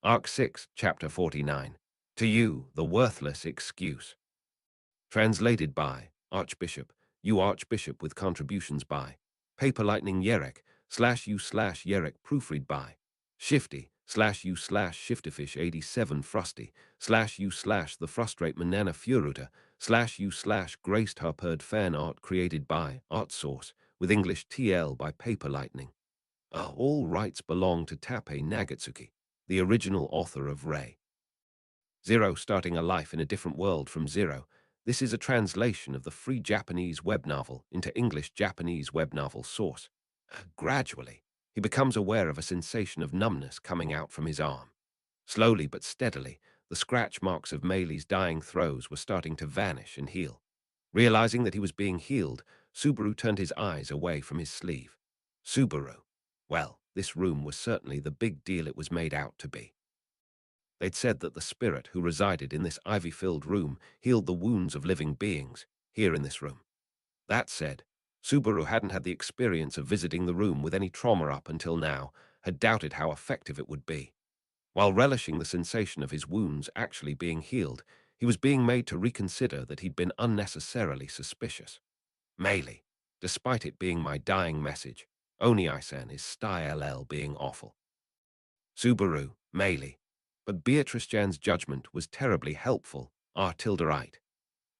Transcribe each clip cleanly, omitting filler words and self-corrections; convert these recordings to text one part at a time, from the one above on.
Arc 6, Chapter 49. To You, the Worthless Excuse. Translated by Archbishop, you Archbishop with contributions by Paper Lightning Yerek, /u/Yerek proofread by Shifty, /u/Shiftyfish 87 Frosty, /u/The Frustrate Manana Furuta, /u/Graced Harperd fan art created by Art Source, with English TL by Paper Lightning. All rights belong to TAPPEI Nagatsuki, the original author of Ray. Zero starting a life in a different world from zero. This is a translation of the free Japanese web novel into English-Japanese web novel source. Gradually, he becomes aware of a sensation of numbness coming out from his arm. Slowly but steadily, the scratch marks of Meili's dying throes were starting to vanish and heal. Realizing that he was being healed, Subaru turned his eyes away from his sleeve. Subaru. Well, this room was certainly the big deal it was made out to be. They'd said that the spirit who resided in this ivy-filled room healed the wounds of living beings, here in this room. That said, Subaru hadn't had the experience of visiting the room with any trauma up until now, had doubted how effective it would be. While relishing the sensation of his wounds actually being healed, he was being made to reconsider that he'd been unnecessarily suspicious. Meili, despite it being my dying message, Oni-san is style being awful. Subaru, Meili. But Beatrice Jan's judgment was terribly helpful, tilde.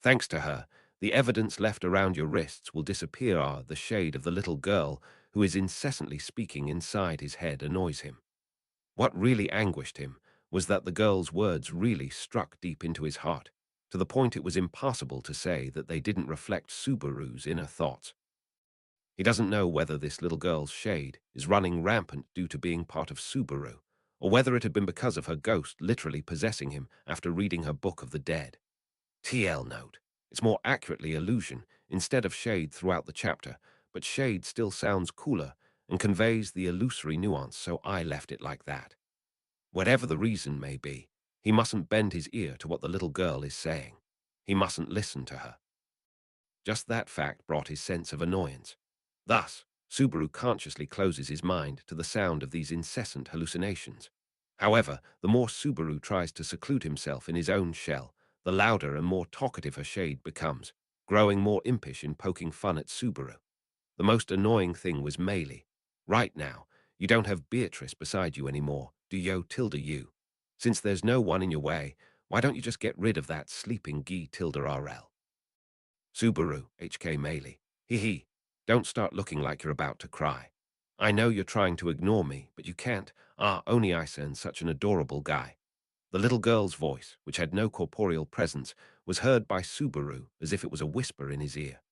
Thanks to her, the evidence left around your wrists will disappear. The shade of the little girl who is incessantly speaking inside his head annoys him. What really anguished him was that the girl's words really struck deep into his heart, to the point it was impossible to say that they didn't reflect Subaru's inner thoughts. He doesn't know whether this little girl's shade is running rampant due to being part of Subaru, or whether it had been because of her ghost literally possessing him after reading her Book of the Dead. TL note. It's more accurately illusion instead of shade throughout the chapter, but shade still sounds cooler and conveys the illusory nuance, so I left it like that. Whatever the reason may be, he mustn't bend his ear to what the little girl is saying. He mustn't listen to her. Just that fact brought his sense of annoyance. Thus, Subaru consciously closes his mind to the sound of these incessant hallucinations. However, the more Subaru tries to seclude himself in his own shell, the louder and more talkative her shade becomes, growing more impish in poking fun at Subaru. The most annoying thing was Meili. Right now, you don't have Beatrice beside you anymore, do yo tilde you? Since there's no one in your way, why don't you just get rid of that sleeping Gi tilde RL? Subaru, HK Meili. Hee. Don't start looking like you're about to cry. I know you're trying to ignore me, but you can't. Oni-san's such an adorable guy. The little girl's voice, which had no corporeal presence, was heard by Subaru as if it was a whisper in his ear.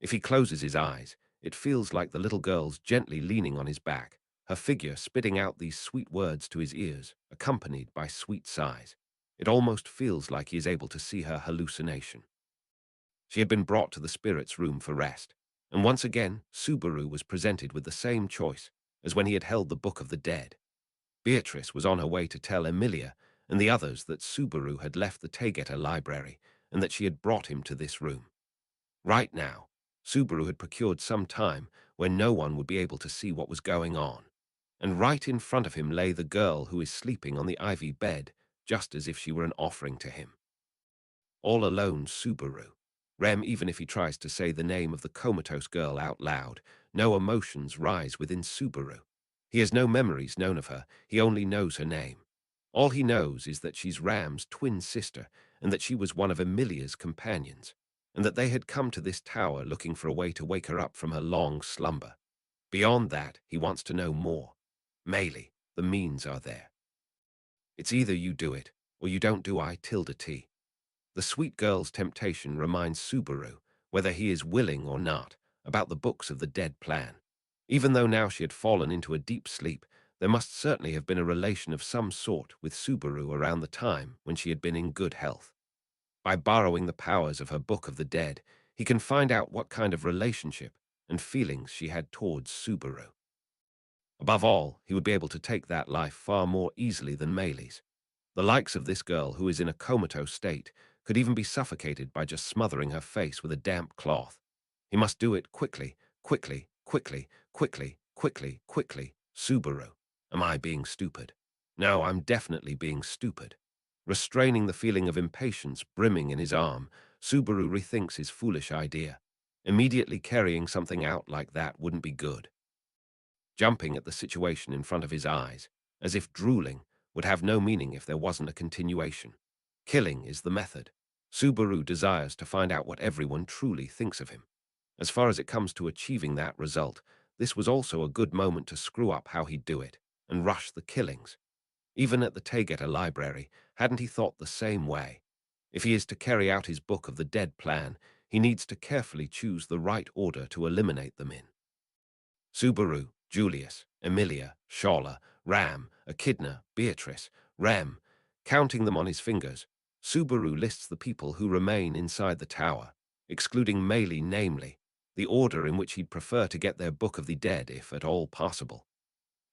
If he closes his eyes, it feels like the little girl's gently leaning on his back, her figure spitting out these sweet words to his ears, accompanied by sweet sighs. It almost feels like he is able to see her hallucination. She had been brought to the spirit's room for rest, and once again Subaru was presented with the same choice as when he had held the Book of the Dead. Beatrice was on her way to tell Emilia and the others that Subaru had left the Tegeta library and that she had brought him to this room. Right now, Subaru had procured some time when no one would be able to see what was going on, and right in front of him lay the girl who is sleeping on the ivy bed, just as if she were an offering to him. All alone, Subaru. Rem, even if he tries to say the name of the comatose girl out loud, no emotions rise within Subaru. He has no memories known of her, he only knows her name. All he knows is that she's Ram's twin sister, and that she was one of Emilia's companions, and that they had come to this tower looking for a way to wake her up from her long slumber. Beyond that, he wants to know more. Meili, the means are there. It's either you do it, or you don't do I tilde T. The sweet girl's temptation reminds Subaru, whether he is willing or not, about the Books of the Dead plan. Even though now she had fallen into a deep sleep, there must certainly have been a relation of some sort with Subaru around the time when she had been in good health. By borrowing the powers of her Book of the Dead, he can find out what kind of relationship and feelings she had towards Subaru. Above all, he would be able to take that life far more easily than Meili's. The likes of this girl, who is in a comatose state, could even be suffocated by just smothering her face with a damp cloth. He must do it quickly, quickly, quickly, quickly, quickly, quickly. Subaru. Am I being stupid? No, I'm definitely being stupid. Restraining the feeling of impatience brimming in his arm, Subaru rethinks his foolish idea. Immediately carrying something out like that wouldn't be good. Jumping at the situation in front of his eyes, as if drooling, would have no meaning if there wasn't a continuation. Killing is the method. Subaru desires to find out what everyone truly thinks of him. As far as it comes to achieving that result, this was also a good moment to screw up how he'd do it, and rush the killings. Even at the TAPPEI library, hadn't he thought the same way? If he is to carry out his Book of the Dead plan, he needs to carefully choose the right order to eliminate them in. Subaru, Julius, Emilia, Schola, Ram, Echidna, Beatrice, Rem. Counting them on his fingers, Subaru lists the people who remain inside the tower, excluding Meili, namely, the order in which he'd prefer to get their Book of the Dead if at all possible.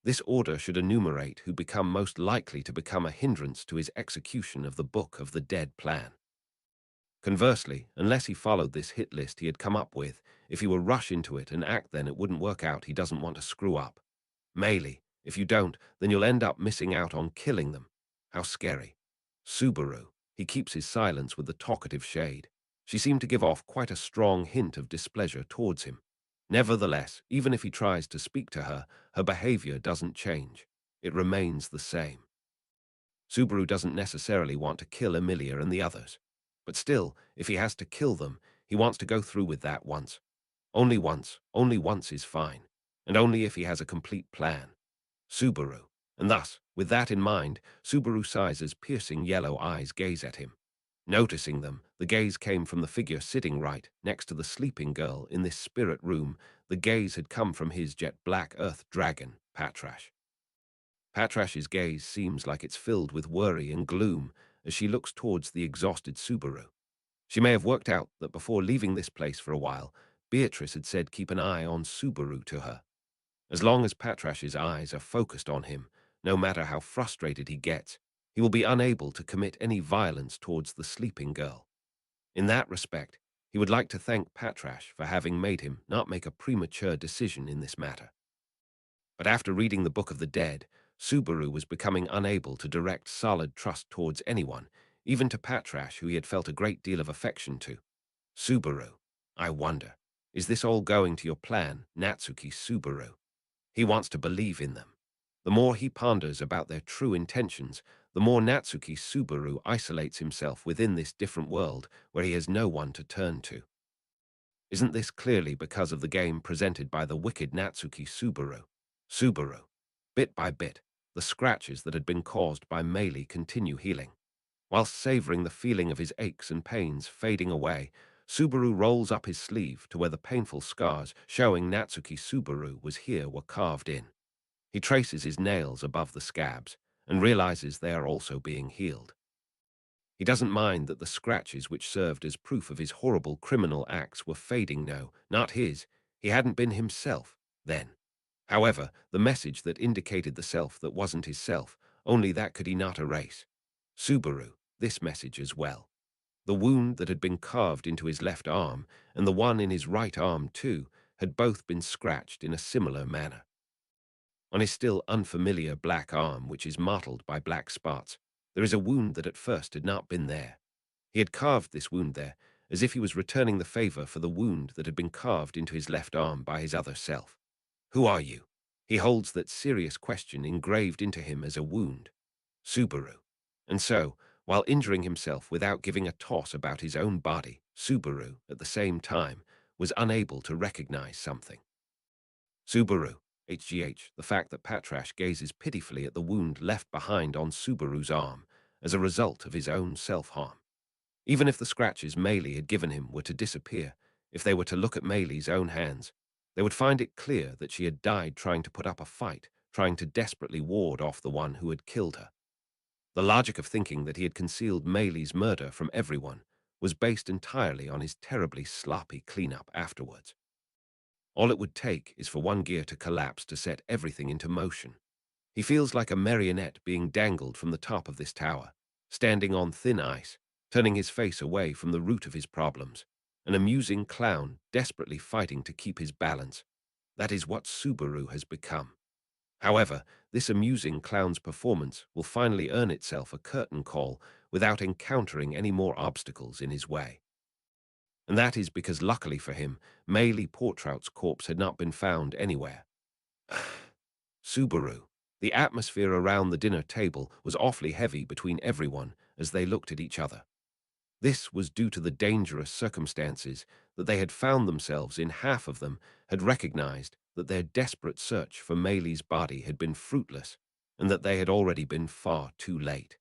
This order should enumerate who become most likely to become a hindrance to his execution of the Book of the Dead plan. Conversely, unless he followed this hit list he had come up with, if he were rush into it and act then it wouldn't work out. He doesn't want to screw up. Meili, if you don't, then you'll end up missing out on killing them. How scary. Subaru, he keeps his silence with the talkative shade. She seemed to give off quite a strong hint of displeasure towards him. Nevertheless, even if he tries to speak to her, her behavior doesn't change. It remains the same. Subaru doesn't necessarily want to kill Emilia and the others. But still, if he has to kill them, he wants to go through with that once. Only once is fine. And only if he has a complete plan. Subaru. And thus, with that in mind, Subaru Saiza's piercing yellow eyes gaze at him. Noticing them, the gaze came from the figure sitting right next to the sleeping girl in this spirit room. The gaze had come from his jet-black earth dragon, Patrash. Patrash's gaze seems like it's filled with worry and gloom as she looks towards the exhausted Subaru. She may have worked out that before leaving this place for a while, Beatrice had said keep an eye on Subaru to her. As long as Patrash's eyes are focused on him, no matter how frustrated he gets, he will be unable to commit any violence towards the sleeping girl. In that respect, he would like to thank Patrash for having made him not make a premature decision in this matter. But after reading the Book of the Dead, Subaru was becoming unable to direct solid trust towards anyone, even to Patrash, who he had felt a great deal of affection to. Subaru, I wonder, is this all going to your plan, Natsuki Subaru? He wants to believe in them. The more he ponders about their true intentions, the more Natsuki Subaru isolates himself within this different world where he has no one to turn to. Isn't this clearly because of the game presented by the wicked Natsuki Subaru? Subaru. Bit by bit, the scratches that had been caused by Meili continue healing. Whilst savoring the feeling of his aches and pains fading away, Subaru rolls up his sleeve to where the painful scars showing Natsuki Subaru was here were carved in. He traces his nails above the scabs and realizes they are also being healed. He doesn't mind that the scratches which served as proof of his horrible criminal acts were fading. No, not his. He hadn't been himself then. However, the message that indicated the self that wasn't his self, only that could he not erase. Subaru, this message as well. The wound that had been carved into his left arm, and the one in his right arm too, had both been scratched in a similar manner. On his still unfamiliar black arm, which is mottled by black spots, there is a wound that at first had not been there. He had carved this wound there, as if he was returning the favor for the wound that had been carved into his left arm by his other self. Who are you? He holds that serious question engraved into him as a wound. Subaru. And so, while injuring himself without giving a toss about his own body, Subaru, at the same time, was unable to recognize something. Subaru. The fact that Patrash gazes pitifully at the wound left behind on Subaru's arm as a result of his own self-harm. Even if the scratches Meili had given him were to disappear, if they were to look at Meili's own hands, they would find it clear that she had died trying to put up a fight, trying to desperately ward off the one who had killed her. The logic of thinking that he had concealed Meili's murder from everyone was based entirely on his terribly sloppy cleanup afterwards. All it would take is for one gear to collapse to set everything into motion. He feels like a marionette being dangled from the top of this tower, standing on thin ice, turning his face away from the root of his problems, an amusing clown desperately fighting to keep his balance. That is what Subaru has become. However, this amusing clown's performance will finally earn itself a curtain call without encountering any more obstacles in his way. And that is because, luckily for him, Maylie Portrout's corpse had not been found anywhere. Subaru. The atmosphere around the dinner table was awfully heavy between everyone as they looked at each other. This was due to the dangerous circumstances that they had found themselves in. Half of them had recognized that their desperate search for Maylie's body had been fruitless and that they had already been far too late.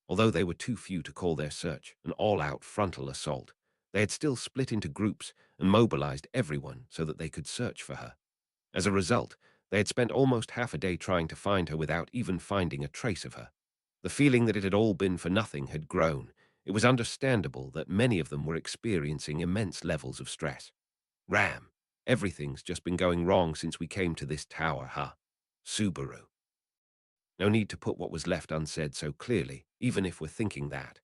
Although they were too few to call their search an all-out frontal assault, they had still split into groups and mobilized everyone so that they could search for her. As a result, they had spent almost half a day trying to find her without even finding a trace of her. The feeling that it had all been for nothing had grown. It was understandable that many of them were experiencing immense levels of stress. Ram, everything's just been going wrong since we came to this tower, huh? Subaru. No need to put what was left unsaid so clearly, even if we're thinking that.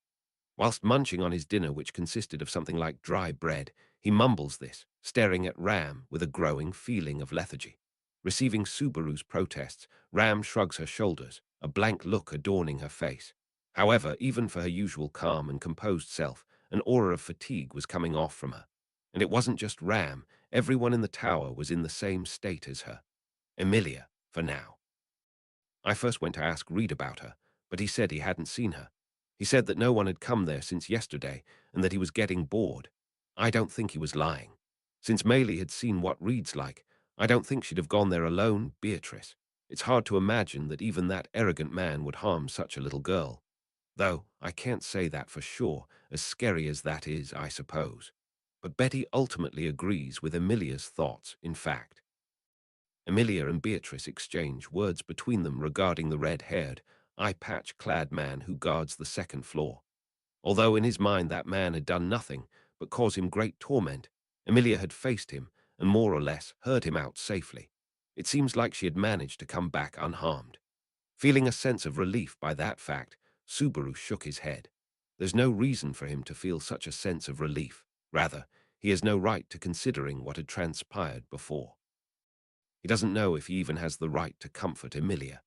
Whilst munching on his dinner, which consisted of something like dry bread, he mumbles this, staring at Ram with a growing feeling of lethargy. Receiving Subaru's protests, Ram shrugs her shoulders, a blank look adorning her face. However, even for her usual calm and composed self, an aura of fatigue was coming off from her. And it wasn't just Ram, everyone in the tower was in the same state as her. Emilia, for now. I first went to ask Reed about her, but he said he hadn't seen her. He said that no one had come there since yesterday and that he was getting bored. I don't think he was lying. Since Maylie had seen what Reed's like, I don't think she'd have gone there alone, Beatrice. It's hard to imagine that even that arrogant man would harm such a little girl. Though I can't say that for sure, as scary as that is, I suppose. But Betty ultimately agrees with Emilia's thoughts, in fact. Emilia and Beatrice exchange words between them regarding the red-haired, eye-patch-clad man who guards the second floor. Although in his mind that man had done nothing but cause him great torment, Emilia had faced him and more or less heard him out safely. It seems like she had managed to come back unharmed. Feeling a sense of relief by that fact, Subaru shook his head. There's no reason for him to feel such a sense of relief. Rather, he has no right to considering what had transpired before. He doesn't know if he even has the right to comfort Emilia.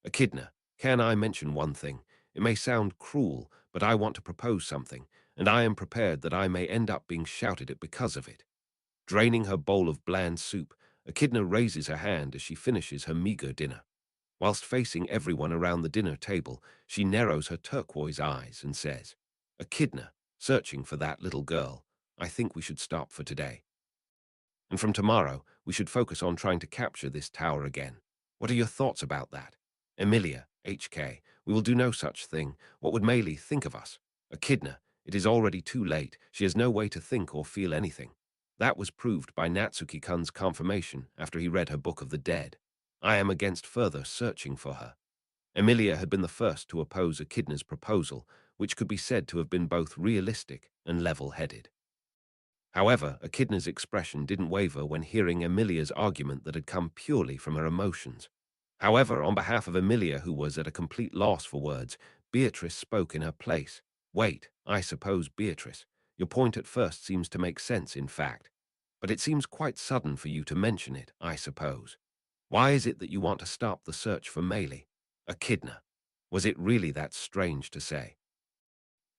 Echidna, can I mention one thing? It may sound cruel, but I want to propose something, and I am prepared that I may end up being shouted at because of it. Draining her bowl of bland soup, Echidna raises her hand as she finishes her meager dinner. Whilst facing everyone around the dinner table, she narrows her turquoise eyes and says, Echidna, searching for that little girl, I think we should stop for today. And from tomorrow, we should focus on trying to capture this tower again. What are your thoughts about that? Emilia, HK, we will do no such thing. What would Maylie think of us? Echidna, it is already too late. She has no way to think or feel anything. That was proved by Natsuki-kun's confirmation after he read her Book of the Dead. I am against further searching for her. Emilia had been the first to oppose Echidna's proposal, which could be said to have been both realistic and level-headed. However, Echidna's expression didn't waver when hearing Emilia's argument that had come purely from her emotions. However, on behalf of Emilia, who was at a complete loss for words, Beatrice spoke in her place. Wait, I suppose, Beatrice, your point at first seems to make sense, in fact. But it seems quite sudden for you to mention it, I suppose. Why is it that you want to stop the search for Maylie? Echidna. Was it really that strange to say?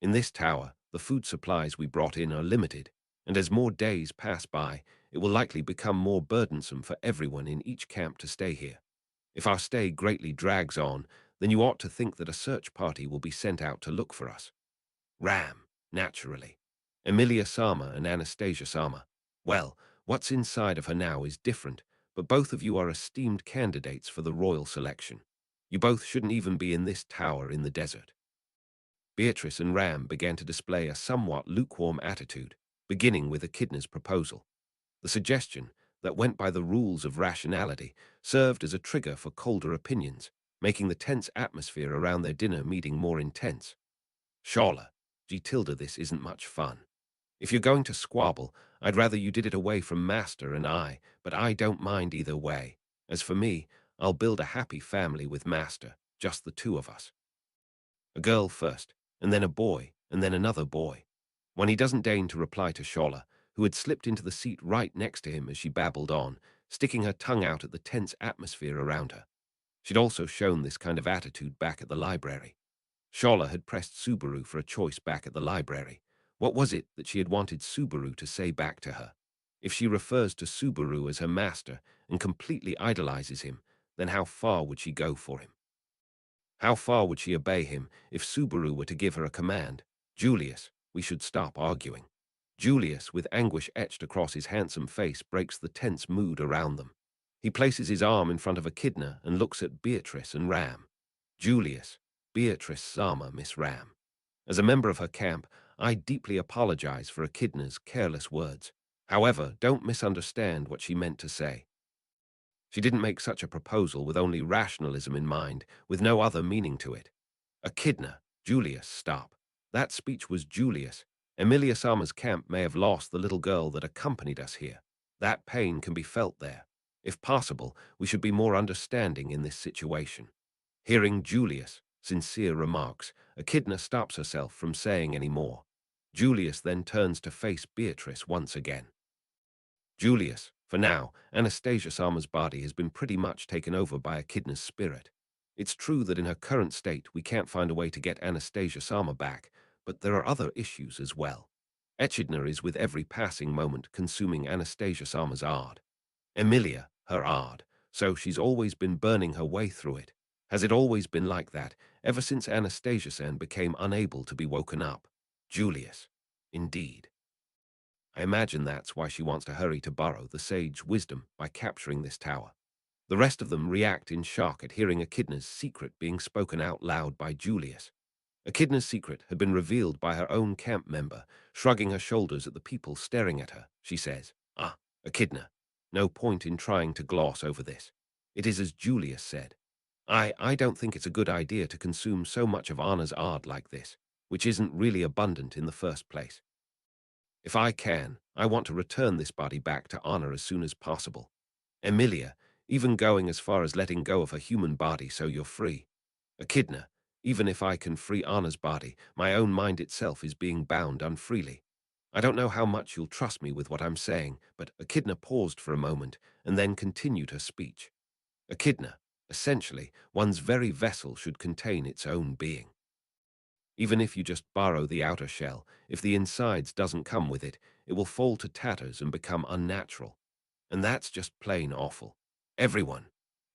In this tower, the food supplies we brought in are limited, and as more days pass by, it will likely become more burdensome for everyone in each camp to stay here. If our stay greatly drags on, then you ought to think that a search party will be sent out to look for us. Ram, naturally. Emilia Sama and Anastasia Sama. Well, what's inside of her now is different, but both of you are esteemed candidates for the royal selection. You both shouldn't even be in this tower in the desert. Beatrice and Ram began to display a somewhat lukewarm attitude, beginning with Echidna's proposal. The suggestion, that went by the rules of rationality, served as a trigger for colder opinions, making the tense atmosphere around their dinner meeting more intense. Shola, G. This isn't much fun. If you're going to squabble, I'd rather you did it away from Master and I, but I don't mind either way. As for me, I'll build a happy family with Master, just the two of us. A girl first, and then a boy, and then another boy. When he doesn't deign to reply to Shola, who had slipped into the seat right next to him as she babbled on, sticking her tongue out at the tense atmosphere around her. She'd also shown this kind of attitude back at the library. Shola had pressed Subaru for a choice back at the library. What was it that she had wanted Subaru to say back to her? If she refers to Subaru as her master and completely idolizes him, then how far would she go for him? How far would she obey him if Subaru were to give her a command? Julius, we should stop arguing. Julius, with anguish etched across his handsome face, breaks the tense mood around them. He places his arm in front of Echidna and looks at Beatrice and Ram. Julius, Beatrice Sama, Miss Ram. As a member of her camp, I deeply apologize for Echidna's careless words. However, don't misunderstand what she meant to say. She didn't make such a proposal with only rationalism in mind, with no other meaning to it. Echidna, Julius, stop. That speech was Julius. Emilia Sama's camp may have lost the little girl that accompanied us here. That pain can be felt there. If possible, we should be more understanding in this situation. Hearing Julius' sincere remarks, Echidna stops herself from saying any more. Julius then turns to face Beatrice once again. Julius, for now, Anastasia Sama's body has been pretty much taken over by Echidna's spirit. It's true that in her current state we can't find a way to get Anastasia Sama back, but there are other issues as well. Echidna is with every passing moment consuming Anastasia Sama's ard. Emilia, her ard, so she's always been burning her way through it. Has it always been like that, ever since Anastasia-san became unable to be woken up? Julius. Indeed. I imagine that's why she wants to hurry to borrow the sage wisdom by capturing this tower. The rest of them react in shock at hearing Echidna's secret being spoken out loud by Julius. Echidna's secret had been revealed by her own camp member. Shrugging her shoulders at the people staring at her, she says, "Ah, Echidna, no point in trying to gloss over this. It is as Julius said. I don't think it's a good idea to consume so much of Anna's ard like this, which isn't really abundant in the first place. If I can, I want to return this body back to Anna as soon as possible. Emilia, even going as far as letting go of her human body so you're free. Echidna, even if I can free Anna's body, my own mind itself is being bound unfreely. I don't know how much you'll trust me with what I'm saying, but Echidna paused for a moment and then continued her speech. Echidna, essentially, one's very vessel should contain its own being. Even if you just borrow the outer shell, if the insides doesn't come with it, it will fall to tatters and become unnatural. And that's just plain awful. Everyone.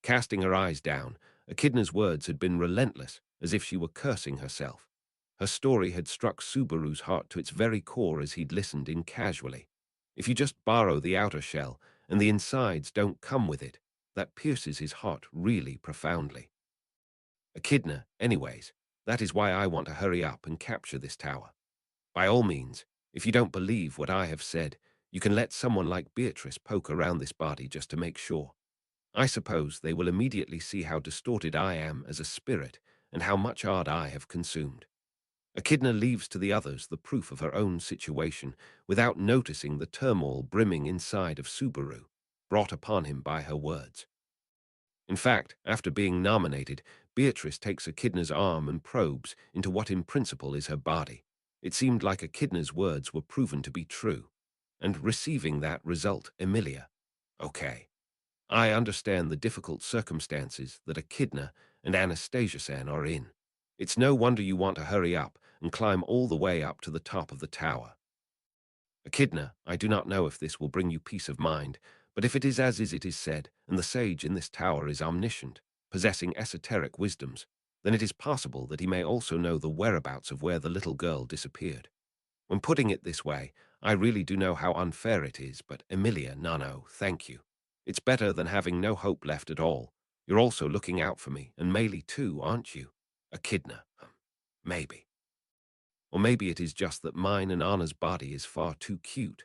Casting her eyes down, Echidna's words had been relentless, as if she were cursing herself. Her story had struck Subaru's heart to its very core as he'd listened in casually. If you just borrow the outer shell, and the insides don't come with it, that pierces his heart really profoundly. Echidna, anyways, that is why I want to hurry up and capture this tower. By all means, if you don't believe what I have said, you can let someone like Beatrice poke around this body just to make sure. I suppose they will immediately see how distorted I am as a spirit and how much ard I have consumed. Echidna leaves to the others the proof of her own situation without noticing the turmoil brimming inside of Subaru, brought upon him by her words. In fact, after being nominated, Beatrice takes Echidna's arm and probes into what in principle is her body. It seemed like Echidna's words were proven to be true. And receiving that result, Emilia. Okay. I understand the difficult circumstances that Echidna and Anastasia-san are in. It's no wonder you want to hurry up and climb all the way up to the top of the tower. Echidna, I do not know if this will bring you peace of mind, but if it is as it is said, and the sage in this tower is omniscient, possessing esoteric wisdoms, then it is possible that he may also know the whereabouts of where the little girl disappeared. When putting it this way, I really do know how unfair it is, but Emilia, no, thank you. It's better than having no hope left at all. You're also looking out for me, and Maylie too, aren't you? Echidna, maybe. Or maybe it is just that mine and Anna's body is far too cute.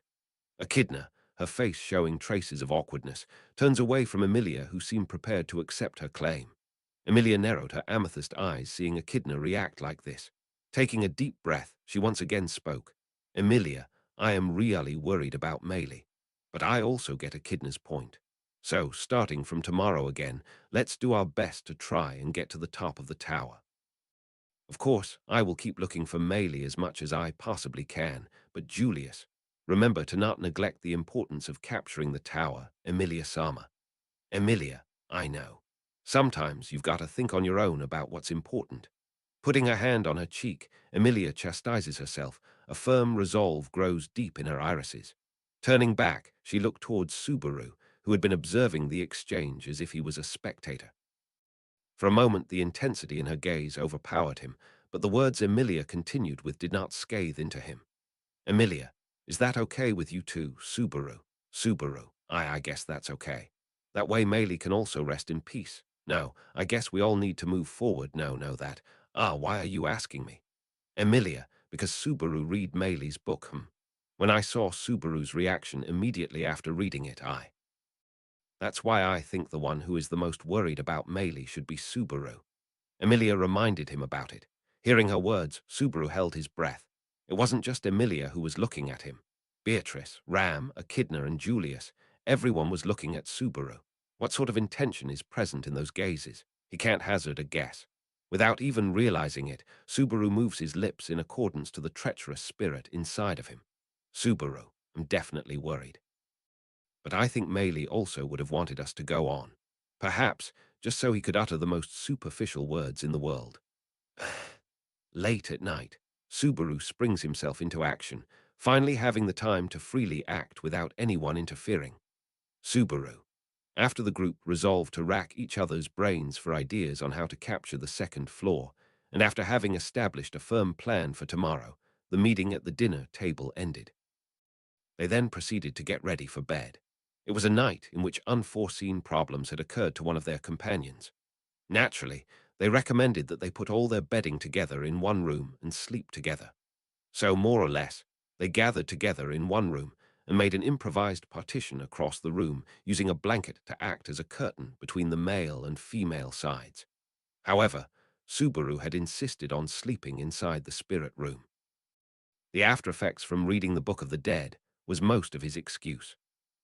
Echidna, her face showing traces of awkwardness, turns away from Emilia, who seemed prepared to accept her claim. Emilia narrowed her amethyst eyes, seeing Echidna react like this. Taking a deep breath, she once again spoke. Emilia, I am really worried about Maylie, but I also get Echidna's point. So, starting from tomorrow again, let's do our best to try and get to the top of the tower. Of course, I will keep looking for Maylie as much as I possibly can, but Julius, remember to not neglect the importance of capturing the tower, Emilia Sama. Emilia, I know. Sometimes you've got to think on your own about what's important. Putting her hand on her cheek, Emilia chastises herself. A firm resolve grows deep in her irises. Turning back, she looked towards Subaru, who had been observing the exchange as if he was a spectator. For a moment, the intensity in her gaze overpowered him, but the words Emilia continued with did not scathe into him. Emilia, is that okay with you too, Subaru? Subaru, I guess that's okay. That way Meili can also rest in peace. No, I guess we all need to move forward. No, that. Why are you asking me? Emilia, because Subaru read Meili's book. When I saw Subaru's reaction immediately after reading it, That's why I think the one who is the most worried about Meili should be Subaru. Emilia reminded him about it. Hearing her words, Subaru held his breath. It wasn't just Emilia who was looking at him. Beatrice, Ram, Echidna, and Julius, everyone was looking at Subaru. What sort of intention is present in those gazes? He can't hazard a guess. Without even realizing it, Subaru moves his lips in accordance to the treacherous spirit inside of him. Subaru, I'm definitely worried. But I think Meili also would have wanted us to go on. Perhaps, just so he could utter the most superficial words in the world. Late at night, Subaru springs himself into action, finally having the time to freely act without anyone interfering. Subaru. After the group resolved to rack each other's brains for ideas on how to capture the second floor, and after having established a firm plan for tomorrow, the meeting at the dinner table ended. They then proceeded to get ready for bed. It was a night in which unforeseen problems had occurred to one of their companions. Naturally, they recommended that they put all their bedding together in one room and sleep together. So, more or less, they gathered together in one room and made an improvised partition across the room, using a blanket to act as a curtain between the male and female sides. However, Subaru had insisted on sleeping inside the spirit room. The after effects from reading the Book of the Dead was most of his excuse.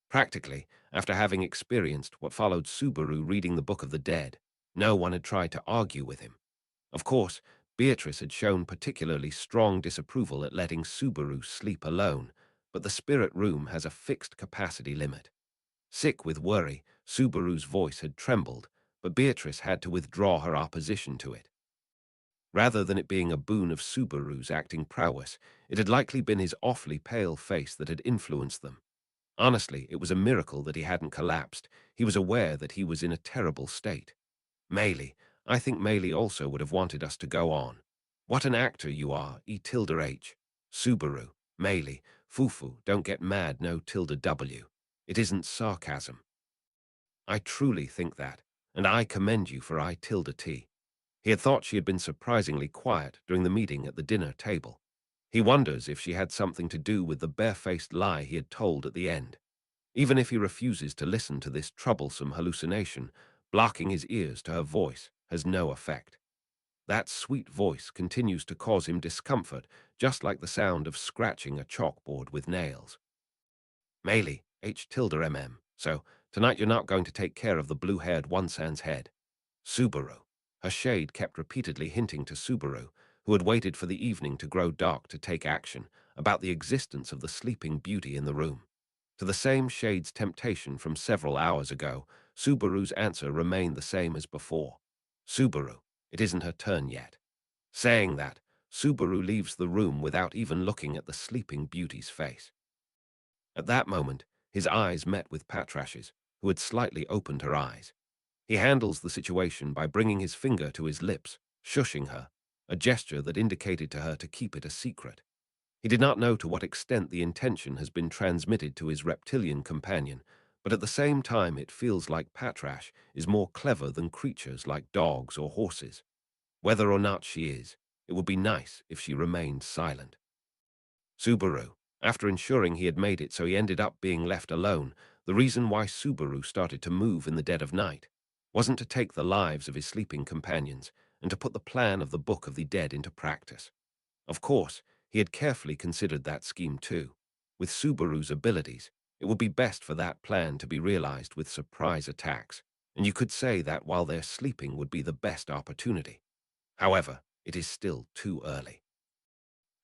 Practically, after having experienced what followed Subaru reading the Book of the Dead, no one had tried to argue with him. Of course, Beatrice had shown particularly strong disapproval at letting Subaru sleep alone, but the spirit room has a fixed capacity limit. Sick with worry, Subaru's voice had trembled, but Beatrice had to withdraw her opposition to it. Rather than it being a boon of Subaru's acting prowess, it had likely been his awfully pale face that had influenced them. Honestly, it was a miracle that he hadn't collapsed. He was aware that he was in a terrible state. Meili, I think Meili also would have wanted us to go on. What an actor you are, E tilde H. Subaru, Meili, Fufu, don't get mad, no tilde W. It isn't sarcasm. I truly think that, and I commend you for I tilde T. He had thought she had been surprisingly quiet during the meeting at the dinner table. He wonders if she had something to do with the barefaced lie he had told at the end. Even if he refuses to listen to this troublesome hallucination, blocking his ears to her voice has no effect. That sweet voice continues to cause him discomfort, just like the sound of scratching a chalkboard with nails. Meili, H tilde MM. So, tonight you're not going to take care of the blue-haired one-sans head. Subaru. Her shade kept repeatedly hinting to Subaru, who had waited for the evening to grow dark to take action, about the existence of the sleeping beauty in the room. To the same shade's temptation from several hours ago, Subaru's answer remained the same as before. Subaru, it isn't her turn yet. Saying that, Subaru leaves the room without even looking at the sleeping beauty's face. At that moment, his eyes met with Patrash's, who had slightly opened her eyes. He handles the situation by bringing his finger to his lips, shushing her, a gesture that indicated to her to keep it a secret. He did not know to what extent the intention has been transmitted to his reptilian companion, but at the same time it feels like Patrash is more clever than creatures like dogs or horses. Whether or not she is, it would be nice if she remained silent. Subaru, after ensuring he had made it so he ended up being left alone, the reason why Subaru started to move in the dead of night wasn't to take the lives of his sleeping companions and to put the plan of the Book of the Dead into practice. Of course, he had carefully considered that scheme too. With Subaru's abilities, it would be best for that plan to be realized with surprise attacks, and you could say that while they're sleeping would be the best opportunity. However, it is still too early.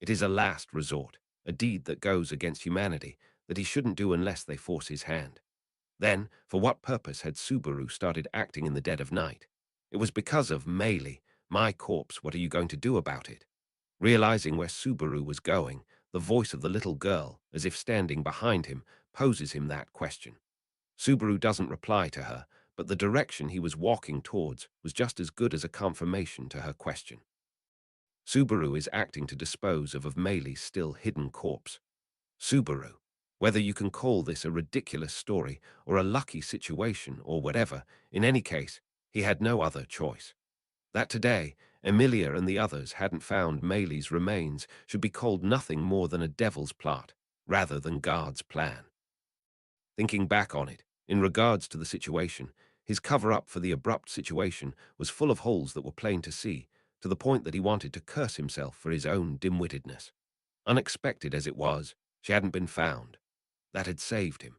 It is a last resort, a deed that goes against humanity that he shouldn't do unless they force his hand. Then, for what purpose had Subaru started acting in the dead of night? It was because of Meili, my corpse, what are you going to do about it? Realizing where Subaru was going, the voice of the little girl, as if standing behind him, poses him that question. Subaru doesn't reply to her, but the direction he was walking towards was just as good as a confirmation to her question. Subaru is acting to dispose of Meili's still hidden corpse. Subaru. Whether you can call this a ridiculous story or a lucky situation or whatever, in any case, he had no other choice. That today, Emilia and the others hadn't found Meili's remains should be called nothing more than a devil's plot, rather than God's plan. Thinking back on it, in regards to the situation, his cover-up for the abrupt situation was full of holes that were plain to see, to the point that he wanted to curse himself for his own dim-wittedness. Unexpected as it was, she hadn't been found. That had saved him.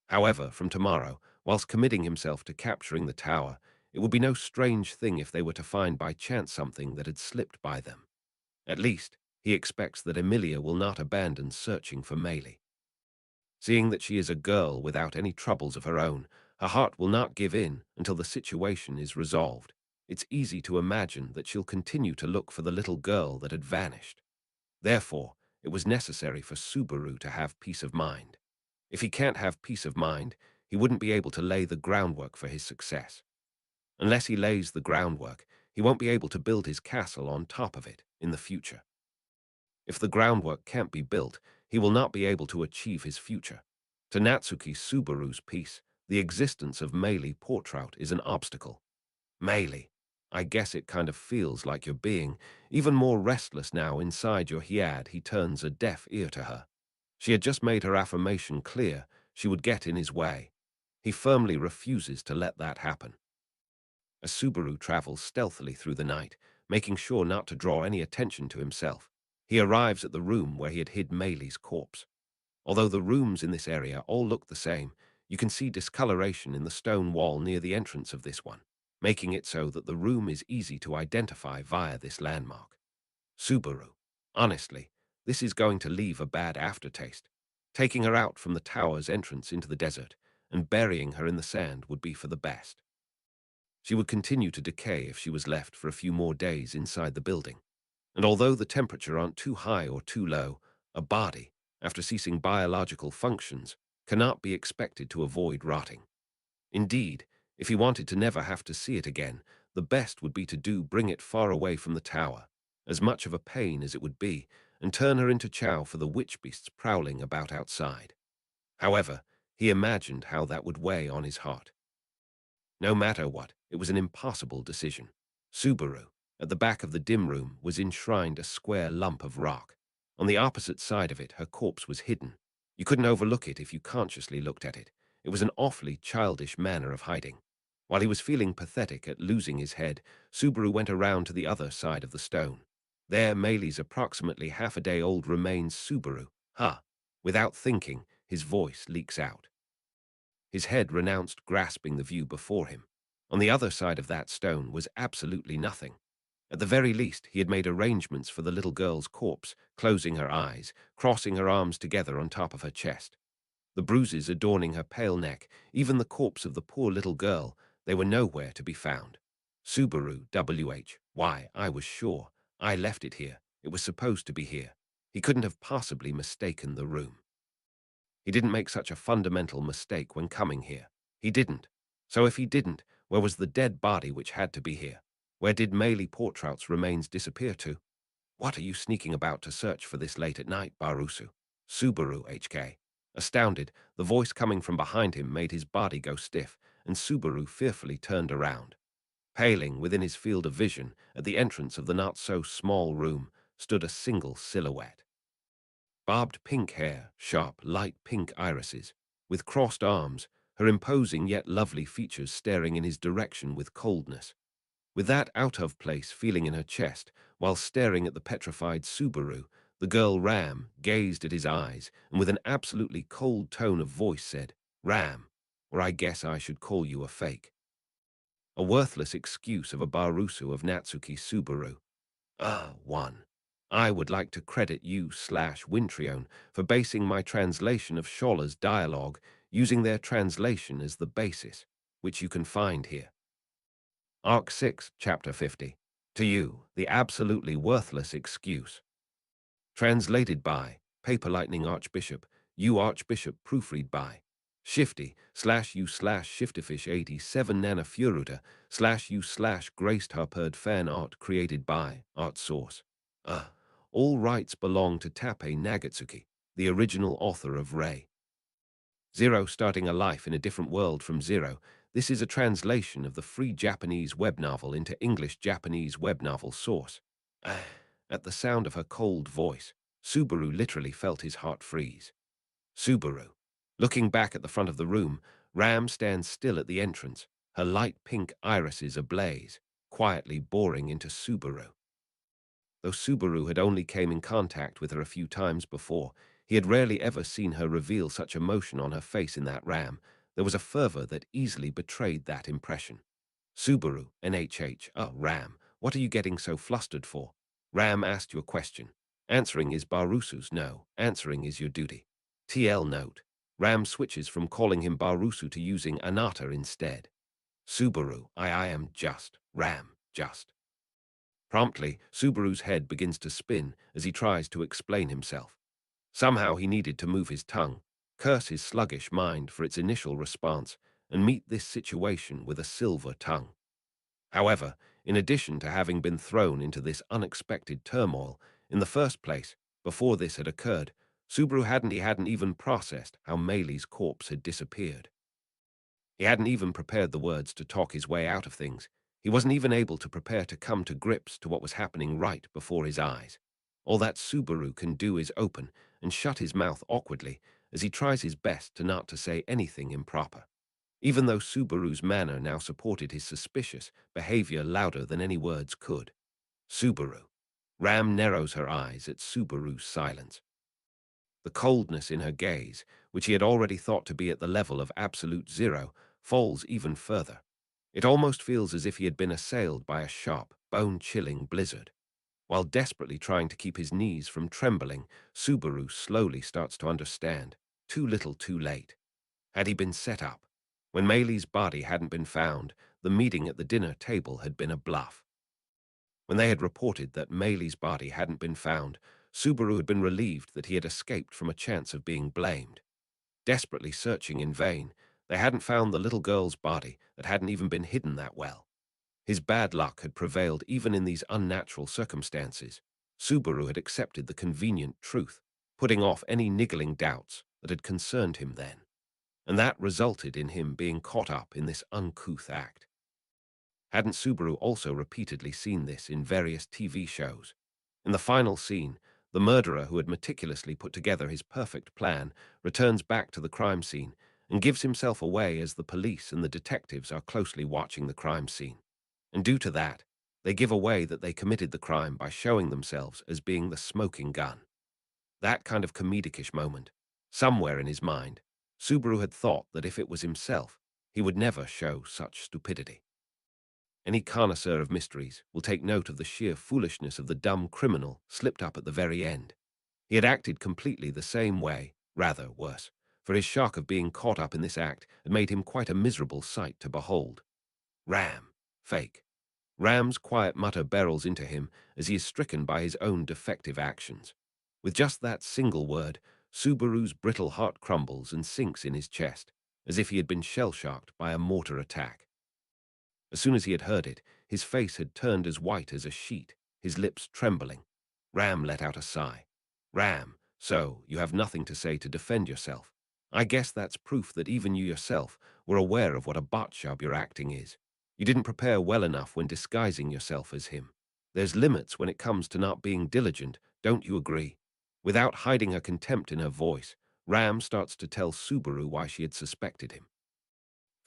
However, from tomorrow, whilst committing himself to capturing the tower, it would be no strange thing if they were to find by chance something that had slipped by them. At least, he expects that Emilia will not abandon searching for Meili. Seeing that she is a girl without any troubles of her own, her heart will not give in until the situation is resolved. It's easy to imagine that she'll continue to look for the little girl that had vanished. Therefore, it was necessary for Subaru to have peace of mind. If he can't have peace of mind, he wouldn't be able to lay the groundwork for his success. Unless he lays the groundwork, he won't be able to build his castle on top of it in the future. If the groundwork can't be built, he will not be able to achieve his future. To Natsuki Subaru's peace, the existence of Meili Portrout is an obstacle. Meili, I guess it kind of feels like you're being even more restless now inside your head. He turns a deaf ear to her. She had just made her affirmation clear she would get in his way. He firmly refuses to let that happen. As Subaru travels stealthily through the night, making sure not to draw any attention to himself, he arrives at the room where he had hid Meili's corpse. Although the rooms in this area all look the same, you can see discoloration in the stone wall near the entrance of this one, making it so that the room is easy to identify via this landmark. Subaru. Honestly, this is going to leave a bad aftertaste. Taking her out from the tower's entrance into the desert and burying her in the sand would be for the best. She would continue to decay if she was left for a few more days inside the building. And although the temperature aren't too high or too low, a body, after ceasing biological functions, cannot be expected to avoid rotting. Indeed, if he wanted to never have to see it again, the best would be to bring it far away from the tower, as much of a pain as it would be, and turn her into chow for the witch beasts prowling about outside. However, he imagined how that would weigh on his heart. No matter what, it was an impossible decision. Subaru, at the back of the dim room, was enshrined a square lump of rock. On the opposite side of it, her corpse was hidden. You couldn't overlook it if you consciously looked at it. It was an awfully childish manner of hiding. While he was feeling pathetic at losing his head, Subaru went around to the other side of the stone. There, Meili's approximately half-a-day-old remains. Subaru. Without thinking, his voice leaks out. His head renounced grasping the view before him. On the other side of that stone was absolutely nothing. At the very least, he had made arrangements for the little girl's corpse, closing her eyes, crossing her arms together on top of her chest. The bruises adorning her pale neck, even the corpse of the poor little girl, they were nowhere to be found. Subaru, why, I was sure. I left it here. It was supposed to be here. He couldn't have possibly mistaken the room. He didn't make such a fundamental mistake when coming here. He didn't. So if he didn't, where was the dead body which had to be here? Where did Meili Portrout's remains disappear to? What are you sneaking about to search for this late at night, Barusu? Subaru HK. Astounded, the voice coming from behind him made his body go stiff, and Subaru fearfully turned around. Paling within his field of vision, at the entrance of the not-so-small room, stood a single silhouette. Barbed pink hair, sharp, light pink irises, with crossed arms, her imposing yet lovely features staring in his direction with coldness. With that out-of-place feeling in her chest, while staring at the petrified Subaru, the girl Ram gazed at his eyes and with an absolutely cold tone of voice said, "Ram, or I guess I should call you a fake." A worthless excuse of a Barusu of Natsuki Subaru. One. I would like to credit you/Wintrione for basing my translation of Scholar's dialogue using their translation as the basis, which you can find here. Arc 6, Chapter 50. To you, the absolutely worthless excuse. Translated by Paper Lightning Archbishop, you Archbishop, proofread by Shifty slash you slash Shifterfish 87 Nana Furuta slash you slash Graced Harperd fan art created by Art Source. All rights belong to TAPPEI Nagatsuki, the original author of Ray. Zero starting a life in a different world from zero. This is a translation of the free Japanese web novel into English-Japanese web novel source. At the sound of her cold voice, Subaru literally felt his heart freeze. Subaru. Looking back at the front of the room, Ram stands still at the entrance, her light pink irises ablaze, quietly boring into Subaru. Though Subaru had only came in contact with her a few times before, he had rarely ever seen her reveal such emotion on her face in that Ram. There was a fervor that easily betrayed that impression. Subaru, NHH, Ram, what are you getting so flustered for? Ram asked you a question. Answering is Barusu's no, answering is your duty. TL note. Ram switches from calling him Barusu to using Anata instead. Subaru, I am just. Ram, just. Promptly, Subaru's head begins to spin as he tries to explain himself. Somehow he needed to move his tongue, curse his sluggish mind for its initial response, and meet this situation with a silver tongue. However, in addition to having been thrown into this unexpected turmoil, in the first place, before this had occurred, Subaru hadn't even processed how Meili's corpse had disappeared. He hadn't even prepared the words to talk his way out of things. He wasn't even able to prepare to come to grips to what was happening right before his eyes. All that Subaru can do is open and shut his mouth awkwardly as he tries his best to not to say anything improper. Even though Subaru's manner now supported his suspicious behavior louder than any words could. Subaru. Ram narrows her eyes at Subaru's silence. The coldness in her gaze, which he had already thought to be at the level of absolute zero, falls even further. It almost feels as if he had been assailed by a sharp, bone-chilling blizzard. While desperately trying to keep his knees from trembling, Subaru slowly starts to understand. Too little too late. Had he been set up? When Meili's body hadn't been found, the meeting at the dinner table had been a bluff. When they had reported that Meili's body hadn't been found, Subaru had been relieved that he had escaped from a chance of being blamed. Desperately searching in vain, they hadn't found the little girl's body that hadn't even been hidden that well. His bad luck had prevailed even in these unnatural circumstances. Subaru had accepted the convenient truth, putting off any niggling doubts that had concerned him then. And that resulted in him being caught up in this uncouth act. Hadn't Subaru also repeatedly seen this in various TV shows? In the final scene, the murderer who had meticulously put together his perfect plan returns back to the crime scene and gives himself away as the police and the detectives are closely watching the crime scene. And due to that, they give away that they committed the crime by showing themselves as being the smoking gun. That kind of comedic-ish moment, somewhere in his mind, Subaru had thought that if it was himself, he would never show such stupidity. Any connoisseur of mysteries will take note of the sheer foolishness of the dumb criminal slipped up at the very end. He had acted completely the same way, rather worse, for his shock of being caught up in this act had made him quite a miserable sight to behold. Ram. Fake. Ram's quiet mutter barrels into him as he is stricken by his own defective actions. With just that single word, Subaru's brittle heart crumbles and sinks in his chest, as if he had been shell-shocked by a mortar attack. As soon as he had heard it, his face had turned as white as a sheet, his lips trembling. Ram let out a sigh. Ram, so you have nothing to say to defend yourself. I guess that's proof that even you yourself were aware of what a botjob your acting is. You didn't prepare well enough when disguising yourself as him. There's limits when it comes to not being diligent, don't you agree? Without hiding her contempt in her voice, Ram starts to tell Subaru why she had suspected him.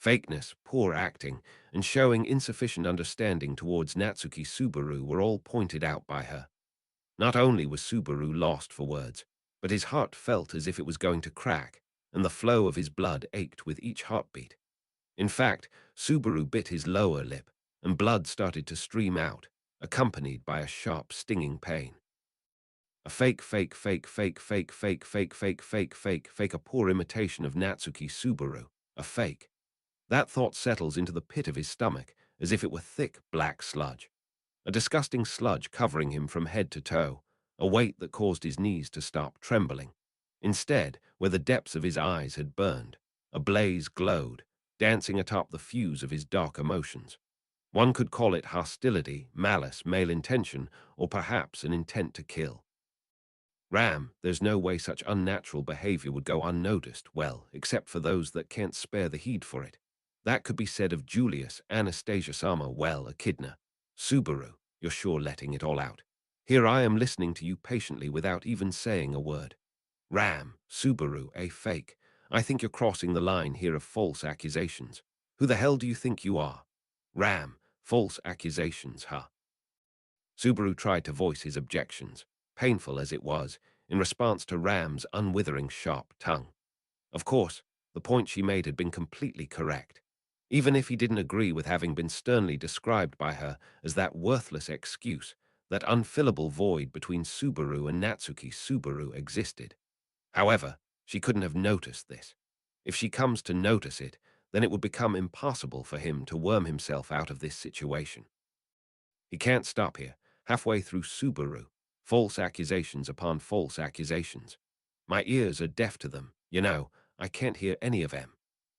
Fakeness, poor acting, and showing insufficient understanding towards Natsuki Subaru were all pointed out by her. Not only was Subaru lost for words, but his heart felt as if it was going to crack, and the flow of his blood ached with each heartbeat. In fact, Subaru bit his lower lip, and blood started to stream out, accompanied by a sharp, stinging pain. A a poor imitation of Natsuki Subaru, a fake. That thought settles into the pit of his stomach as if it were thick black sludge. A disgusting sludge covering him from head to toe, a weight that caused his knees to stop trembling. Instead, where the depths of his eyes had burned, a blaze glowed, dancing atop the fuse of his dark emotions. One could call it hostility, malice, malintention, or perhaps an intent to kill. Ram, there's no way such unnatural behavior would go unnoticed, well, except for those that can't spare the heed for it. That could be said of Julius, Anastasia-sama, well, Echidna. Subaru, you're sure letting it all out. Here I am listening to you patiently without even saying a word. Ram, Subaru, a fake. I think you're crossing the line here of false accusations. Who the hell do you think you are? Ram, false accusations, huh? Subaru tried to voice his objections, painful as it was, in response to Ram's unwithering sharp tongue. Of course, the point she made had been completely correct. Even if he didn't agree with having been sternly described by her as that worthless excuse, that unfillable void between Subaru and Natsuki, Subaru existed. However, she couldn't have noticed this. If she comes to notice it, then it would become impossible for him to worm himself out of this situation. He can't stop here, halfway through Subaru, false accusations upon false accusations. My ears are deaf to them, I can't hear any of them.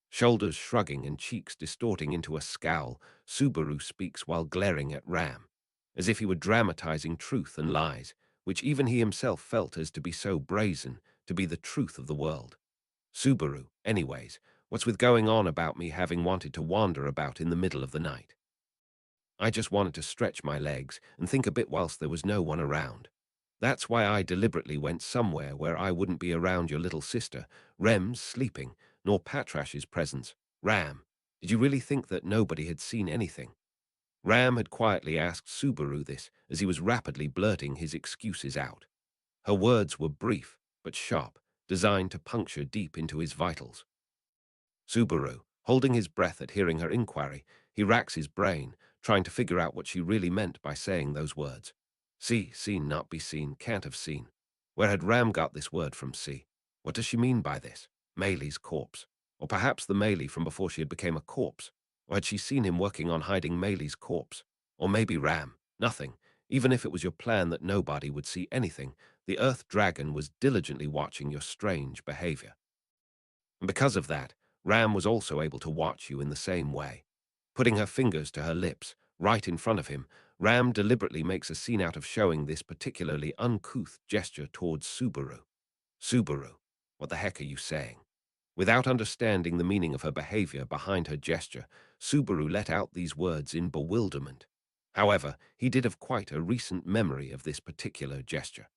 Shoulders shrugging and cheeks distorting into a scowl, Subaru speaks while glaring at Ram, as if he were dramatizing truth and lies, which even he himself felt as to be so brazen, to be the truth of the world. Subaru, anyways, what's with going on about me having wanted to wander about in the middle of the night? I just wanted to stretch my legs and think a bit whilst there was no one around. That's why I deliberately went somewhere where I wouldn't be around your little sister, Rem's sleeping, nor Patrash's presence. Ram, did you really think that nobody had seen anything? Ram had quietly asked Subaru this as he was rapidly blurting his excuses out. Her words were brief, but sharp, designed to puncture deep into his vitals. Subaru, holding his breath at hearing her inquiry, he racks his brain, trying to figure out what she really meant by saying those words. See, seen, not be seen, can't have seen. Where had Ram got this word from, see? What does she mean by this? Meili's corpse. Or perhaps the Meili from before she had become a corpse. Or had she seen him working on hiding Meili's corpse? Or maybe Ram. Nothing. Even if it was your plan that nobody would see anything, the Earth Dragon was diligently watching your strange behavior. And because of that, Ram was also able to watch you in the same way. Putting her fingers to her lips, right in front of him, Ram deliberately makes a scene out of showing this particularly uncouth gesture towards Subaru. Subaru, what the heck are you saying? Without understanding the meaning of her behavior behind her gesture, Subaru let out these words in bewilderment. However, he did have quite a recent memory of this particular gesture.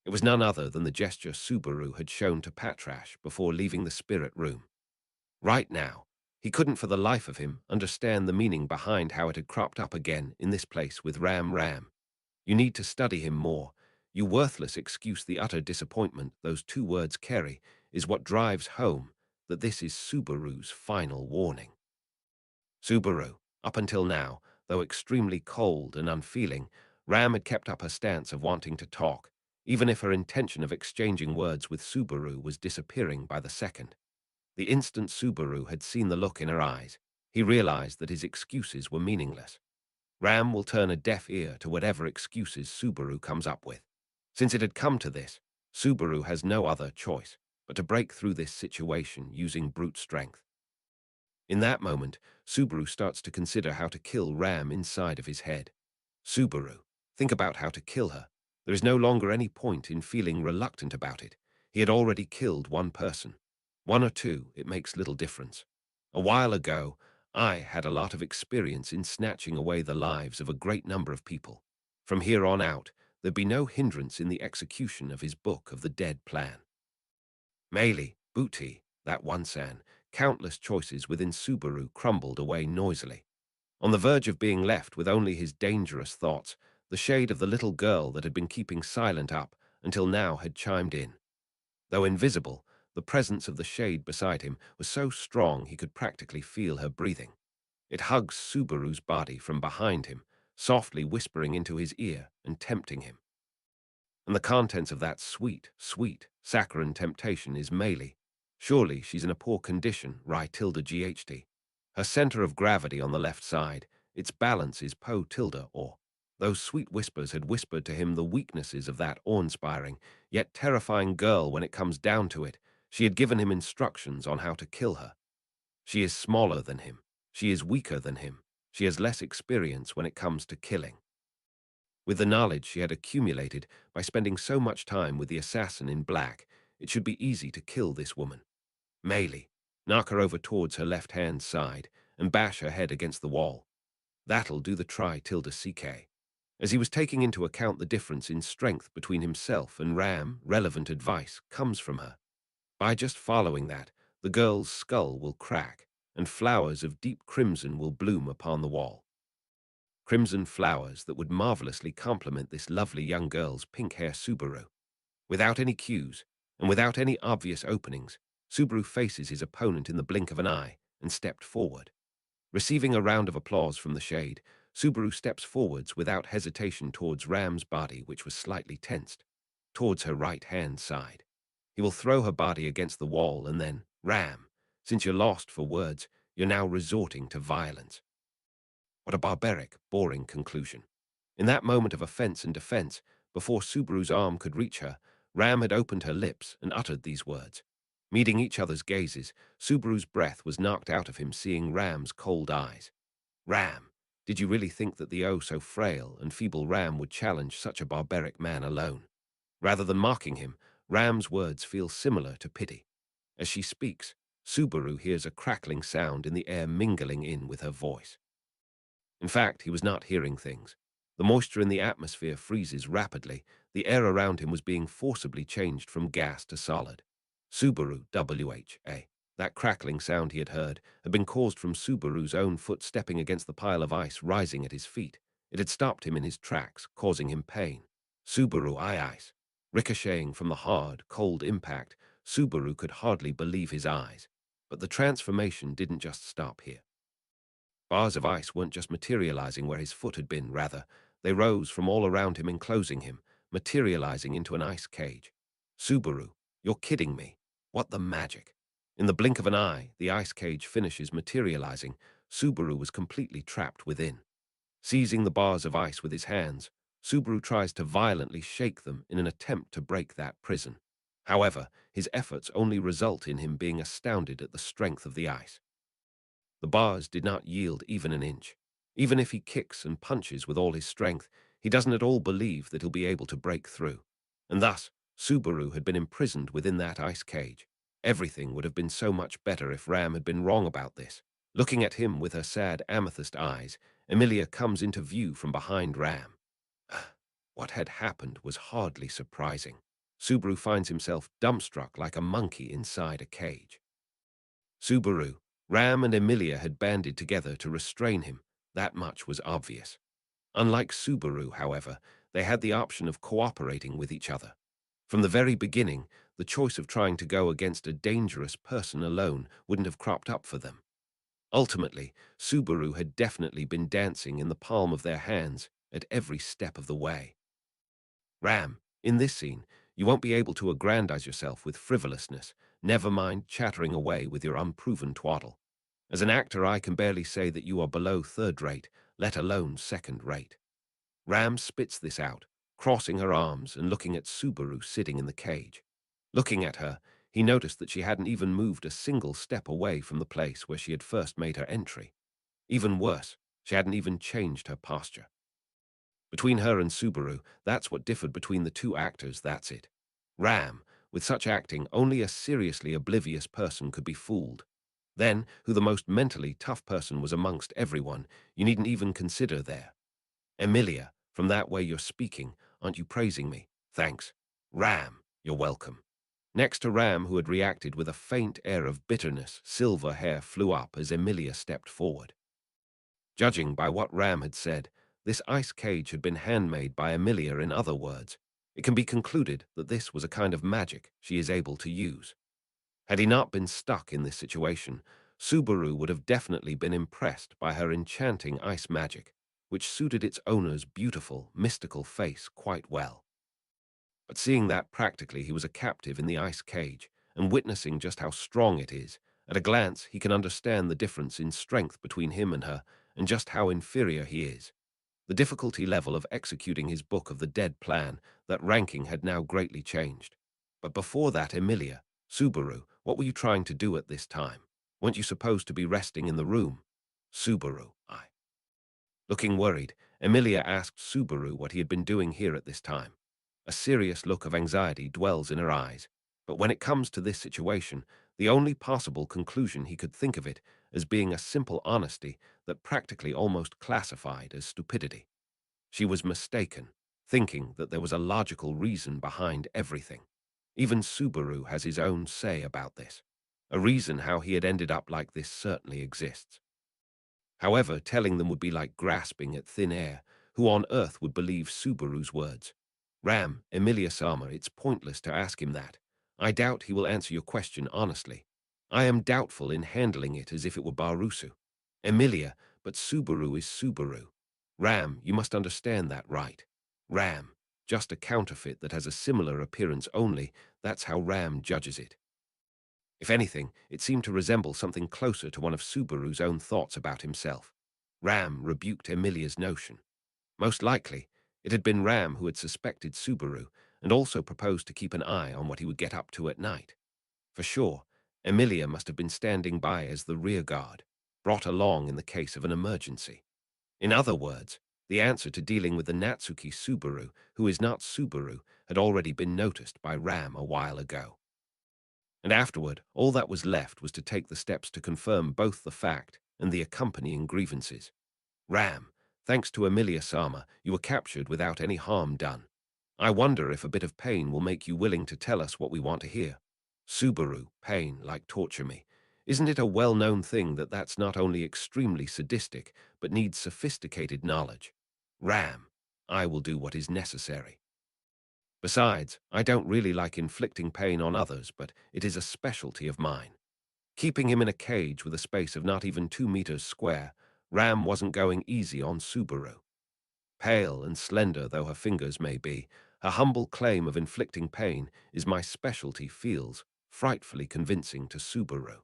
It was none other than the gesture Subaru had shown to Patrash before leaving the spirit room. Right now, he couldn't for the life of him understand the meaning behind how it had cropped up again in this place with Ram. You need to study him more. You worthless excuse. The utter disappointment those two words carry is what drives home that this is Subaru's final warning. Subaru, up until now, though extremely cold and unfeeling, Ram had kept up her stance of wanting to talk, even if her intention of exchanging words with Subaru was disappearing by the second. The instant Subaru had seen the look in her eyes, he realized that his excuses were meaningless. Ram will turn a deaf ear to whatever excuses Subaru comes up with. Since it had come to this, Subaru has no other choice but to break through this situation using brute strength. In that moment, Subaru starts to consider how to kill Ram inside of his head. Subaru, think about how to kill her. There is no longer any point in feeling reluctant about it. He had already killed one person. One or two, it makes little difference. A while ago, I had a lot of experience in snatching away the lives of a great number of people. From here on out, there'd be no hindrance in the execution of his Book of the Dead plan. Meili, Booty, that one san, countless choices within Subaru crumbled away noisily. On the verge of being left with only his dangerous thoughts, the shade of the little girl that had been keeping silent up until now had chimed in. Though invisible, the presence of the shade beside him was so strong he could practically feel her breathing. It hugs Subaru's body from behind him, softly whispering into his ear and tempting him. And the contents of that sweet, sweet, saccharine temptation is Meili. Surely she's in a poor condition, right, Tilda GHD. Her center of gravity on the left side, its balance is po tilde or. Those sweet whispers had whispered to him the weaknesses of that awe-inspiring, yet terrifying girl when it comes down to it. She had given him instructions on how to kill her. She is smaller than him. She is weaker than him. She has less experience when it comes to killing. With the knowledge she had accumulated by spending so much time with the assassin in black, it should be easy to kill this woman. Melee, knock her over towards her left-hand side and bash her head against the wall. That'll do the TAPPEI. As he was taking into account the difference in strength between himself and Ram, relevant advice comes from her. By just following that, the girl's skull will crack, and flowers of deep crimson will bloom upon the wall. Crimson flowers that would marvelously complement this lovely young girl's pink hair Subaru. Without any cues, and without any obvious openings, Subaru faces his opponent in the blink of an eye and stepped forward. Receiving a round of applause from the shade, Subaru steps forwards without hesitation towards Ram's body, which was slightly tensed, towards her right-hand side. He will throw her body against the wall and then, Ram, since you're lost for words, you're now resorting to violence. What a barbaric, boring conclusion. In that moment of offense and defense, before Subaru's arm could reach her, Ram had opened her lips and uttered these words. Meeting each other's gazes, Subaru's breath was knocked out of him seeing Ram's cold eyes. Ram, did you really think that the so frail and feeble Ram would challenge such a barbaric man alone? Rather than mocking him, Ram's words feel similar to pity. As she speaks, Subaru hears a crackling sound in the air mingling in with her voice. In fact, he was not hearing things. The moisture in the atmosphere freezes rapidly. The air around him was being forcibly changed from gas to solid. Subaru, WHA. That crackling sound he had heard had been caused from Subaru's own foot stepping against the pile of ice rising at his feet. It had stopped him in his tracks, causing him pain. Subaru, ice. Ricocheting from the hard, cold impact, Subaru could hardly believe his eyes. But the transformation didn't just stop here. Bars of ice weren't just materializing where his foot had been, rather, they rose from all around him, enclosing him, materializing into an ice cage. Subaru, you're kidding me. What the magic? In the blink of an eye, the ice cage finishes materializing. Subaru was completely trapped within. Seizing the bars of ice with his hands, Subaru tries to violently shake them in an attempt to break that prison. However, his efforts only result in him being astounded at the strength of the ice. The bars did not yield even an inch. Even if he kicks and punches with all his strength, he doesn't at all believe that he'll be able to break through. And thus, Subaru had been imprisoned within that ice cage. Everything would have been so much better if Ram had been wrong about this. Looking at him with her sad amethyst eyes, Emilia comes into view from behind Ram. What had happened was hardly surprising. Subaru finds himself dumbstruck like a monkey inside a cage. Subaru, Ram and Emilia had banded together to restrain him. That much was obvious. Unlike Subaru, however, they had the option of cooperating with each other. From the very beginning, the choice of trying to go against a dangerous person alone wouldn't have cropped up for them. Ultimately, Subaru had definitely been dancing in the palm of their hands at every step of the way. Ram, in this scene, you won't be able to aggrandize yourself with frivolousness, never mind chattering away with your unproven twaddle. As an actor, I can barely say that you are below third rate, let alone second rate. Ram spits this out, crossing her arms and looking at Subaru sitting in the cage. Looking at her, he noticed that she hadn't even moved a single step away from the place where she had first made her entry. Even worse, she hadn't even changed her posture. Between her and Subaru, that's what differed between the two actors, that's it. Ram, with such acting, only a seriously oblivious person could be fooled. Then, who the most mentally tough person was amongst everyone, you needn't even consider there. Emilia, from that way you're speaking, aren't you praising me? Thanks. Ram, you're welcome. Next to Ram, who had reacted with a faint air of bitterness, silver hair flew up as Emilia stepped forward. Judging by what Ram had said, this ice cage had been handmade by Emilia. In other words, it can be concluded that this was a kind of magic she is able to use. Had he not been stuck in this situation, Subaru would have definitely been impressed by her enchanting ice magic, which suited its owner's beautiful, mystical face quite well. But seeing that practically he was a captive in the ice cage, and witnessing just how strong it is, At a glance, he can understand the difference in strength between him and her, and just how inferior he is. The difficulty level of executing his Book of the Dead plan, that ranking had now greatly changed. But before that, Emilia, Subaru, what were you trying to do at this time? Weren't you supposed to be resting in the room? Subaru, I. Looking worried, Emilia asked Subaru what he had been doing here at this time. A serious look of anxiety dwells in her eyes, but when it comes to this situation, the only possible conclusion he could think of it as being a simple honesty that practically almost classified as stupidity. She was mistaken, thinking that there was a logical reason behind everything. Even Subaru has his own say about this. A reason how he had ended up like this certainly exists. However, telling them would be like grasping at thin air. Who on earth would believe Subaru's words? Ram, Emilia-sama, it's pointless to ask him that. I doubt he will answer your question honestly. I am doubtful in handling it as if it were Barusu. Emilia, but Subaru is Subaru. Ram, you must understand that, right? Ram, just a counterfeit that has a similar appearance only, that's how Ram judges it. If anything, it seemed to resemble something closer to one of Subaru's own thoughts about himself. Ram rebuked Emilia's notion. Most likely, it had been Ram who had suspected Subaru and also proposed to keep an eye on what he would get up to at night. For sure, Emilia must have been standing by as the rear guard, brought along in the case of an emergency. In other words, the answer to dealing with the Natsuki Subaru, who is not Subaru, had already been noticed by Ram a while ago. And afterward, all that was left was to take the steps to confirm both the fact and the accompanying grievances. Ram, thanks to Emilia-sama, you were captured without any harm done. I wonder if a bit of pain will make you willing to tell us what we want to hear. Subaru, pain, like torture me. Isn't it a well-known thing that that's not only extremely sadistic, but needs sophisticated knowledge? Ram, I will do what is necessary. Besides, I don't really like inflicting pain on others, but it is a specialty of mine. Keeping him in a cage with a space of not even 2 meters square, Ram wasn't going easy on Subaru. Pale and slender though her fingers may be, her humble claim of inflicting pain is my specialty feels frightfully convincing to Subaru.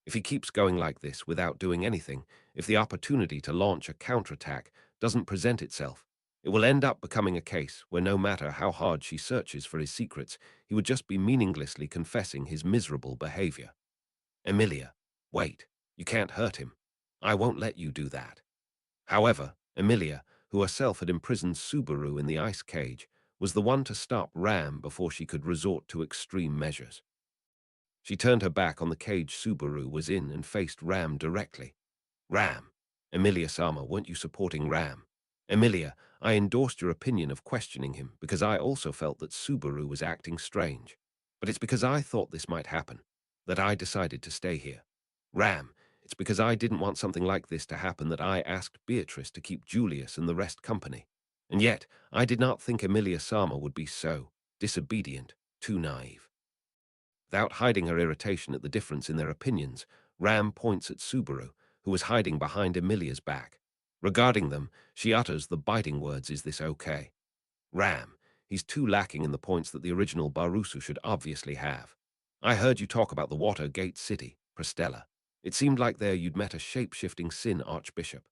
If he keeps going like this without doing anything, if the opportunity to launch a counterattack doesn't present itself, it will end up becoming a case where no matter how hard she searches for his secrets, he would just be meaninglessly confessing his miserable behavior. Emilia, wait, you can't hurt him. I won't let you do that. However, Emilia, who herself had imprisoned Subaru in the ice cage, was the one to stop Ram before she could resort to extreme measures. She turned her back on the cage Subaru was in and faced Ram directly. Ram. Emilia-sama, weren't you supporting Ram? Emilia, I endorsed your opinion of questioning him because I also felt that Subaru was acting strange. But it's because I thought this might happen that I decided to stay here. Ram, it's because I didn't want something like this to happen that I asked Beatrice to keep Julius and the rest company. And yet, I did not think Emilia-sama would be so disobedient, too naive. Without hiding her irritation at the difference in their opinions, Ram points at Subaru, who was hiding behind Emilia's back. Regarding them, she utters the biting words, "Is this okay?" Ram, he's too lacking in the points that the original Barusu should obviously have. I heard you talk about the Water Gate City, Prestella. It seemed like there you'd met a shape-shifting Sin Archbishop.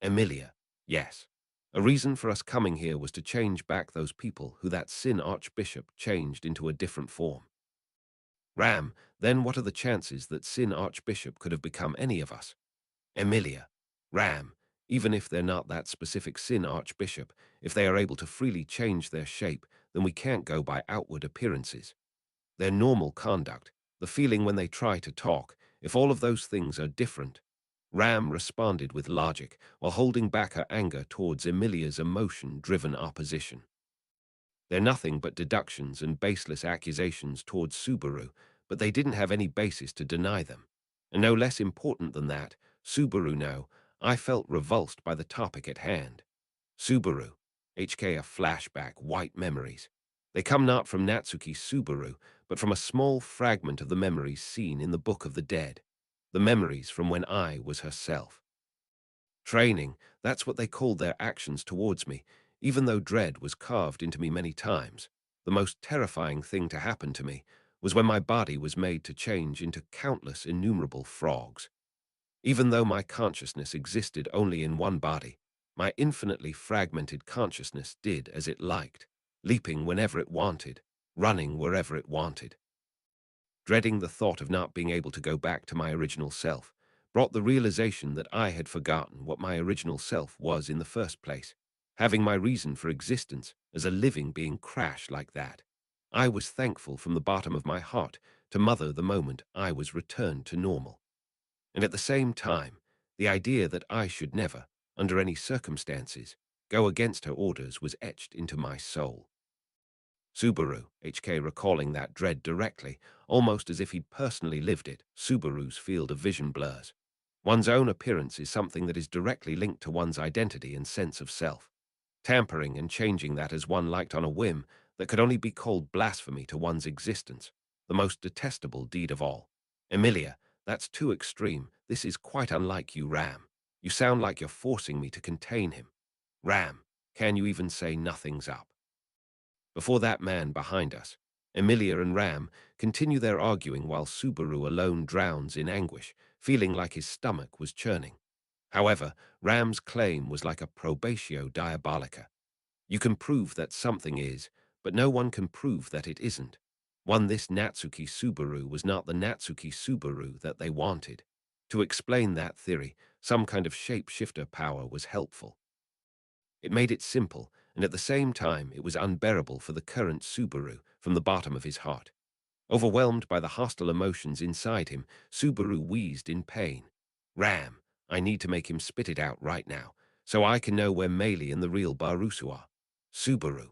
Emilia, yes. A reason for us coming here was to change back those people who that Sin Archbishop changed into a different form. Ram, then what are the chances that Sin Archbishop could have become any of us? Emilia, Ram, even if they're not that specific Sin Archbishop, if they are able to freely change their shape, then we can't go by outward appearances. Their normal conduct, the feeling when they try to talk, if all of those things are different. Ram responded with logic, while holding back her anger towards Emilia's emotion-driven opposition. They're nothing but deductions and baseless accusations towards Subaru, but they didn't have any basis to deny them. And no less important than that, Subaru no, I felt revulsed by the topic at hand. Subaru, HK a flashback, white memories. They come not from Natsuki Subaru, but from a small fragment of the memories seen in the Book of the Dead. The memories from when I was herself. Training, that's what they called their actions towards me, even though dread was carved into me many times. The most terrifying thing to happen to me was when my body was made to change into countless innumerable frogs. Even though my consciousness existed only in one body, my infinitely fragmented consciousness did as it liked, leaping whenever it wanted, running wherever it wanted. Dreading the thought of not being able to go back to my original self brought the realization that I had forgotten what my original self was in the first place, having my reason for existence as a living being crash like that. I was thankful from the bottom of my heart to Mother the moment I was returned to normal. And at the same time, the idea that I should never, under any circumstances, go against her orders was etched into my soul. Subaru, HK recalling that dread directly, almost as if he'd personally lived it. Subaru's field of vision blurs. One's own appearance is something that is directly linked to one's identity and sense of self. Tampering and changing that as one liked on a whim that could only be called blasphemy to one's existence, the most detestable deed of all. Emilia, that's too extreme. This is quite unlike you, Ram. You sound like you're forcing me to contain him. Ram, can you even say nothing's up? Before that man behind us, Emilia and Ram continue their arguing while Subaru alone drowns in anguish, feeling like his stomach was churning. However, Ram's claim was like a probatio diabolica. You can prove that something is, but no one can prove that it isn't. This Natsuki Subaru was not the Natsuki Subaru that they wanted. To explain that theory, some kind of shapeshifter power was helpful. It made it simple, and at the same time it was unbearable for the current Subaru from the bottom of his heart. Overwhelmed by the hostile emotions inside him, Subaru wheezed in pain. Ram, I need to make him spit it out right now, so I can know where Meili and the real Barusu are. Subaru,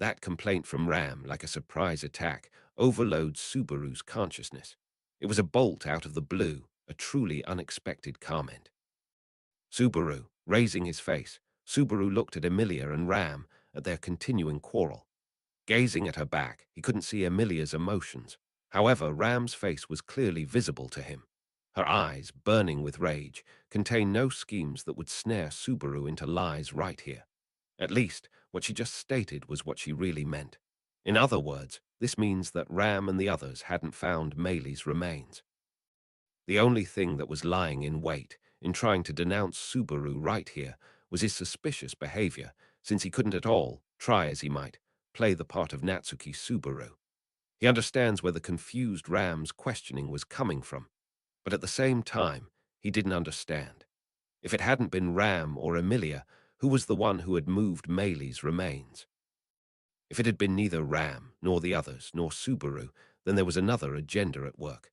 that complaint from Ram, like a surprise attack, overloads Subaru's consciousness. It was a bolt out of the blue, a truly unexpected comment. Subaru, raising his face, Subaru looked at Emilia and Ram at their continuing quarrel. Gazing at her back, he couldn't see Emilia's emotions. However, Ram's face was clearly visible to him. Her eyes, burning with rage, contained no schemes that would snare Subaru into lies right here. At least, what she just stated was what she really meant. In other words, this means that Ram and the others hadn't found Meili's remains. The only thing that was lying in wait, in trying to denounce Subaru right here, was his suspicious behavior, since he couldn't at all, try as he might, play the part of Natsuki Subaru. He understands where the confused Ram's questioning was coming from, but at the same time, he didn't understand. If it hadn't been Ram or Emilia, who was the one who had moved Meili's remains? If it had been neither Ram, nor the others, nor Subaru, then there was another agenda at work.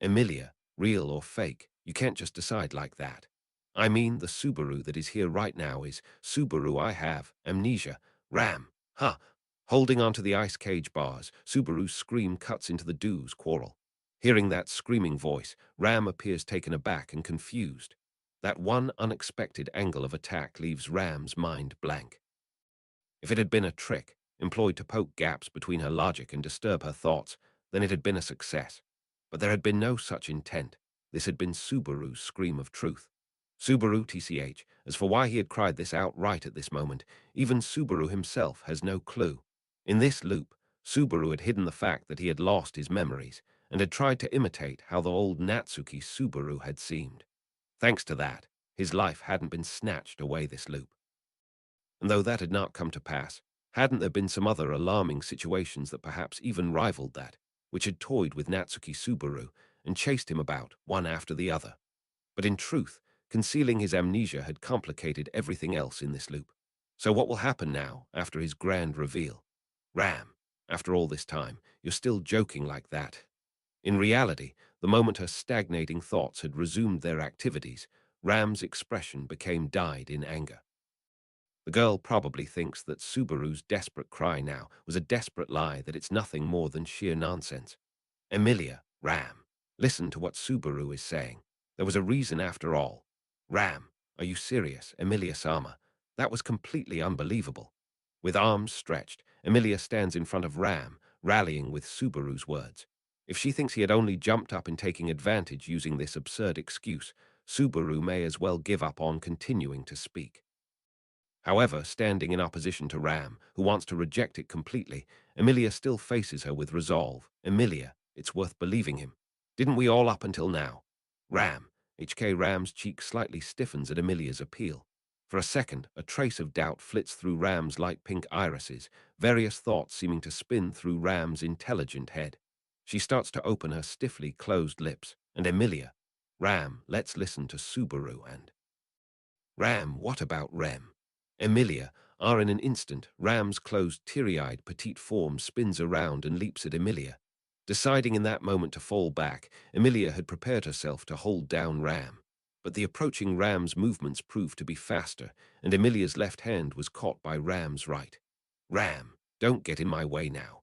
Emilia, real or fake, you can't just decide like that. I mean, the Subaru that is here right now is Subaru I have, amnesia, Ram, ha! Holding onto the ice cage bars, Subaru's scream cuts into the duo's quarrel. Hearing that screaming voice, Ram appears taken aback and confused. That one unexpected angle of attack leaves Ram's mind blank. If it had been a trick, employed to poke gaps between her logic and disturb her thoughts, then it had been a success. But there had been no such intent. This had been Subaru's scream of truth. Subaru TCH, as for why he had cried this outright at this moment, even Subaru himself has no clue. In this loop, Subaru had hidden the fact that he had lost his memories and had tried to imitate how the old Natsuki Subaru had seemed. Thanks to that, his life hadn't been snatched away this loop. And though that had not come to pass, hadn't there been some other alarming situations that perhaps even rivaled that, which had toyed with Natsuki Subaru and chased him about, one after the other? But in truth, concealing his amnesia had complicated everything else in this loop. So what will happen now, after his grand reveal? Ram, after all this time, you're still joking like that. In reality, the moment her stagnating thoughts had resumed their activities, Ram's expression became dyed in anger. The girl probably thinks that Subaru's desperate cry now was a desperate lie, that it's nothing more than sheer nonsense. Emilia, Ram, listen to what Subaru is saying. There was a reason after all. Ram, are you serious, Emilia-sama? That was completely unbelievable. With arms stretched, Emilia stands in front of Ram, rallying with Subaru's words. If she thinks he had only jumped up and taking advantage using this absurd excuse, Subaru may as well give up on continuing to speak. However, standing in opposition to Ram, who wants to reject it completely, Emilia still faces her with resolve. Emilia, it's worth believing him. Didn't we all up until now? Ram. HK Ram's cheek slightly stiffens at Emilia's appeal. For a second, a trace of doubt flits through Ram's light pink irises, various thoughts seeming to spin through Ram's intelligent head. She starts to open her stiffly closed lips, and Emilia, Ram, let's listen to Subaru and... Ram, what about Rem? Emilia, are in an instant, Ram's closed, teary-eyed, petite form spins around and leaps at Emilia. Deciding in that moment to fall back, Emilia had prepared herself to hold down Ram. But the approaching Ram's movements proved to be faster, and Emilia's left hand was caught by Ram's right. Ram, don't get in my way now.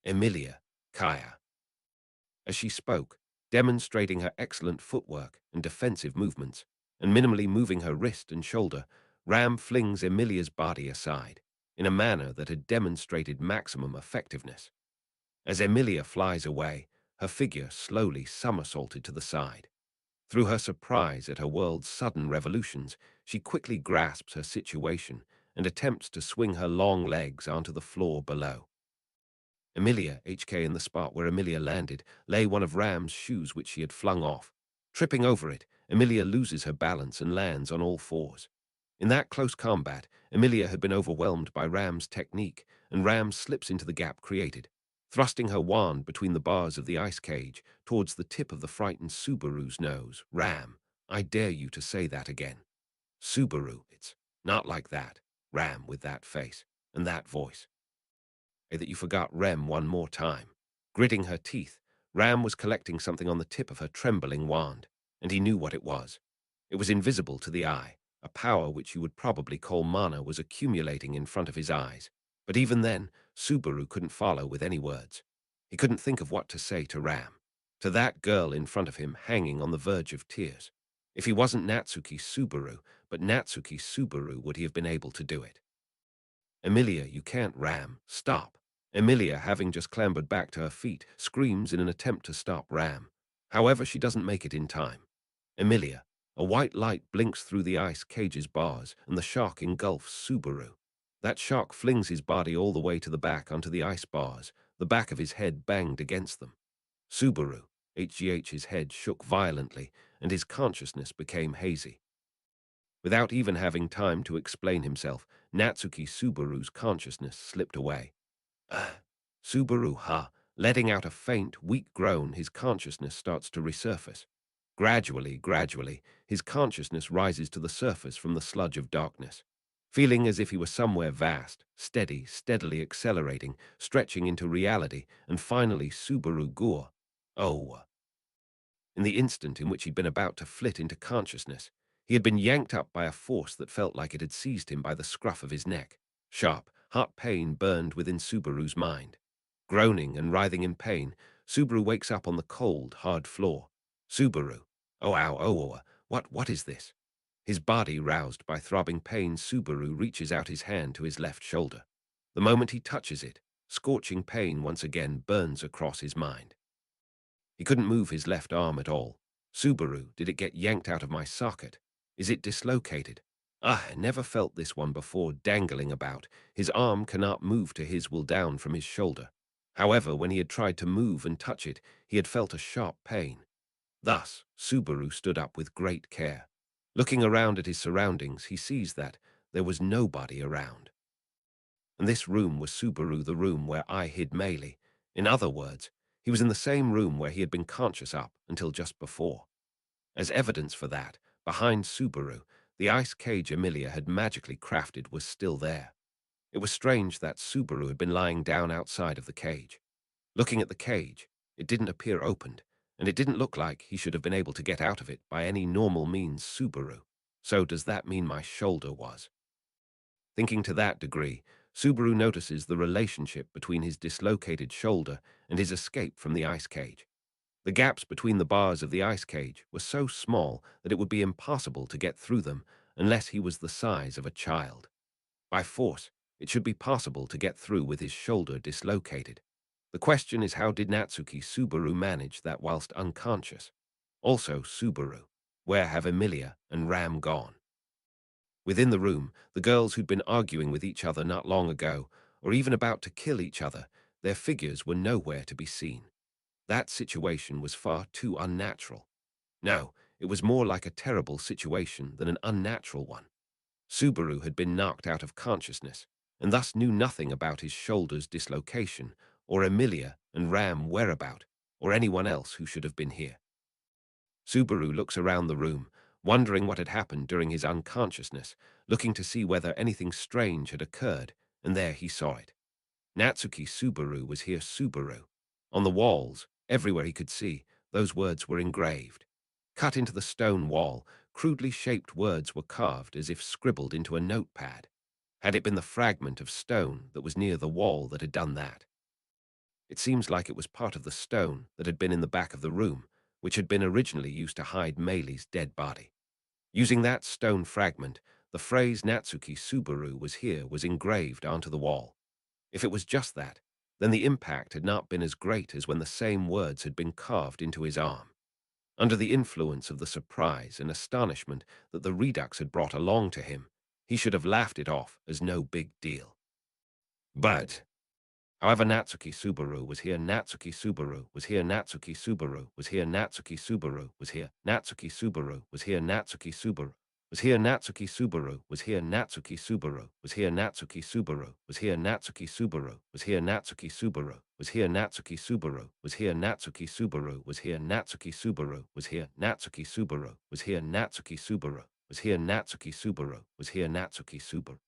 Emilia, Kaya. As she spoke, demonstrating her excellent footwork and defensive movements, and minimally moving her wrist and shoulder, Ram flings Emilia's body aside, in a manner that had demonstrated maximum effectiveness. As Emilia flies away, her figure slowly somersaulted to the side. Through her surprise at her world's sudden revolutions, she quickly grasps her situation and attempts to swing her long legs onto the floor below. Emilia, HK, in the spot where Emilia landed, lay one of Ram's shoes which she had flung off. Tripping over it, Emilia loses her balance and lands on all fours. In that close combat, Emilia had been overwhelmed by Ram's technique, and Ram slips into the gap created, thrusting her wand between the bars of the ice cage towards the tip of the frightened Subaru's nose. Ram, I dare you to say that again. Subaru, it's not like that. Ram, with that face and that voice. That you forgot Rem one more time. Gritting her teeth, Ram was collecting something on the tip of her trembling wand, and he knew what it was. It was invisible to the eye. A power which you would probably call mana was accumulating in front of his eyes. But even then, Subaru couldn't follow with any words. He couldn't think of what to say to Ram, to that girl in front of him hanging on the verge of tears. If he wasn't Natsuki Subaru, but Natsuki Subaru, would he have been able to do it? Emilia, you can't, Ram. Stop. Emilia, having just clambered back to her feet, screams in an attempt to stop Ram. However, she doesn't make it in time. Emilia, a white light blinks through the ice cage's bars, and the shark engulfs Subaru. That shark flings his body all the way to the back onto the ice bars, the back of his head banged against them. Subaru, HGH's head shook violently, and his consciousness became hazy. Without even having time to explain himself, Natsuki Subaru's consciousness slipped away. Subaru, ha! Letting out a faint, weak groan, his consciousness starts to resurface. Gradually, his consciousness rises to the surface from the sludge of darkness. Feeling as if he were somewhere vast, steadily accelerating, stretching into reality, and finally Subaru Gur. Oh! In the instant in which he'd been about to flit into consciousness, he had been yanked up by a force that felt like it had seized him by the scruff of his neck. Sharp, hot pain burned within Subaru's mind. Groaning and writhing in pain, Subaru wakes up on the cold, hard floor. Subaru. Oh, ow, oh, what is this? His body roused by throbbing pain, Subaru reaches out his hand to his left shoulder. The moment he touches it, scorching pain once again burns across his mind. He couldn't move his left arm at all. Subaru, did it get yanked out of my socket? Is it dislocated? I never felt this one before, dangling about. His arm cannot move to his will down from his shoulder. However, when he had tried to move and touch it, he had felt a sharp pain. Thus, Subaru stood up with great care. Looking around at his surroundings, he sees that there was nobody around. And this room was Subaru, the room where I hid Meili. In other words, he was in the same room where he had been conscious up until just before. As evidence for that, behind Subaru, the ice cage Emilia had magically crafted was still there. It was strange that Subaru had been lying down outside of the cage. Looking at the cage, it didn't appear opened, and it didn't look like he should have been able to get out of it by any normal means. Subaru. So does that mean my shoulder was? Thinking to that degree, Subaru notices the relationship between his dislocated shoulder and his escape from the ice cage. The gaps between the bars of the ice cage were so small that it would be impossible to get through them unless he was the size of a child. By force, it should be possible to get through with his shoulder dislocated. The question is, how did Natsuki Subaru manage that whilst unconscious? Also, Subaru, where have Emilia and Ram gone? Within the room, the girls who'd been arguing with each other not long ago, or even about to kill each other, their figures were nowhere to be seen. That situation was far too unnatural. No, it was more like a terrible situation than an unnatural one. Subaru had been knocked out of consciousness, and thus knew nothing about his shoulder's dislocation, or Emilia and Ram whereabout, or anyone else who should have been here. Subaru looks around the room, wondering what had happened during his unconsciousness, looking to see whether anything strange had occurred, and there he saw it. Natsuki Subaru was here Subaru. On the walls, everywhere he could see, those words were engraved. Cut into the stone wall, crudely shaped words were carved as if scribbled into a notepad. Had it been the fragment of stone that was near the wall that had done that? It seems like it was part of the stone that had been in the back of the room, which had been originally used to hide Meili's dead body. Using that stone fragment, the phrase Natsuki Subaru was here was engraved onto the wall. If it was just that, then the impact had not been as great as when the same words had been carved into his arm. Under the influence of the surprise and astonishment that the redux had brought along to him, he should have laughed it off as no big deal. But however, Natsuki Subaru was here, Natsuki Subaru was here, Natsuki Subaru was here, Natsuki Subaru was here, Natsuki Subaru was here, Natsuki Subaru was here, Natsuki Subaru was here, Natsuki Subaru was here, Natsuki Subaru was here, Natsuki Subaru was here, Natsuki Subaru was here, Natsuki Subaru was here, Natsuki Subaru was here, Natsuki Subaru was here, Natsuki Subaru was here, Natsuki Subaru was here, Natsuki Subaru was here, Natsuki Subaru.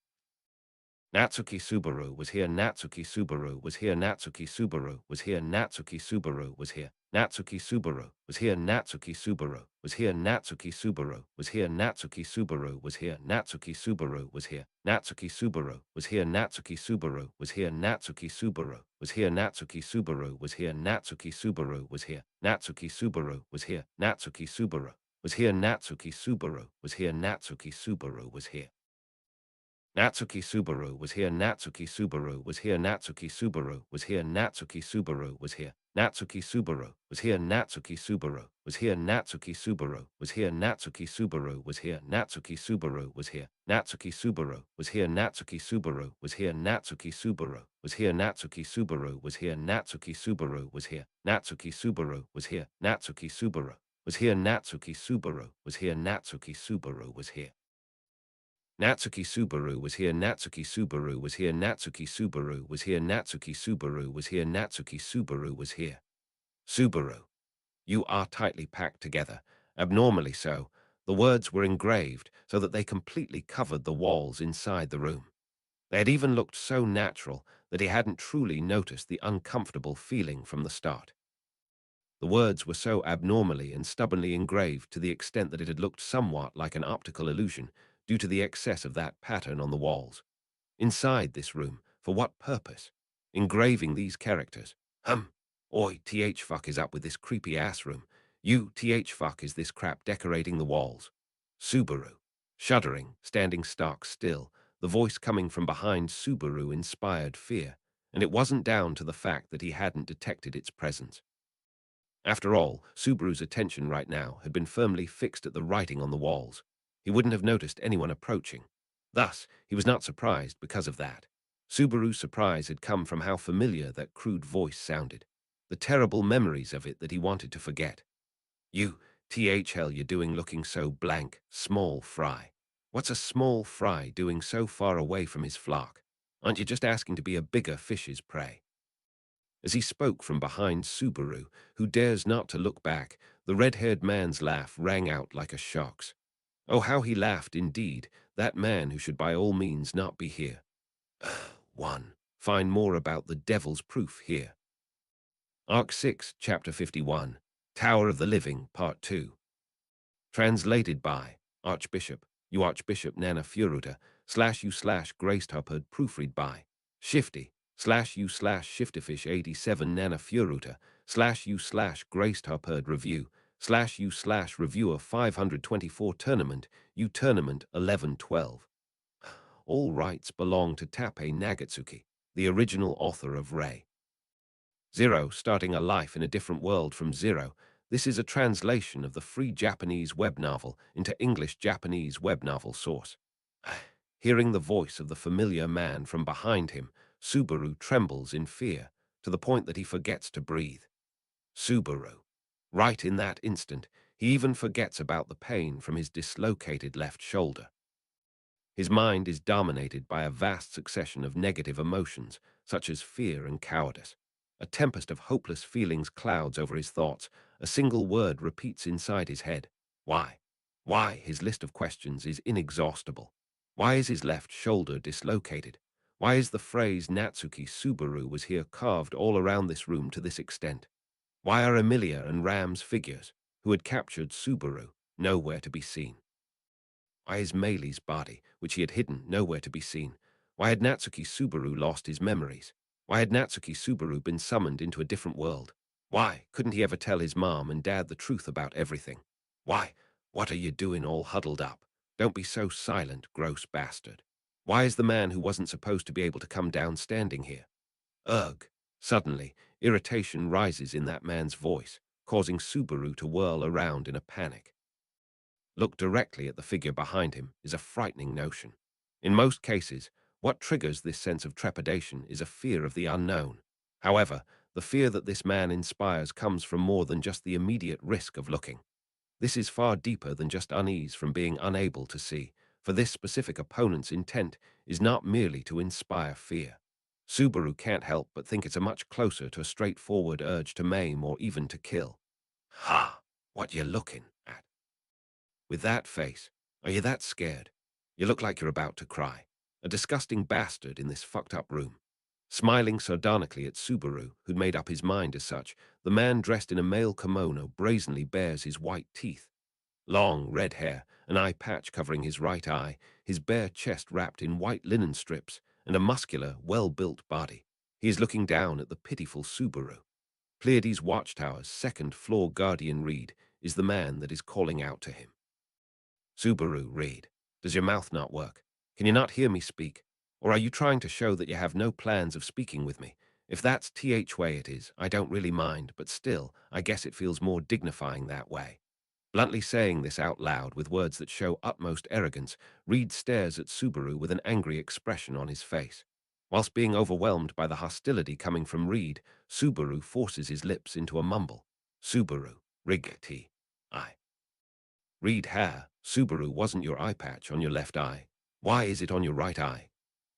Natsuki Subaru was here, Natsuki Subaru was here, Natsuki Subaru was here, Natsuki Subaru was here, Natsuki Subaru was here, Natsuki Subaru was here, Natsuki Subaru was here, Natsuki Subaru was here, Natsuki Subaru was here, Natsuki Subaru was here, Natsuki Subaru was here, Natsuki Subaru was here, Natsuki Subaru was here, Natsuki Subaru was here, Natsuki Subaru was here, Natsuki Subaru was here, Natsuki Subaru was here, Natsuki Subaru was here. Natsuki Subaru was here, Natsuki Subaru was here, Natsuki Subaru was here, Natsuki Subaru was here, Natsuki Subaru was here, Natsuki Subaru was here, Natsuki Subaru was here, Natsuki Subaru was here, Natsuki Subaru was here, Natsuki Subaru was here, Natsuki Subaru was here, Natsuki Subaru was here, Natsuki Subaru was here, Natsuki Subaru was here, Natsuki Subaru was here, Natsuki Subaru was here, Natsuki Subaru was here, Natsuki Subaru was here. Natsuki Subaru was here, Natsuki Subaru was here, Natsuki Subaru was here, Natsuki Subaru was here, Natsuki Subaru was here. Subaru. You are tightly packed together, abnormally so. The words were engraved so that they completely covered the walls inside the room. They had even looked so natural that he hadn't truly noticed the uncomfortable feeling from the start. The words were so abnormally and stubbornly engraved to the extent that it had looked somewhat like an optical illusion due to the excess of that pattern on the walls. Inside this room, for what purpose? Engraving these characters. Oi, fuck is up with this creepy ass room. You, fuck is this crap decorating the walls. Subaru. Shuddering, standing stark still, the voice coming from behind Subaru inspired fear, and it wasn't down to the fact that he hadn't detected its presence. After all, Subaru's attention right now had been firmly fixed at the writing on the walls. He wouldn't have noticed anyone approaching. Thus, he was not surprised because of that. Subaru's surprise had come from how familiar that crude voice sounded, the terrible memories of it that he wanted to forget. You, hell you're doing looking so blank, small fry. What's a small fry doing so far away from his flock? Aren't you just asking to be a bigger fish's prey? As he spoke from behind Subaru, who dares not to look back, the red-haired man's laugh rang out like a shark's. Oh, how he laughed indeed, that man who should by all means not be here. 1. Find more about the devil's proof here. Arc 6, Chapter 51, Tower of the Living, Part 2. Translated by Archbishop, you Archbishop Nana Furuta, /u/ Grace Tuppard, proofread by Shifty, /u/ Shiftyfish 87 Nana Furuta, /u/ Grace Tuppard review, /u/ reviewer 524 tournament, U tournament 1112. All rights belong to TAPPEI Nagatsuki, the original author of Ray. Zero, starting a life in a different world from zero. This is a translation of the free Japanese web novel into English Japanese web novel source. Hearing the voice of the familiar man from behind him, Subaru trembles in fear, to the point that he forgets to breathe. Subaru. Right in that instant, he even forgets about the pain from his dislocated left shoulder. His mind is dominated by a vast succession of negative emotions, such as fear and cowardice. A tempest of hopeless feelings clouds over his thoughts. A single word repeats inside his head. Why? Why? His list of questions is inexhaustible. Why is his left shoulder dislocated? Why is the phrase Natsuki Subaru was here carved all around this room to this extent? Why are Emilia and Ram's figures, who had captured Subaru, nowhere to be seen? Why is Meili's body, which he had hidden, nowhere to be seen? Why had Natsuki Subaru lost his memories? Why had Natsuki Subaru been summoned into a different world? Why couldn't he ever tell his mom and dad the truth about everything? Why? What are you doing all huddled up? Don't be so silent, gross bastard. Why is the man who wasn't supposed to be able to come down standing here? Ugh. Suddenly, irritation rises in that man's voice, causing Subaru to whirl around in a panic. Look directly at the figure behind him is a frightening notion. In most cases, what triggers this sense of trepidation is a fear of the unknown. However, the fear that this man inspires comes from more than just the immediate risk of looking. This is far deeper than just unease from being unable to see, for this specific opponent's intent is not merely to inspire fear. Subaru can't help but think it's a much closer to a straightforward urge to maim or even to kill. Ha! What you looking at? With that face, are you that scared? You look like you're about to cry. A disgusting bastard in this fucked up room. Smiling sardonically at Subaru, who'd made up his mind as such, the man dressed in a male kimono brazenly bares his white teeth. Long, red hair, an eye patch covering his right eye, his bare chest wrapped in white linen strips, and a muscular, well-built body. He is looking down at the pitiful Subaru. Pleiades Watchtower's second-floor guardian Reed is the man that is calling out to him. Subaru, Reed, does your mouth not work? Can you not hear me speak? Or are you trying to show that you have no plans of speaking with me? If that's way it is, I don't really mind, but still, I guess it feels more dignifying that way. Bluntly saying this out loud with words that show utmost arrogance, Reed stares at Subaru with an angry expression on his face. Whilst being overwhelmed by the hostility coming from Reed, Subaru forces his lips into a mumble. Subaru, Rig-T. I. Reed hair, Subaru wasn't your eye patch on your left eye. Why is it on your right eye?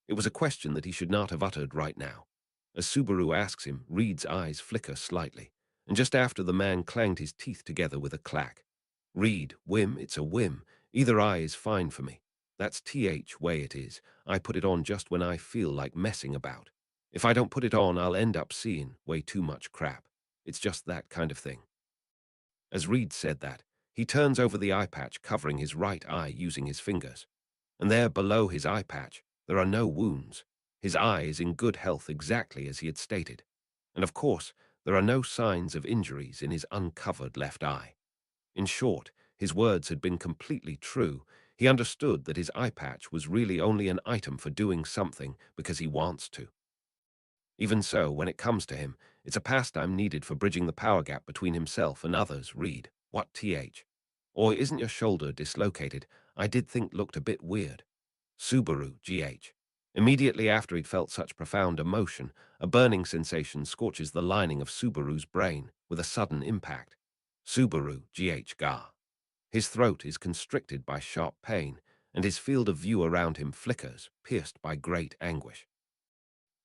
It was a question that he should not have uttered right now. As Subaru asks him, Reed's eyes flicker slightly, and just after the man clanged his teeth together with a clack. Reed, whim, it's a whim. Either eye is fine for me. That's way it is. I put it on just when I feel like messing about. If I don't put it on, I'll end up seeing way too much crap. It's just that kind of thing. As Reed said that, he turns over the eye patch covering his right eye using his fingers. And there below his eye patch, there are no wounds. His eye is in good health exactly as he had stated. And of course, there are no signs of injuries in his uncovered left eye. In short, his words had been completely true. He understood that his eye patch was really only an item for doing something because he wants to. Even so, when it comes to him, it's a pastime needed for bridging the power gap between himself and others. Reed, what th? Or isn't your shoulder dislocated? I did think looked a bit weird. Subaru, gh. Immediately after he'd felt such profound emotion, a burning sensation scorches the lining of Subaru's brain with a sudden impact. Subaru, gh ga. His throat is constricted by sharp pain, and his field of view around him flickers, pierced by great anguish.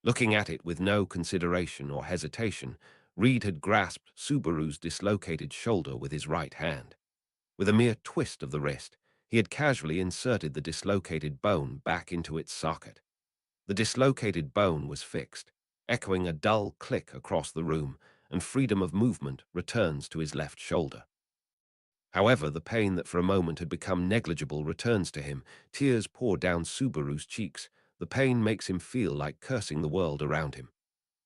Looking at it with no consideration or hesitation, Reed had grasped Subaru's dislocated shoulder with his right hand. With a mere twist of the wrist, he had casually inserted the dislocated bone back into its socket. The dislocated bone was fixed, echoing a dull click across the room, and freedom of movement returns to his left shoulder. However, the pain that for a moment had become negligible returns to him. Tears pour down Subaru's cheeks. The pain makes him feel like cursing the world around him.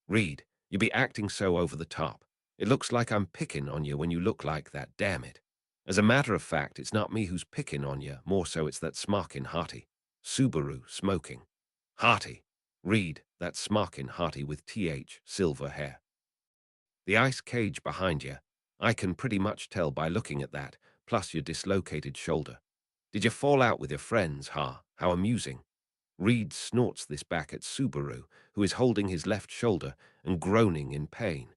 Reed, you be acting so over the top. It looks like I'm picking on you when you look like that, damn it. As a matter of fact, it's not me who's picking on you, more so it's that smarkin' Hearty. Subaru, smoking. Hearty. Reed, that smarkin' Hearty with silver hair. The ice cage behind you, I can pretty much tell by looking at that, plus your dislocated shoulder. Did you fall out with your friends, huh? How amusing. Reed snorts this back at Subaru, who is holding his left shoulder and groaning in pain.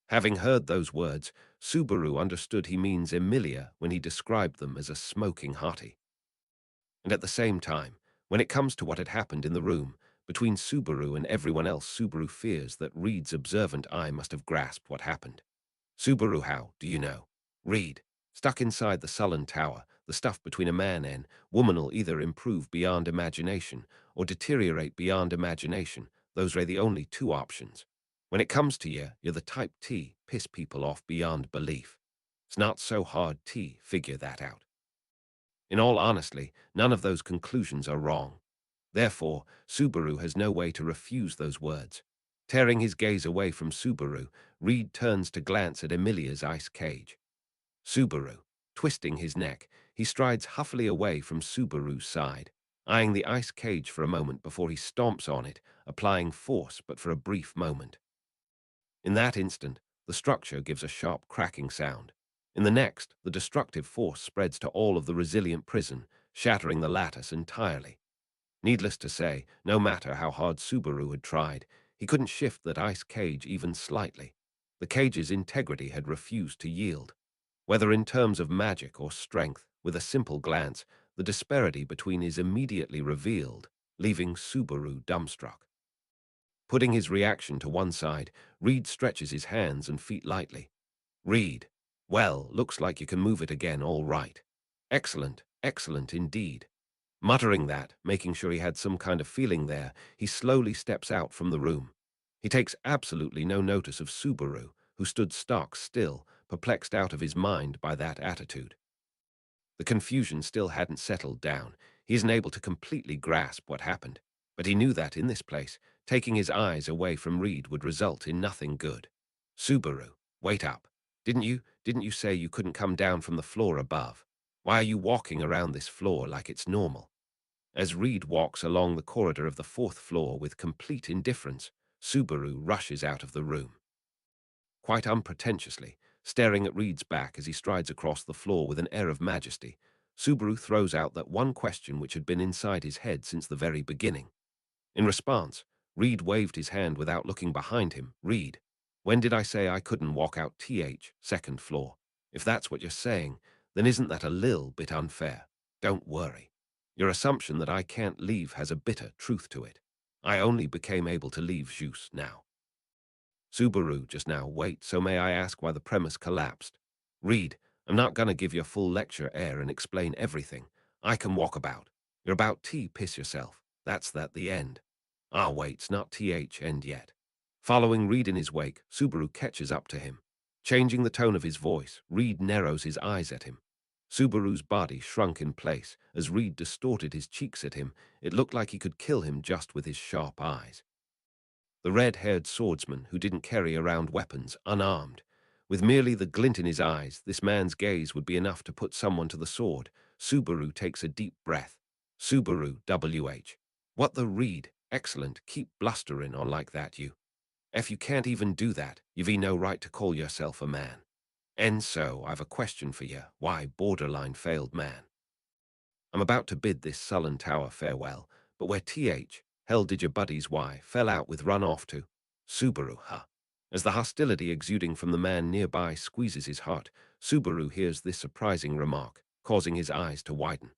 Having heard those words, Subaru understood he means Emilia when he described them as a smoking hottie. And at the same time, when it comes to what had happened in the room, between Subaru and everyone else, Subaru fears that Reed's observant eye must have grasped what happened. Subaru, how do you know? Reed, stuck inside the sullen tower, the stuff between a man and woman'll either improve beyond imagination or deteriorate beyond imagination. Those are the only two options. When it comes to you, you're the type T, piss people off beyond belief. It's not so hard T, figure that out. In all honesty, none of those conclusions are wrong. Therefore, Subaru has no way to refuse those words. Tearing his gaze away from Subaru, Reed turns to glance at Emilia's ice cage. Subaru, twisting his neck, he strides huffily away from Subaru's side, eyeing the ice cage for a moment before he stomps on it, applying force but for a brief moment. In that instant, the structure gives a sharp cracking sound. In the next, the destructive force spreads to all of the resilient prison, shattering the lattice entirely. Needless to say, no matter how hard Subaru had tried, he couldn't shift that ice cage even slightly. The cage's integrity had refused to yield. Whether in terms of magic or strength, with a simple glance, the disparity between is immediately revealed, leaving Subaru dumbstruck. Putting his reaction to one side, Reed stretches his hands and feet lightly. Reed, well, looks like you can move it again all right. Excellent, excellent indeed. Muttering that, making sure he had some kind of feeling there, he slowly steps out from the room. He takes absolutely no notice of Subaru, who stood stock still, perplexed out of his mind by that attitude. The confusion still hadn't settled down. He isn't able to completely grasp what happened, but he knew that in this place, taking his eyes away from Reed would result in nothing good. Subaru, wait up. Didn't you say you couldn't come down from the floor above? Why are you walking around this floor like it's normal? As Reed walks along the corridor of the fourth floor with complete indifference, Subaru rushes out of the room. Quite unpretentiously, staring at Reed's back as he strides across the floor with an air of majesty, Subaru throws out that one question which had been inside his head since the very beginning. In response, Reed waved his hand without looking behind him. Reed, when did I say I couldn't walk out second floor? If that's what you're saying, then isn't that a little bit unfair? Don't worry. Your assumption that I can't leave has a bitter truth to it. I only became able to leave Jus now. Subaru just now, wait, so may I ask why the premise collapsed? Reed, I'm not gonna give you a full lecture air and explain everything. I can walk about. You're about piss yourself. That's the end. Ah, wait, it's not end yet. Following Reed in his wake, Subaru catches up to him. Changing the tone of his voice, Reed narrows his eyes at him. Subaru's body shrunk in place. As Reed distorted his cheeks at him, it looked like he could kill him just with his sharp eyes. The red-haired swordsman who didn't carry around weapons, unarmed. With merely the glint in his eyes, this man's gaze would be enough to put someone to the sword. Subaru takes a deep breath. Subaru, WH. What the Reed? Excellent, keep blustering on like that, you. If you can't even do that, you've no right to call yourself a man. And so, I've a question for you. Why borderline failed man? I'm about to bid this sullen tower farewell, but where hell did your buddies fell out with run off to? Subaru, huh? As the hostility exuding from the man nearby squeezes his heart, Subaru hears this surprising remark, causing his eyes to widen.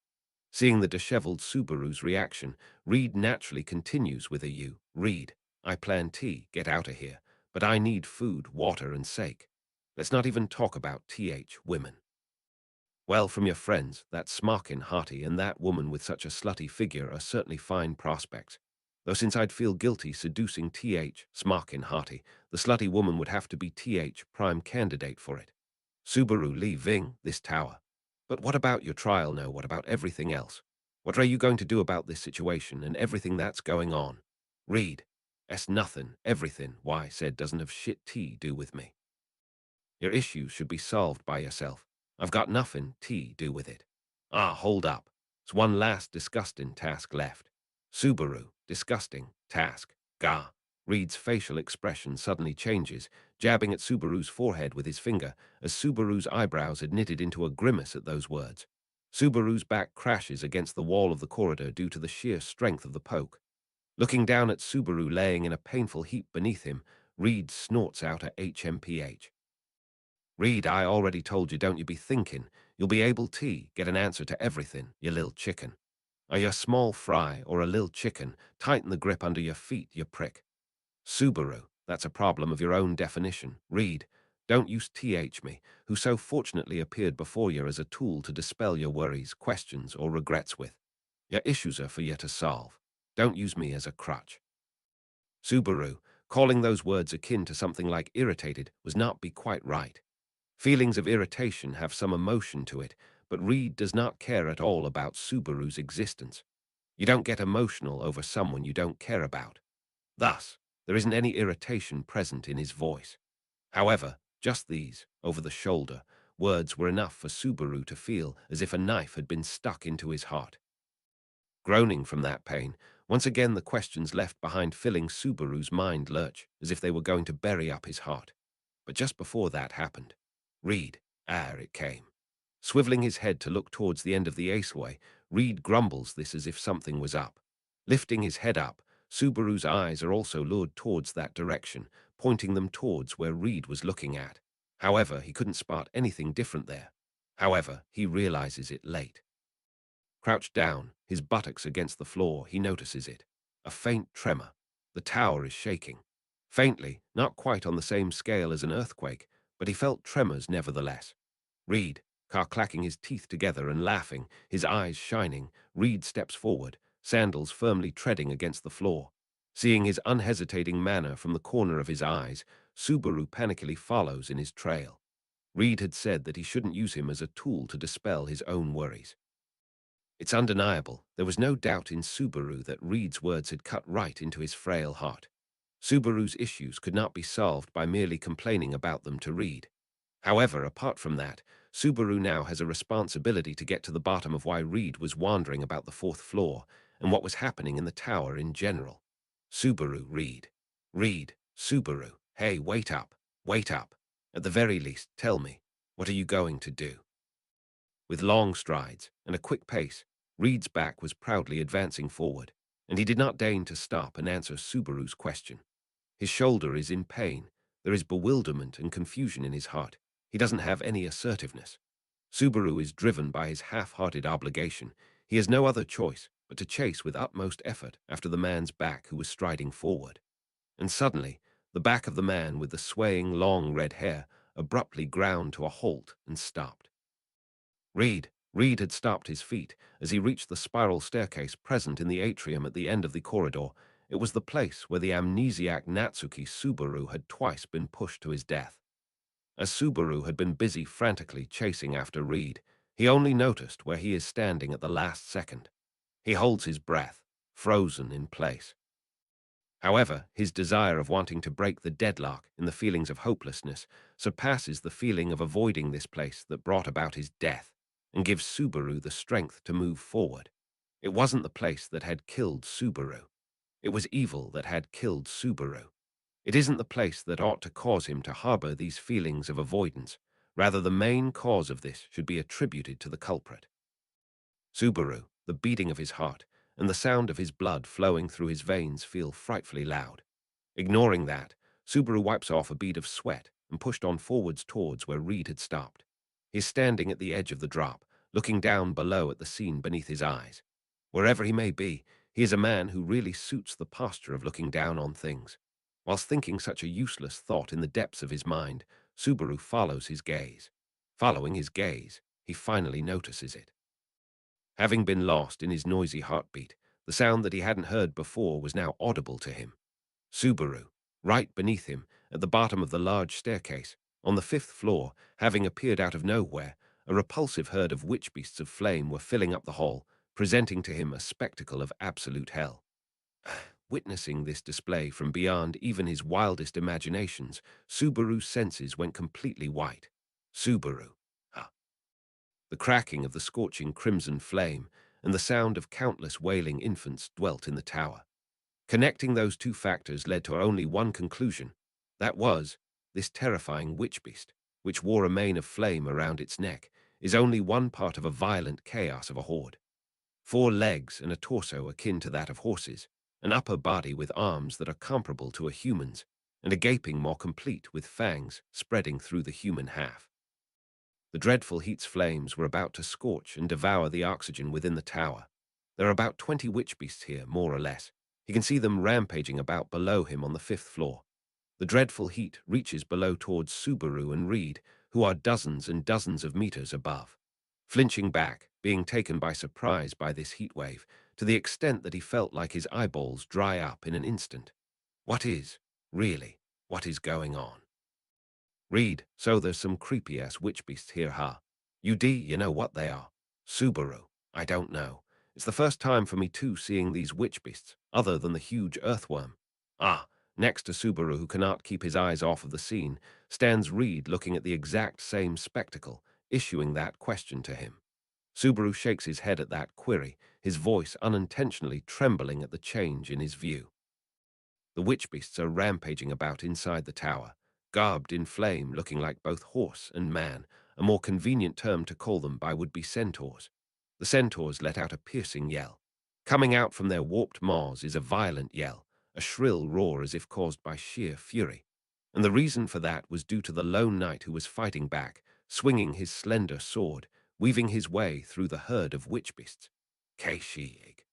Seeing the disheveled Subaru's reaction, Reed naturally continues with a you. Reed, I plan get out of here, but I need food, water, and sake. Let's not even talk about women. Well, from your friends, that smarkin' hearty and that woman with such a slutty figure are certainly fine prospects. Though since I'd feel guilty seducing smarkin' hearty, the slutty woman would have to be prime candidate for it. Subaru leaving this tower. But what about your trial? No, what about everything else? What are you going to do about this situation and everything that's going on? Reed. S nothing, everything, why said doesn't have shit do with me. Your issues should be solved by yourself. I've got nothing do with it. Ah, hold up. It's one last disgusting task left. Subaru, disgusting task. Gah. Reed's facial expression suddenly changes, jabbing at Subaru's forehead with his finger, as Subaru's eyebrows had knitted into a grimace at those words. Subaru's back crashes against the wall of the corridor due to the sheer strength of the poke. Looking down at Subaru laying in a painful heap beneath him, Reed snorts out a HMPH. Reed, I already told you, don't you be thinking. You'll be able to get an answer to everything, you lil chicken. Are you a small fry or a lil chicken? Tighten the grip under your feet, you prick. Subaru, that's a problem of your own definition. Reed, don't use me, who so fortunately appeared before you as a tool to dispel your worries, questions, or regrets with. Your issues are for you to solve. Don't use me as a crutch. Subaru, calling those words akin to something like irritated was not be quite right. Feelings of irritation have some emotion to it, but Reed does not care at all about Subaru's existence. You don't get emotional over someone you don't care about. Thus, there isn't any irritation present in his voice. However, just these, over the shoulder, words were enough for Subaru to feel as if a knife had been stuck into his heart. Groaning from that pain, once again the questions left behind filling Subaru's mind lurch as if they were going to bury up his heart. But just before that happened, Reed, it came. Swiveling his head to look towards the end of the aceway, Reed grumbles this as if something was up. Lifting his head up, Subaru's eyes are also lured towards that direction, pointing them towards where Reed was looking at. However, he couldn't spot anything different there. However, he realizes it late. Crouched down, his buttocks against the floor, he notices it. A faint tremor. The tower is shaking. Faintly, not quite on the same scale as an earthquake, but he felt tremors nevertheless. Reed, clacking his teeth together and laughing, his eyes shining, Reed steps forward, sandals firmly treading against the floor. Seeing his unhesitating manner from the corner of his eyes, Subaru panically follows in his trail. Reed had said that he shouldn't use him as a tool to dispel his own worries. It's undeniable, there was no doubt in Subaru that Reed's words had cut right into his frail heart. Subaru's issues could not be solved by merely complaining about them to Reed. However, apart from that, Subaru now has a responsibility to get to the bottom of why Reed was wandering about the fourth floor and what was happening in the tower in general. Subaru, Reed. Reed, Subaru, hey, wait up, wait up. At the very least, tell me, what are you going to do? With long strides and a quick pace, Reed's back was proudly advancing forward, and he did not deign to stop and answer Subaru's question. His shoulder is in pain, there is bewilderment and confusion in his heart. He doesn't have any assertiveness. Subaru is driven by his half-hearted obligation. He has no other choice but to chase with utmost effort after the man's back who was striding forward. And suddenly, the back of the man with the swaying long red hair abruptly ground to a halt and stopped. Reed had stopped his feet as he reached the spiral staircase present in the atrium at the end of the corridor. It was the place where the amnesiac Natsuki Subaru had twice been pushed to his death. As Subaru had been busy frantically chasing after Reed, he only noticed where he is standing at the last second. He holds his breath, frozen in place. However, his desire of wanting to break the deadlock in the feelings of hopelessness surpasses the feeling of avoiding this place that brought about his death and gives Subaru the strength to move forward. It wasn't the place that had killed Subaru. It was evil that had killed Subaru. It isn't the place that ought to cause him to harbor these feelings of avoidance. Rather, the main cause of this should be attributed to the culprit. Subaru, the beating of his heart, and the sound of his blood flowing through his veins feel frightfully loud. Ignoring that, Subaru wipes off a bead of sweat and pushed on forwards towards where Reed had stopped. He's standing at the edge of the drop, looking down below at the scene beneath his eyes. Wherever he may be, he is a man who really suits the posture of looking down on things. Whilst thinking such a useless thought in the depths of his mind, Subaru follows his gaze. Following his gaze, he finally notices it. Having been lost in his noisy heartbeat, the sound that he hadn't heard before was now audible to him. Subaru, right beneath him, at the bottom of the large staircase, on the fifth floor, having appeared out of nowhere, a repulsive herd of witch beasts of flame were filling up the hall, presenting to him a spectacle of absolute hell. Witnessing this display from beyond even his wildest imaginations, Subaru's senses went completely white. Subaru. The cracking of the scorching crimson flame and the sound of countless wailing infants dwelt in the tower. Connecting those two factors led to only one conclusion. That was, this terrifying witch beast, which wore a mane of flame around its neck, is only one part of a violent chaos of a horde. 4 legs and a torso akin to that of horses, an upper body with arms that are comparable to a human's, and a gaping more complete with fangs spreading through the human half. The dreadful heat's flames were about to scorch and devour the oxygen within the tower. There are about 20 witch beasts here, more or less. He can see them rampaging about below him on the 5th floor. The dreadful heat reaches below towards Subaru and Reed, who are dozens and dozens of meters above. Flinching back, being taken by surprise by this heat wave, to the extent that he felt like his eyeballs dry up in an instant. Really, what is going on? Reed, so there's some creepy-ass witch beasts here, huh? You know what they are. Subaru, I don't know. It's the first time for me too seeing these witch beasts, other than the huge earthworm. Ah, next to Subaru, who cannot keep his eyes off of the scene, stands Reed looking at the exact same spectacle, issuing that question to him. Subaru shakes his head at that query, his voice unintentionally trembling at the change in his view. The witch beasts are rampaging about inside the tower, garbed in flame, looking like both horse and man, a more convenient term to call them by would be centaurs. The centaurs let out a piercing yell. Coming out from their warped maws is a violent yell, a shrill roar as if caused by sheer fury. And the reason for that was due to the lone knight who was fighting back, swinging his slender sword, weaving his way through the herd of witch beasts. Keishig.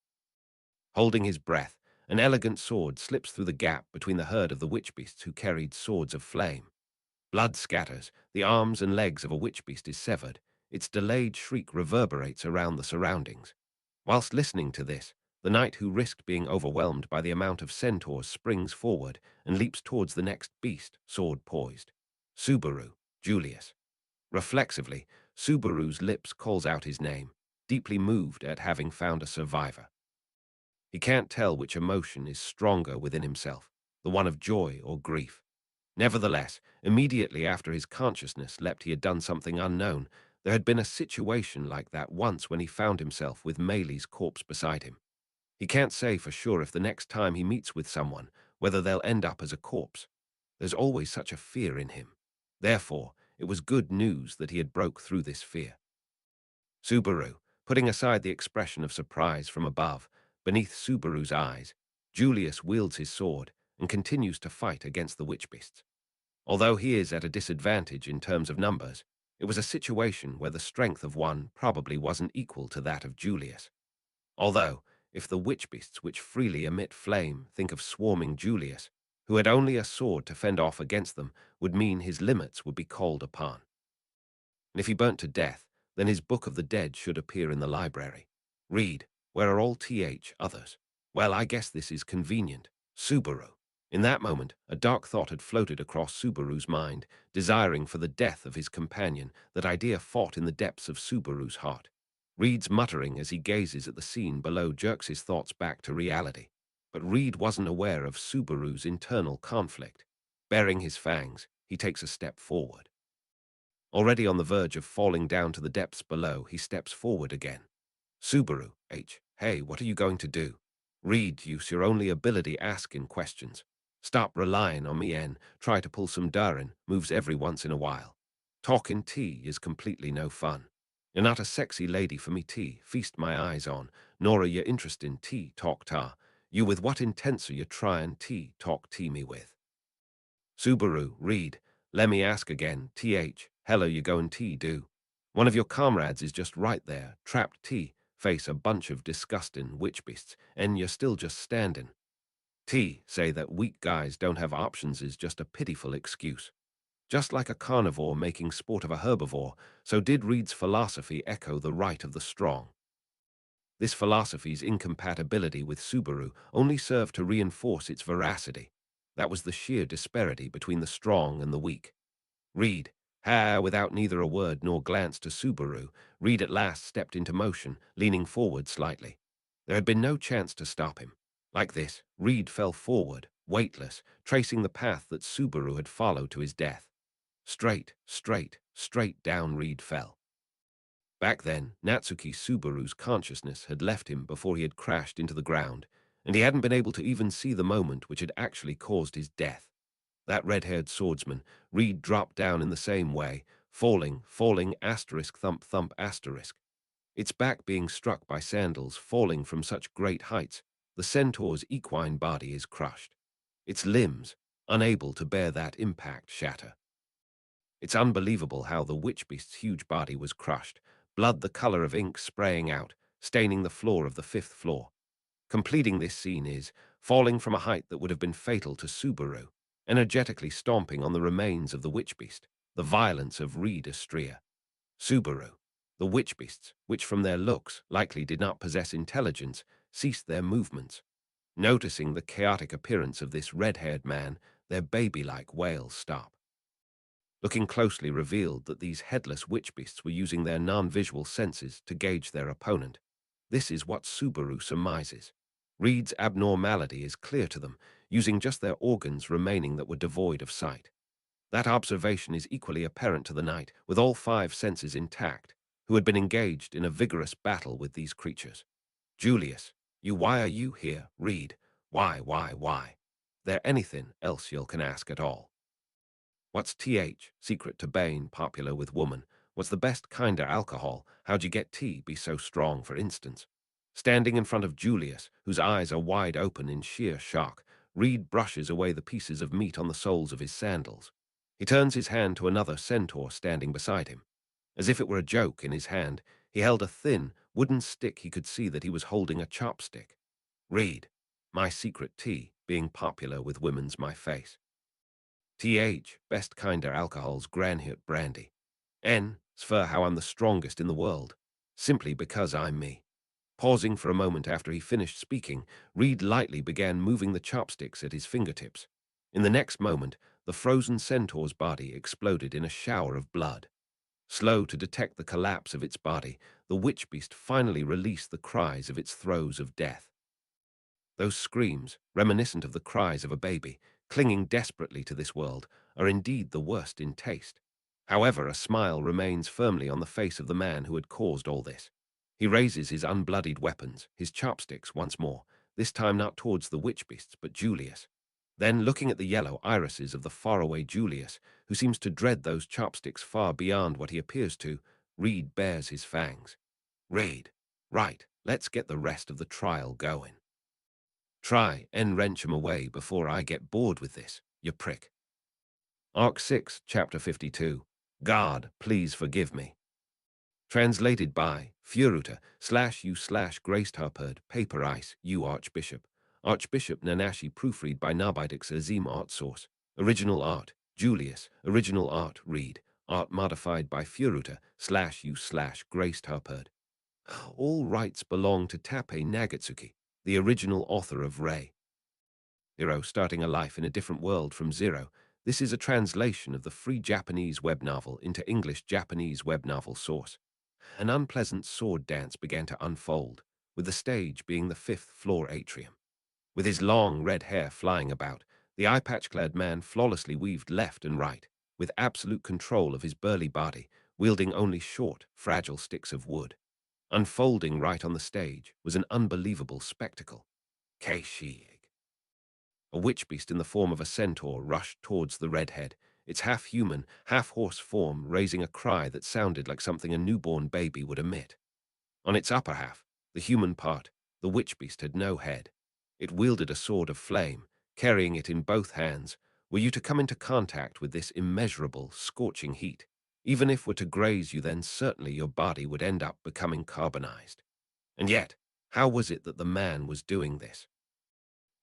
Holding his breath, an elegant sword slips through the gap between the herd of the witch beasts who carried swords of flame. Blood scatters, the arms and legs of a witch beast is severed, its delayed shriek reverberates around the surroundings. Whilst listening to this, the knight who risked being overwhelmed by the amount of centaurs springs forward and leaps towards the next beast, sword poised. Subaru, Julius. Reflexively, Subaru's lips calls out his name, deeply moved at having found a survivor. He can't tell which emotion is stronger within himself, the one of joy or grief. Nevertheless, immediately after his consciousness leapt he had done something unknown. There had been a situation like that once when he found himself with Maylee's corpse beside him. He can't say for sure if the next time he meets with someone, whether they'll end up as a corpse. There's always such a fear in him. Therefore, it was good news that he had broke through this fear. Subaru, putting aside the expression of surprise from above, beneath Subaru's eyes, Julius wields his sword and continues to fight against the witch beasts. Although he is at a disadvantage in terms of numbers, it was a situation where the strength of one probably wasn't equal to that of Julius. Although, if the witch beasts which freely emit flame think of swarming Julius, who had only a sword to fend off against them, would mean his limits would be called upon. And if he burnt to death, then his Book of the Dead should appear in the library. Read, where are all others? Well, I guess this is convenient. Subaru. In that moment, a dark thought had floated across Subaru's mind, desiring for the death of his companion. That idea fought in the depths of Subaru's heart. Reed's muttering as he gazes at the scene below jerks his thoughts back to reality. But Reed wasn't aware of Subaru's internal conflict. Baring his fangs, he takes a step forward. Already on the verge of falling down to the depths below, he steps forward again. Subaru, hey, what are you going to do? Reed, use your only ability asking questions. Stop relying on me and try to pull some darin, moves every once in a while. Talking tea is completely no fun. You're not a sexy lady for me tea, feast my eyes on, nor are you interested in tea, talk ta. You with what intent are you trying tea, talk tea me with? Subaru, Reed, let me ask again, hello you going tea do? One of your comrades is just right there, trapped tea, face a bunch of disgusting witch beasts, and you're still just standing. Say that weak guys don't have options is just a pitiful excuse. Just like a carnivore making sport of a herbivore, so did Reed's philosophy echo the right of the strong. This philosophy's incompatibility with Subaru only served to reinforce its veracity. That was the sheer disparity between the strong and the weak. Reed, without neither a word nor glance to Subaru, Reed at last stepped into motion, leaning forward slightly. There had been no chance to stop him. Like this, Reed fell forward, weightless, tracing the path that Subaru had followed to his death. Straight down Reed fell. Back then, Natsuki Subaru's consciousness had left him before he had crashed into the ground, and he hadn't been able to even see the moment which had actually caused his death. That red-haired swordsman, Reed dropped down in the same way, falling, asterisk, thump, thump, asterisk. Its back being struck by sandals falling from such great heights, the centaur's equine body is crushed. Its limbs, unable to bear that impact, shatter. It's unbelievable how the witch beast's huge body was crushed, blood the color of ink spraying out, staining the floor of the fifth floor. Completing this scene is falling from a height that would have been fatal to Subaru, energetically stomping on the remains of the witch beast, the violence of Reed Astrea. Subaru, the witch beasts, which from their looks likely did not possess intelligence, ceased their movements. Noticing the chaotic appearance of this red-haired man, their baby-like wails stop. Looking closely revealed that these headless witch beasts were using their non-visual senses to gauge their opponent. This is what Subaru surmises. Reed's abnormality is clear to them, using just their organs remaining that were devoid of sight. That observation is equally apparent to the knight, with all five senses intact, who had been engaged in a vigorous battle with these creatures. Julius, why are you here? Reed, why? There anything else you can ask at all? What's secret to Bane, popular with woman? What's the best kinda alcohol? How'd you get tea be so strong, for instance? Standing in front of Julius, whose eyes are wide open in sheer shock, Reed brushes away the pieces of meat on the soles of his sandals. He turns his hand to another centaur standing beside him. As if it were a joke in his hand, he held a thin, wooden stick. He could see that he was holding a chopstick. Reed, my secret tea, being popular with women's my face. Best kinda alcohol's Granhut brandy. Sfer how I'm the strongest in the world, simply because I'm me. Pausing for a moment after he finished speaking, Reed lightly began moving the chopsticks at his fingertips. In the next moment, the frozen centaur's body exploded in a shower of blood. Slow to detect the collapse of its body, the witch beast finally released the cries of its throes of death. Those screams, reminiscent of the cries of a baby, clinging desperately to this world, are indeed the worst in taste. However, a smile remains firmly on the face of the man who had caused all this. He raises his unbloodied weapons, his chopsticks once more, this time not towards the witch beasts, but Julius. Then, looking at the yellow irises of the faraway Julius, who seems to dread those chopsticks far beyond what he appears to, Reed bares his fangs. Reed, right, let's get the rest of the trial going. Try and wrench him away before I get bored with this, you prick. Arc 6, Chapter 52. God, please forgive me. Translated by Furuta /u/ Grace Tarperd, Paper Ice, U Archbishop. Archbishop Nanashi, proofread by Nabidix Azim. Art source. Original art, Julius. Original art, Reed. Art modified by Furuta /u/ Grace Tarperd. All rights belong to TAPPEI Nagatsuki, the original author of Ray. Zero, starting a life in a different world from zero. This is a translation of the free Japanese web novel into English-Japanese web novel source. An unpleasant sword dance began to unfold, with the stage being the fifth-floor atrium. With his long red hair flying about, the eye-patch-clad man flawlessly weaved left and right, with absolute control of his burly body, wielding only short, fragile sticks of wood. Unfolding right on the stage was an unbelievable spectacle. Keishig. A witch beast in the form of a centaur rushed towards the redhead, its half-human, half-horse form raising a cry that sounded like something a newborn baby would emit. On its upper half, the human part, the witch beast had no head. It wielded a sword of flame, carrying it in both hands. Were you to come into contact with this immeasurable, scorching heat, even if were to graze you, then certainly your body would end up becoming carbonized. And yet, how was it that the man was doing this?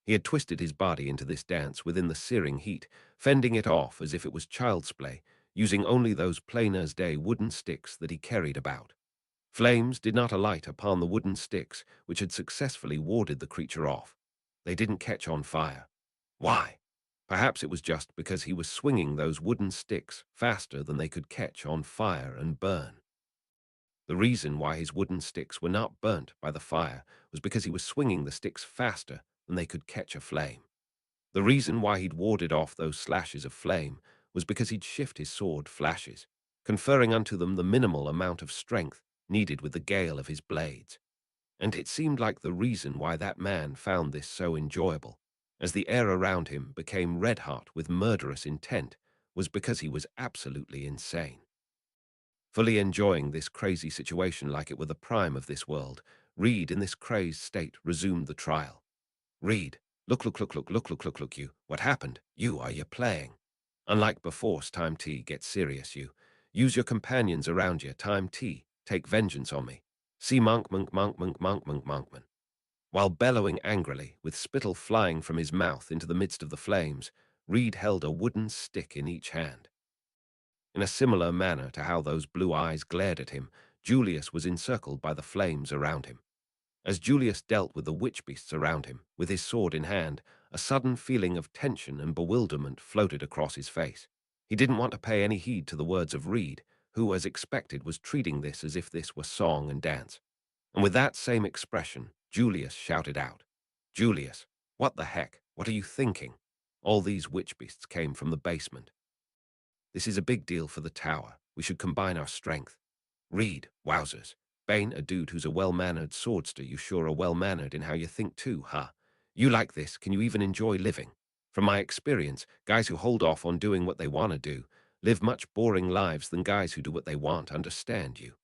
He had twisted his body into this dance within the searing heat, fending it off as if it was child's play, using only those plain as day wooden sticks that he carried about. Flames did not alight upon the wooden sticks, which had successfully warded the creature off. They didn't catch on fire. Why? Perhaps it was just because he was swinging those wooden sticks faster than they could catch on fire and burn. The reason why his wooden sticks were not burnt by the fire was because he was swinging the sticks faster than they could catch a flame. The reason why he'd warded off those slashes of flame was because he'd shift his sword flashes, conferring unto them the minimal amount of strength needed with the gale of his blades. And it seemed like the reason why that man found this so enjoyable, as the air around him became red-hot with murderous intent, was because he was absolutely insane. Fully enjoying this crazy situation like it were the prime of this world, Reed, in this crazed state, resumed the trial. Reed, look, you. What happened? Are you playing? Unlike before, time T, get serious, you. Use your companions around you, time T, take vengeance on me. See Monkman. While bellowing angrily, with spittle flying from his mouth into the midst of the flames, Reed held a wooden stick in each hand. In a similar manner to how those blue eyes glared at him, Julius was encircled by the flames around him. As Julius dealt with the witch beasts around him, with his sword in hand, a sudden feeling of tension and bewilderment floated across his face. He didn't want to pay any heed to the words of Reed, who, as expected, was treating this as if this were song and dance. And with that same expression, Julius shouted out, "Julius, what the heck? What are you thinking?" All these witch beasts came from the basement. "This is a big deal for the tower. We should combine our strength." Reed, wowzers. Bane, a dude who's a well-mannered swordster. You sure are well-mannered in how you think too, huh? You like this? Can you even enjoy living? From my experience, guys who hold off on doing what they want to do live much boring lives than guys who do what they want. Understand you?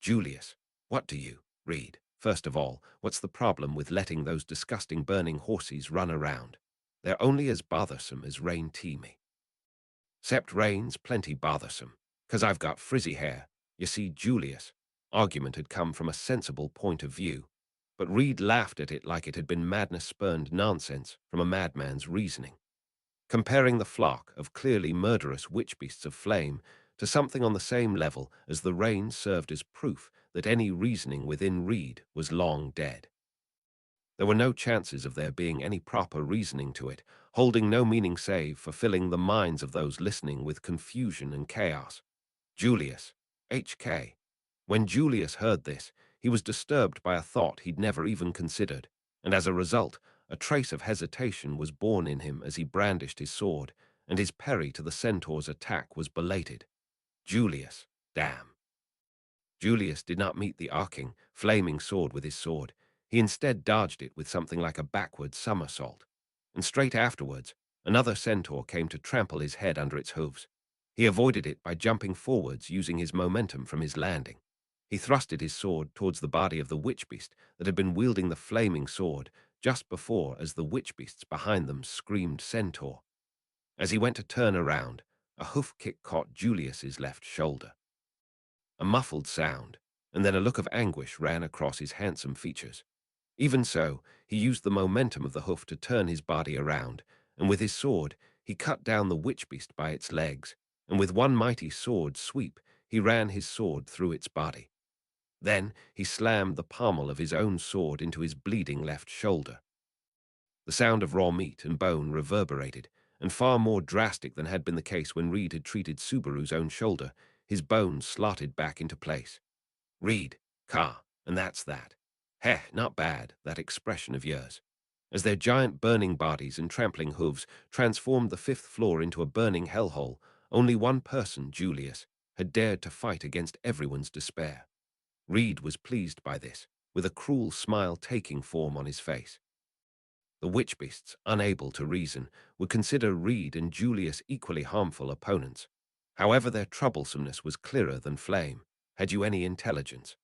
Julius, what do you? Reed, first of all, what's the problem with letting those disgusting burning horses run around? They're only as bothersome as Rain Teamy. Sept Rain's plenty bothersome, 'cause I've got frizzy hair. You see, Julius' argument had come from a sensible point of view, but Reed laughed at it like it had been madness-spurned nonsense from a madman's reasoning. Comparing the flock of clearly murderous witch beasts of flame to something on the same level as the rain served as proof that any reasoning within Reed was long dead. There were no chances of there being any proper reasoning to it, holding no meaning save for filling the minds of those listening with confusion and chaos. Julius, HK. When Julius heard this, he was disturbed by a thought he'd never even considered, and as a result, a trace of hesitation was born in him as he brandished his sword, and his parry to the centaur's attack was belated. Julius, damn. Julius did not meet the arcing, flaming sword with his sword. He instead dodged it with something like a backward somersault. And straight afterwards, another centaur came to trample his head under its hooves. He avoided it by jumping forwards using his momentum from his landing. He thrusted his sword towards the body of the witch beast that had been wielding the flaming sword just before as the witch beasts behind them screamed centaur. As he went to turn around, a hoof kick caught Julius's left shoulder. A muffled sound, and then a look of anguish ran across his handsome features. Even so, he used the momentum of the hoof to turn his body around, and with his sword, he cut down the witch beast by its legs, and with one mighty sword sweep, he ran his sword through its body. Then he slammed the pommel of his own sword into his bleeding left shoulder. The sound of raw meat and bone reverberated, and far more drastic than had been the case when Reed had treated Subaru's own shoulder, his bones slotted back into place. Reed, Car, and that's that. Heh, not bad, that expression of yours. As their giant burning bodies and trampling hooves transformed the fifth floor into a burning hellhole, only one person, Julius, had dared to fight against everyone's despair. Reed was pleased by this, with a cruel smile taking form on his face. The witch beasts, unable to reason, would consider Reed and Julius equally harmful opponents. However, their troublesomeness was clearer than flame, had you any intelligence.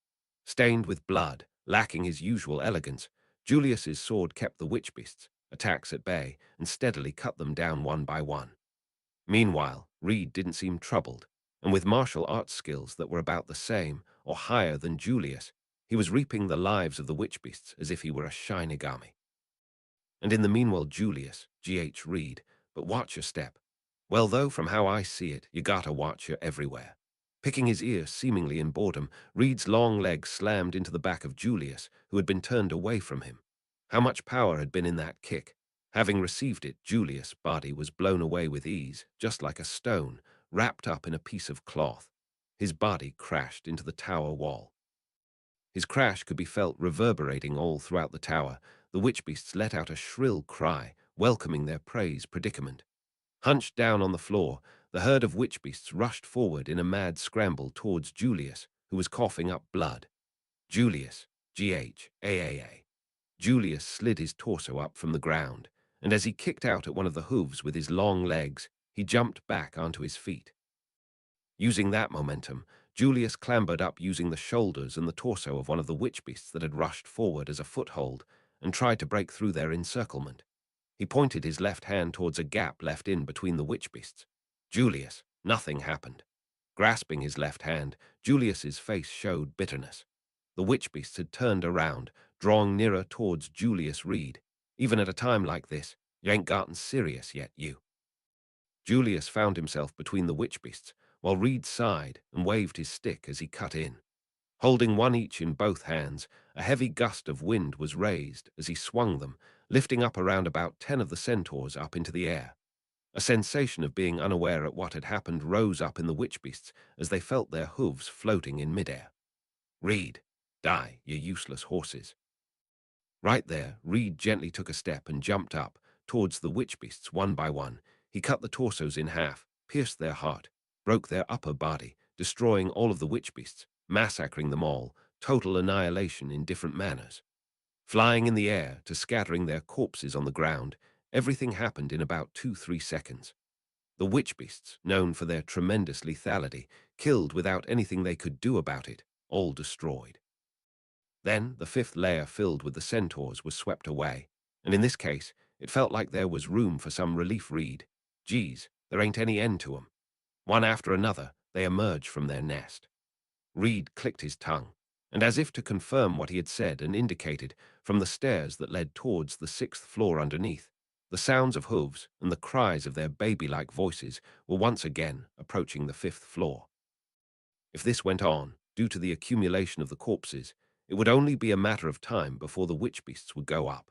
Stained with blood, lacking his usual elegance, Julius's sword kept the witch beasts' attacks at bay and steadily cut them down one by one. Meanwhile, Reed didn't seem troubled, and with martial arts skills that were about the same or higher than Julius, he was reaping the lives of the witch beasts as if he were a Shinigami. And in the meanwhile, Julius, G.H. Reed, but watch your step. Well, though, from how I see it, you gotta watch her everywhere. Picking his ear seemingly in boredom, Reed's long legs slammed into the back of Julius, who had been turned away from him. How much power had been in that kick? Having received it, Julius' body was blown away with ease, just like a stone, wrapped up in a piece of cloth. His body crashed into the tower wall. His crash could be felt reverberating all throughout the tower. The witch beasts let out a shrill cry, welcoming their prey's predicament. Hunched down on the floor, the herd of witch beasts rushed forward in a mad scramble towards Julius, who was coughing up blood. Julius, G.H.A.A.A. Julius slid his torso up from the ground, and as he kicked out at one of the hooves with his long legs, he jumped back onto his feet. Using that momentum, Julius clambered up using the shoulders and the torso of one of the witch beasts that had rushed forward as a foothold and tried to break through their encirclement. He pointed his left hand towards a gap left in between the witch beasts. Julius, nothing happened. Grasping his left hand, Julius's face showed bitterness. The witch beasts had turned around, drawing nearer towards Julius Reed. Even at a time like this, you ain't gotten serious yet, you. Julius found himself between the witch beasts, while Reed sighed and waved his stick as he cut in. Holding one each in both hands, a heavy gust of wind was raised as he swung them, lifting up around about 10 of the centaurs up into the air. A sensation of being unaware at what had happened rose up in the witch beasts as they felt their hooves floating in midair. Reed, die, you useless horses. Right there, Reed gently took a step and jumped up towards the witch beasts one by one. He cut the torsos in half, pierced their heart, broke their upper body, destroying all of the witch beasts, massacring them all, total annihilation in different manners. Flying in the air to scattering their corpses on the ground, everything happened in about 2-3 seconds. The witch beasts, known for their tremendous lethality, killed without anything they could do about it, all destroyed. Then the fifth layer filled with the centaurs was swept away, and in this case, it felt like there was room for some relief. Reed. Geez, there ain't any end to 'em. One after another, they emerged from their nest. Reed clicked his tongue, and as if to confirm what he had said and indicated, from the stairs that led towards the 6th floor underneath, the sounds of hooves and the cries of their baby-like voices were once again approaching the 5th floor. If this went on, due to the accumulation of the corpses, it would only be a matter of time before the witch beasts would go up.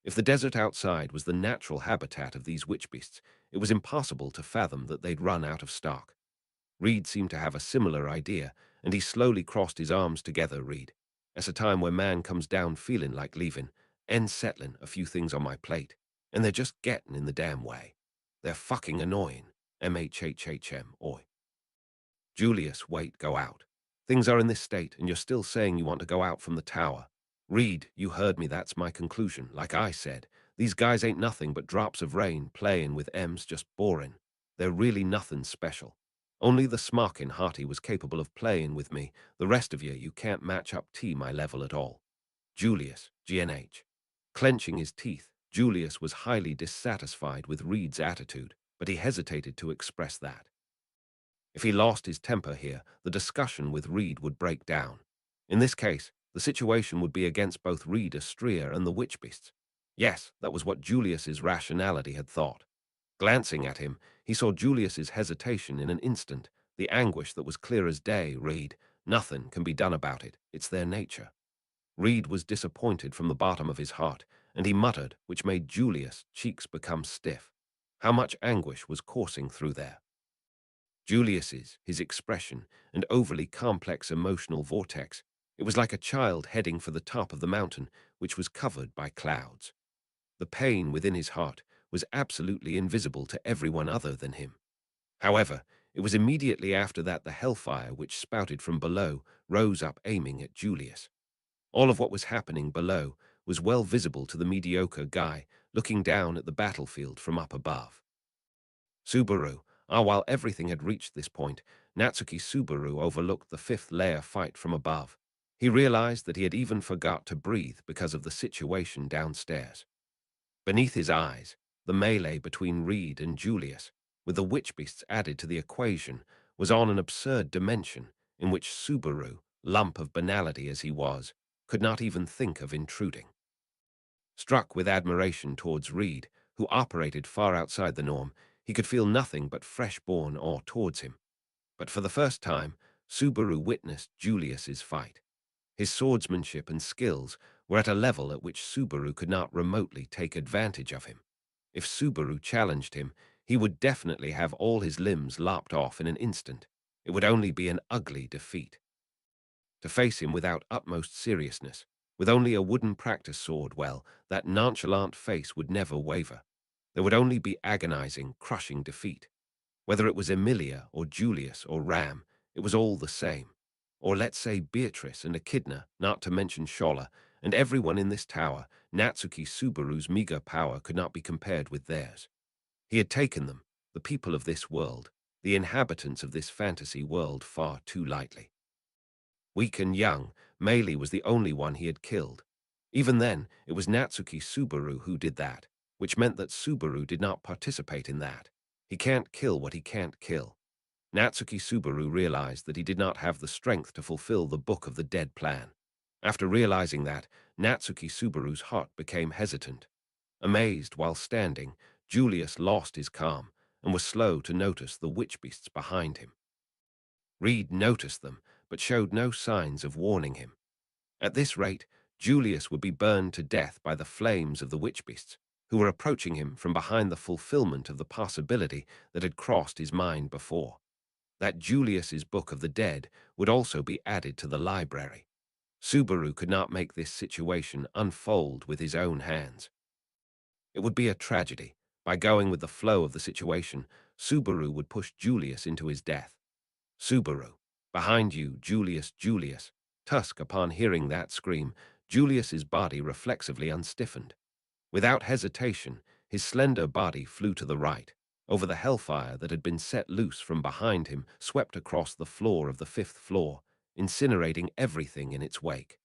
If the desert outside was the natural habitat of these witch beasts, it was impossible to fathom that they'd run out of stock. Reed seemed to have a similar idea, and he slowly crossed his arms together. Reed, it's a time where man comes down feeling like leaving, and settling a few things on my plate, and they're just getting in the damn way. They're fucking annoying. MHHHM, oi. Julius, wait, go out. Things are in this state, and you're still saying you want to go out from the tower. Reed, you heard me, that's my conclusion. Like I said, these guys ain't nothing but drops of rain playing with M's just boring. They're really nothing special. Only the smarkin' Hearty was capable of playing with me. The rest of you can't match up to my level at all. Julius, GNH. Clenching his teeth, Julius was highly dissatisfied with Reed's attitude, but he hesitated to express that. If he lost his temper here, the discussion with Reed would break down. In this case, the situation would be against both Reed Astrea and the witch beasts. Yes, that was what Julius's rationality had thought. Glancing at him, he saw Julius's hesitation in an instant, the anguish that was clear as day. Reed, nothing can be done about it. It's their nature. Reed was disappointed from the bottom of his heart, and he muttered, which made Julius' cheeks become stiff. How much anguish was coursing through there. Julius's, his expression, and overly complex emotional vortex, it was like a child heading for the top of the mountain, which was covered by clouds. The pain within his heart was absolutely invisible to everyone other than him. However, it was immediately after that the hellfire which spouted from below rose up aiming at Julius. All of what was happening below was well visible to the mediocre guy looking down at the battlefield from up above. Subaru, while everything had reached this point, Natsuki Subaru overlooked the 5th layer fight from above. He realized that he had even forgot to breathe because of the situation downstairs. Beneath his eyes, the melee between Reed and Julius, with the witch beasts added to the equation, was on an absurd dimension in which Subaru, lump of banality as he was, could not even think of intruding. Struck with admiration towards Reed, who operated far outside the norm, he could feel nothing but fresh-born awe towards him. But for the first time, Subaru witnessed Julius's fight. His swordsmanship and skills were at a level at which Subaru could not remotely take advantage of him. If Subaru challenged him, he would definitely have all his limbs lopped off in an instant. It would only be an ugly defeat. To face him without utmost seriousness, with only a wooden practice sword, well, that nonchalant face would never waver. There would only be agonizing, crushing defeat. Whether it was Emilia or Julius or Ram, it was all the same. Or let's say Beatrice and Echidna, not to mention Shola, and everyone in this tower. Natsuki Subaru's meager power could not be compared with theirs. He had taken them, the people of this world, the inhabitants of this fantasy world far too lightly. Weak and young, Meili was the only one he had killed. Even then, it was Natsuki Subaru who did that, which meant that Subaru did not participate in that. He can't kill what he can't kill. Natsuki Subaru realized that he did not have the strength to fulfill the Book of the Dead plan. After realizing that, Natsuki Subaru's heart became hesitant. Amazed while standing, Julius lost his calm and was slow to notice the witch beasts behind him. Reed noticed them, but showed no signs of warning him. At this rate, Julius would be burned to death by the flames of the witch beasts, who were approaching him from behind the fulfillment of the possibility that had crossed his mind before. That Julius's Book of the Dead would also be added to the library. Subaru could not make this situation unfold with his own hands. It would be a tragedy. By going with the flow of the situation, Subaru would push Julius into his death. Subaru. Behind you, Julius, Julius. Tusk, upon hearing that scream, Julius's body reflexively unstiffened. Without hesitation, his slender body flew to the right, over the hellfire that had been set loose from behind him, swept across the floor of the 5th floor, incinerating everything in its wake.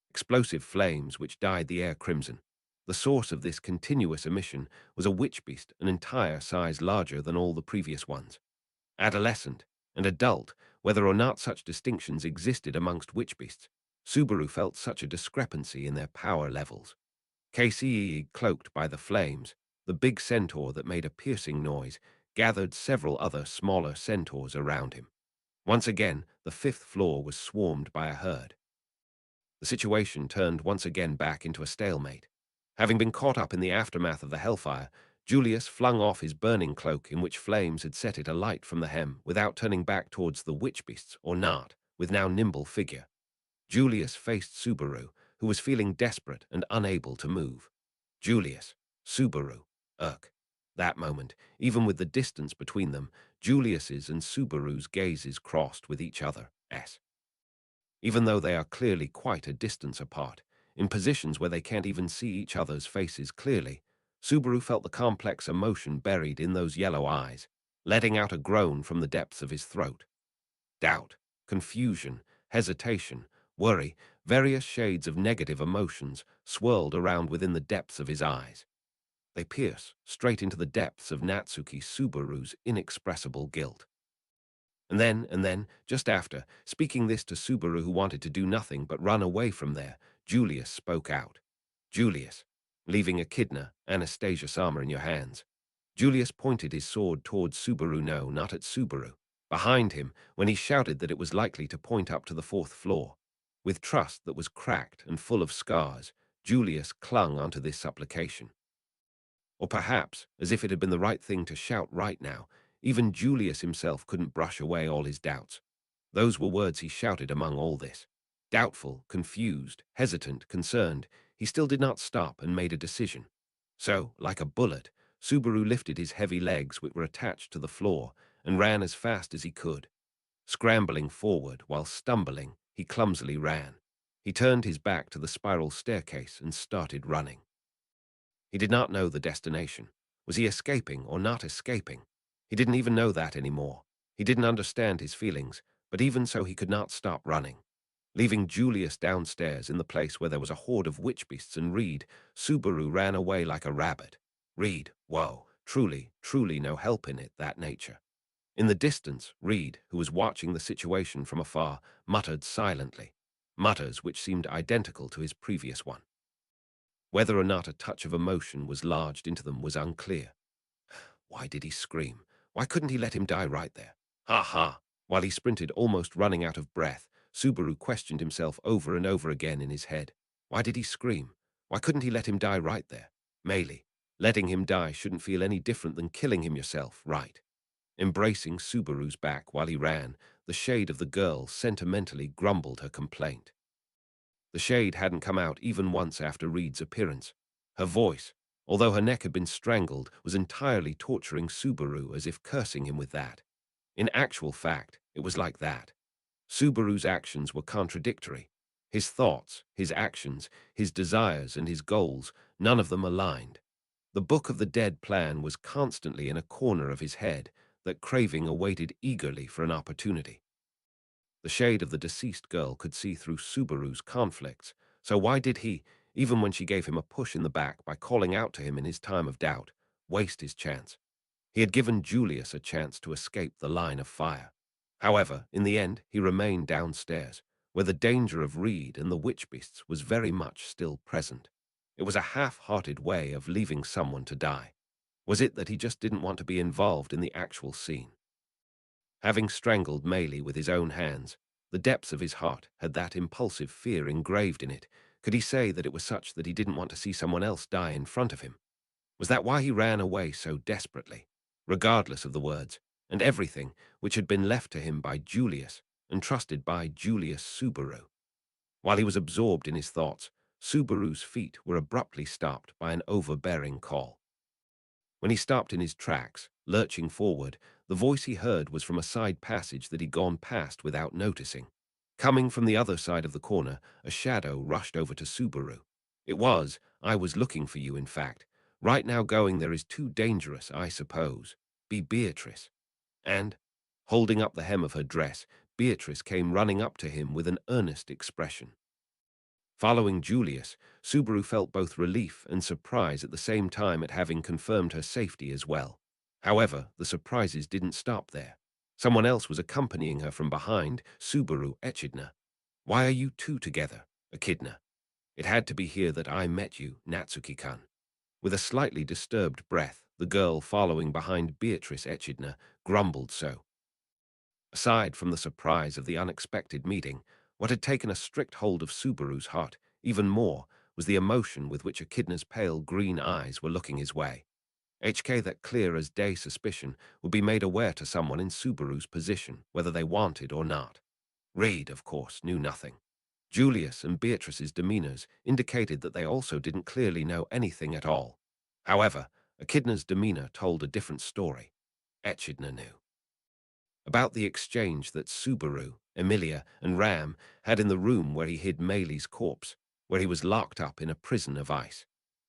Explosive flames which dyed the air crimson. The source of this continuous emission was a witch beast an entire size larger than all the previous ones. Adolescent and adult, whether or not such distinctions existed amongst witch beasts, Subaru felt such a discrepancy in their power levels. KCE, cloaked by the flames, the big centaur that made a piercing noise, gathered several other smaller centaurs around him. Once again, the 5th floor was swarmed by a herd. The situation turned once again back into a stalemate. Having been caught up in the aftermath of the hellfire, Julius flung off his burning cloak in which flames had set it alight from the hem without turning back towards the witch beasts or not, with now nimble figure. Julius faced Subaru, who was feeling desperate and unable to move. Julius, Subaru, Urk. That moment, even with the distance between them, Julius's and Subaru's gazes crossed with each other. Even though they are clearly quite a distance apart, in positions where they can't even see each other's faces clearly, Subaru felt the complex emotion buried in those yellow eyes, letting out a groan from the depths of his throat. Doubt, confusion, hesitation, worry, various shades of negative emotions swirled around within the depths of his eyes. They pierce straight into the depths of Natsuki Subaru's inexpressible guilt. And then, just after, speaking this to Subaru who wanted to do nothing but run away from there, Julius spoke out. Julius, leaving Echidna, Anastasia-sama in your hands. Julius pointed his sword towards Subaru, no, not at Subaru. Behind him, when he shouted that it was likely to point up to the 4th floor. With trust that was cracked and full of scars, Julius clung onto this supplication. Or perhaps, as if it had been the right thing to shout right now, even Julius himself couldn't brush away all his doubts. Those were words he shouted among all this. Doubtful, confused, hesitant, concerned, he still did not stop and made a decision. So, like a bullet, Subaru lifted his heavy legs which were attached to the floor and ran as fast as he could. Scrambling forward while stumbling, he clumsily ran. He turned his back to the spiral staircase and started running. He did not know the destination. Was he escaping or not escaping? He didn't even know that anymore. He didn't understand his feelings, but even so he could not stop running. Leaving Julius downstairs in the place where there was a horde of witch beasts and Reed, Subaru ran away like a rabbit. Reed, whoa, truly, truly no help in it, that nature. In the distance, Reed, who was watching the situation from afar, muttered silently, mutters which seemed identical to his previous one. Whether or not a touch of emotion was lodged into them was unclear. Why did he scream? Why couldn't he let him die right there? Ha ha! While he sprinted, almost running out of breath, Subaru questioned himself over and over again in his head. Why did he scream? Why couldn't he let him die right there? Meili, letting him die shouldn't feel any different than killing him yourself, right? Embracing Subaru's back while he ran, the shade of the girl sentimentally grumbled her complaint. The shade hadn't come out even once after Reed's appearance. Her voice, although her neck had been strangled, was entirely torturing Subaru as if cursing him with that. In actual fact, it was like that. Subaru's actions were contradictory. His thoughts, his actions, his desires and his goals, none of them aligned. The Book of the Dead plan was constantly in a corner of his head, that craving awaited eagerly for an opportunity. The shade of the deceased girl could see through Subaru's conflicts, so why did he, even when she gave him a push in the back by calling out to him in his time of doubt, waste his chance? He had given Julius a chance to escape the line of fire. However, in the end, he remained downstairs, where the danger of Reed and the witch beasts was very much still present. It was a half-hearted way of leaving someone to die. Was it that he just didn't want to be involved in the actual scene? Having strangled Maylie with his own hands, the depths of his heart had that impulsive fear engraved in it. Could he say that it was such that he didn't want to see someone else die in front of him? Was that why he ran away so desperately, regardless of the words, and everything which had been left to him by Julius, entrusted by Julius Subaru? While he was absorbed in his thoughts, Subaru's feet were abruptly stopped by an overbearing call. When he stopped in his tracks, lurching forward, the voice he heard was from a side passage that he'd gone past without noticing. Coming from the other side of the corner, a shadow rushed over to Subaru. It was, "I was looking for you, in fact. Right now going there is too dangerous, I suppose. Be Beatrice." And, holding up the hem of her dress, Beatrice came running up to him with an earnest expression. Following Julius, Subaru felt both relief and surprise at the same time at having confirmed her safety as well. However, the surprises didn't stop there. Someone else was accompanying her from behind, Subaru Echidna. "Why are you two together, Echidna? It had to be here that I met you, Natsuki-kan." With a slightly disturbed breath, the girl following behind Beatrice Echidna grumbled so. Aside from the surprise of the unexpected meeting, what had taken a strict hold of Subaru's heart, even more, was the emotion with which Echidna's pale green eyes were looking his way. That clear as day suspicion would be made aware to someone in Subaru's position, whether they wanted or not. Reed, of course, knew nothing. Julius and Beatrice's demeanors indicated that they also didn't clearly know anything at all. However, Echidna's demeanor told a different story. Echidna knew about the exchange that Subaru, Emilia, and Ram had in the room where he hid Maylie's corpse, where he was locked up in a prison of ice.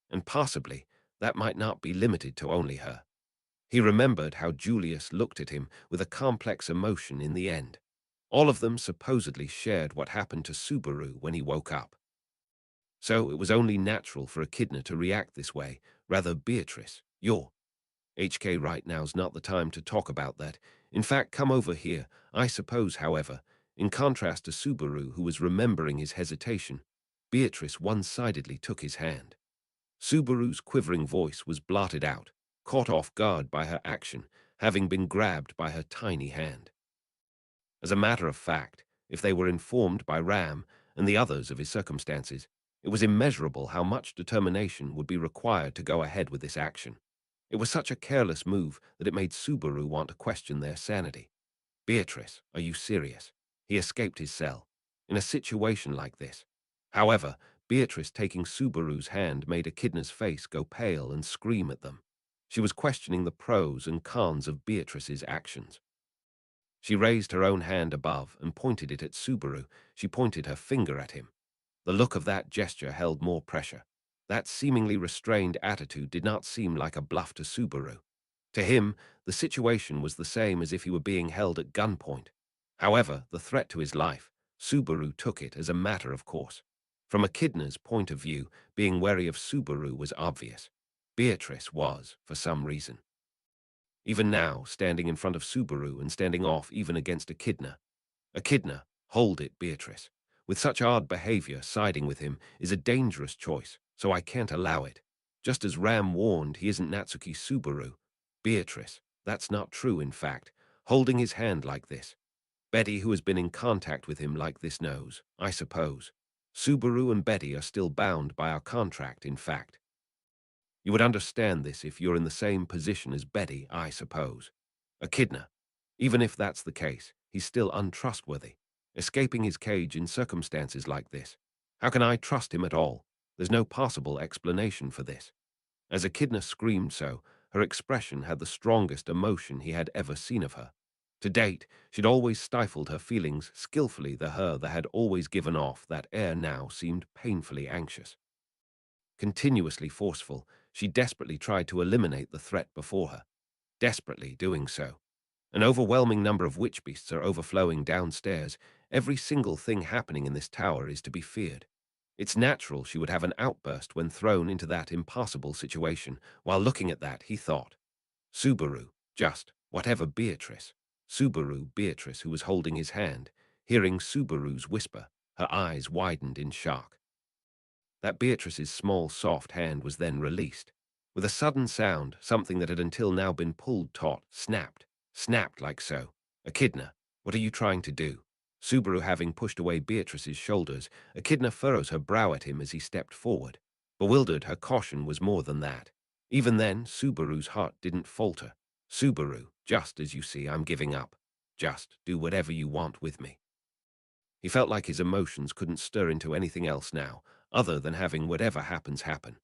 And possibly, that might not be limited to only her. He remembered how Julius looked at him with a complex emotion in the end. All of them supposedly shared what happened to Subaru when he woke up. So it was only natural for Echidna to react this way. Rather, Beatrice, you're right now's not the time to talk about that. In fact, come over here. I suppose, however, in contrast to Subaru, who was remembering his hesitation, Beatrice one-sidedly took his hand. Subaru's quivering voice was blotted out, caught off guard by her action, having been grabbed by her tiny hand. As a matter of fact, if they were informed by Ram and the others of his circumstances, it was immeasurable how much determination would be required to go ahead with this action. It was such a careless move that it made Subaru want to question their sanity. "Beatrice, are you serious?" He escaped his cell. In a situation like this. However, Beatrice taking Subaru's hand made Echidna's face go pale and scream at them. She was questioning the pros and cons of Beatrice's actions. She raised her own hand above and pointed it at Subaru. She pointed her finger at him. The look of that gesture held more pressure. That seemingly restrained attitude did not seem like a bluff to Subaru. To him, the situation was the same as if he were being held at gunpoint. However, the threat to his life, Subaru took it as a matter of course. From Echidna's point of view, being wary of Subaru was obvious. Beatrice was, for some reason. Even now, standing in front of Subaru and standing off even against Echidna. Echidna, hold it, Beatrice. With such odd behavior, siding with him is a dangerous choice, so I can't allow it. Just as Ram warned, he isn't Natsuki Subaru. Beatrice, that's not true, in fact. Holding his hand like this. Betty, who has been in contact with him like this, knows, I suppose. Subaru and Betty are still bound by our contract, in fact. You would understand this if you're in the same position as Betty, I suppose. Echidna. Even if that's the case, he's still untrustworthy. Escaping his cage in circumstances like this. How can I trust him at all? There's no possible explanation for this. As Echidna screamed so, her expression had the strongest emotion he had ever seen of her. To date, she'd always stifled her feelings skillfully. The her that had always given off that air now seemed painfully anxious. Continuously forceful, she desperately tried to eliminate the threat before her. Desperately doing so. An overwhelming number of witch beasts are overflowing downstairs. Every single thing happening in this tower is to be feared. It's natural she would have an outburst when thrown into that impossible situation. While looking at that, he thought, Subaru, just, whatever Beatrice. Beatrice, who was holding his hand, hearing Subaru's whisper, her eyes widened in shock. That Beatrice's small, soft hand was then released. With a sudden sound, something that had until now been pulled taut snapped like so. Echidna, what are you trying to do? Subaru having pushed away Beatrice's shoulders, Echidna furrows her brow at him as he stepped forward. Bewildered, her caution was more than that. Even then, Subaru's heart didn't falter. Subaru, just as you see, I'm giving up. Just do whatever you want with me. He felt like his emotions couldn't stir into anything else now, other than having whatever happens happen.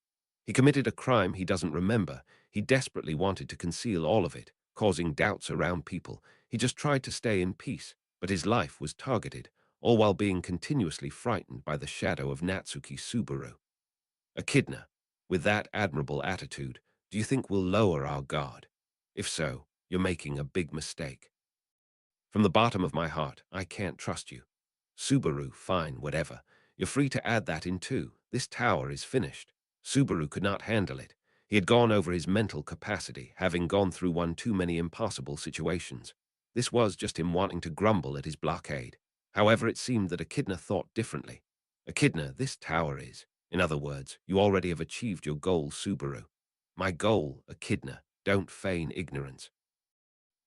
He committed a crime he doesn't remember. He desperately wanted to conceal all of it, causing doubts around people. He just tried to stay in peace, but his life was targeted, all while being continuously frightened by the shadow of Natsuki Subaru. Echidna, with that admirable attitude, do you think we'll lower our guard? If so, you're making a big mistake. From the bottom of my heart, I can't trust you. Subaru, fine, whatever. You're free to add that in too. This tower is finished. Subaru could not handle it. He had gone over his mental capacity, having gone through one too many impossible situations. This was just him wanting to grumble at his blockade. However, it seemed that Echidna thought differently. Echidna, this tower is. In other words, you already have achieved your goal, Subaru. My goal, Echidna, don't feign ignorance.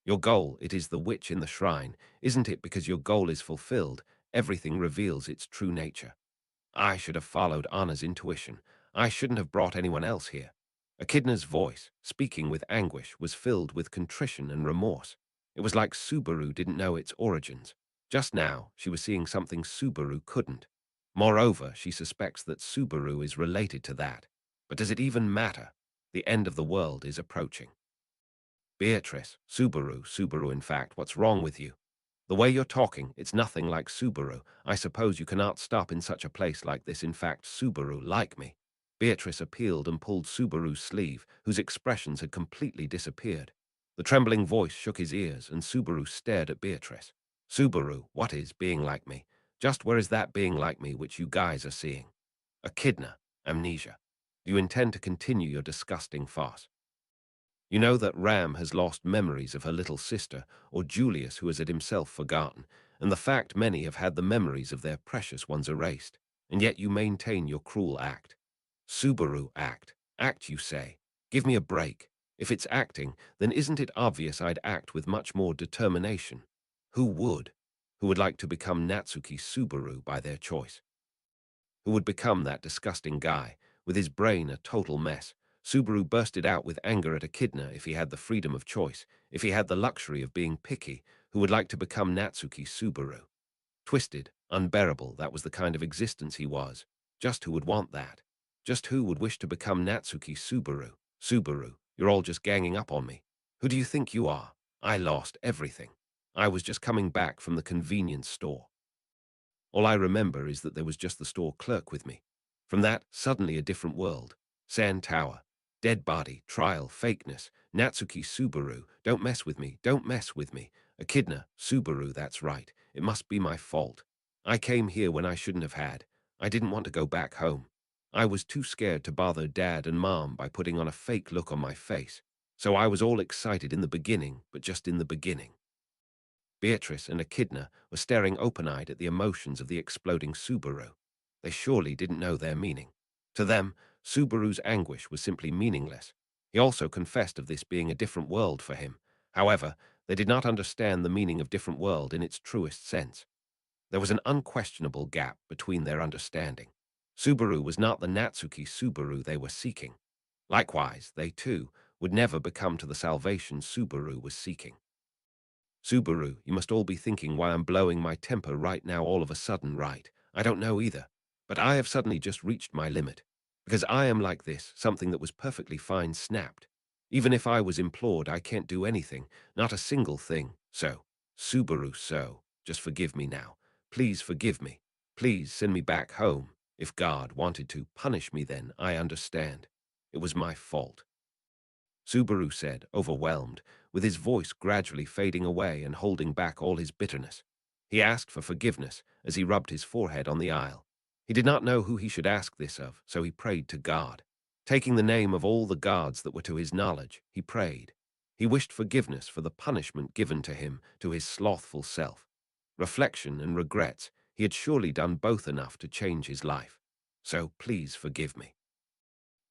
Your goal, it is the witch in the shrine, isn't it? Because your goal is fulfilled, everything reveals its true nature. I should have followed Anna's intuition. I shouldn't have brought anyone else here. Echidna's voice, speaking with anguish, was filled with contrition and remorse. It was like Subaru didn't know its origins. Just now, she was seeing something Subaru couldn't. Moreover, she suspects that Subaru is related to that. But does it even matter? The end of the world is approaching. Beatrice, Subaru, in fact, what's wrong with you? The way you're talking, it's nothing like Subaru. I suppose you cannot stop in such a place like this. In fact, Subaru, like me. Beatrice appealed and pulled Subaru's sleeve, whose expressions had completely disappeared. The trembling voice shook his ears, and Subaru stared at Beatrice. Subaru, what is being like me? Just where is that being like me which you guys are seeing? Echidna, amnesia. Do you intend to continue your disgusting farce? You know that Ram has lost memories of her little sister, or Julius, who has it himself forgotten, and the fact many have had the memories of their precious ones erased, and yet you maintain your cruel act. Subaru, act. Act, you say. Give me a break. If it's acting, then isn't it obvious I'd act with much more determination? Who would? Who would like to become Natsuki Subaru by their choice? Who would become that disgusting guy, with his brain a total mess? Subaru bursted out with anger at Echidna. If he had the freedom of choice, if he had the luxury of being picky, who would like to become Natsuki Subaru? Twisted, unbearable, that was the kind of existence he was. Just who would want that? Just who would wish to become Natsuki Subaru? Subaru, you're all just ganging up on me. Who do you think you are? I lost everything. I was just coming back from the convenience store. All I remember is that there was just the store clerk with me. From that, suddenly a different world. Sand tower. Dead body. Trial. Fakeness. Natsuki Subaru. Don't mess with me. Don't mess with me. Echidna. Subaru, that's right. It must be my fault. I came here when I shouldn't have had. I didn't want to go back home. I was too scared to bother Dad and Mom by putting on a fake look on my face. So I was all excited in the beginning, but just in the beginning. Beatrice and Echidna were staring open-eyed at the emotions of the exploding Subaru. They surely didn't know their meaning. To them, Subaru's anguish was simply meaningless. He also confessed of this being a different world for him. However, they did not understand the meaning of different world in its truest sense. There was an unquestionable gap between their understanding. Subaru was not the Natsuki Subaru they were seeking. Likewise, they too would never become to the salvation Subaru was seeking. Subaru, you must all be thinking why I'm blowing my temper right now all of a sudden, right? I don't know either. But I have suddenly just reached my limit. Because I am like this, something that was perfectly fine snapped. Even if I was implored, I can't do anything, not a single thing. So, Subaru, just forgive me now. Please forgive me. Please send me back home. If God wanted to punish me then, I understand. It was my fault. Subaru said, overwhelmed. with his voice gradually fading away and holding back all his bitterness. He asked for forgiveness as he rubbed his forehead on the aisle. He did not know who he should ask this of, so he prayed to God. Taking the name of all the gods that were to his knowledge, he prayed. He wished forgiveness for the punishment given to him, to his slothful self. Reflection and regrets, he had surely done both enough to change his life. So please forgive me.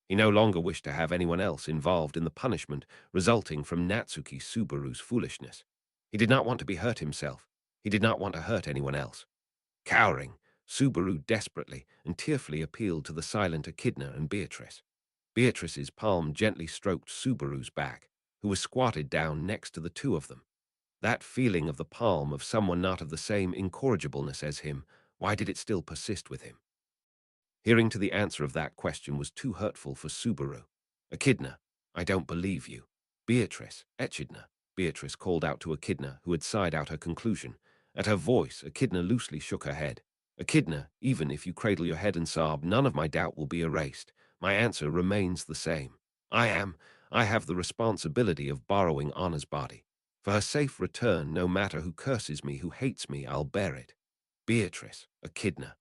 He no longer wished to have anyone else involved in the punishment resulting from Natsuki Subaru's foolishness. He did not want to be hurt himself. He did not want to hurt anyone else. Cowering, Subaru desperately and tearfully appealed to the silent Echidna and Beatrice. Beatrice's palm gently stroked Subaru's back, who was squatted down next to the two of them. That feeling of the palm of someone not of the same incorrigibleness as him, why did it still persist with him? Hearing to the answer of that question was too hurtful for Subaru. Echidna, I don't believe you. Beatrice, Echidna. Beatrice called out to Echidna, who had sighed out her conclusion. At her voice, Echidna loosely shook her head. Echidna, even if you cradle your head and sob, none of my doubt will be erased. My answer remains the same. I have the responsibility of borrowing Anna's body. For her safe return, no matter who curses me, who hates me, I'll bear it. Beatrice, Echidna.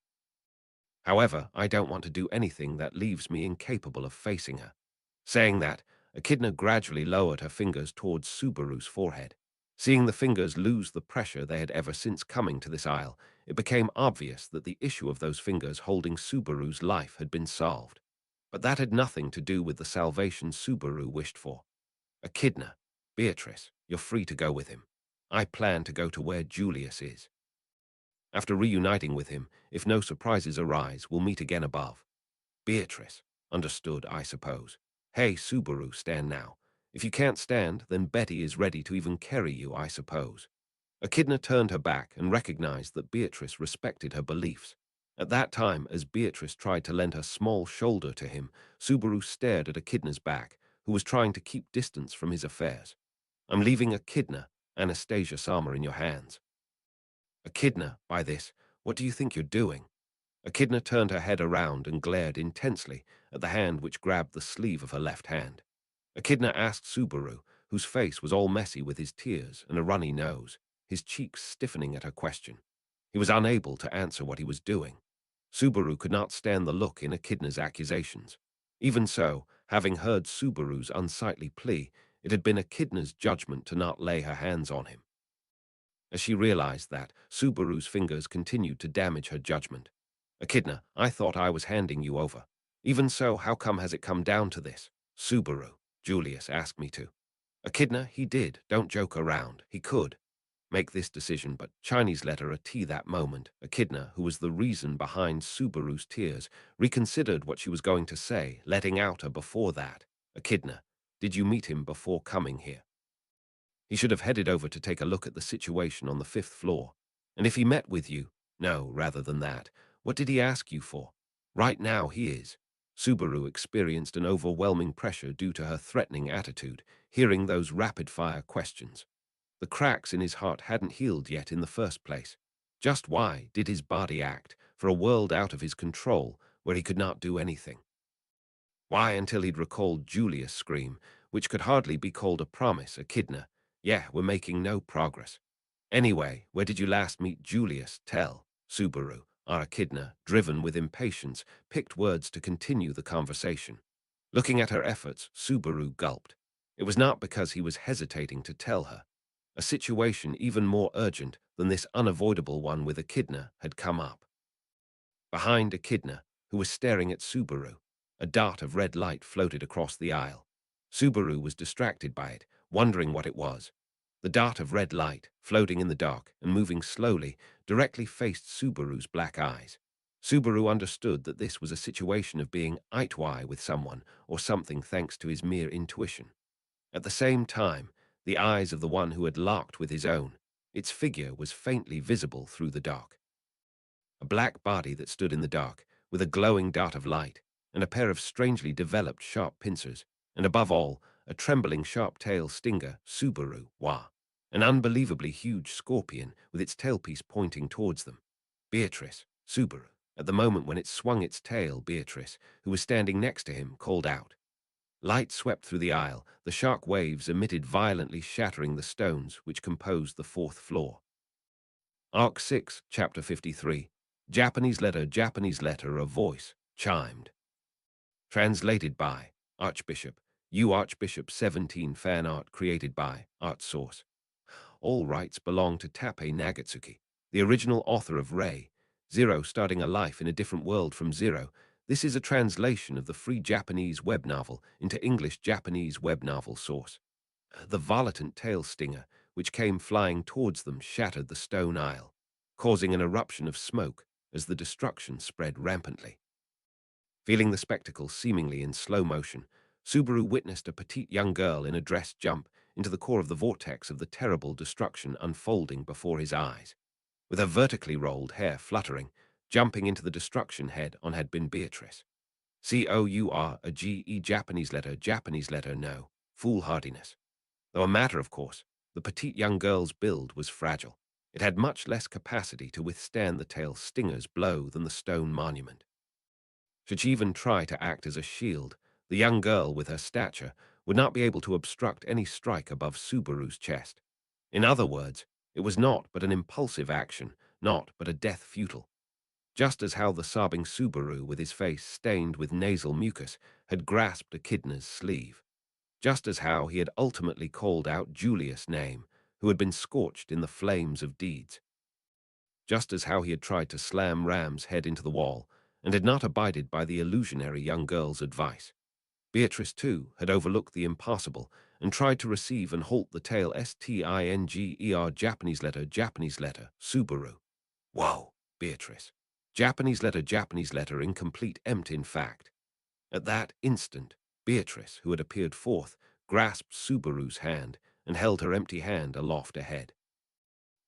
However, I don't want to do anything that leaves me incapable of facing her. Saying that, Echidna gradually lowered her fingers towards Subaru's forehead. Seeing the fingers lose the pressure they had ever since coming to this isle, it became obvious that the issue of those fingers holding Subaru's life had been solved. But that had nothing to do with the salvation Subaru wished for. Echidna, Beatrice, you're free to go with him. I plan to go to where Julius is. After reuniting with him, if no surprises arise, we'll meet again above. Beatrice, understood, I suppose. Hey, Subaru, stand now. If you can't stand, then Betty is ready to even carry you, I suppose. Echidna turned her back and recognized that Beatrice respected her beliefs. At that time, as Beatrice tried to lend her small shoulder to him, Subaru stared at Echidna's back, who was trying to keep distance from his affairs. I'm leaving Echidna, Anastasia Sama, in your hands. Echidna, by this, what do you think you're doing? Echidna turned her head around and glared intensely at the hand which grabbed the sleeve of her left hand. Echidna asked Subaru, whose face was all messy with his tears and a runny nose, his cheeks stiffening at her question. He was unable to answer what he was doing. Subaru could not stand the look in Echidna's accusations. Even so, having heard Subaru's unsightly plea, it had been Echidna's judgment to not lay her hands on him. As she realized that, Subaru's fingers continued to damage her judgment. Echidna, I thought I was handing you over. Even so, how come has it come down to this? Subaru, Julius asked me to. Echidna, he did, don't joke around, he could make this decision, but Chinese letter a T that moment. Echidna, who was the reason behind Subaru's tears, reconsidered what she was going to say, letting out a before that. Echidna, did you meet him before coming here? He should have headed over to take a look at the situation on the 5th floor. And if he met with you, no, rather than that, what did he ask you for? Right now he is. Subaru experienced an overwhelming pressure due to her threatening attitude, hearing those rapid-fire questions. The cracks in his heart hadn't healed yet in the first place. Just why did his body act for a world out of his control where he could not do anything? Why, until he'd recalled Julius' scream, which could hardly be called a promise, Echidna. Yeah, we're making no progress. Anyway, where did you last meet Julius? Tell. Subaru, our Echidna, driven with impatience, picked words to continue the conversation. Looking at her efforts, Subaru gulped. It was not because he was hesitating to tell her. A situation even more urgent than this unavoidable one with Echidna had come up. Behind Echidna, who was staring at Subaru, a dot of red light floated across the aisle. Subaru was distracted by it, wondering what it was. The dot of red light, floating in the dark and moving slowly, directly faced Subaru's black eyes. Subaru understood that this was a situation of being eye-to-eye with someone or something thanks to his mere intuition. At the same time, the eyes of the one who had locked with his own, its figure was faintly visible through the dark. A black body that stood in the dark, with a glowing dot of light, and a pair of strangely developed sharp pincers, and above all, a trembling sharp-tail stinger, Subaru, wah, an unbelievably huge scorpion with its tailpiece pointing towards them. Beatrice, Subaru, at the moment when it swung its tail, Beatrice, who was standing next to him, called out. Light swept through the aisle, the shark waves emitted violently, shattering the stones which composed the fourth floor. Arc 6, Chapter 53. Japanese letter, a voice chimed. Translated by Archbishop. You Archbishop 17 fan art created by Art Source. All rights belong to TAPPEI Nagatsuki, the original author of Ray, Zero Starting a Life in a Different World from Zero. This is a translation of the free Japanese web novel into English Japanese web novel source. The volatile tail stinger, which came flying towards them, shattered the stone aisle, causing an eruption of smoke as the destruction spread rampantly. Feeling the spectacle seemingly in slow motion, Subaru witnessed a petite young girl in a dress jump into the core of the vortex of the terrible destruction unfolding before his eyes. With her vertically rolled hair fluttering, jumping into the destruction head-on had been Beatrice. COUR Japanese letter no, foolhardiness. Though a matter of course, the petite young girl's build was fragile. It had much less capacity to withstand the tail stinger's blow than the stone monument. Should she even try to act as a shield, the young girl, with her stature, would not be able to obstruct any strike above Subaru's chest. In other words, it was not but an impulsive action, not but a death futile. Just as how the sobbing Subaru, with his face stained with nasal mucus, had grasped Echidna's sleeve. Just as how he had ultimately called out Julius' name, who had been scorched in the flames of deeds. Just as how he had tried to slam Ram's head into the wall, and had not abided by the illusionary young girl's advice. Beatrice, too, had overlooked the impossible and tried to receive and halt the tail stinger Japanese letter, Subaru. Whoa, Beatrice. Japanese letter, incomplete, empty in fact. At that instant, Beatrice, who had appeared forth, grasped Subaru's hand and held her empty hand aloft ahead.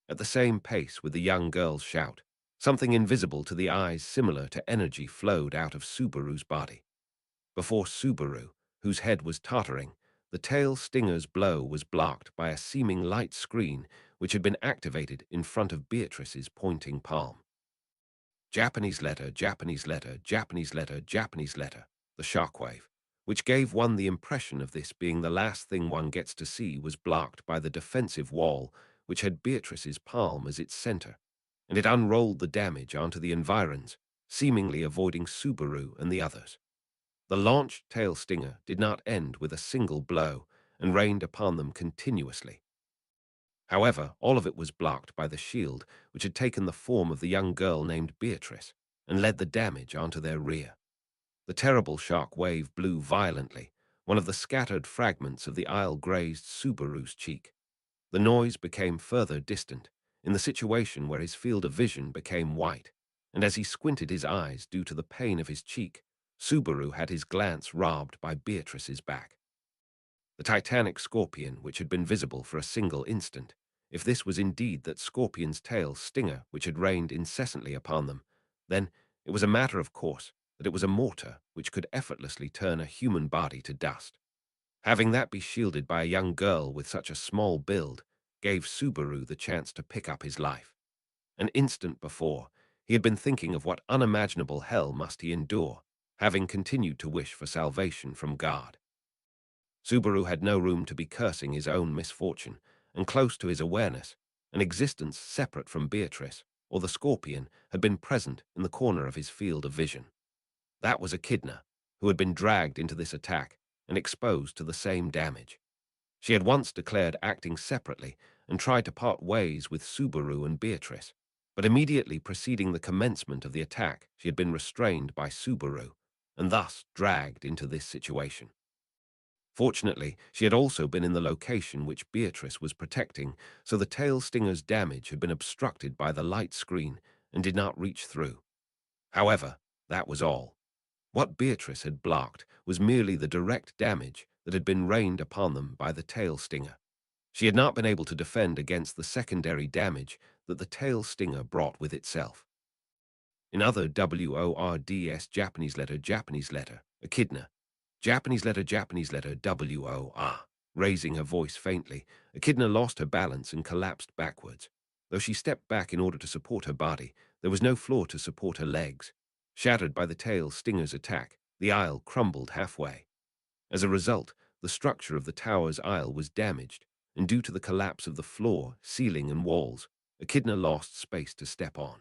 At the same pace with the young girl's shout, something invisible to the eyes, similar to energy, flowed out of Subaru's body. Before Subaru, whose head was tottering, the tail stinger's blow was blocked by a seeming light screen which had been activated in front of Beatrice's pointing palm. Japanese letter, the shockwave, which gave one the impression of this being the last thing one gets to see, was blocked by the defensive wall which had Beatrice's palm as its center, and it unrolled the damage onto the environs, seemingly avoiding Subaru and the others. The launched tail stinger did not end with a single blow and rained upon them continuously. However, all of it was blocked by the shield which had taken the form of the young girl named Beatrice and led the damage onto their rear. The terrible shock wave blew violently. One of the scattered fragments of the aisle grazed Subaru's cheek. The noise became further distant, in the situation where his field of vision became white, and as he squinted his eyes due to the pain of his cheek, Subaru had his glance robbed by Beatrice's back. The titanic scorpion, which had been visible for a single instant, if this was indeed that scorpion's tail stinger which had rained incessantly upon them, then it was a matter of course that it was a mortar which could effortlessly turn a human body to dust. Having that be shielded by a young girl with such a small build gave Subaru the chance to pick up his life. An instant before, he had been thinking of what unimaginable hell must he endure, having continued to wish for salvation from God. Subaru had no room to be cursing his own misfortune, and close to his awareness, an existence separate from Beatrice or the scorpion had been present in the corner of his field of vision. That was Echidna, who had been dragged into this attack and exposed to the same damage. She had once declared acting separately and tried to part ways with Subaru and Beatrice, but immediately preceding the commencement of the attack, she had been restrained by Subaru and thus dragged into this situation. Fortunately, she had also been in the location which Beatrice was protecting, so the tail stinger's damage had been obstructed by the light screen and did not reach through. However, that was all. What Beatrice had blocked was merely the direct damage that had been rained upon them by the tail stinger. She had not been able to defend against the secondary damage that the tail stinger brought with itself. In other WORDS Japanese letter, Echidna, Japanese letter WOR. Raising her voice faintly, Echidna lost her balance and collapsed backwards. Though she stepped back in order to support her body, there was no floor to support her legs. Shattered by the tail stinger's attack, the aisle crumbled halfway. As a result, the structure of the tower's aisle was damaged, and due to the collapse of the floor, ceiling, and walls, Echidna lost space to step on.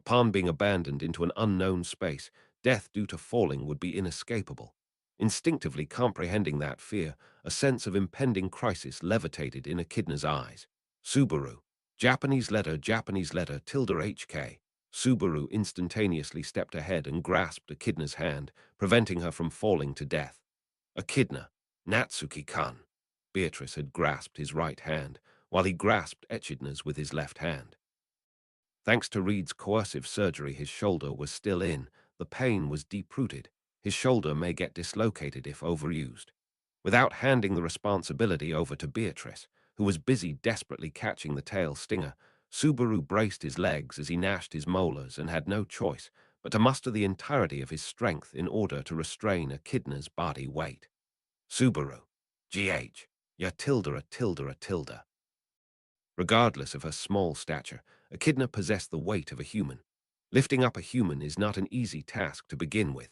Upon being abandoned into an unknown space, death due to falling would be inescapable. Instinctively comprehending that fear, a sense of impending crisis levitated in Echidna's eyes. Subaru. Japanese letter tilde HK. Subaru instantaneously stepped ahead and grasped Echidna's hand, preventing her from falling to death. Echidna. Natsuki-kan. Beatrice had grasped his right hand, while he grasped Echidna's with his left hand. Thanks to Reed's coercive surgery, his shoulder was still in. The pain was deep-rooted. His shoulder may get dislocated if overused. Without handing the responsibility over to Beatrice, who was busy desperately catching the tail stinger, Subaru braced his legs as he gnashed his molars and had no choice but to muster the entirety of his strength in order to restrain Echidna's body weight. Subaru. GH. Ya tilde a tilde a tilde. Regardless of her small stature, Echidna possessed the weight of a human. Lifting up a human is not an easy task to begin with,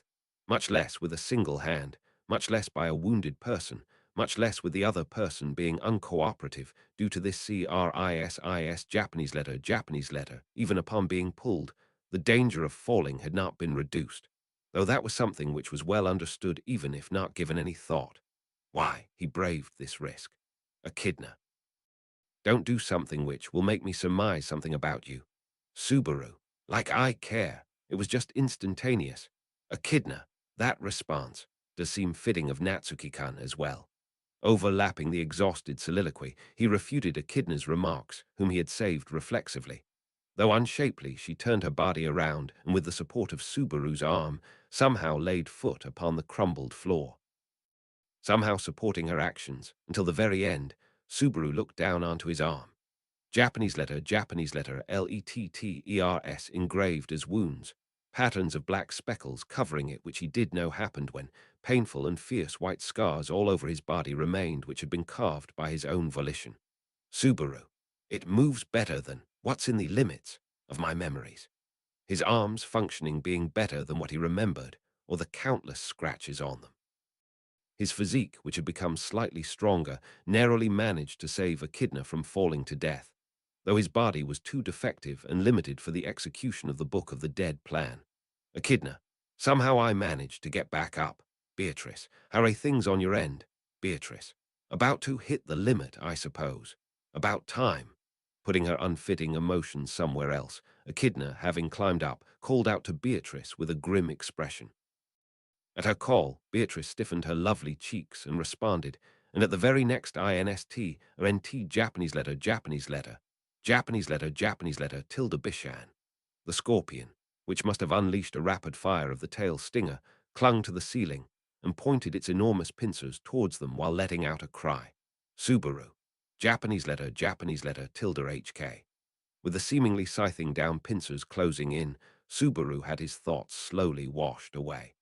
much less with a single hand, much less by a wounded person, much less with the other person being uncooperative due to this CRISIS Japanese letter, even upon being pulled, the danger of falling had not been reduced, though that was something which was well understood even if not given any thought. Why, he braved this risk. Echidna. Don't do something which will make me surmise something about you. Subaru. Like I care. It was just instantaneous. Echidna. That response does seem fitting of Natsuki-kan as well. Overlapping the exhausted soliloquy, he refuted Echidna's remarks, whom he had saved reflexively. Though unshapely, she turned her body around and with the support of Subaru's arm, somehow laid foot upon the crumbled floor. Somehow supporting her actions, until the very end, Subaru looked down onto his arm. Japanese letter letters engraved as wounds, patterns of black speckles covering it, which he did know happened when painful and fierce white scars all over his body remained, which had been carved by his own volition. Subaru. It moves better than what's in the limits of my memories. His arms functioning being better than what he remembered, or the countless scratches on them. His physique, which had become slightly stronger, narrowly managed to save Echidna from falling to death, though his body was too defective and limited for the execution of the Book of the Dead plan. Echidna. Somehow I managed to get back up. Beatrice. How are things on your end? Beatrice. About to hit the limit, I suppose. About time. Putting her unfitting emotions somewhere else, Echidna, having climbed up, called out to Beatrice with a grim expression. At her call, Beatrice stiffened her lovely cheeks and responded, and at the very next INST or NT Japanese letter tilde Bishan. The scorpion, which must have unleashed a rapid fire of the tail stinger, clung to the ceiling and pointed its enormous pincers towards them while letting out a cry. Subaru. Japanese letter tilde HK. With the seemingly scything down pincers closing in, Subaru had his thoughts slowly washed away.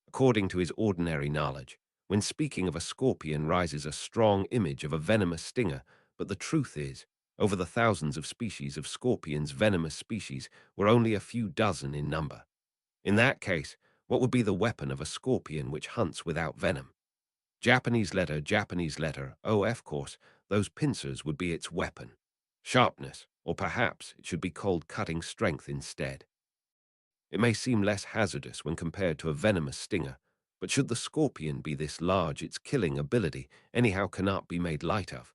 According to his ordinary knowledge, when speaking of a scorpion rises a strong image of a venomous stinger, but the truth is, over the thousands of species of scorpions, venomous species were only a few dozen in number. In that case, what would be the weapon of a scorpion which hunts without venom? Japanese letter, oh, of course, those pincers would be its weapon. Sharpness, or perhaps it should be called cutting strength instead. It may seem less hazardous when compared to a venomous stinger, but should the scorpion be this large, its killing ability anyhow cannot be made light of.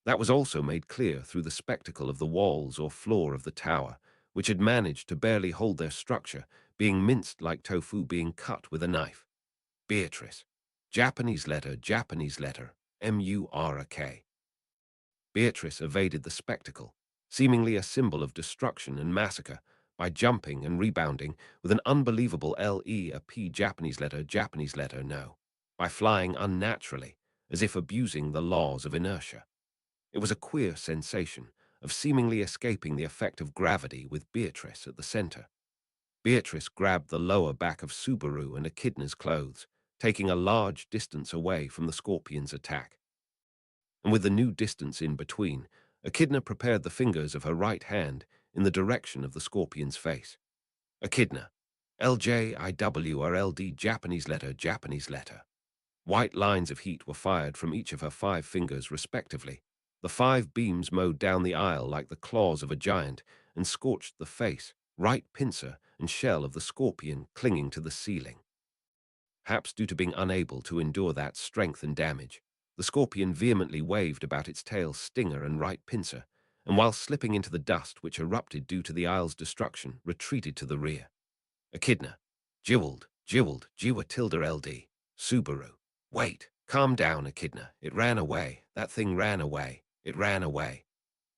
That was also made clear through the spectacle of the walls or floor of the tower, which had managed to barely hold their structure, being minced like tofu being cut with a knife. Beatrice. Japanese letter, Murk. Beatrice evaded the spectacle, seemingly a symbol of destruction and massacre, by jumping and rebounding with an unbelievable LEAP Japanese letter no, by flying unnaturally, as if abusing the laws of inertia. It was a queer sensation of seemingly escaping the effect of gravity with Beatrice at the center. Beatrice grabbed the lower back of Subaru and Echidna's clothes, taking a large distance away from the scorpion's attack. And with the new distance in between, Echidna prepared the fingers of her right hand in the direction of the scorpion's face. Echidna. LJIW or LD Japanese letter. White lines of heat were fired from each of her 5 fingers respectively. The 5 beams mowed down the aisle like the claws of a giant and scorched the face, right pincer, and shell of the scorpion clinging to the ceiling. Perhaps due to being unable to endure that strength and damage, the scorpion vehemently waved about its tail's stinger and right pincer, and while slipping into the dust which erupted due to the aisle's destruction, retreated to the rear. Echidna. Jiwa tilde LD. Subaru. Wait, calm down, Echidna. It ran away. That thing ran away. It ran away.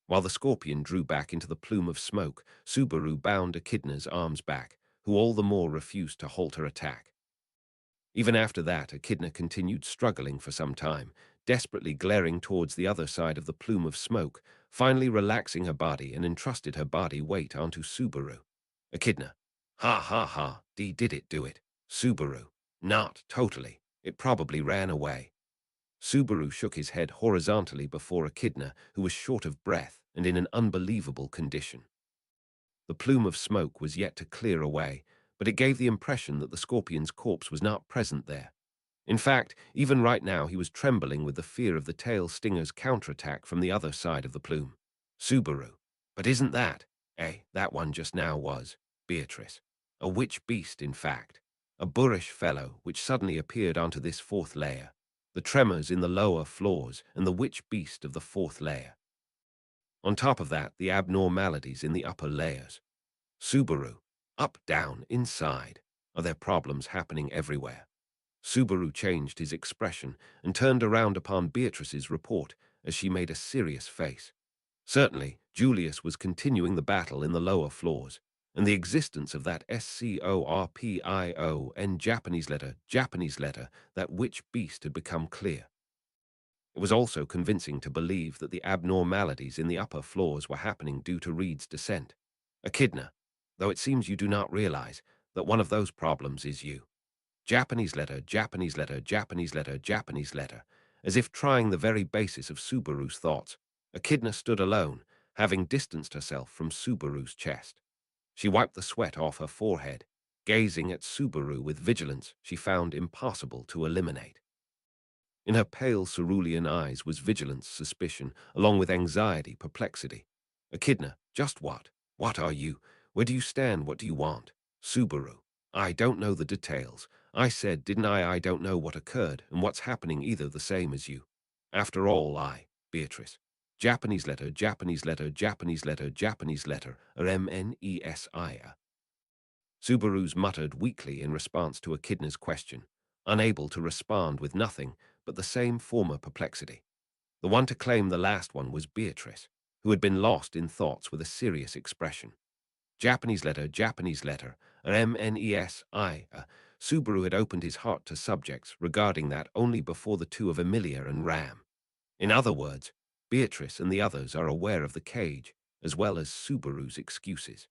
While the scorpion drew back into the plume of smoke, Subaru bound Echidna's arms back, who all the more refused to halt her attack. Even after that, Echidna continued struggling for some time, desperately glaring towards the other side of the plume of smoke, finally relaxing her body and entrusted her body weight onto Subaru. Echidna. Ha ha ha, did it do it? Subaru. Not totally. It probably ran away. Subaru shook his head horizontally before Echidna, who was short of breath and in an unbelievable condition. The plume of smoke was yet to clear away, but it gave the impression that the scorpion's corpse was not present there. In fact, even right now he was trembling with the fear of the tail stinger's counterattack from the other side of the plume. Subaru. But isn't that? That one just now was. Beatrice. A witch beast, in fact. A boorish fellow which suddenly appeared onto this 4th layer. The tremors in the lower floors and the witch beast of the 4th layer. On top of that, the abnormalities in the upper layers. Subaru. Up, down, inside. Are there problems happening everywhere? Subaru changed his expression and turned around upon Beatrice's report as she made a serious face. Certainly, Julius was continuing the battle in the lower floors, and the existence of that SCORPION Japanese letter, that witch beast had become clear. It was also convincing to believe that the abnormalities in the upper floors were happening due to Reed's descent. Echidna, though it seems you do not realize that one of those problems is you. Japanese letter, as if trying the very basis of Subaru's thoughts. Echidna stood alone, having distanced herself from Subaru's chest. She wiped the sweat off her forehead, gazing at Subaru with vigilance she found impossible to eliminate. In her pale cerulean eyes was vigilance, suspicion, along with anxiety, perplexity. Echidna, just what? What are you? Where do you stand? What do you want? Subaru. I don't know the details. I said, didn't I don't know what occurred and what's happening either the same as you. After all, Beatrice. Japanese letter, or MNESI. Subaru's muttered weakly in response to Echidna's question, unable to respond with nothing but the same former perplexity. The one to claim the last one was Beatrice, who had been lost in thoughts with a serious expression. Japanese letter, or MNESI. Subaru had opened his heart to subjects regarding that only before the two of Emilia and Ram. In other words, Beatrice and the others are aware of the cage, as well as Subaru's excuses.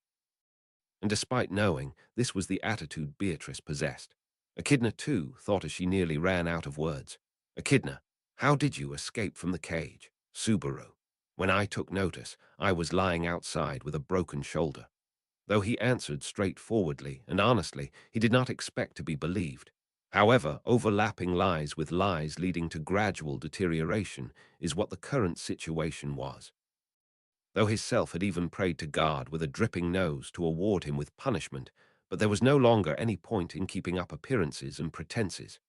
And despite knowing this was the attitude Beatrice possessed, Echidna too thought as she nearly ran out of words. Echidna, how did you escape from the cage? Subaru. When I took notice, I was lying outside with a broken shoulder. Though he answered straightforwardly and honestly, he did not expect to be believed. However, overlapping lies with lies leading to gradual deterioration is what the current situation was. Though his self had even prayed to God with a dripping nose to award him with punishment, but there was no longer any point in keeping up appearances and pretenses.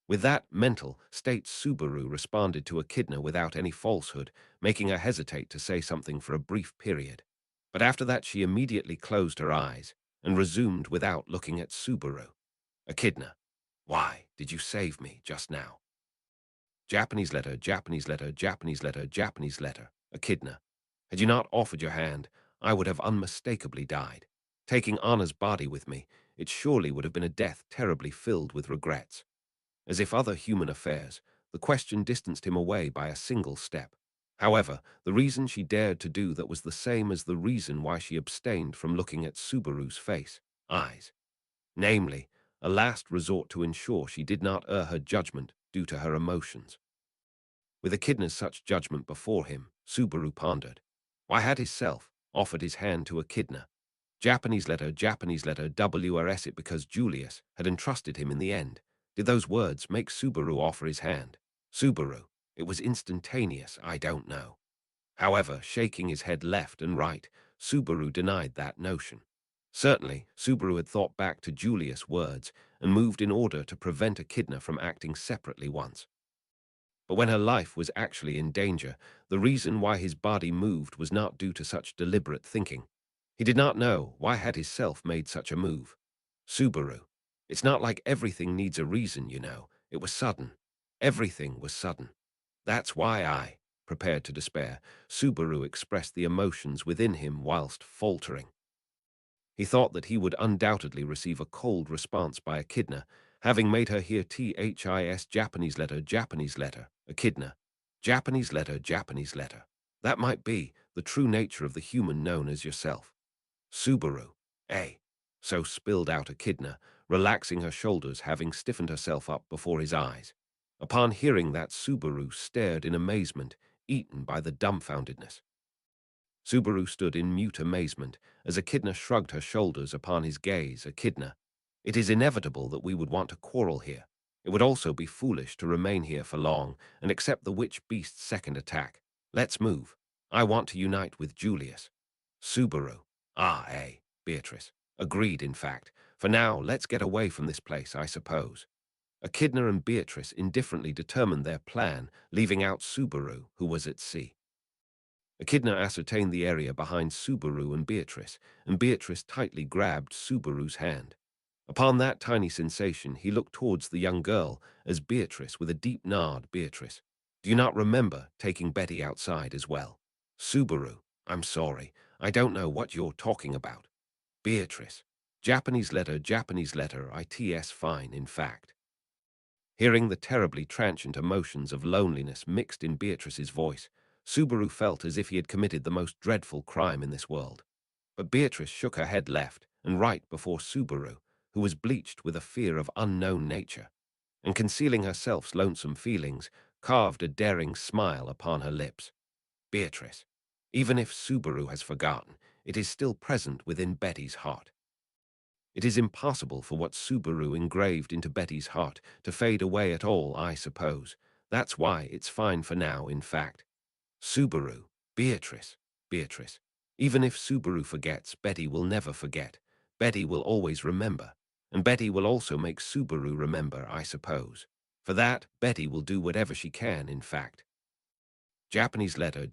With that mental state, Subaru responded to Echidna without any falsehood, making her hesitate to say something for a brief period. But after that she immediately closed her eyes and resumed without looking at Subaru. Echidna, why did you save me just now? Japanese letter, Echidna. Had you not offered your hand, I would have unmistakably died. Taking Anna's body with me, it surely would have been a death terribly filled with regrets. As if other human affairs, the question distanced him away by a single step. However, the reason she dared to do that was the same as the reason why she abstained from looking at Subaru's face, eyes. Namely, a last resort to ensure she did not err her judgment due to her emotions. With Echidna's such judgment before him, Subaru pondered. Why had his self offered his hand to Echidna? Japanese letter, WRS it because Julius had entrusted him in the end, Did those words make Subaru offer his hand? Subaru. It was instantaneous, I don't know. However, shaking his head left and right, Subaru denied that notion. Certainly, Subaru had thought back to Julius' words and moved in order to prevent Echidna from acting separately once. But when her life was actually in danger, the reason why his body moved was not due to such deliberate thinking. He did not know why had his self made such a move. Subaru. It's not like everything needs a reason, you know. It was sudden. Everything was sudden. That's why I, prepared to despair, Subaru expressed the emotions within him whilst faltering. He thought that he would undoubtedly receive a cold response by Echidna, having made her hear THIS Japanese letter, Echidna. Japanese letter. That might be the true nature of the human known as yourself. Subaru. Eh. So spilled out Echidna, relaxing her shoulders, having stiffened herself up before his eyes. Upon hearing that, Subaru stared in amazement, eaten by the dumbfoundedness. Subaru stood in mute amazement as Echidna shrugged her shoulders upon his gaze. Echidna. It is inevitable that we would want to quarrel here. It would also be foolish to remain here for long and accept the witch beast's second attack. Let's move. I want to unite with Julius. Subaru. Beatrice. Agreed, in fact. For now, let's get away from this place, I suppose. Echidna and Beatrice indifferently determined their plan, leaving out Subaru, who was at sea. Echidna ascertained the area behind Subaru and Beatrice tightly grabbed Subaru's hand. Upon that tiny sensation, he looked towards the young girl as Beatrice, with a deep nod. Beatrice, do you not remember taking Betty outside as well? Subaru, I'm sorry, I don't know what you're talking about. Beatrice, Japanese letter, its fine, in fact. Hearing the terribly transient emotions of loneliness mixed in Beatrice's voice, Subaru felt as if he had committed the most dreadful crime in this world. But Beatrice shook her head left and right before Subaru, who was bleached with a fear of unknown nature, and concealing herself's lonesome feelings, carved a daring smile upon her lips. Beatrice, even if Subaru has forgotten, it is still present within Betty's heart. It is impossible for what Subaru engraved into Betty's heart to fade away at all, I suppose. That's why it's fine for now, in fact. Subaru, Beatrice. Even if Subaru forgets, Betty will never forget. Betty will always remember. And Betty will also make Subaru remember, I suppose. For that, Betty will do whatever she can, in fact. Japanese letter,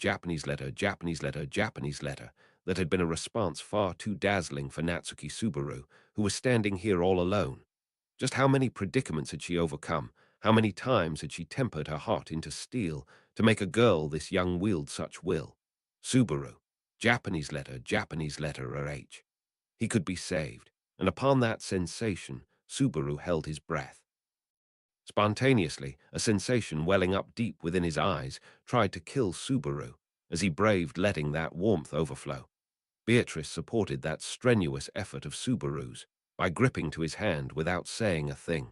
that had been a response far too dazzling for Natsuki Subaru, who was standing here all alone. Just how many predicaments had she overcome? How many times had she tempered her heart into steel to make a girl this young wield such will? Subaru, Japanese letter, RH. He could be saved, and upon that sensation, Subaru held his breath. Spontaneously, a sensation welling up deep within his eyes tried to kill Subaru as he braved letting that warmth overflow. Beatrice supported that strenuous effort of Subaru's by gripping to his hand without saying a thing.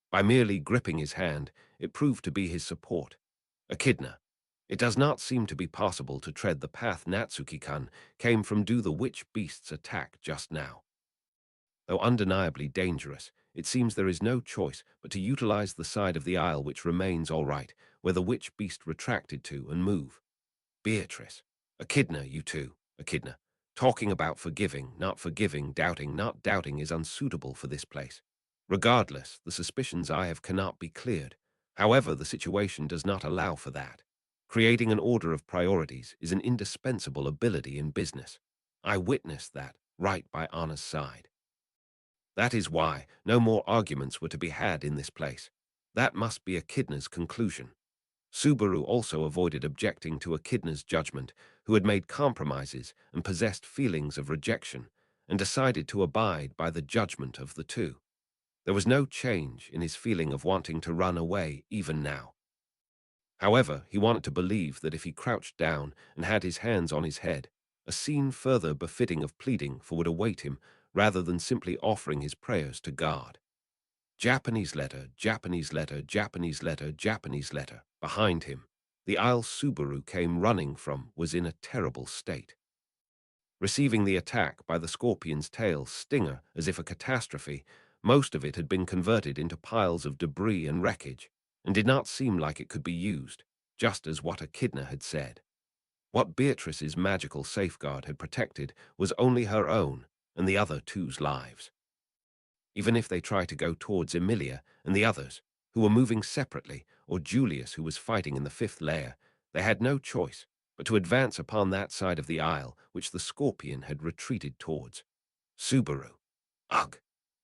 By merely gripping his hand, it proved to be his support. Echidna. It does not seem to be possible to tread the path Natsuki-kun came from due the witch beast's attack just now. Though undeniably dangerous, it seems there is no choice but to utilize the side of the aisle which remains all right, where the witch beast retracted to, and move. Beatrice. Echidna, you two. Echidna. Talking about forgiving, not doubting, not doubting is unsuitable for this place. Regardless, the suspicions I have cannot be cleared. However, the situation does not allow for that. Creating an order of priorities is an indispensable ability in business. I witnessed that, right by Anna's side. That is why no more arguments were to be had in this place. That must be Echidna's conclusion. Subaru also avoided objecting to Echidna's judgment, who had made compromises and possessed feelings of rejection, and decided to abide by the judgment of the two. There was no change in his feeling of wanting to run away even now. However, he wanted to believe that if he crouched down and had his hands on his head, a scene further befitting of pleading for would await him rather than simply offering his prayers to God. Japanese letter. Behind him, the aisle Subaru came running from was in a terrible state. Receiving the attack by the scorpion's tail stinger as if a catastrophe, Most of it had been converted into piles of debris and wreckage, and did not seem like it could be used, just as what Echidna had said. What Beatrice's magical safeguard had protected was only her own and the other two's lives. Even if they tried to go towards Emilia and the others, who were moving separately, or Julius, who was fighting in the fifth layer, they had no choice but to advance upon that side of the aisle which the scorpion had retreated towards. Subaru. Ugh!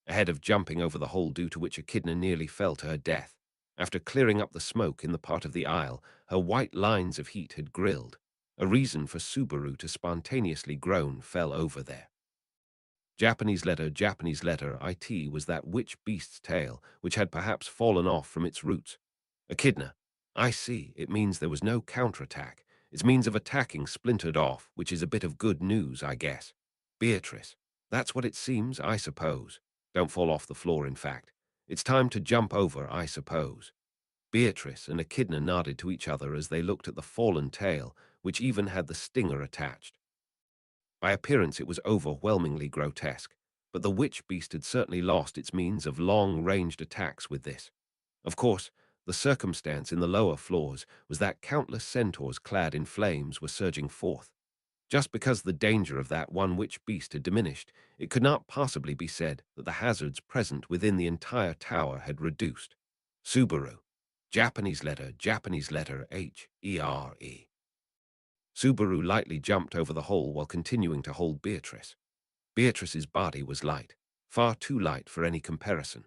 Ahead of jumping over the hole due to which Echidna nearly fell to her death. After clearing up the smoke in the part of the aisle her white lines of heat had grilled, a reason for Subaru to spontaneously groan fell over there. Japanese letter, IT was that witch beast's tail, which had perhaps fallen off from its roots. Echidna. I see, it means there was no counterattack. Its means of attacking splintered off, which is a bit of good news, I guess. Beatrice. That's what it seems, I suppose. Don't fall off the floor, in fact. It's time to jump over, I suppose. Beatrice and Echidna nodded to each other as they looked at the fallen tail, which even had the stinger attached. By appearance it was overwhelmingly grotesque, but the witch beast had certainly lost its means of long-ranged attacks with this. Of course, the circumstance in the lower floors was that countless centaurs clad in flames were surging forth. Just because the danger of that one witch beast had diminished, it could not possibly be said that the hazards present within the entire tower had reduced. Subaru. Japanese letter, H-E-R-E. Subaru lightly jumped over the hole while continuing to hold Beatrice. Beatrice's body was light, far too light for any comparison.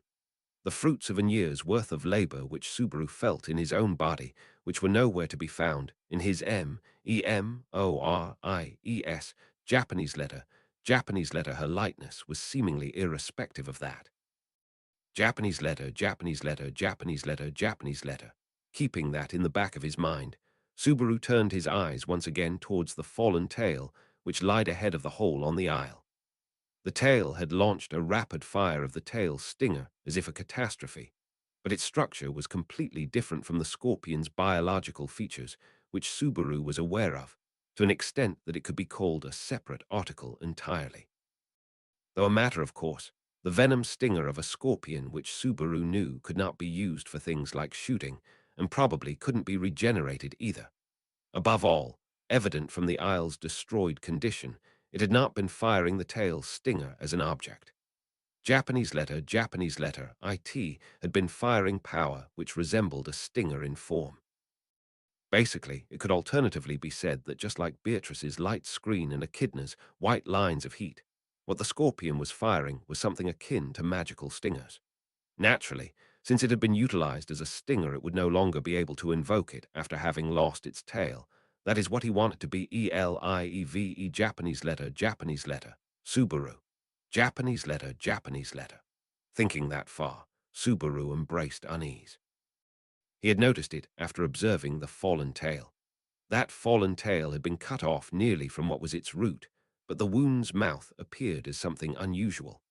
The fruits of a year's worth of labor which Subaru felt in his own body, which were nowhere to be found in his M-E-M-O-R-I-E-S, Japanese letter, her lightness was seemingly irrespective of that. Japanese letter. Keeping that in the back of his mind, Subaru turned his eyes once again towards the fallen tail which lied ahead of the hole on the aisle. The tail had launched a rapid fire of the tail's stinger as if a catastrophe, but its structure was completely different from the scorpion's biological features, which Subaru was aware of, to an extent that it could be called a separate article entirely. Though a matter of course, the venom stinger of a scorpion which Subaru knew could not be used for things like shooting, and probably couldn't be regenerated either. Above all, evident from the aisle's destroyed condition, it had not been firing the tail's stinger as an object. Japanese letter, IT had been firing power which resembled a stinger in form. Basically, it could alternatively be said that just like Beatrice's light screen and Echidna's white lines of heat, what the scorpion was firing was something akin to magical stingers. Naturally, since it had been utilized as a stinger, it would no longer be able to invoke it after having lost its tail. That is what he wanted to be. ELIEVE, Japanese letter, Subaru. Japanese letter. Thinking that far, Subaru embraced unease. He had noticed it after observing the fallen tail. That fallen tail had been cut off nearly from what was its root, but the wound's mouth appeared as something unusual.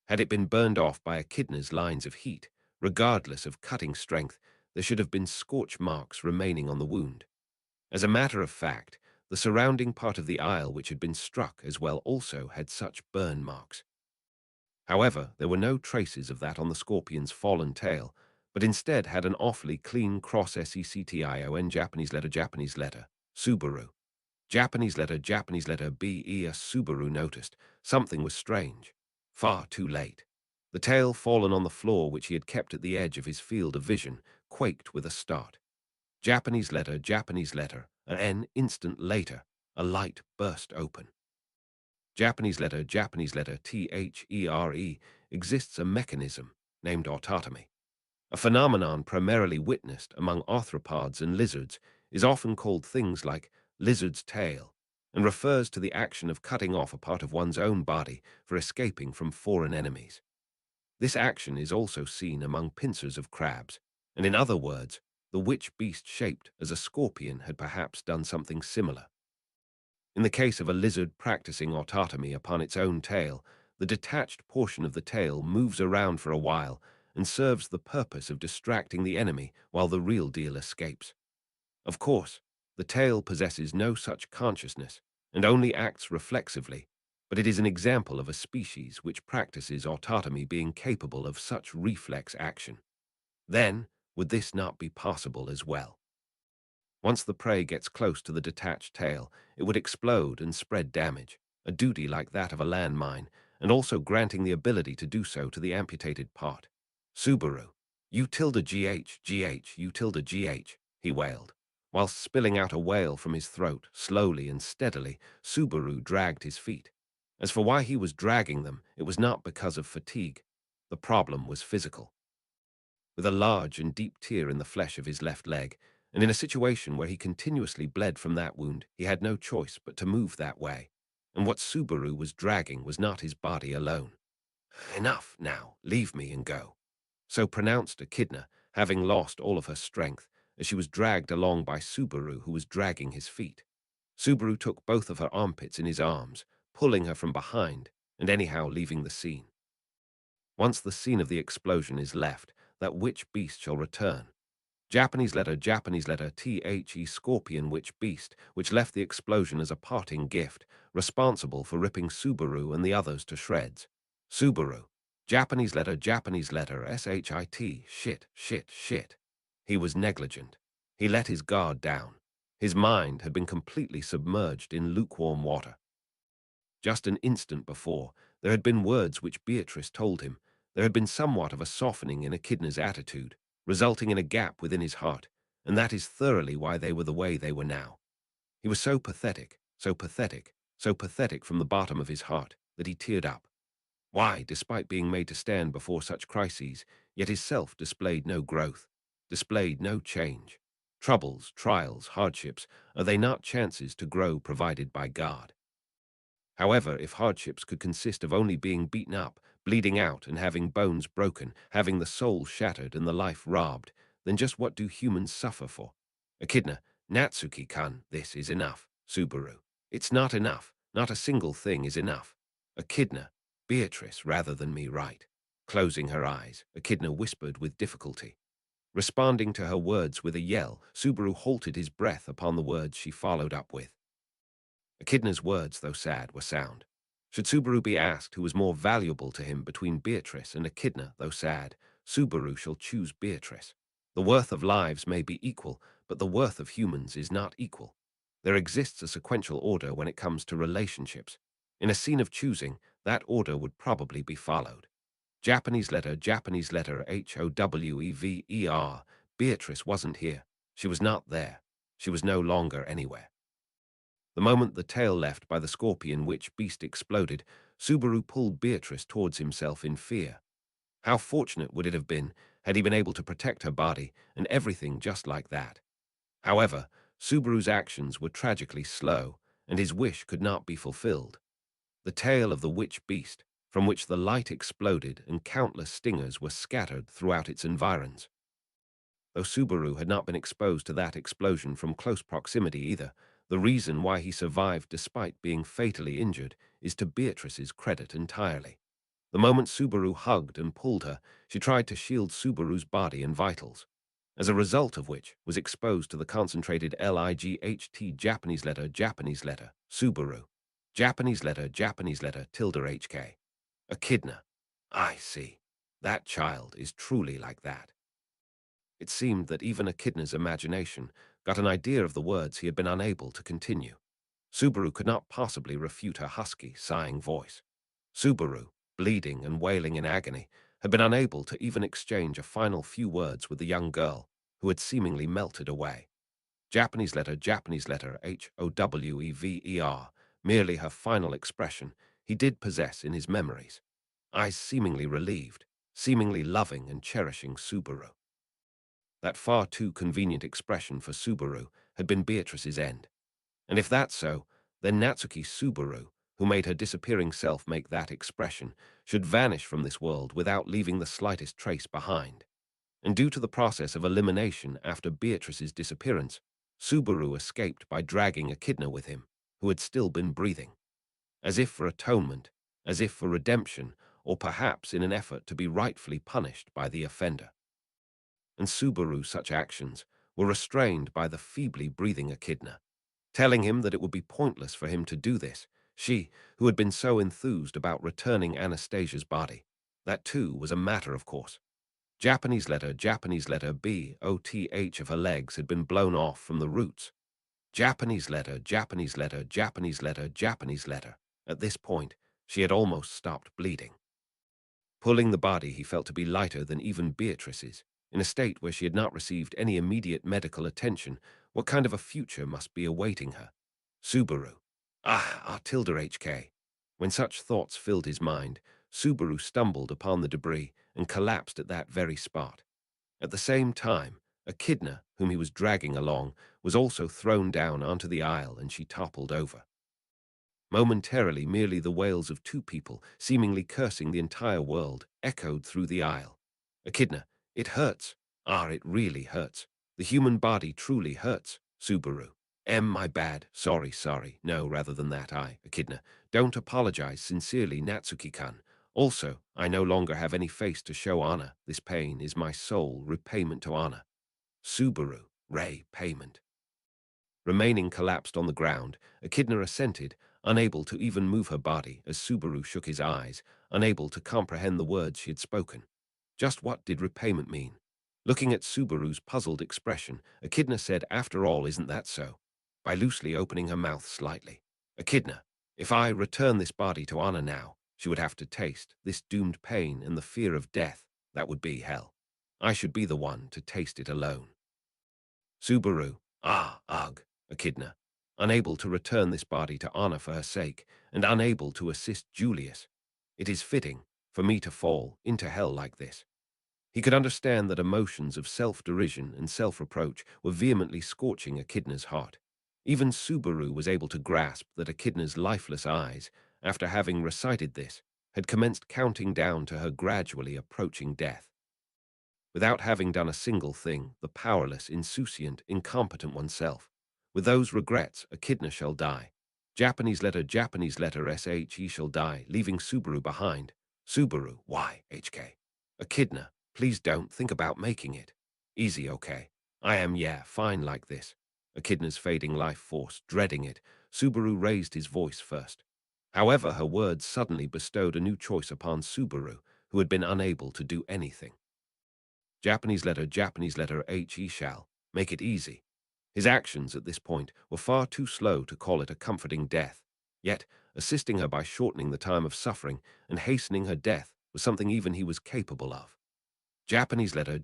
Had it been burned off by Echidna's lines of heat, regardless of cutting strength, there should have been scorch marks remaining on the wound. As a matter of fact, the surrounding part of the aisle which had been struck as well also had such burn marks. However, there were no traces of that on the scorpion's fallen tail, but instead had an awfully clean cross SECTION Japanese letter, Subaru. Japanese letter BE. As Subaru noticed, something was strange. Far too late. The tail fallen on the floor which he had kept at the edge of his field of vision quaked with a start. Japanese letter, an instant later, a light burst open. Japanese letter, THERE, exists a mechanism named autotomy. A phenomenon primarily witnessed among arthropods and lizards is often called things like lizard's tail and refers to the action of cutting off a part of one's own body for escaping from foreign enemies. This action is also seen among pincers of crabs, and in other words, the witch beast shaped as a scorpion had perhaps done something similar. In the case of a lizard practicing autotomy upon its own tail, the detached portion of the tail moves around for a while and serves the purpose of distracting the enemy while the real deal escapes. Of course, the tail possesses no such consciousness and only acts reflexively, but it is an example of a species which practices autotomy being capable of such reflex action. Then, would this not be possible as well? Once the prey gets close to the detached tail, it would explode and spread damage, a duty like that of a landmine, and also granting the ability to do so to the amputated part. Subaru, you tilde GH, you tilde GH, he wailed. Whilst spilling out a wail from his throat, slowly and steadily, Subaru dragged his feet. As for why he was dragging them, it was not because of fatigue. The problem was physical. With a large and deep tear in the flesh of his left leg, and in a situation where he continuously bled from that wound, he had no choice but to move that way. And what Subaru was dragging was not his body alone. Enough now, leave me and go. So pronounced Echidna, having lost all of her strength, as she was dragged along by Subaru, who was dragging his feet. Subaru took both of her armpits in his arms, pulling her from behind, and anyhow leaving the scene. Once the scene of the explosion is left, that witch beast shall return. Japanese letter THE scorpion witch beast, which left the explosion as a parting gift, responsible for ripping Subaru and the others to shreds. Subaru. Japanese letter SHIT, shit. He was negligent. He let his guard down. His mind had been completely submerged in lukewarm water. Just an instant before, there had been words which Beatrice told him. There had been somewhat of a softening in Echidna's attitude, resulting in a gap within his heart, and that is thoroughly why they were the way they were now. He was so pathetic, so pathetic, so pathetic from the bottom of his heart that he teared up. Why, despite being made to stand before such crises, yet his self displayed no growth, displayed no change. Troubles, trials, hardships, are they not chances to grow provided by God? However, if hardships could consist of only being beaten up, bleeding out, and having bones broken, having the soul shattered and the life robbed, then just what do humans suffer for? Echidna, Natsuki-kan, this is enough. Subaru. It's not enough. Not a single thing is enough. Echidna, Beatrice rather than me, right? Closing her eyes, Echidna whispered with difficulty. Responding to her words with a yell, Subaru halted his breath upon the words she followed up with. Echidna's words, though sad, were sound. Should Subaru be asked who was more valuable to him between Beatrice and Echidna, though sad, Subaru shall choose Beatrice. The worth of lives may be equal, but the worth of humans is not equal. There exists a sequential order when it comes to relationships. In a scene of choosing, that order would probably be followed. Japanese letter HOWEVER. Beatrice wasn't here. She was not there. She was no longer anywhere. The moment the tail left by the scorpion witch beast exploded, Subaru pulled Beatrice towards himself in fear. How fortunate would it have been had he been able to protect her body and everything just like that. However, Subaru's actions were tragically slow, and his wish could not be fulfilled. The tail of the witch beast, from which the light exploded and countless stingers were scattered throughout its environs. Though Subaru had not been exposed to that explosion from close proximity either, the reason why he survived despite being fatally injured is to Beatrice's credit entirely. The moment Subaru hugged and pulled her, she tried to shield Subaru's body and vitals, as a result of which was exposed to the concentrated LIGHT Japanese letter Subaru. Japanese letter tilde HK. Echidna. I see. That child is truly like that. It seemed that even Echidna's imagination got an idea of the words he had been unable to continue. Subaru could not possibly refute her husky, sighing voice. Subaru, bleeding and wailing in agony, had been unable to even exchange a final few words with the young girl, who had seemingly melted away. Japanese letter HOWEVER, merely her final expression, he did possess in his memories. Eyes seemingly relieved, seemingly loving and cherishing Subaru. That far too convenient expression for Subaru had been Beatrice's end. And if that's so, then Natsuki Subaru, who made her disappearing self make that expression, should vanish from this world without leaving the slightest trace behind. And due to the process of elimination after Beatrice's disappearance, Subaru escaped by dragging Echidna with him, who had still been breathing. As if for atonement, as if for redemption, or perhaps in an effort to be rightfully punished by the offender. And Subaru's such actions were restrained by the feebly breathing Echidna, telling him that it would be pointless for him to do this. She, who had been so enthused about returning Anastasia's body. That, too, was a matter of course. Japanese letter B-O-T-H of her legs had been blown off from the roots. Japanese letter, Japanese letter, Japanese letter, Japanese letter. At this point, she had almost stopped bleeding. Pulling the body he felt to be lighter than even Beatrice's, in a state where she had not received any immediate medical attention, what kind of a future must be awaiting her? Subaru. Tilda HK. When such thoughts filled his mind, Subaru stumbled upon the debris and collapsed at that very spot. At the same time, Echidna, whom he was dragging along, was also thrown down onto the aisle and she toppled over. Momentarily, merely the wails of two people, seemingly cursing the entire world, echoed through the aisle. Echidna, it hurts. It really hurts. The human body truly hurts. Subaru. My bad. Sorry. No, rather than that, Echidna. Don't apologize sincerely, Natsuki-kun. Also, I no longer have any face to show honor. This pain is my sole repayment to honor. Subaru. Payment. Remaining collapsed on the ground, Echidna assented, unable to even move her body as Subaru shook his eyes, unable to comprehend the words she had spoken. Just what did repayment mean? Looking at Subaru's puzzled expression, Echidna said, "After all, isn't that so?" By loosely opening her mouth slightly. Echidna, if I return this body to honor now, she would have to taste this doomed pain and the fear of death. That would be hell. I should be the one to taste it alone. Subaru, ugh, Echidna, unable to return this body to honor for her sake, and unable to assist Julius. It is fitting for me to fall into hell like this. He could understand that emotions of self-derision and self-reproach were vehemently scorching Echidna's heart. Even Subaru was able to grasp that Echidna's lifeless eyes, after having recited this, had commenced counting down to her gradually approaching death. Without having done a single thing, the powerless, insouciant, incompetent oneself. With those regrets, Echidna shall die. Japanese letter SHE shall die, leaving Subaru behind. Subaru, why, HK? Echidna, please don't think about making it. Easy, okay? I am, fine like this. Echidna's fading life force, dreading it, Subaru raised his voice first. However, her words suddenly bestowed a new choice upon Subaru, who had been unable to do anything. Japanese letter HE shall. Make it easy. His actions at this point were far too slow to call it a comforting death. Yet, assisting her by shortening the time of suffering and hastening her death was something even he was capable of. Japanese letter.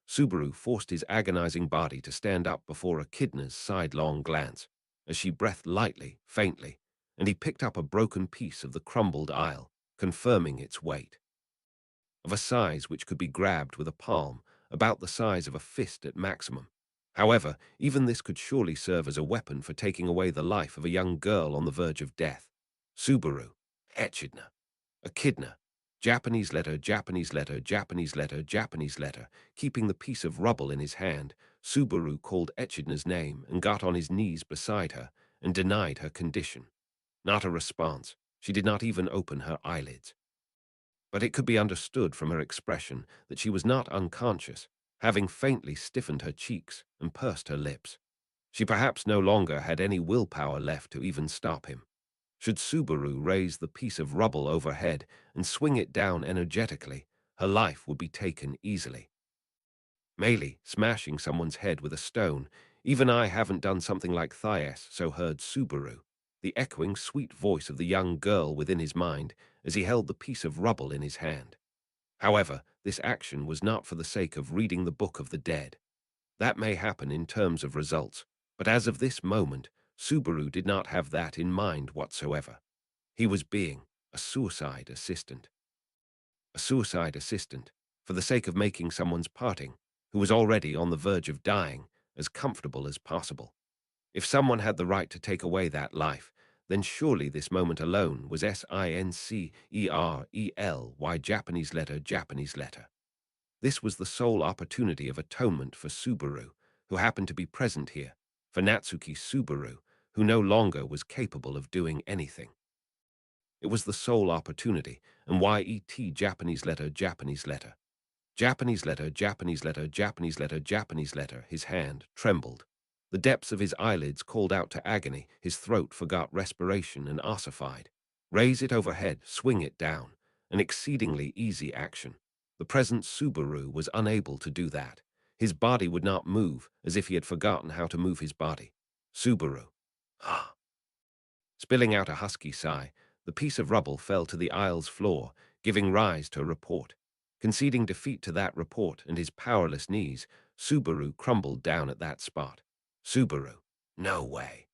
Subaru forced his agonizing body to stand up before Echidna's sidelong glance, as she breathed lightly, faintly, and he picked up a broken piece of the crumbled aisle, confirming its weight. Of a size which could be grabbed with a palm, about the size of a fist at maximum. However, even this could surely serve as a weapon for taking away the life of a young girl on the verge of death. Subaru, Echidna, Echidna, Japanese letter, keeping the piece of rubble in his hand, Subaru called Echidna's name and got on his knees beside her and denied her condition. Not a response. She did not even open her eyelids. But it could be understood from her expression that she was not unconscious, having faintly stiffened her cheeks and pursed her lips. She perhaps no longer had any willpower left to even stop him. Should Subaru raise the piece of rubble overhead and swing it down energetically, her life would be taken easily. Melee, smashing someone's head with a stone. Even I haven't done something like Thias, so heard Subaru, the echoing sweet voice of the young girl within his mind as he held the piece of rubble in his hand. However, this action was not for the sake of reading the Book of the Dead. That may happen in terms of results, but as of this moment, Subaru did not have that in mind whatsoever. He was being a suicide assistant. A suicide assistant, for the sake of making someone's parting, who was already on the verge of dying, as comfortable as possible. If someone had the right to take away that life, then surely this moment alone was SINCERELY Japanese letter. This was the sole opportunity of atonement for Subaru, who happened to be present here, for Natsuki Subaru, who no longer was capable of doing anything. It was the sole opportunity, and YET Japanese letter. His hand trembled. The depths of his eyelids called out to agony, his throat forgot respiration and ossified. Raise it overhead, swing it down. An exceedingly easy action. The present Subaru was unable to do that. His body would not move, as if he had forgotten how to move his body. Subaru. Ah. Spilling out a husky sigh, the piece of rubble fell to the aisle's floor, giving rise to a report. Conceding defeat to that report and his powerless knees, Subaru crumbled down at that spot. Subaru. No way.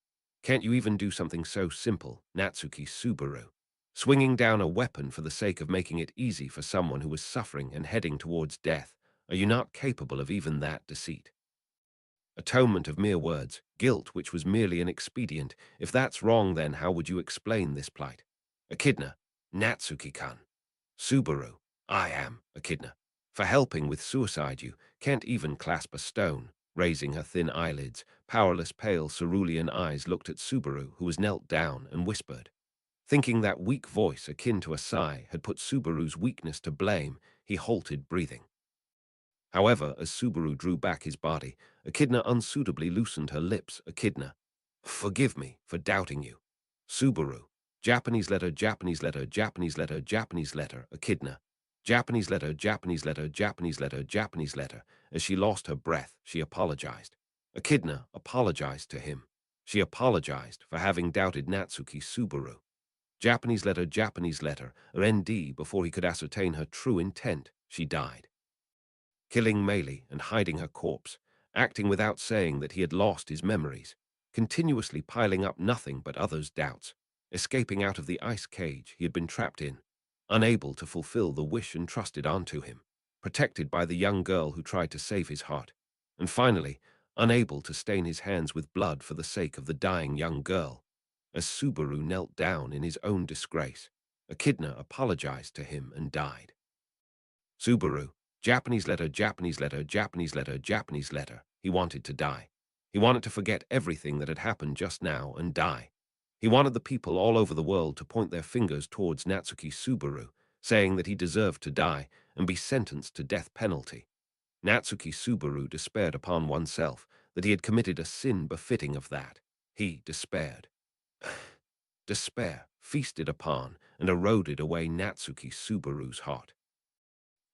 Can't you even do something so simple, Natsuki Subaru? Swinging down a weapon for the sake of making it easy for someone who was suffering and heading towards death, are you not capable of even that deceit? Atonement of mere words, guilt which was merely an expedient. If that's wrong, then how would you explain this plight? Echidna. Natsuki-kan. Subaru. I am Echidna. For helping with suicide you can't even clasp a stone. Raising her thin eyelids, powerless pale cerulean eyes looked at Subaru, who was knelt down, and whispered. Thinking that weak voice akin to a sigh had put Subaru's weakness to blame, he halted breathing. However, as Subaru drew back his body, Echidna unsuitably loosened her lips. Echidna. Forgive me for doubting you. Subaru. Japanese letter, Japanese letter, Japanese letter, Japanese letter, Echidna. Japanese letter, Japanese letter, Japanese letter, Japanese letter. As she lost her breath, she apologized. Echidna apologized to him. She apologized for having doubted Natsuki Subaru. Japanese letter, or ND. Before he could ascertain her true intent, she died. Killing Meili and hiding her corpse, acting without saying that he had lost his memories, continuously piling up nothing but others' doubts, escaping out of the ice cage he had been trapped in, unable to fulfill the wish entrusted onto him, protected by the young girl who tried to save his heart, and finally, unable to stain his hands with blood for the sake of the dying young girl. As Subaru knelt down in his own disgrace, Echidna apologized to him and died. Subaru. Japanese letter, Japanese letter, Japanese letter, Japanese letter. He wanted to die. He wanted to forget everything that had happened just now and die. He wanted the people all over the world to point their fingers towards Natsuki Subaru, saying that he deserved to die and be sentenced to death penalty. Natsuki Subaru despaired upon oneself that he had committed a sin befitting of that. He despaired. Despair feasted upon and eroded away Natsuki Subaru's heart.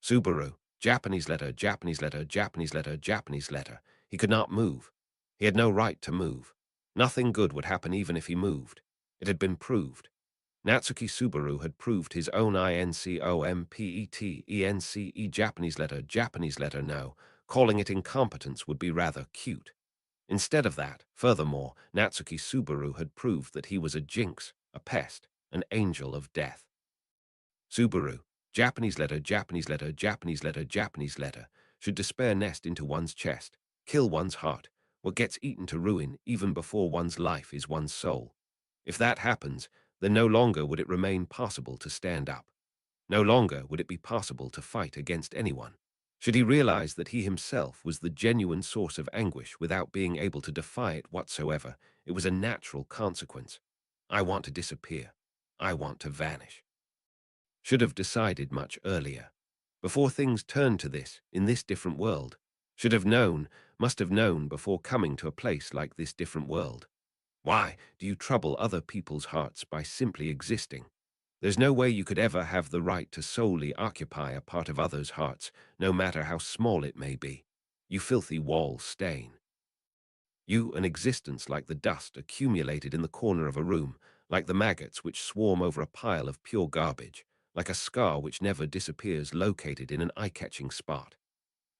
Subaru. Japanese letter, Japanese letter, Japanese letter, Japanese letter. He could not move. He had no right to move. Nothing good would happen even if he moved. It had been proved. Natsuki Subaru had proved his own incompetence. Japanese letter, no. Calling it incompetence would be rather cute. Instead of that, furthermore, Natsuki Subaru had proved that he was a jinx, a pest, an angel of death. Subaru. Japanese letter, Japanese letter, Japanese letter, Japanese letter. Should despair nest into one's chest, kill one's heart, what gets eaten to ruin even before one's life is one's soul. If that happens, then no longer would it remain possible to stand up. No longer would it be possible to fight against anyone. Should he realize that he himself was the genuine source of anguish without being able to defy it whatsoever, it was a natural consequence. I want to disappear. I want to vanish. Should have decided much earlier. Before things turned to this, in this different world. Should have known, must have known before coming to a place like this different world. Why do you trouble other people's hearts by simply existing? There's no way you could ever have the right to solely occupy a part of others' hearts, no matter how small it may be. You filthy wall stain. You, an existence like the dust accumulated in the corner of a room, like the maggots which swarm over a pile of pure garbage, like a scar which never disappears located in an eye-catching spot.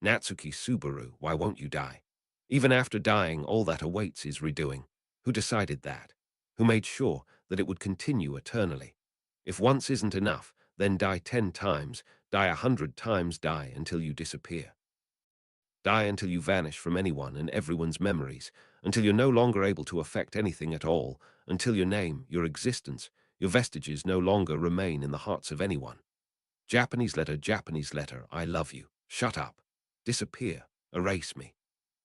Natsuki Subaru, why won't you die? Even after dying, all that awaits is redoing. Who decided that? Who made sure that it would continue eternally? If once isn't enough, then die 10 times, die 100 times, die until you disappear. Die until you vanish from anyone and everyone's memories, until you're no longer able to affect anything at all, until your name, your existence, your vestiges no longer remain in the hearts of anyone. Japanese letter, I love you. Shut up. Disappear. Erase me.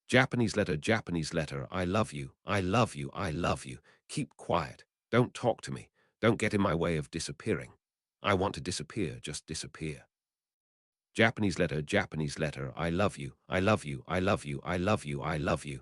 Japanese letter, I love you. I love you. I love you. Keep quiet. Don't talk to me. Don't get in my way of disappearing. I want to disappear, just disappear. Japanese letter, I love you. I love you. I love you. I love you. I love you.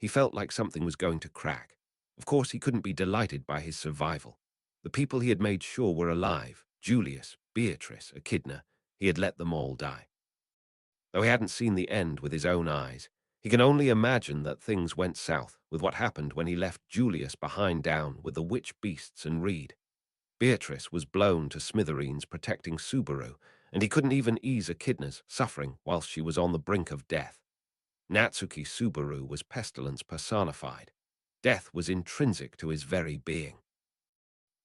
he felt like something was going to crack. Of course, he couldn't be delighted by his survival. The people he had made sure were alive, Julius, Beatrice, Echidna, he had let them all die. Though he hadn't seen the end with his own eyes, he can only imagine that things went south with what happened when he left Julius behind down with the witch beasts and Reed. Beatrice was blown to smithereens protecting Subaru, and he couldn't even ease Echidna's suffering whilst she was on the brink of death. Natsuki Subaru was pestilence personified. Death was intrinsic to his very being.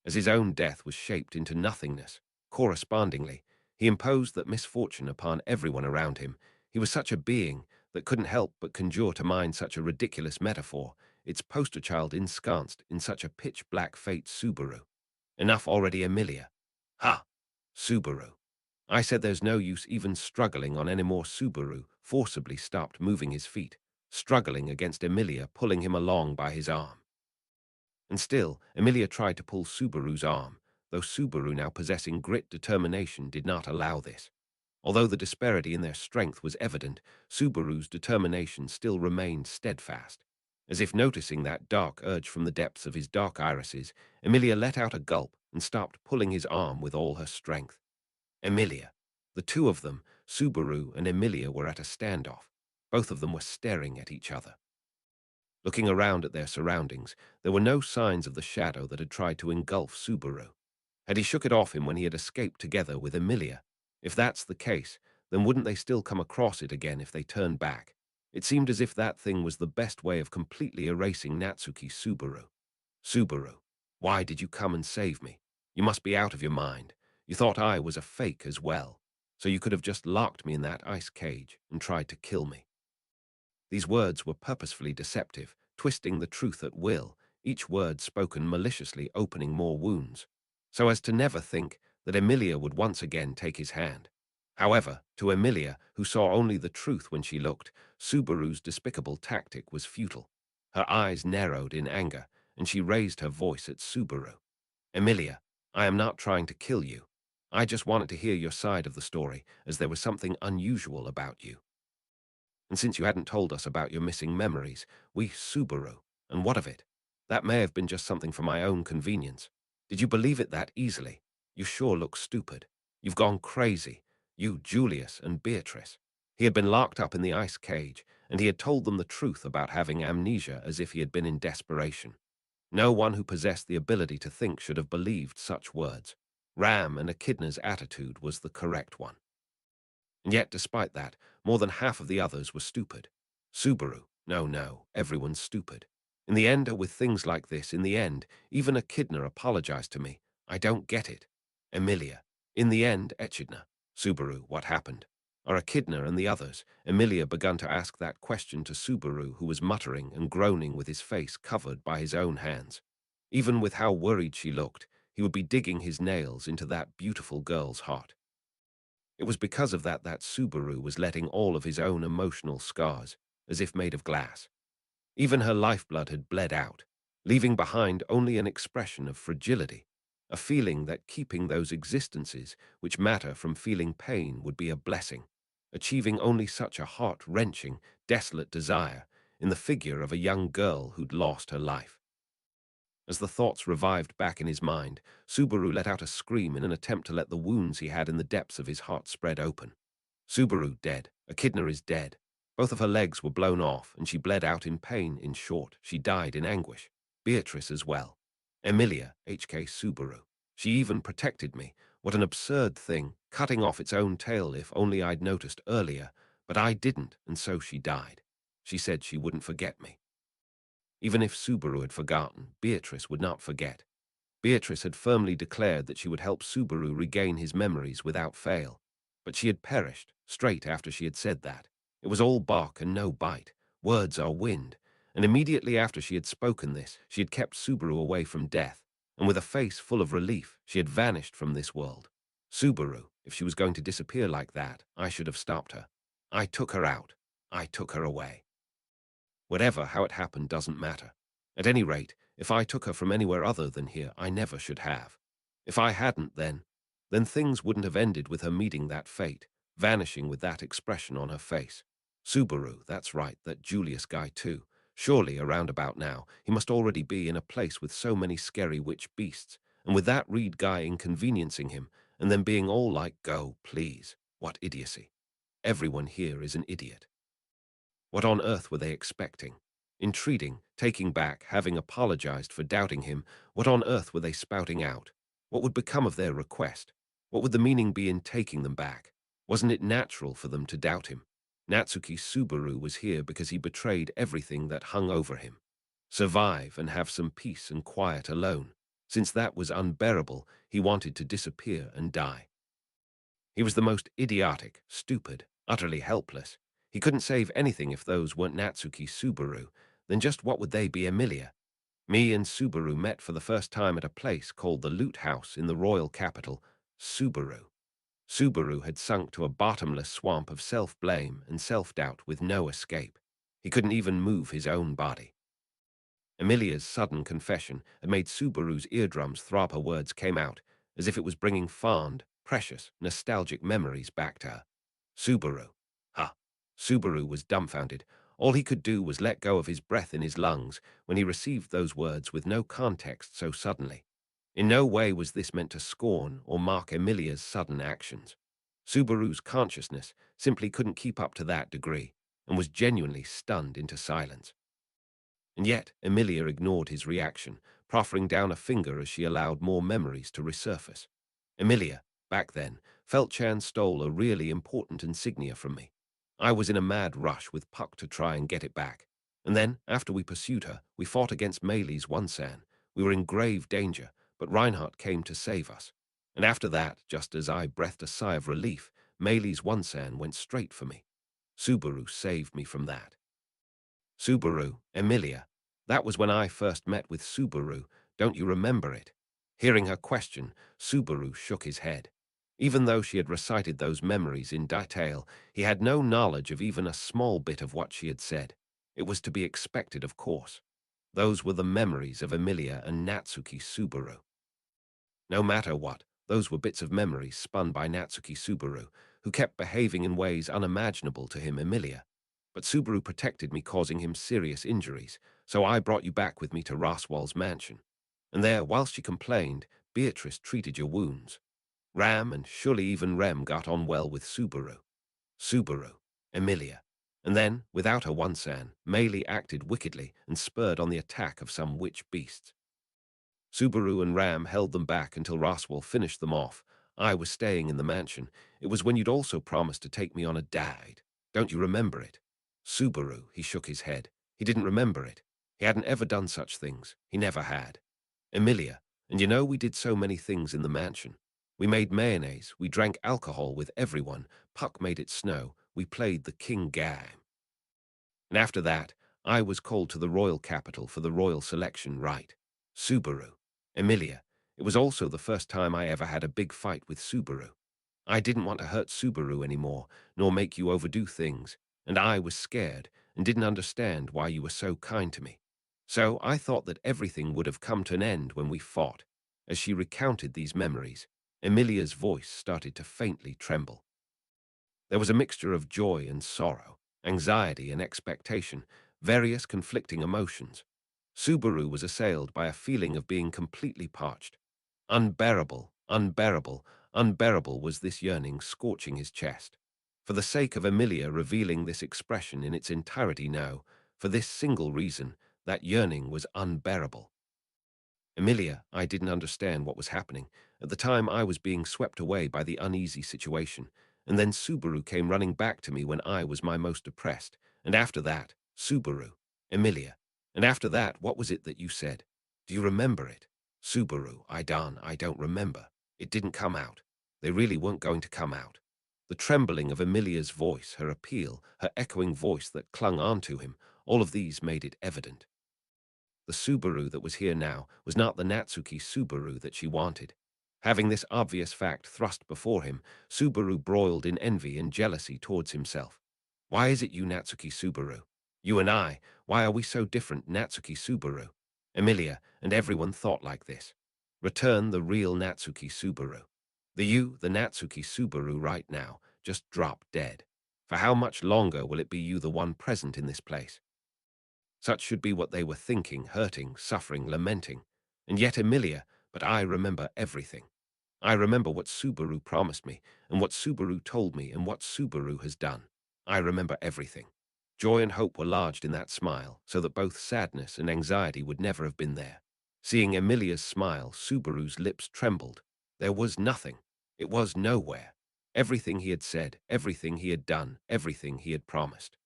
As his own death was shaped into nothingness, correspondingly, he imposed that misfortune upon everyone around him. He was such a being that couldn't help but conjure to mind such a ridiculous metaphor, its poster child ensconced in such a pitch-black fate Subaru. Enough already, Emilia. Ha! Subaru. I said there's no use even struggling on any more. Subaru forcibly stopped moving his feet, struggling against Emilia, pulling him along by his arm. And still, Emilia tried to pull Subaru's arm, though Subaru, now possessing grit determination, did not allow this. Although the disparity in their strength was evident, Subaru's determination still remained steadfast. As if noticing that dark urge from the depths of his dark irises, Emilia let out a gulp and stopped pulling his arm with all her strength. Emilia. The two of them, Subaru and Emilia, were at a standoff. Both of them were staring at each other. Looking around at their surroundings, there were no signs of the shadow that had tried to engulf Subaru. Had he shook it off him when he had escaped together with Emilia? If that's the case, then wouldn't they still come across it again if they turned back? It seemed as if that thing was the best way of completely erasing Natsuki Subaru. Subaru, why did you come and save me? You must be out of your mind. You thought I was a fake as well. So you could have just locked me in that ice cage and tried to kill me. These words were purposefully deceptive, twisting the truth at will, each word spoken maliciously, opening more wounds, so as to never think that Emilia would once again take his hand. However, to Emilia, who saw only the truth when she looked, Subaru's despicable tactic was futile. Her eyes narrowed in anger, and she raised her voice at Subaru. Emilia, I am not trying to kill you. I just wanted to hear your side of the story, as there was something unusual about you. And since you hadn't told us about your missing memories, Subaru, and what of it? That may have been just something for my own convenience. Did you believe it that easily? You sure look stupid. You've gone crazy. You, Julius, and Beatrice. He had been locked up in the ice cage, and he had told them the truth about having amnesia as if he had been in desperation. No one who possessed the ability to think should have believed such words. Ram and Echidna's attitude was the correct one. And yet, despite that, more than half of the others were stupid. Subaru, no, everyone's stupid. In the end, with things like this, in the end, even Echidna apologized to me. I don't get it. Emilia. In the end, Echidna. Subaru, what happened? Are Echidna and the others? Emilia began to ask that question to Subaru, who was muttering and groaning with his face covered by his own hands. Even with how worried she looked, he would be digging his nails into that beautiful girl's heart. It was because of that Subaru was letting all of his own emotional scars, as if made of glass. Even her lifeblood had bled out, leaving behind only an expression of fragility, a feeling that keeping those existences which matter from feeling pain would be a blessing, achieving only such a heart-wrenching, desolate desire in the figure of a young girl who'd lost her life. As the thoughts revived back in his mind, Subaru let out a scream in an attempt to let the wounds he had in the depths of his heart spread open. Subaru dead. Echidna is dead. Both of her legs were blown off, and she bled out in pain. In short, she died in anguish. Beatrice as well. Emilia, HK Subaru. She even protected me. What an absurd thing, cutting off its own tail. If only I'd noticed earlier. But I didn't, and so she died. She said she wouldn't forget me. Even if Subaru had forgotten, Beatrice would not forget. Beatrice had firmly declared that she would help Subaru regain his memories without fail. But she had perished, straight after she had said that. It was all bark and no bite. Words are wind. And immediately after she had spoken this, she had kept Subaru away from death. And with a face full of relief, she had vanished from this world. Subaru, if she was going to disappear like that, I should have stopped her. I took her out. I took her away. Whatever, how it happened doesn't matter. At any rate, if I took her from anywhere other than here, I never should have. If I hadn't, then things wouldn't have ended with her meeting that fate, vanishing with that expression on her face. Subaru, that's right, that Julius guy too. Surely, around about now, he must already be in a place with so many scary witch beasts, and with that Reed guy inconveniencing him, and then being all like, "Go, please." What idiocy. Everyone here is an idiot. What on earth were they expecting? Entreating, taking back, having apologized for doubting him, what on earth were they spouting out? What would become of their request? What would the meaning be in taking them back? Wasn't it natural for them to doubt him? Natsuki Subaru was here because he betrayed everything that hung over him. Survive and have some peace and quiet alone. Since that was unbearable, he wanted to disappear and die. He was the most idiotic, stupid, utterly helpless. He couldn't save anything if those weren't Natsuki Subaru. Then just what would they be, Emilia? Me and Subaru met for the first time at a place called the Loot House in the royal capital, Subaru. Subaru had sunk to a bottomless swamp of self-blame and self-doubt with no escape. He couldn't even move his own body. Emilia's sudden confession had made Subaru's eardrums throb. Her words came out as if it was bringing fond, precious, nostalgic memories back to her. Subaru. Huh. Subaru was dumbfounded. All he could do was let go of his breath in his lungs when he received those words with no context so suddenly. In no way was this meant to scorn or mark Emilia's sudden actions. Subaru's consciousness simply couldn't keep up to that degree and was genuinely stunned into silence. And yet Emilia ignored his reaction, proffering down a finger as she allowed more memories to resurface. Emilia, back then, felt Chan stole a really important insignia from me. I was in a mad rush with Puck to try and get it back. And then, after we pursued her, we fought against Meili's One-san. We were in grave danger, but Reinhardt came to save us. And after that, just as I breathed a sigh of relief, Meili's One-san went straight for me. Subaru saved me from that. Subaru, Emilia. That was when I first met with Subaru. Don't you remember it? Hearing her question, Subaru shook his head. Even though she had recited those memories in detail, he had no knowledge of even a small bit of what she had said. It was to be expected, of course. Those were the memories of Emilia and Natsuki Subaru. No matter what, those were bits of memories spun by Natsuki Subaru, who kept behaving in ways unimaginable to him, Emilia. But Subaru protected me, causing him serious injuries, so I brought you back with me to Roswell's mansion. And there, while she complained, Beatrice treated your wounds. Ram and surely even Rem got on well with Subaru. Subaru, Emilia. And then, without her One-san, Meili acted wickedly and spurred on the attack of some witch beasts. Subaru and Ram held them back until Roswell finished them off. I was staying in the mansion. It was when you'd also promised to take me on a date. Don't you remember it? Subaru, he shook his head. He didn't remember it. He hadn't ever done such things. He never had. Emilia, and you know we did so many things in the mansion. We made mayonnaise, we drank alcohol with everyone, Puck made it snow, we played the king game. And after that, I was called to the royal capital for the royal selection rite. Subaru. Emilia. It was also the first time I ever had a big fight with Subaru. I didn't want to hurt Subaru anymore, nor make you overdo things, and I was scared and didn't understand why you were so kind to me. So I thought that everything would have come to an end when we fought. As she recounted these memories, Emilia's voice started to faintly tremble. There was a mixture of joy and sorrow, anxiety and expectation, various conflicting emotions. Subaru was assailed by a feeling of being completely parched. Unbearable, unbearable, unbearable was this yearning scorching his chest. For the sake of Emilia revealing this expression in its entirety now, for this single reason, that yearning was unbearable. Emilia, I didn't understand what was happening. At the time, I was being swept away by the uneasy situation, and then Subaru came running back to me when I was my most depressed. And after that, Subaru, Emilia. And after that, what was it that you said? Do you remember it? Subaru, I don't remember. It didn't come out. They really weren't going to come out. The trembling of Emilia's voice, her appeal, her echoing voice that clung onto him, all of these made it evident. The Subaru that was here now was not the Natsuki Subaru that she wanted. Having this obvious fact thrust before him, Subaru broiled in envy and jealousy towards himself. Why is it you, Natsuki Subaru? You and I, why are we so different, Natsuki Subaru? Emilia and everyone thought like this. Return the real Natsuki Subaru. The Natsuki Subaru right now, just drop dead. For how much longer will it be you the one present in this place? Such should be what they were thinking, hurting, suffering, lamenting. And yet Emilia, but I remember everything. I remember what Subaru promised me, and what Subaru told me, and what Subaru has done. I remember everything. Joy and hope were lodged in that smile, so that both sadness and anxiety would never have been there. Seeing Emilia's smile, Subaru's lips trembled. There was nothing. It was nowhere. Everything he had said, everything he had done, everything he had promised.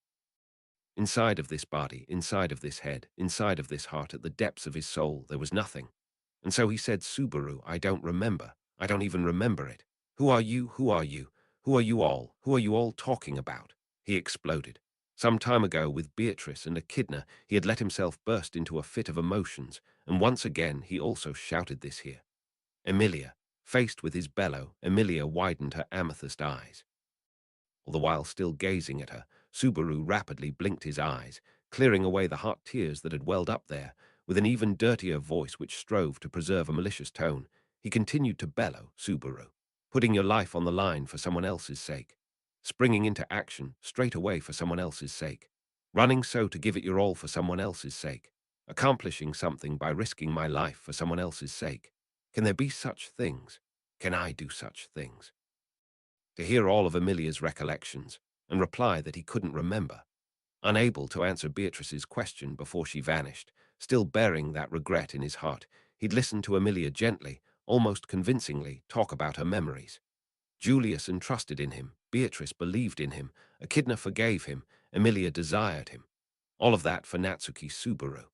Inside of this body, inside of this head, inside of this heart, at the depths of his soul, there was nothing. And so he said, Subaru, I don't remember. I don't even remember it. Who are you? Who are you? Who are you all? Who are you all talking about? He exploded. Some time ago, with Beatrice and Echidna, he had let himself burst into a fit of emotions, and once again he also shouted this here. Emilia, faced with his bellow, Emilia widened her amethyst eyes. All the while still gazing at her, Subaru rapidly blinked his eyes, clearing away the hot tears that had welled up there. With an even dirtier voice which strove to preserve a malicious tone, he continued to bellow, Subaru, putting your life on the line for someone else's sake, springing into action straight away for someone else's sake, running so to give it your all for someone else's sake, accomplishing something by risking my life for someone else's sake. Can there be such things? Can I do such things? To hear all of Emilia's recollections, and reply that he couldn't remember, unable to answer Beatrice's question before she vanished, still bearing that regret in his heart, he'd listened to Emilia gently, almost convincingly, talk about her memories. Julius entrusted in him, Beatrice believed in him, Echidna forgave him, Emilia desired him. All of that for Natsuki Subaru,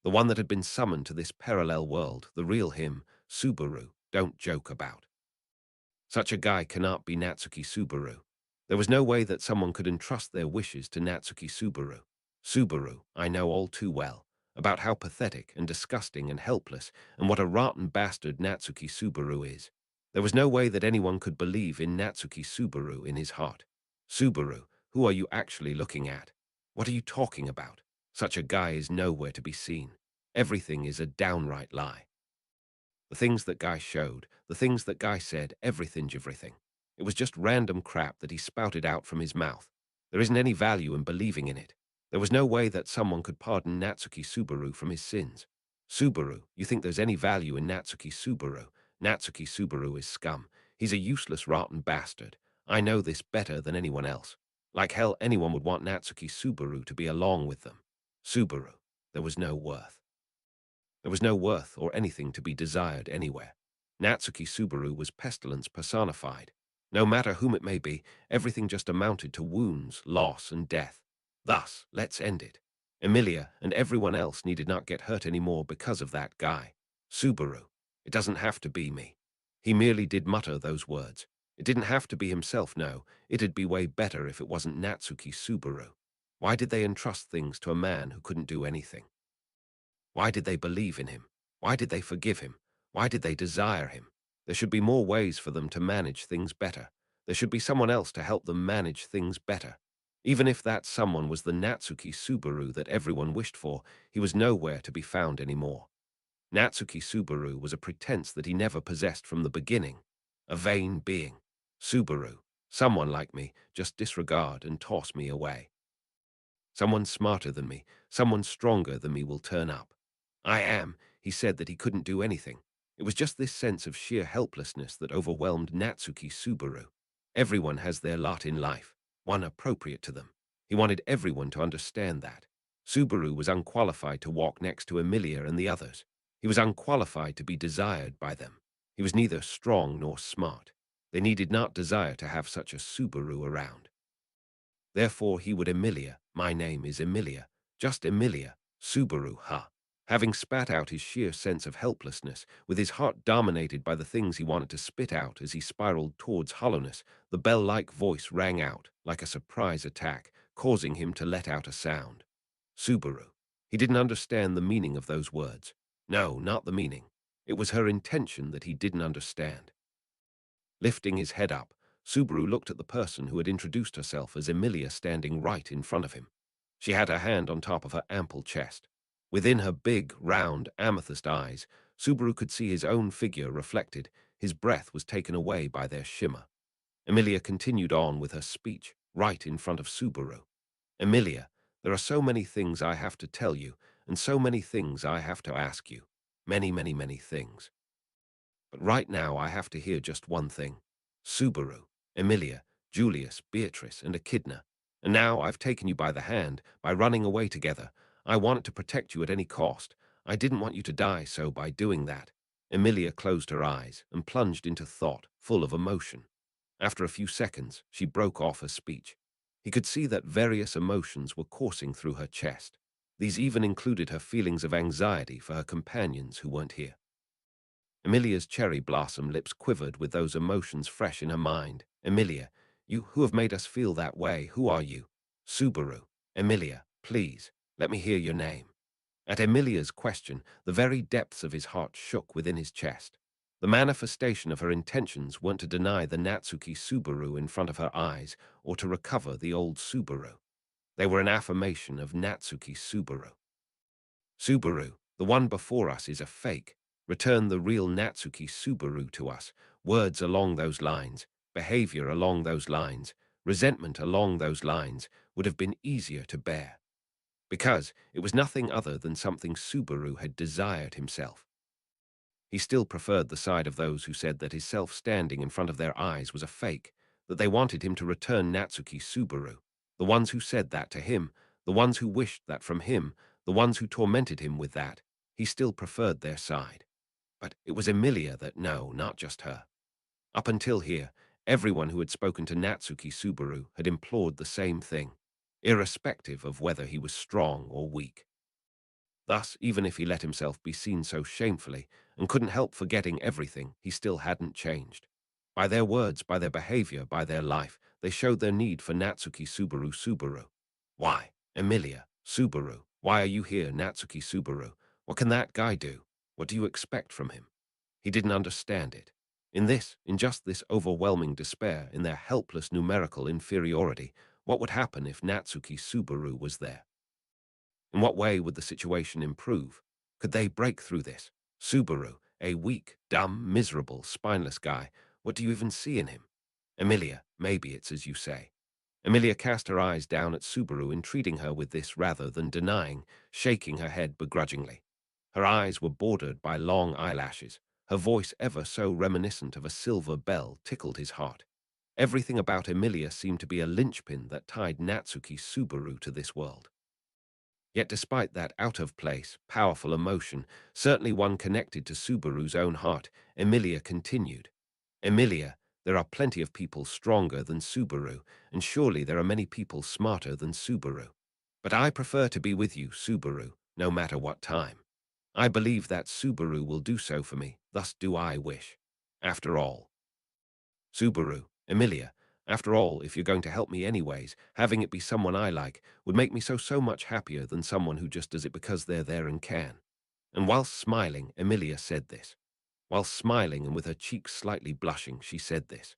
the one that had been summoned to this parallel world, the real him, Subaru, don't joke about. Such a guy cannot be Natsuki Subaru. There was no way that someone could entrust their wishes to Natsuki Subaru. Subaru, I know all too well, about how pathetic and disgusting and helpless and what a rotten bastard Natsuki Subaru is. There was no way that anyone could believe in Natsuki Subaru in his heart. Subaru, who are you actually looking at? What are you talking about? Such a guy is nowhere to be seen. Everything is a downright lie. The things that Guy showed, the things that Guy said, everything. It was just random crap that he spouted out from his mouth. There isn't any value in believing in it. There was no way that someone could pardon Natsuki Subaru from his sins. Subaru, you think there's any value in Natsuki Subaru? Natsuki Subaru is scum. He's a useless, rotten bastard. I know this better than anyone else. Like hell, anyone would want Natsuki Subaru to be along with them. Subaru, there was no worth. There was no worth or anything to be desired anywhere. Natsuki Subaru was pestilence personified. No matter whom it may be, everything just amounted to wounds, loss, and death. Thus, let's end it. Emilia and everyone else needed not get hurt anymore because of that guy. Subaru. It doesn't have to be me. He merely did mutter those words. It didn't have to be himself, no. It'd be way better if it wasn't Natsuki Subaru. Why did they entrust things to a man who couldn't do anything? Why did they believe in him? Why did they forgive him? Why did they desire him? There should be more ways for them to manage things better. There should be someone else to help them manage things better. Even if that someone was the Natsuki Subaru that everyone wished for, he was nowhere to be found anymore. Natsuki Subaru was a pretense that he never possessed from the beginning. A vain being. Subaru, someone like me, just disregard and toss me away. Someone smarter than me, someone stronger than me will turn up. I am, he said that he couldn't do anything. It was just this sense of sheer helplessness that overwhelmed Natsuki Subaru. Everyone has their lot in life, one appropriate to them. He wanted everyone to understand that. Subaru was unqualified to walk next to Emilia and the others. He was unqualified to be desired by them. He was neither strong nor smart. They needed not desire to have such a Subaru around. Therefore he would Emilia, my name is Emilia, just Emilia, Subaru, ha. Having spat out his sheer sense of helplessness, with his heart dominated by the things he wanted to spit out as he spiraled towards hollowness, the bell-like voice rang out, like a surprise attack, causing him to let out a sound. Subaru. He didn't understand the meaning of those words. No, not the meaning. It was her intention that he didn't understand. Lifting his head up, Subaru looked at the person who had introduced herself as Emilia standing right in front of him. She had her hand on top of her ample chest. Within her big, round, amethyst eyes, Subaru could see his own figure reflected. His breath was taken away by their shimmer. Emilia continued on with her speech, right in front of Subaru. Emilia, There are so many things I have to tell you, and so many things I have to ask you. Many, many, many things. But right now I have to hear just one thing. Subaru, Emilia, Julius, Beatrice, and Echidna. And now I've taken you by the hand, by running away together. I wanted to protect you at any cost. I didn't want you to die, so by doing that. Emilia closed her eyes and plunged into thought, full of emotion. After a few seconds, she broke off her speech. He could see that various emotions were coursing through her chest. These even included her feelings of anxiety for her companions who weren't here. Emilia's cherry blossom lips quivered with those emotions fresh in her mind. Emilia, you who have made us feel that way, who are you? Subaru. Emilia, please, let me hear your name. At Emilia's question, the very depths of his heart shook within his chest. The manifestation of her intentions weren't to deny the Natsuki Subaru in front of her eyes or to recover the old Subaru. They were an affirmation of Natsuki Subaru. Subaru, the one before us is a fake. Return the real Natsuki Subaru to us. Words along those lines, behavior along those lines, resentment along those lines would have been easier to bear. Because it was nothing other than something Subaru had desired himself. He still preferred the side of those who said that his self-standing in front of their eyes was a fake, that they wanted him to return Natsuki Subaru. The ones who said that to him, the ones who wished that from him, the ones who tormented him with that, he still preferred their side. But it was Emilia that no, not just her. Up until here, everyone who had spoken to Natsuki Subaru had implored the same thing, irrespective of whether he was strong or weak. Thus, even if he let himself be seen so shamefully and couldn't help forgetting everything, he still hadn't changed. By their words, by their behavior, by their life, they showed their need for Natsuki Subaru. Why, Emilia, Subaru, why are you here, Natsuki Subaru? What can that guy do? What do you expect from him? He didn't understand it. In just this overwhelming despair, in their helpless numerical inferiority, what would happen if Natsuki Subaru was there? In what way would the situation improve? Could they break through this? Subaru, a weak, dumb, miserable, spineless guy, what do you even see in him? Emilia, maybe it's as you say. Emilia cast her eyes down at Subaru, entreating her with this rather than denying, shaking her head begrudgingly. Her eyes were bordered by long eyelashes. Her voice, ever so reminiscent of a silver bell, tickled his heart. Everything about Emilia seemed to be a linchpin that tied Natsuki Subaru to this world. Yet despite that out-of-place, powerful emotion, certainly one connected to Subaru's own heart, Emilia continued. Emilia, there are plenty of people stronger than Subaru, and surely there are many people smarter than Subaru. But I prefer to be with you, Subaru, no matter what time. I believe that Subaru will do so for me, thus do I wish. After all. Subaru, Emilia, after all, if you're going to help me anyways, having it be someone I like would make me so much happier than someone who just does it because they're there and can. And whilst smiling, Emilia said this. Whilst smiling and with her cheeks slightly blushing, she said this.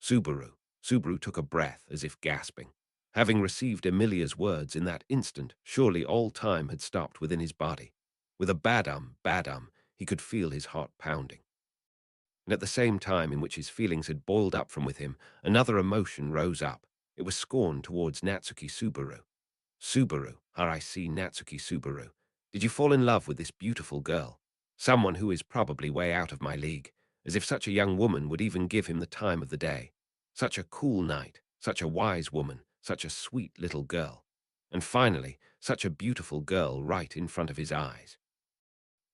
Subaru took a breath as if gasping. Having received Emilia's words in that instant, surely all time had stopped within his body. With a badum, he could feel his heart pounding. And at the same time in which his feelings had boiled up from within him, another emotion rose up. It was scorn towards Natsuki Subaru. Subaru, I see Natsuki Subaru. Did you fall in love with this beautiful girl? Someone who is probably way out of my league, as if such a young woman would even give him the time of the day. Such a cool night, such a wise woman, such a sweet little girl. And finally, such a beautiful girl right in front of his eyes.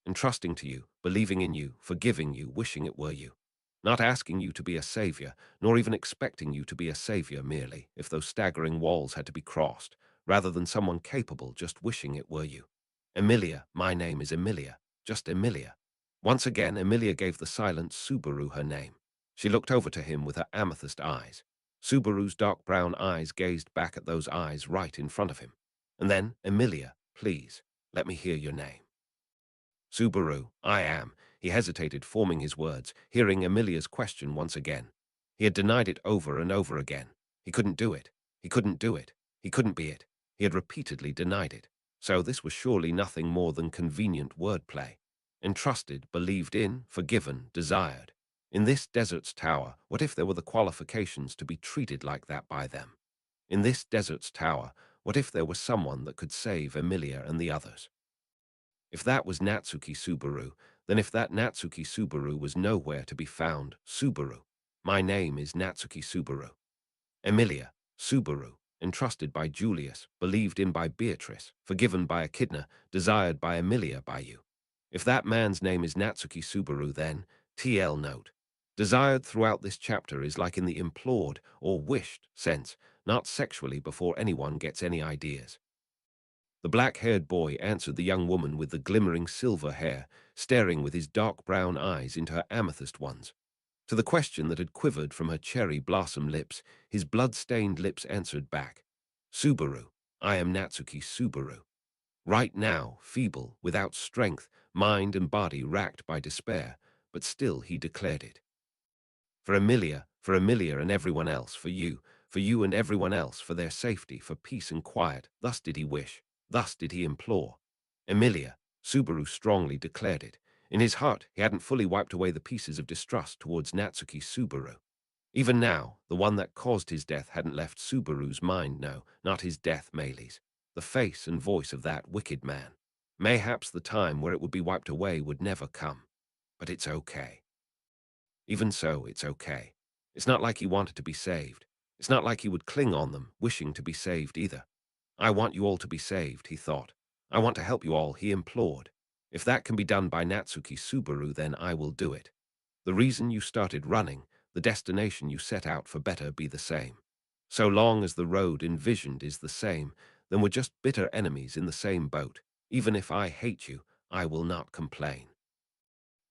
Entrusting to you, believing in you, forgiving you, wishing it were you. Not asking you to be a savior, nor even expecting you to be a savior merely, if those staggering walls had to be crossed, rather than someone capable, just wishing it were you. Emilia, my name is Emilia, just Emilia. Once again, Emilia gave the silent Subaru her name. She looked over to him with her amethyst eyes. Subaru's dark brown eyes gazed back at those eyes right in front of him. And then, Emilia, please, let me hear your name. Subaru, I am. He hesitated, forming his words, hearing Emilia's question once again. He had denied it over and over again. He couldn't do it. He couldn't do it. He couldn't be it. He had repeatedly denied it. So this was surely nothing more than convenient wordplay. Entrusted, believed in, forgiven, desired. In this desert's tower, what if there were the qualifications to be treated like that by them? In this desert's tower, What if there was someone that could save Emilia and the others? If that was Natsuki Subaru, then if that Natsuki Subaru was nowhere to be found, Subaru. My name is Natsuki Subaru. Emilia, Subaru, entrusted by Julius, believed in by Beatrice, forgiven by Echidna, desired by Emilia by you. If that man's name is Natsuki Subaru, then, TL note, desired throughout this chapter is like in the implored or wished sense, not sexually before anyone gets any ideas. The black-haired boy answered the young woman with the glimmering silver hair, staring with his dark brown eyes into her amethyst ones. To the question that had quivered from her cherry blossom lips, his blood-stained lips answered back, Subaru, I am Natsuki Subaru. Right now, feeble, without strength, mind and body racked by despair, but still he declared it. For Emilia and everyone else, for you and everyone else, for their safety, for peace and quiet, thus did he wish, thus did he implore. Emilia, Subaru strongly declared it. In his heart, he hadn't fully wiped away the pieces of distrust towards Natsuki Subaru. Even now, the one that caused his death hadn't left Subaru's mind, no, not his death, Meili's. The face and voice of that wicked man. Mayhaps the time where it would be wiped away would never come. But it's okay. Even so, it's okay. It's not like he wanted to be saved. It's not like he would cling on them, wishing to be saved either. I want you all to be saved, he thought. I want to help you all, he implored. If that can be done by Natsuki Subaru, then I will do it. The reason you started running, the destination you set out for better be the same. So long as the road envisioned is the same, then we're just bitter enemies in the same boat. Even if I hate you, I will not complain.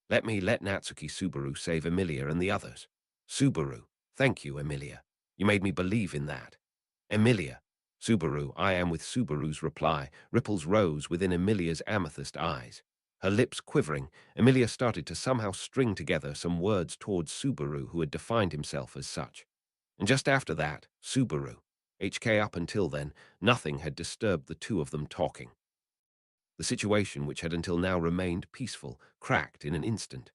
Let Natsuki Subaru save Emilia and the others. Subaru, thank you, Emilia. You made me believe in that. Emilia, Subaru, I am with Subaru's reply. Ripples rose within Emilia's amethyst eyes. Her lips quivering, Emilia started to somehow string together some words towards Subaru, who had defined himself as such. And just after that, Subaru. HK up until then, nothing had disturbed the two of them talking. The situation, which had until now remained peaceful, cracked in an instant.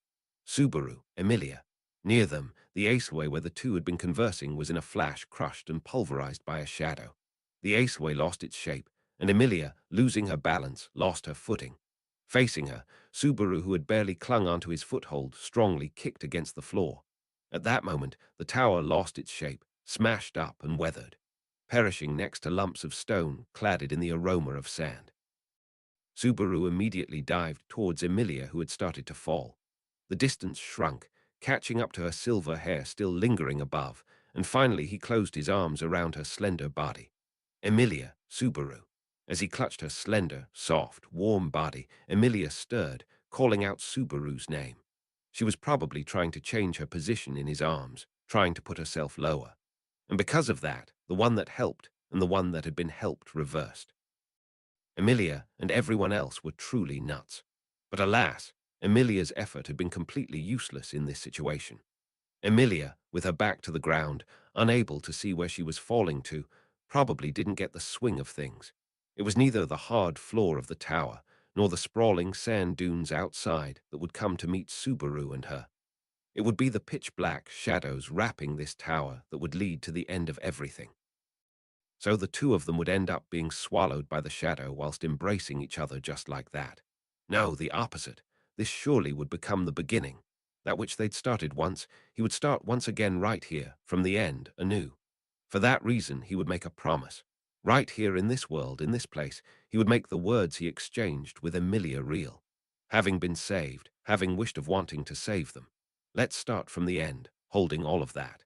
Subaru, Emilia. Near them, the aceway where the two had been conversing was in a flash crushed and pulverized by a shadow. The aceway lost its shape, and Emilia, losing her balance, lost her footing. Facing her, Subaru, who had barely clung onto his foothold, strongly kicked against the floor. At that moment, the tower lost its shape, smashed up and weathered, perishing next to lumps of stone cladded in the aroma of sand. Subaru immediately dived towards Emilia, who had started to fall. The distance shrunk, catching up to her silver hair still lingering above, and finally he closed his arms around her slender body. Emilia, Subaru. As he clutched her slender, soft, warm body, Emilia stirred, calling out Subaru's name. She was probably trying to change her position in his arms, trying to put herself lower. And because of that, the one that helped and the one that had been helped reversed. Emilia and everyone else were truly nuts. But alas, Emilia's effort had been completely useless in this situation. Emilia, with her back to the ground, unable to see where she was falling to, probably didn't get the swing of things. It was neither the hard floor of the tower, nor the sprawling sand dunes outside that would come to meet Subaru and her. It would be the pitch-black shadows wrapping this tower that would lead to the end of everything. So the two of them would end up being swallowed by the shadow whilst embracing each other just like that. No, the opposite. This surely would become the beginning. That which they'd started once, he would start once again right here, from the end, anew. For that reason, he would make a promise. Right here in this world, in this place, he would make the words he exchanged with Emilia real. Having been saved, having wished of wanting to save them. Let's start from the end, holding all of that.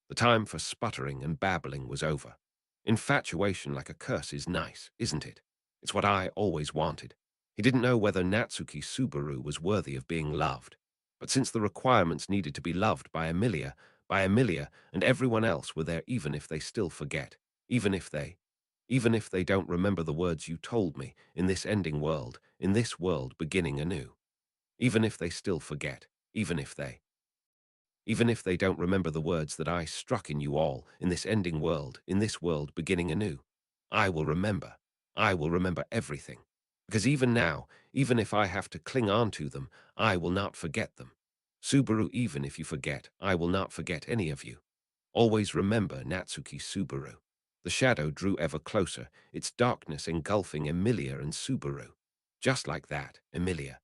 The time for sputtering and babbling was over. Infatuation like a curse is nice, isn't it? It's what I always wanted. He didn't know whether Natsuki Subaru was worthy of being loved. But since the requirements needed to be loved by Emilia, and everyone else were there even if they still forget, even if they don't remember the words you told me in this ending world, in this world beginning anew. Even if they still forget, even if they don't remember the words that I struck in you all, in this ending world, in this world beginning anew. I will remember. I will remember everything. Because even now, even if I have to cling on to them, I will not forget them. Subaru, even if you forget, I will not forget any of you. Always remember Natsuki Subaru. The shadow drew ever closer, its darkness engulfing Emilia and Subaru. Just like that, Emilia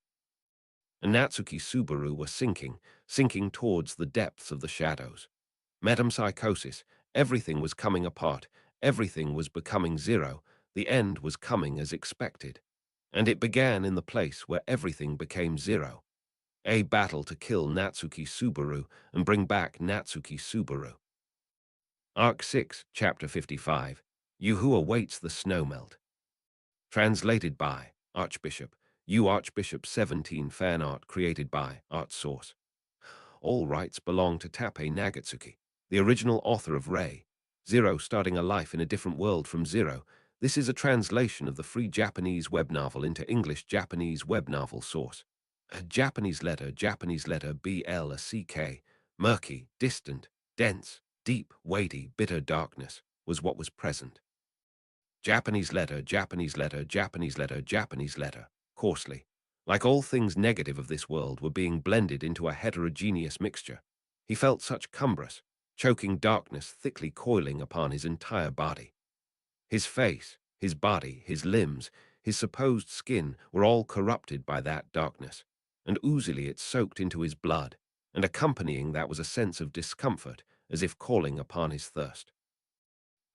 and Natsuki Subaru were sinking towards the depths of the shadows. Metempsychosis, everything was coming apart, everything was becoming zero, the end was coming as expected. And it began in the place where everything became zero. A battle to kill Natsuki Subaru and bring back Natsuki Subaru. Arc 6, Chapter 55. You Who Awaits the Snowmelt. Translated by Archbishop. You Archbishop 17 fan art created by Art Source. All rights belong to TAPPEI Nagatsuki, the original author of Ray. Zero starting a life in a different world from Zero. This is a translation of the free Japanese web novel into English Japanese web novel source. A Japanese letter BLACK, murky, distant, dense, deep, weighty, bitter darkness was what was present. Japanese letter, coarsely. Like all things negative of this world were being blended into a heterogeneous mixture. He felt such cumbrous, choking darkness thickly coiling upon his entire body. His face, his body, his limbs, his supposed skin were all corrupted by that darkness, and oozily it soaked into his blood, and accompanying that was a sense of discomfort, as if calling upon his thirst.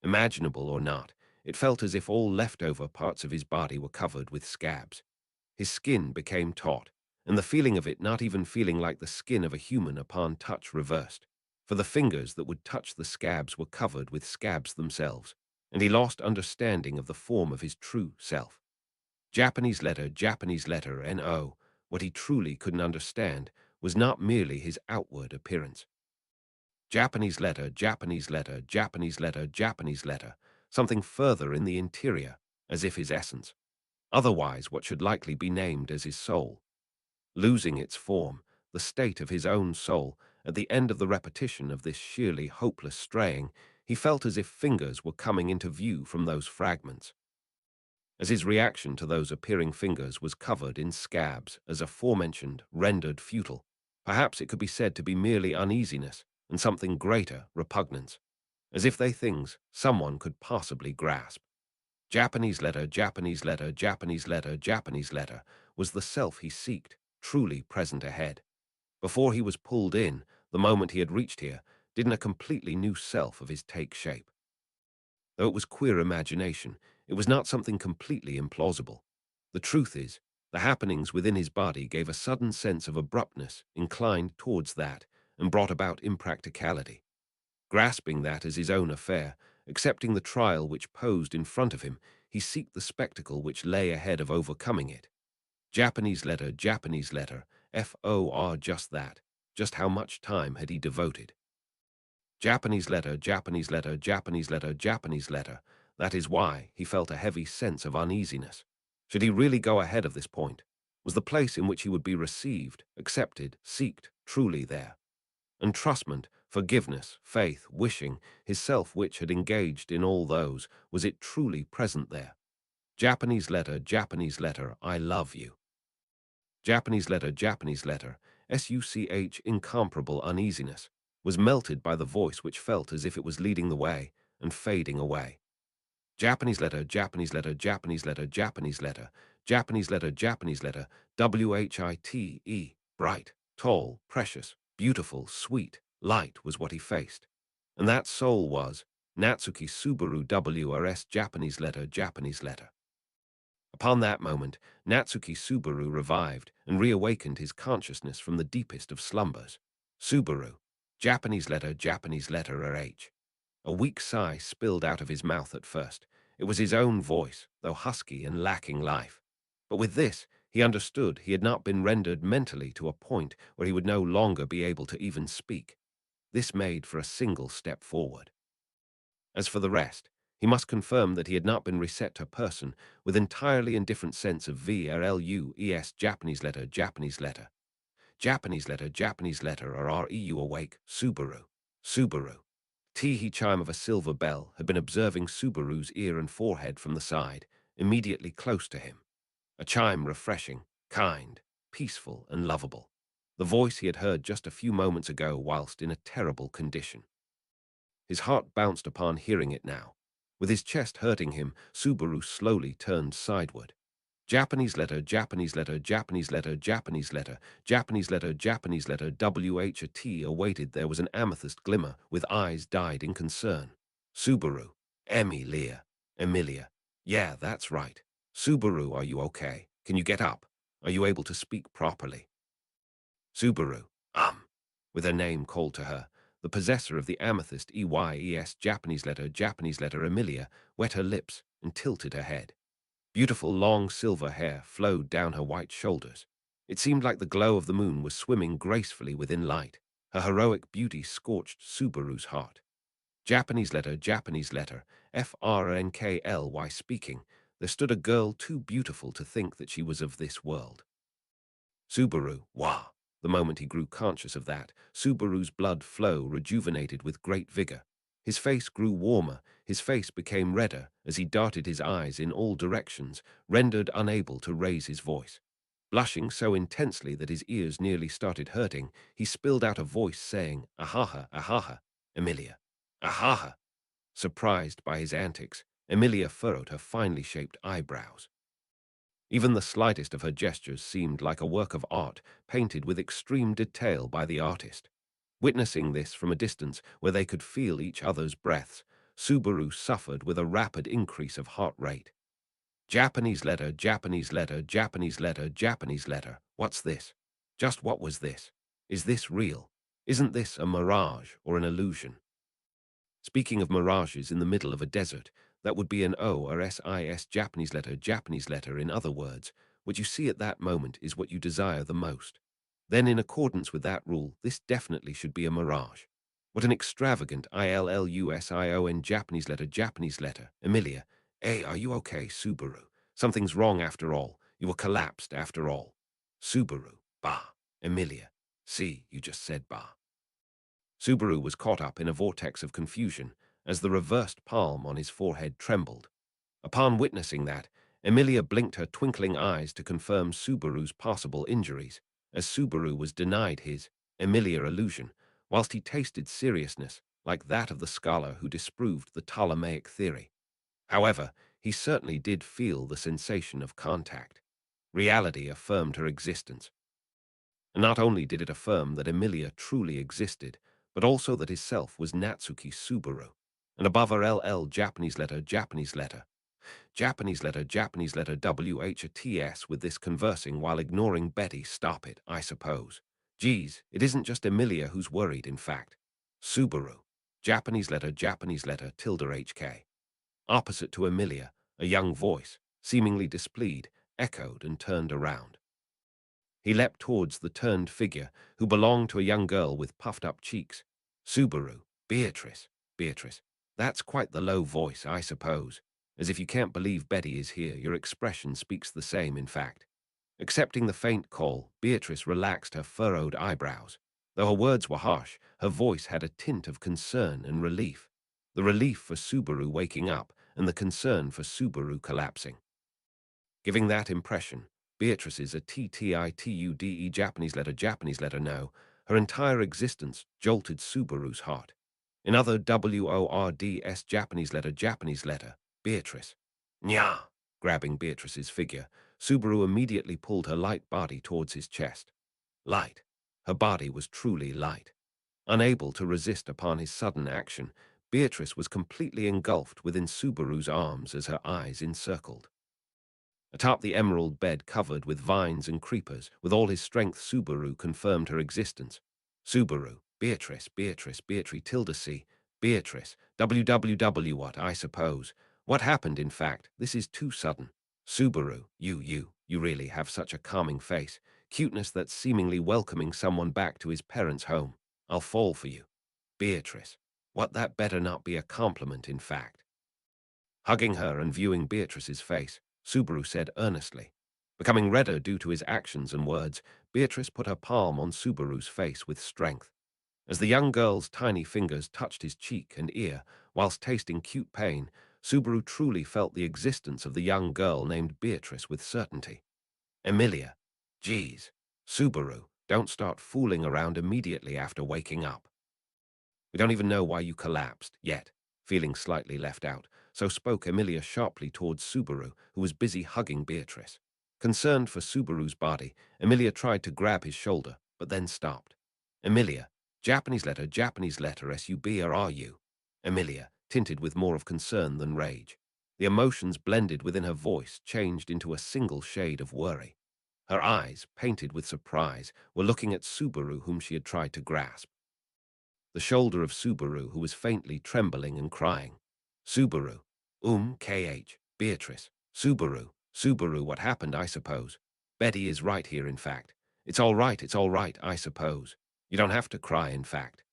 Imaginable or not, it felt as if all leftover parts of his body were covered with scabs. His skin became taut, and the feeling of it not even feeling like the skin of a human upon touch reversed, for the fingers that would touch the scabs were covered with scabs themselves, and he lost understanding of the form of his true self. Japanese letter, NO, what he truly couldn't understand was not merely his outward appearance. Japanese letter, something further in the interior, as if his essence. Otherwise what should likely be named as his soul. Losing its form, the state of his own soul, at the end of the repetition of this sheerly hopeless straying, he felt as if fingers were coming into view from those fragments. As his reaction to those appearing fingers was covered in scabs, as aforementioned, rendered futile, perhaps it could be said to be merely uneasiness, and something greater, repugnance, as if they things someone could possibly grasp. Japanese letter, was the self he seeked, truly present ahead. Before he was pulled in, the moment he had reached here, didn't a completely new self of his take shape. Though it was queer imagination, it was not something completely implausible. The truth is, the happenings within his body gave a sudden sense of abruptness inclined towards that and brought about impracticality. Grasping that as his own affair, accepting the trial which posed in front of him, he seeked the spectacle which lay ahead of overcoming it. Japanese letter, FOR just that. Just how much time had he devoted? Japanese letter, that is why he felt a heavy sense of uneasiness. Should he really go ahead of this point? Was the place in which he would be received, accepted, seeked, truly there? Entrustment, forgiveness, faith, wishing, his self which had engaged in all those, was it truly present there? Japanese letter, I love you. Japanese letter, SUCH incomparable uneasiness, was melted by the voice which felt as if it was leading the way and fading away. Japanese letter, WHITE, bright, tall, precious, beautiful, sweet, light was what he faced. And that soul was Natsuki Subaru WRS Japanese letter. Upon that moment, Natsuki Subaru revived and reawakened his consciousness from the deepest of slumbers. Subaru, Japanese letter RH. A weak sigh spilled out of his mouth at first. It was his own voice, though husky and lacking life. But with this, he understood he had not been rendered mentally to a point where he would no longer be able to even speak. This made for a single step forward. As for the rest, he must confirm that he had not been reset to person with entirely indifferent sense of VRLUES Japanese letter, or REU awake, Subaru. Tee chime of a silver bell had been observing Subaru's ear and forehead from the side, immediately close to him. A chime refreshing, kind, peaceful, and lovable. The voice he had heard just a few moments ago whilst in a terrible condition. His heart bounced upon hearing it now. With his chest hurting him, Subaru slowly turned sideward. Japanese letter, Japanese letter, Japanese letter, Japanese letter, Japanese letter, Japanese letter, WHT awaited. There was an amethyst glimmer, with eyes dyed in concern. Subaru. Emilia. Emilia. Yeah, that's right. Subaru, are you okay? Can you get up? Are you able to speak properly? Subaru. With her name called to her, the possessor of the amethyst EYES Japanese letter Emilia wet her lips and tilted her head. Beautiful long silver hair flowed down her white shoulders. It seemed like the glow of the moon was swimming gracefully within light. Her heroic beauty scorched Subaru's heart. Japanese letter, FRNKLY speaking, there stood a girl too beautiful to think that she was of this world. Subaru, wah! The moment he grew conscious of that, Subaru's blood flow rejuvenated with great vigor. His face grew warmer, his face became redder as he darted his eyes in all directions, rendered unable to raise his voice. Blushing so intensely that his ears nearly started hurting, he spilled out a voice saying, "Ahaha, ahaha, Emilia, ahaha." Surprised by his antics, Emilia furrowed her finely shaped eyebrows. Even the slightest of her gestures seemed like a work of art painted with extreme detail by the artist. Witnessing this from a distance where they could feel each other's breaths, Subaru suffered with a rapid increase of heart rate. Japanese letter, Japanese letter, Japanese letter, Japanese letter. What's this? Just what was this? Is this real? Isn't this a mirage or an illusion? Speaking of mirages in the middle of a desert, that would be an O or SIS Japanese letter. In other words, what you see at that moment is what you desire the most. Then in accordance with that rule, this definitely should be a mirage. What an extravagant ILLUSION Japanese letter. Emilia, hey, are you okay, Subaru? Something's wrong after all. You were collapsed after all. Subaru, bah. Emilia, see, you just said bah. Subaru was caught up in a vortex of confusion as the reversed palm on his forehead trembled. Upon witnessing that, Emilia blinked her twinkling eyes to confirm Subaru's possible injuries, as Subaru was denied his Emilia illusion, whilst he tasted seriousness like that of the scholar who disproved the Ptolemaic theory. However, he certainly did feel the sensation of contact. Reality affirmed her existence. And not only did it affirm that Emilia truly existed, but also that his self was Natsuki Subaru. And above her LL Japanese letter, WHTS with this conversing while ignoring Betty. Stop it, I suppose. Geez, it isn't just Emilia who's worried, in fact. Subaru. Japanese letter, tilde HK. Opposite to Emilia, a young voice, seemingly displeased, echoed and turned around. He leapt towards the turned figure, who belonged to a young girl with puffed-up cheeks. Subaru. Beatrice. Beatrice. That's quite the low voice, I suppose. As if you can't believe Betty is here, your expression speaks the same, in fact. Accepting the faint call, Beatrice relaxed her furrowed eyebrows. Though her words were harsh, her voice had a tint of concern and relief. The relief for Subaru waking up, and the concern for Subaru collapsing. Giving that impression, Beatrice's a TTITUDE Japanese letter no. Her entire existence jolted Subaru's heart. In other WORDS Japanese letter, Beatrice. Nya! Grabbing Beatrice's figure, Subaru immediately pulled her light body towards his chest. Light. Her body was truly light. Unable to resist upon his sudden action, Beatrice was completely engulfed within Subaru's arms as her eyes encircled. Atop the emerald bed covered with vines and creepers, with all his strength Subaru confirmed her existence. Subaru, Beatrice, tilde C, Beatrice, WWW what, I suppose. What happened, in fact? This is too sudden. Subaru, you really have such a calming face. Cuteness that's seemingly welcoming someone back to his parents' home. I'll fall for you. Beatrice, what, that better not be a compliment, in fact. Hugging her and viewing Beatrice's face, Subaru said earnestly. Becoming redder due to his actions and words, Beatrice put her palm on Subaru's face with strength. As the young girl's tiny fingers touched his cheek and ear, whilst tasting cute pain, Subaru truly felt the existence of the young girl named Beatrice with certainty. Emilia. Geez. Subaru, don't start fooling around immediately after waking up. We don't even know why you collapsed, yet. Feeling slightly left out, So spoke Emilia sharply towards Subaru, who was busy hugging Beatrice. Concerned for Subaru's body, Emilia tried to grab his shoulder, but then stopped. Emilia, Japanese letter S-U-B-R-R-U. Emilia, tinted with more of concern than rage. The emotions blended within her voice changed into a single shade of worry. Her eyes, painted with surprise, were looking at Subaru, whom she had tried to grasp. The shoulder of Subaru, who was faintly trembling and crying. Subaru. K.H. Beatrice. Subaru. Subaru, what happened, I suppose? Betty is right here, in fact. It's all right, I suppose. You don't have to cry, in fact.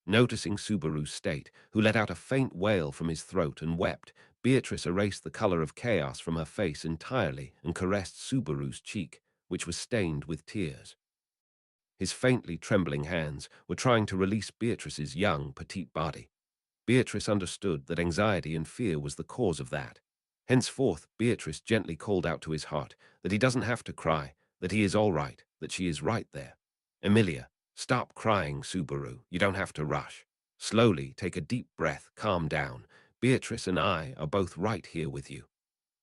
Noticing Subaru's state, who let out a faint wail from his throat and wept, Beatrice erased the color of chaos from her face entirely and caressed Subaru's cheek, which was stained with tears. His faintly trembling hands were trying to release Beatrice's young, petite body. Beatrice understood that anxiety and fear was the cause of that. Henceforth, Beatrice gently called out to his heart that he doesn't have to cry, that he is all right, that she is right there. Emilia, stop crying, Subaru. You don't have to rush. Slowly, take a deep breath, calm down. Beatrice and I are both right here with you.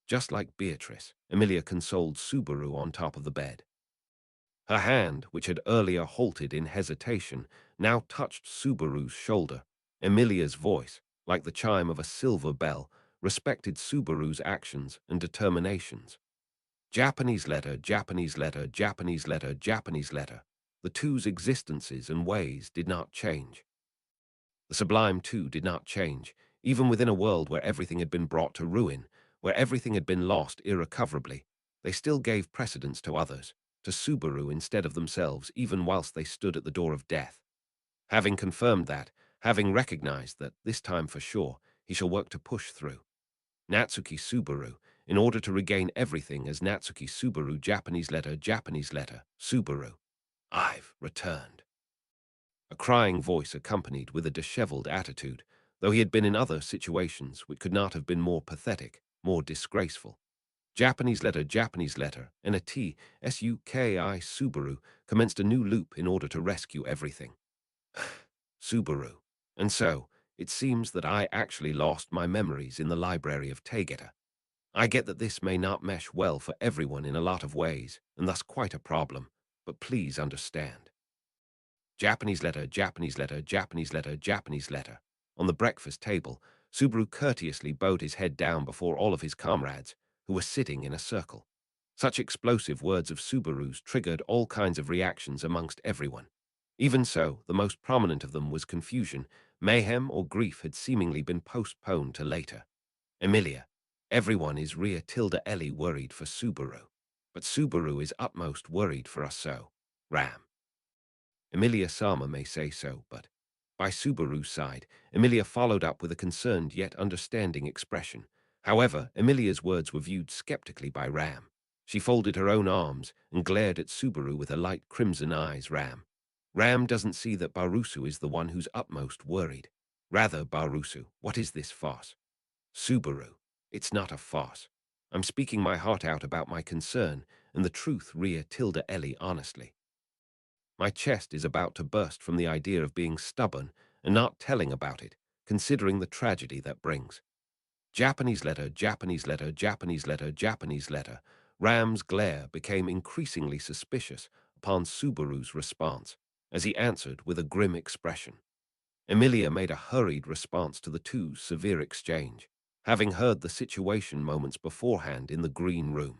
Just like Beatrice, Emilia consoled Subaru on top of the bed. Her hand, which had earlier halted in hesitation, now touched Subaru's shoulder. Emilia's voice, like the chime of a silver bell, respected Subaru's actions and determinations. Japanese letter, Japanese letter, Japanese letter, Japanese letter. The two's existences and ways did not change. The sublime too did not change, even within a world where everything had been brought to ruin, where everything had been lost irrecoverably. They still gave precedence to others, to Subaru instead of themselves, even whilst they stood at the door of death. Having confirmed that, having recognized that, this time for sure, he shall work to push through. Natsuki Subaru, in order to regain everything as Natsuki Subaru, Japanese letter, Subaru. I've returned. A crying voice accompanied with a disheveled attitude, though he had been in other situations which could not have been more pathetic, more disgraceful. Japanese letter, and a T-S-U-K-I Subaru commenced a new loop in order to rescue everything. Subaru. And so, it seems that I actually lost my memories in the library of TAPPEI. I get that this may not mesh well for everyone in a lot of ways, and thus quite a problem, but please understand. Japanese letter, Japanese letter, Japanese letter, Japanese letter. On the breakfast table, Subaru courteously bowed his head down before all of his comrades, who were sitting in a circle. Such explosive words of Subaru's triggered all kinds of reactions amongst everyone. Even so, the most prominent of them was confusion. Mayhem or grief had seemingly been postponed to later. Emilia, everyone is Ria Tilda Ellie worried for Subaru. But Subaru is utmost worried for us so. Ram. Emilia-sama may say so, but by Subaru's side, Emilia followed up with a concerned yet understanding expression. However, Emilia's words were viewed skeptically by Ram. She folded her own arms and glared at Subaru with her light crimson eyes. Ram doesn't see that Barusu is the one who's utmost worried. Rather, Barusu, what is this farce? Subaru, it's not a farce. I'm speaking my heart out about my concern and the truth, Ria Tilda Ellie, honestly. My chest is about to burst from the idea of being stubborn and not telling about it, considering the tragedy that brings. Japanese letter, Japanese letter, Japanese letter, Japanese letter. Ram's glare became increasingly suspicious upon Subaru's response, as he answered with a grim expression. Emilia made a hurried response to the two's severe exchange, having heard the situation moments beforehand in the green room.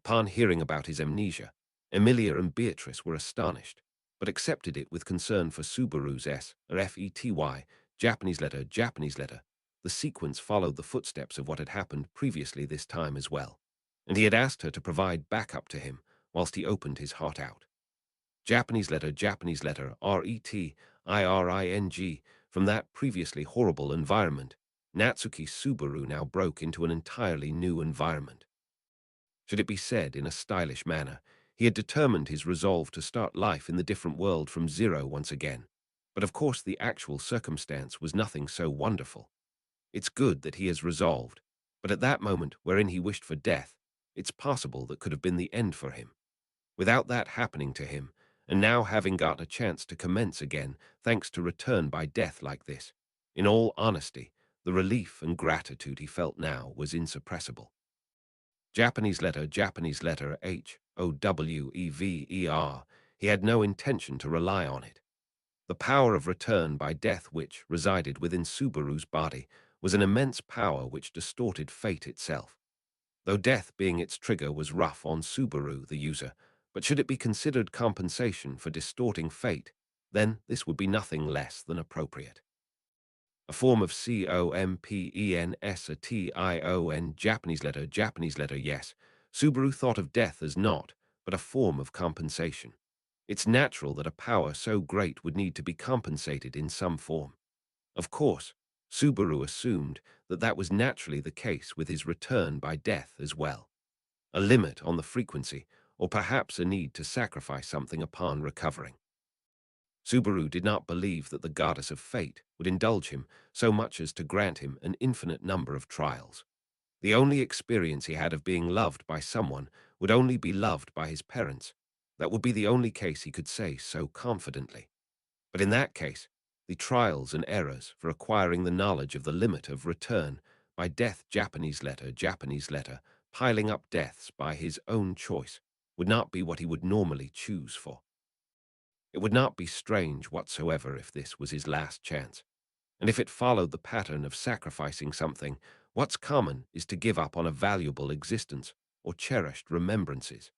Upon hearing about his amnesia, Emilia and Beatrice were astonished, but accepted it with concern for Subaru's Fety, Japanese letter, Japanese letter. The sequence followed the footsteps of what had happened previously this time as well, and he had asked her to provide backup to him whilst he opened his heart out. Japanese letter, Retiring. From that previously horrible environment, Natsuki Subaru now broke into an entirely new environment. Should it be said in a stylish manner, he had determined his resolve to start life in the different world from zero once again. But of course the actual circumstance was nothing so wonderful. It's good that he has resolved, but at that moment wherein he wished for death, it's possible that could have been the end for him. Without that happening to him, and now having got a chance to commence again, thanks to return by death like this, in all honesty, The relief and gratitude he felt now was insuppressible. Japanese letter HOWEVER. He had no intention to rely on it. The power of return by death which resided within Subaru's body was an immense power which distorted fate itself. Though death being its trigger was rough on Subaru, the user, but should it be considered compensation for distorting fate, then this would be nothing less than appropriate. A form of COMPENSATION, Japanese letter, yes. Subaru thought of death as not, but a form of compensation. It's natural that a power so great would need to be compensated in some form. Of course, Subaru assumed that that was naturally the case with his return by death as well. A limit on the frequency, or perhaps a need to sacrifice something upon recovering. Subaru did not believe that the goddess of fate would indulge him so much as to grant him an infinite number of trials. The only experience he had of being loved by someone would only be loved by his parents. That would be the only case he could say so confidently. But in that case, the trials and errors for acquiring the knowledge of the limit of return by death, Japanese letter, piling up deaths by his own choice, would not be what he would normally choose for. It would not be strange whatsoever if this was his last chance, and if it followed the pattern of sacrificing something. What's common is to give up on a valuable existence or cherished remembrances.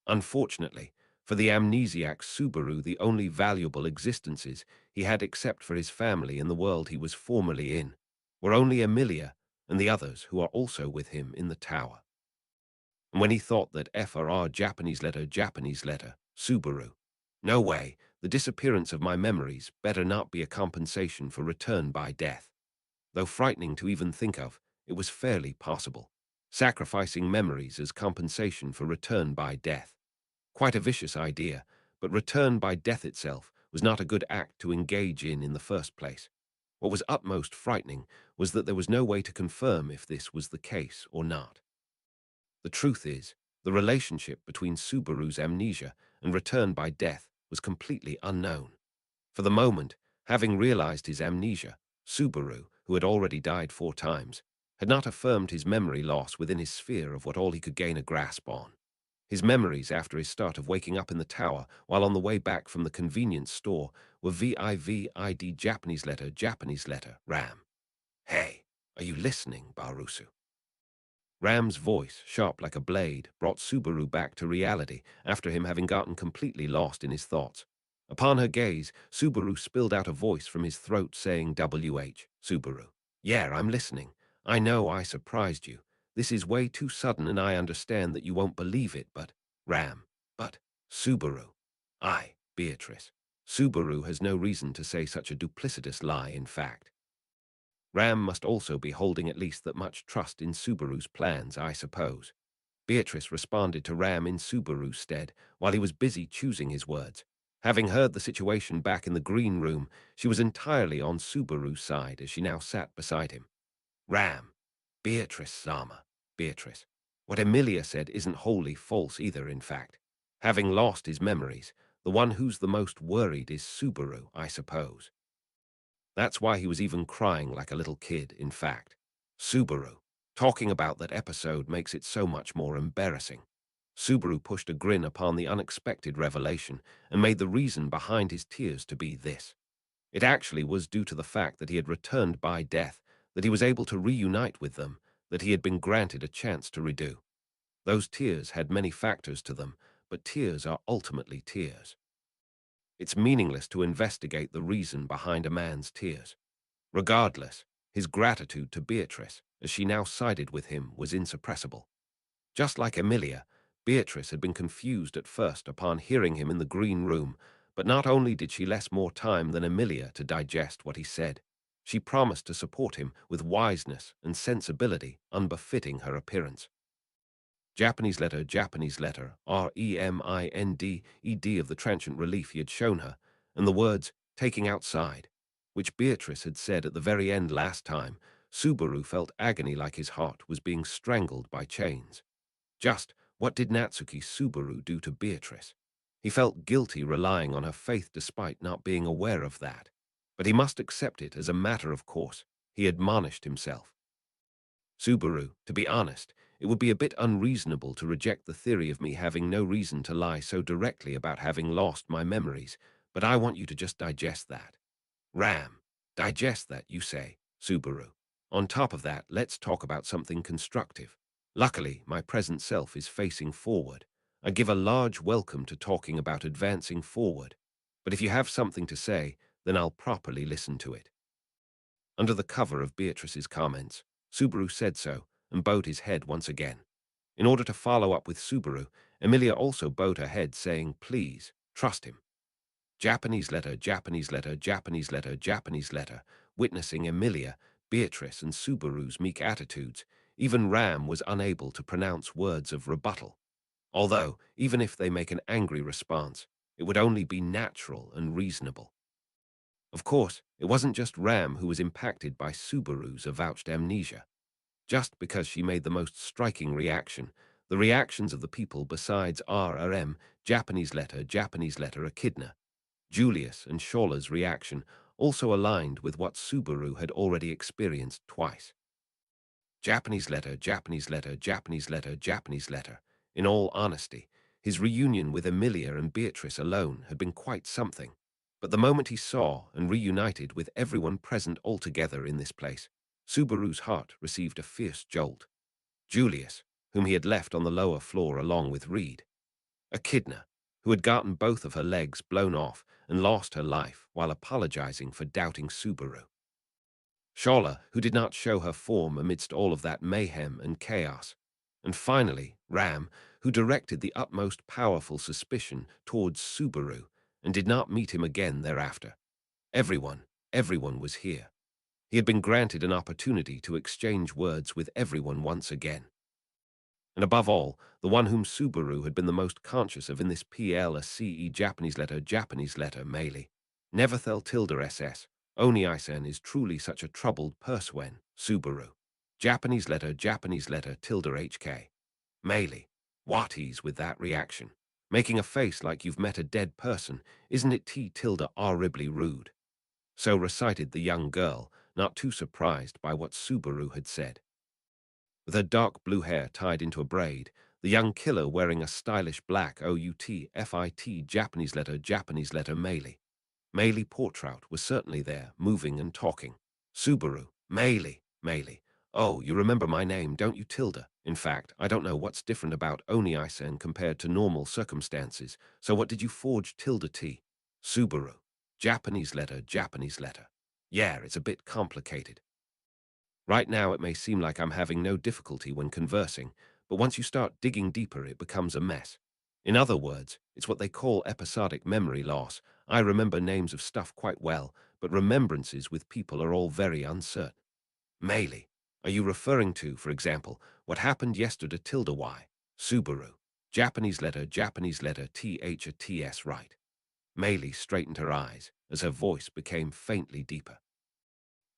Unfortunately, for the amnesiac Subaru, the only valuable existences he had except for his family and the world he was formerly in were only Emilia and the others who are also with him in the tower. And when he thought that FRR Japanese letter, Subaru, no way, the disappearance of my memories better not be a compensation for return by death. Though frightening to even think of, it was fairly possible. Sacrificing memories as compensation for return by death. Quite a vicious idea, but return by death itself was not a good act to engage in the first place. What was utmost frightening was that there was no way to confirm if this was the case or not. The truth is, the relationship between Subaru's amnesia and return by death was completely unknown. For the moment, having realized his amnesia, Subaru, who had already died 4 times, had not affirmed his memory loss within his sphere of what all he could gain a grasp on. His memories after his start of waking up in the tower while on the way back from the convenience store were VIVID Japanese letter, Ram. Hey, are you listening, Barusu? Ram's voice, sharp like a blade, brought Subaru back to reality after him having gotten completely lost in his thoughts. Upon her gaze, Subaru spilled out a voice from his throat saying, WH, Subaru. Yeah, I'm listening. I know I surprised you. This is way too sudden and I understand that you won't believe it, but, Ram, but, Subaru. Beatrice. Subaru has no reason to say such a duplicitous lie, in fact. Ram must also be holding at least that much trust in Subaru's plans, I suppose. Beatrice responded to Ram in Subaru's stead while he was busy choosing his words. Having heard the situation back in the green room, she was entirely on Subaru's side as she now sat beside him. Ram. Beatrice. What Emilia said isn't wholly false either, in fact. Having lost his memories, the one who's the most worried is Subaru, I suppose. That's why he was even crying like a little kid, in fact. Subaru. Talking about that episode makes it so much more embarrassing. Subaru pushed a grin upon the unexpected revelation and made the reason behind his tears to be this. It actually was due to the fact that he had returned by death, that he was able to reunite with them, that he had been granted a chance to redo. Those tears had many factors to them, but tears are ultimately tears. It's meaningless to investigate the reason behind a man's tears. Regardless, his gratitude to Beatrice, as she now sided with him, was insuppressible. Just like Emilia, Beatrice had been confused at first upon hearing him in the green room, but not only did she less more time than Emilia to digest what he said, she promised to support him with wiseness and sensibility unbefitting her appearance. Japanese letter, REMINDED of the transient relief he had shown her, and the words, taking outside, which Beatrice had said at the very end last time. Subaru felt agony like his heart was being strangled by chains. Just what did Natsuki Subaru do to Beatrice? He felt guilty relying on her faith despite not being aware of that. But he must accept it as a matter of course. he admonished himself. Subaru, to be honest, it would be a bit unreasonable to reject the theory of me having no reason to lie so directly about having lost my memories, but I want you to just digest that. Ram, digest that, you say, Subaru. On top of that, let's talk about something constructive. Luckily, my present self is facing forward. I give a large welcome to talking about advancing forward. But if you have something to say, then I'll properly listen to it. Under the cover of Beatrice's comments, Subaru said so and bowed his head once again. In order to follow up with Subaru, Emilia also bowed her head, saying, "Please, trust him." Japanese letter, Japanese letter, Japanese letter, Japanese letter. Witnessing Emilia, Beatrice, and Subaru's meek attitudes, even Ram was unable to pronounce words of rebuttal. Although, even if they make an angry response, it would only be natural and reasonable. Of course, it wasn't just Ram who was impacted by Subaru's avouched amnesia. Just because she made the most striking reaction, the reactions of the people besides RRM, Japanese letter, Echidna, Julius, and Shawla's reaction also aligned with what Subaru had already experienced twice. Japanese letter, Japanese letter, Japanese letter, Japanese letter. In all honesty, his reunion with Emilia and Beatrice alone had been quite something. But the moment he saw and reunited with everyone present altogether in this place, Subaru's heart received a fierce jolt. Julius, whom he had left on the lower floor along with Reed. Echidna, who had gotten both of her legs blown off and lost her life while apologizing for doubting Subaru. Shawla, who did not show her form amidst all of that mayhem and chaos. And finally, Ram, who directed the utmost powerful suspicion towards Subaru and did not meet him again thereafter. Everyone was here. He had been granted an opportunity to exchange words with everyone once again. And above all, the one whom Subaru had been the most conscious of in this PLSCE Japanese letter, Meili. Neverthel tilde SS. Oni-isen is truly such a troubled person, Subaru. Japanese letter, tilde HK. Meili. What ease with that reaction. Making a face like you've met a dead person, isn't it T tilde horribly rude? So recited the young girl, not too surprised by what Subaru had said. With her dark blue hair tied into a braid, the young killer wearing a stylish black OUTFIT Japanese letter, Meili. Meili Portrout was certainly there, moving and talking. Subaru, Meili. Oh, you remember my name, don't you, Tilda? In fact, I don't know what's different about Oni-isen compared to normal circumstances, so what did you forge Tilda T? Subaru. Japanese letter. Yeah, it's a bit complicated. Right now it may seem like I'm having no difficulty when conversing, but once you start digging deeper it becomes a mess. In other words, it's what they call episodic memory loss. I remember names of stuff quite well, but remembrances with people are all very uncertain. Meili, are you referring to, for example, what happened yesterday tilde y? Subaru. Japanese letter, THATS, right. Meili straightened her eyes as her voice became faintly deeper.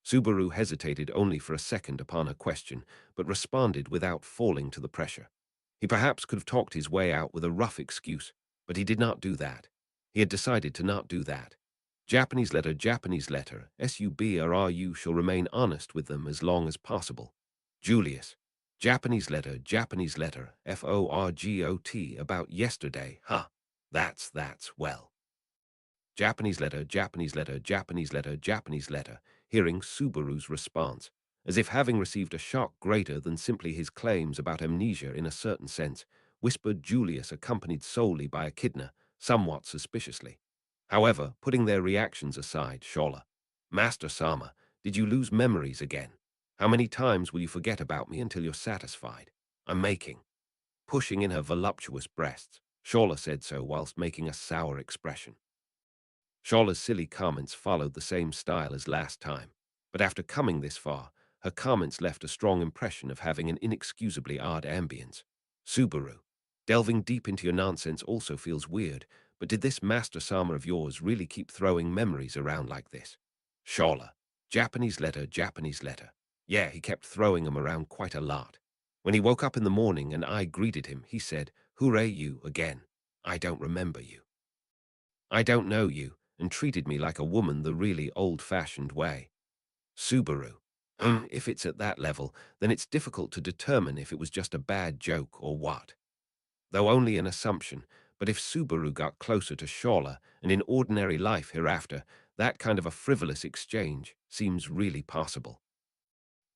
Subaru hesitated only for a second upon her question, but responded without falling to the pressure. He perhaps could have talked his way out with a rough excuse, but he did not do that. He had decided to not do that. Japanese letter, SUB or RU shall remain honest with them as long as possible. Julius. Japanese letter, FORGOT about yesterday, huh? That's, well. Japanese letter, hearing Subaru's response, as if having received a shock greater than simply his claims about amnesia in a certain sense, whispered Julius, accompanied solely by Echidna, somewhat suspiciously. However, putting their reactions aside, Shawla. Master Sama, did you lose memories again? How many times will you forget about me until you're satisfied? I'm making. Pushing in her voluptuous breasts, Shawla said so whilst making a sour expression. Shawla's silly comments followed the same style as last time, but after coming this far, her comments left a strong impression of having an inexcusably odd ambience. Subaru, delving deep into your nonsense also feels weird, but did this Master Sama of yours really keep throwing memories around like this? Shawla, Japanese letter. Yeah, he kept throwing them around quite a lot. When he woke up in the morning and I greeted him, he said, "Hooray you again. I don't remember you. I don't know you," and treated me like a woman the really old-fashioned way. Subaru. If it's at that level, then it's difficult to determine if it was just a bad joke or what. Though only an assumption, but if Subaru got closer to Shawla and in ordinary life hereafter, that kind of a frivolous exchange seems really possible.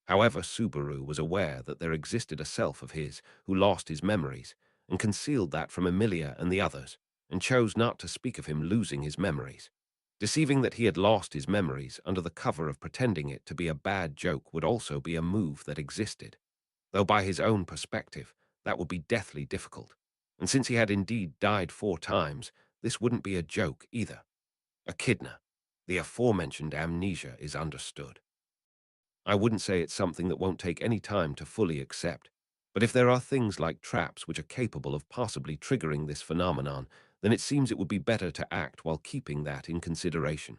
However, Subaru was aware that there existed a self of his who lost his memories and concealed that from Emilia and the others, and chose not to speak of him losing his memories. Deceiving that he had lost his memories under the cover of pretending it to be a bad joke would also be a move that existed, though by his own perspective, that would be deathly difficult. And since he had indeed died 4 times, this wouldn't be a joke either. Echidna. The aforementioned amnesia is understood. I wouldn't say it's something that won't take any time to fully accept, but if there are things like traps which are capable of possibly triggering this phenomenon, then it seems it would be better to act while keeping that in consideration.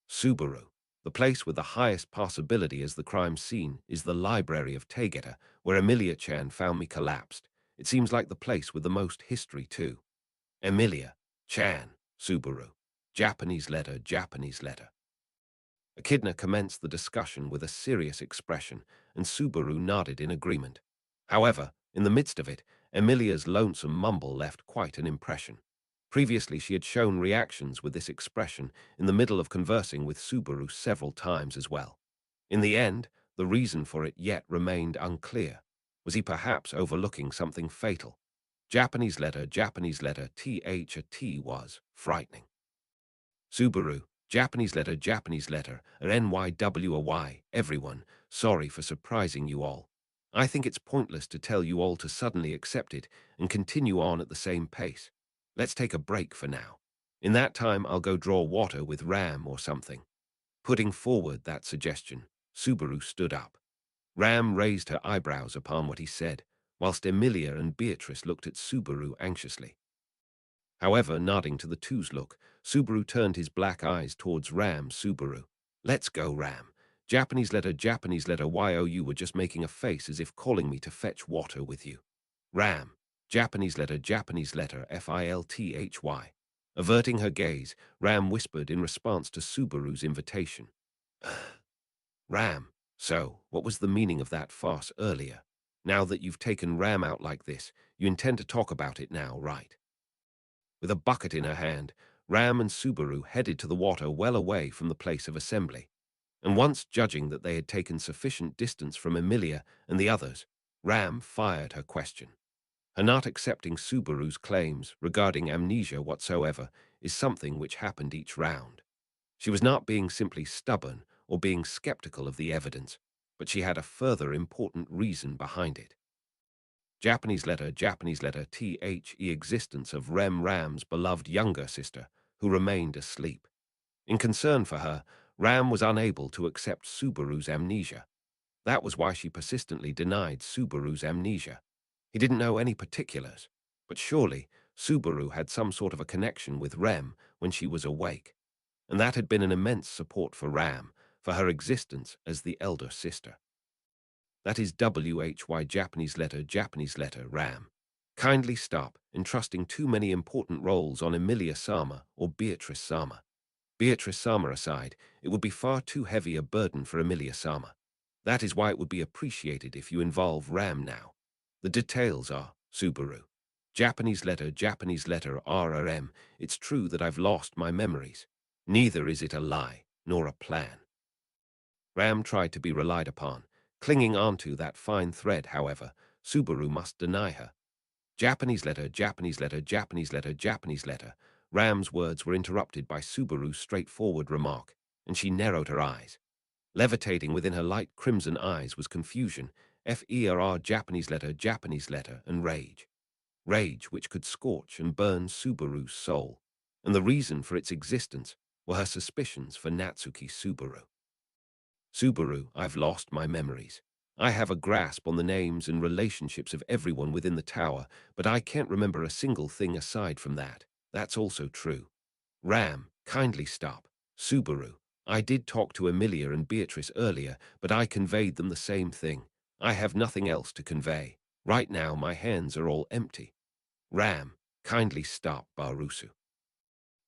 Subaru. The place with the highest possibility as the crime scene is the library of Tegeta, where Emilia-chan found me collapsed. It seems like the place with the most history, too. Emilia-chan, Subaru. Japanese letter, Japanese letter. Echidna commenced the discussion with a serious expression, and Subaru nodded in agreement. However, in the midst of it, Emilia's lonesome mumble left quite an impression. Previously, she had shown reactions with this expression in the middle of conversing with Subaru several times as well. In the end, the reason for it yet remained unclear. Was he perhaps overlooking something fatal? Japanese letter, T was frightening. Subaru, Japanese letter, NYWY, everyone, sorry for surprising you all. I think it's pointless to tell you all to suddenly accept it and continue on at the same pace. Let's take a break for now. In that time, I'll go draw water with Ram or something. Putting forward that suggestion, Subaru stood up. Ram raised her eyebrows upon what he said, whilst Emilia and Beatrice looked at Subaru anxiously. However, nodding to the two's look, Subaru turned his black eyes towards Ram. Subaru. Let's go, Ram. Japanese letter, YOU were just making a face as if calling me to fetch water with you. Ram. Japanese letter, FILTHY. Averting her gaze, Ram whispered in response to Subaru's invitation. Ram. So, what was the meaning of that farce earlier? Now that you've taken Ram out like this, you intend to talk about it now, right? With a bucket in her hand, Ram and Subaru headed to the water well away from the place of assembly. And once judging that they had taken sufficient distance from Emilia and the others, Ram fired her question. Her not accepting Subaru's claims regarding amnesia whatsoever is something which happened each round. She was not being simply stubborn or being skeptical of the evidence, but she had a further important reason behind it. Japanese letter, THE existence of Ram's beloved younger sister, who remained asleep. In concern for her, Ram was unable to accept Subaru's amnesia. That was why she persistently denied Subaru's amnesia. He didn't know any particulars, but surely Subaru had some sort of a connection with Rem when she was awake, and that had been an immense support for Ram, for her existence as the elder sister. That is WHY Japanese letter, Ram. Kindly stop entrusting too many important roles on Emilia Sama or Beatrice Sama. Beatrice Sama aside, it would be far too heavy a burden for Emilia Sama. That is why it would be appreciated if you involve Ram now. The details are, Subaru. Japanese letter, RRM. It's true that I've lost my memories. Neither is it a lie, nor a plan. Ram tried to be relied upon. Clinging onto that fine thread, however, Subaru must deny her. Japanese letter, Ram's words were interrupted by Subaru's straightforward remark, and she narrowed her eyes. Levitating within her light crimson eyes was confusion, FERR Japanese letter, and rage. Rage which could scorch and burn Subaru's soul, and the reason for its existence were her suspicions for Natsuki Subaru. Subaru, I've lost my memories. I have a grasp on the names and relationships of everyone within the tower, but I can't remember a single thing aside from that. That's also true. Ram, kindly stop. Subaru, I did talk to Emilia and Beatrice earlier, but I conveyed them the same thing. I have nothing else to convey. Right now, my hands are all empty. Ram, kindly stop, Barusu.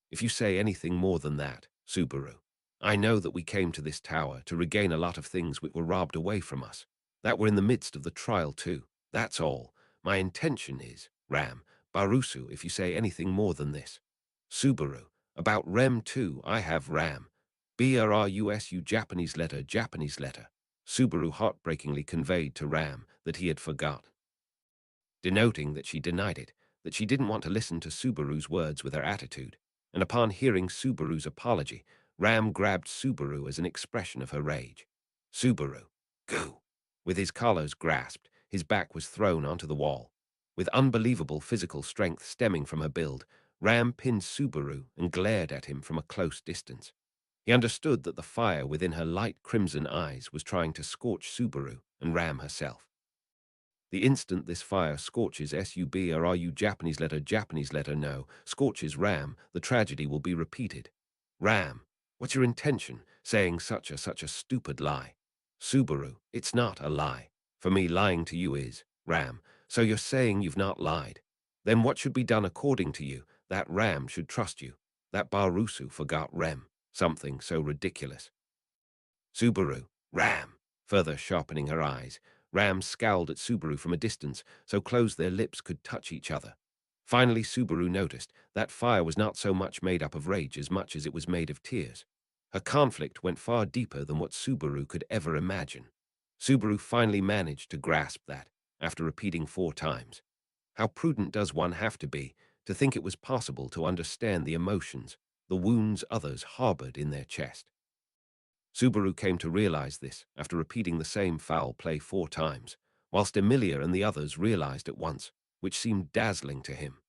If you say anything more than that, Subaru, I know that we came to this tower to regain a lot of things which were robbed away from us, that were in the midst of the trial too. That's all. My intention is, Ram, Barusu, if you say anything more than this. Subaru, about Rem too, I have Ram. BRUSU Japanese letter, Japanese letter. Subaru heartbreakingly conveyed to Ram that he had forgot, denoting that she denied it, that she didn't want to listen to Subaru's words with her attitude. And upon hearing Subaru's apology, Ram grabbed Subaru as an expression of her rage. Subaru, goo! With his collars grasped, his back was thrown onto the wall. With unbelievable physical strength stemming from her build, Ram pinned Subaru and glared at him from a close distance. He understood that the fire within her light crimson eyes was trying to scorch Subaru and Ram herself. The instant this fire scorches SUBRU Japanese letter no, scorches Ram, the tragedy will be repeated. Ram, what's your intention, saying such a stupid lie? Subaru, it's not a lie. For me, lying to you is, Ram, so you're saying you've not lied. Then what should be done according to you? That Ram should trust you. That Barusu forgot Rem. Something so ridiculous. Subaru, Ram, further sharpening her eyes. Ram scowled at Subaru from a distance, so close their lips could touch each other. Finally, Subaru noticed that fire was not so much made up of rage as much as it was made of tears. Her conflict went far deeper than what Subaru could ever imagine. Subaru finally managed to grasp that, after repeating 4 times. How prudent does one have to be to think it was possible to understand the emotions, the wounds others harbored in their chest? Subaru came to realize this after repeating the same foul play 4 times, whilst Emilia and the others realized at once, which seemed dazzling to him.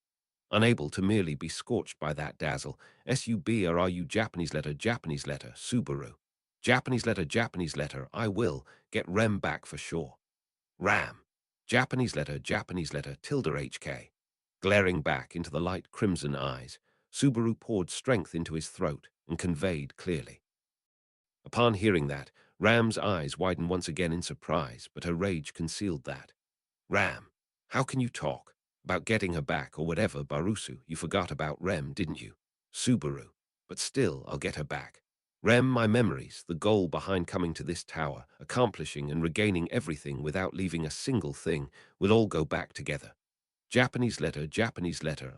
Unable to merely be scorched by that dazzle, SUBRU Japanese letter, Subaru. Japanese letter, I will get Rem back for sure. Ram. Japanese letter, tilde HK. Glaring back into the light crimson eyes, Subaru poured strength into his throat and conveyed clearly. Upon hearing that, Ram's eyes widened once again in surprise, but her rage concealed that. Ram, how can you talk? About getting her back or whatever, Barusu, you forgot about Rem, didn't you? Subaru, but still, I'll get her back. Rem, my memories, the goal behind coming to this tower, accomplishing and regaining everything without leaving a single thing, will all go back together. Japanese letter,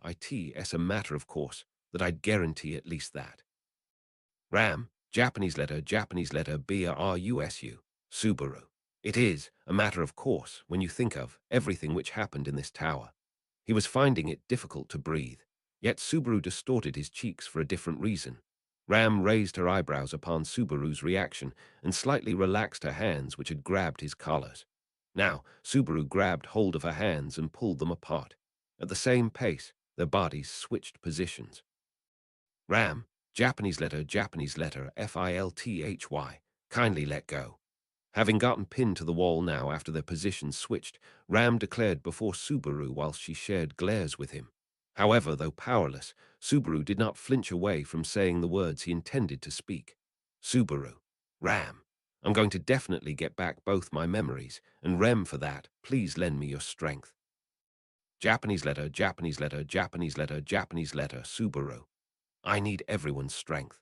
IT as a matter of course, that I'd guarantee at least that. Ram, Japanese letter, BRUSU, Subaru. It is a matter of course when you think of everything which happened in this tower. He was finding it difficult to breathe, yet Subaru distorted his cheeks for a different reason. Ram raised her eyebrows upon Subaru's reaction and slightly relaxed her hands which had grabbed his collars. Now, Subaru grabbed hold of her hands and pulled them apart. At the same pace, their bodies switched positions. Ram, Japanese letter, FILTHY, kindly let go. Having gotten pinned to the wall now after their positions switched, Ram declared before Subaru whilst she shared glares with him. However, though powerless, Subaru did not flinch away from saying the words he intended to speak. Subaru, Ram, I'm going to definitely get back both my memories, and Rem for that, please lend me your strength. Japanese letter, Subaru. I need everyone's strength.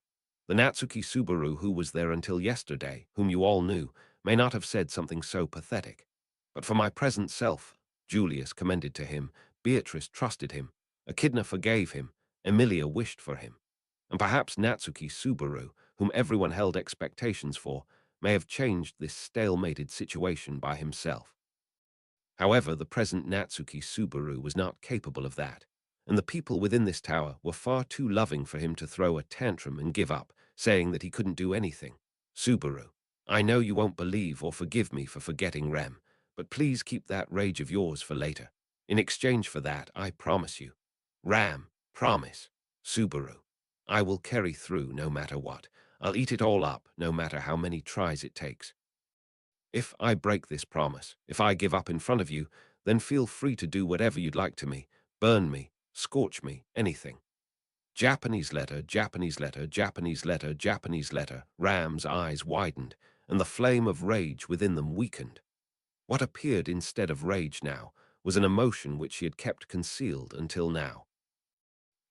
The Natsuki Subaru who was there until yesterday, whom you all knew, may not have said something so pathetic. But for my present self, Julius commended to him, Beatrice trusted him, Echidna forgave him, Emilia wished for him. And perhaps Natsuki Subaru, whom everyone held expectations for, may have changed this stalemated situation by himself. However, the present Natsuki Subaru was not capable of that, and the people within this tower were far too loving for him to throw a tantrum and give up, saying that he couldn't do anything. Subaru, I know you won't believe or forgive me for forgetting Rem, but please keep that rage of yours for later. In exchange for that, I promise you. Ram, promise. Subaru, I will carry through no matter what. I'll eat it all up, no matter how many tries it takes. If I break this promise, if I give up in front of you, then feel free to do whatever you'd like to me, burn me, scorch me, anything. Japanese letter, Ram's eyes widened, and the flame of rage within them weakened. What appeared instead of rage now was an emotion which she had kept concealed until now.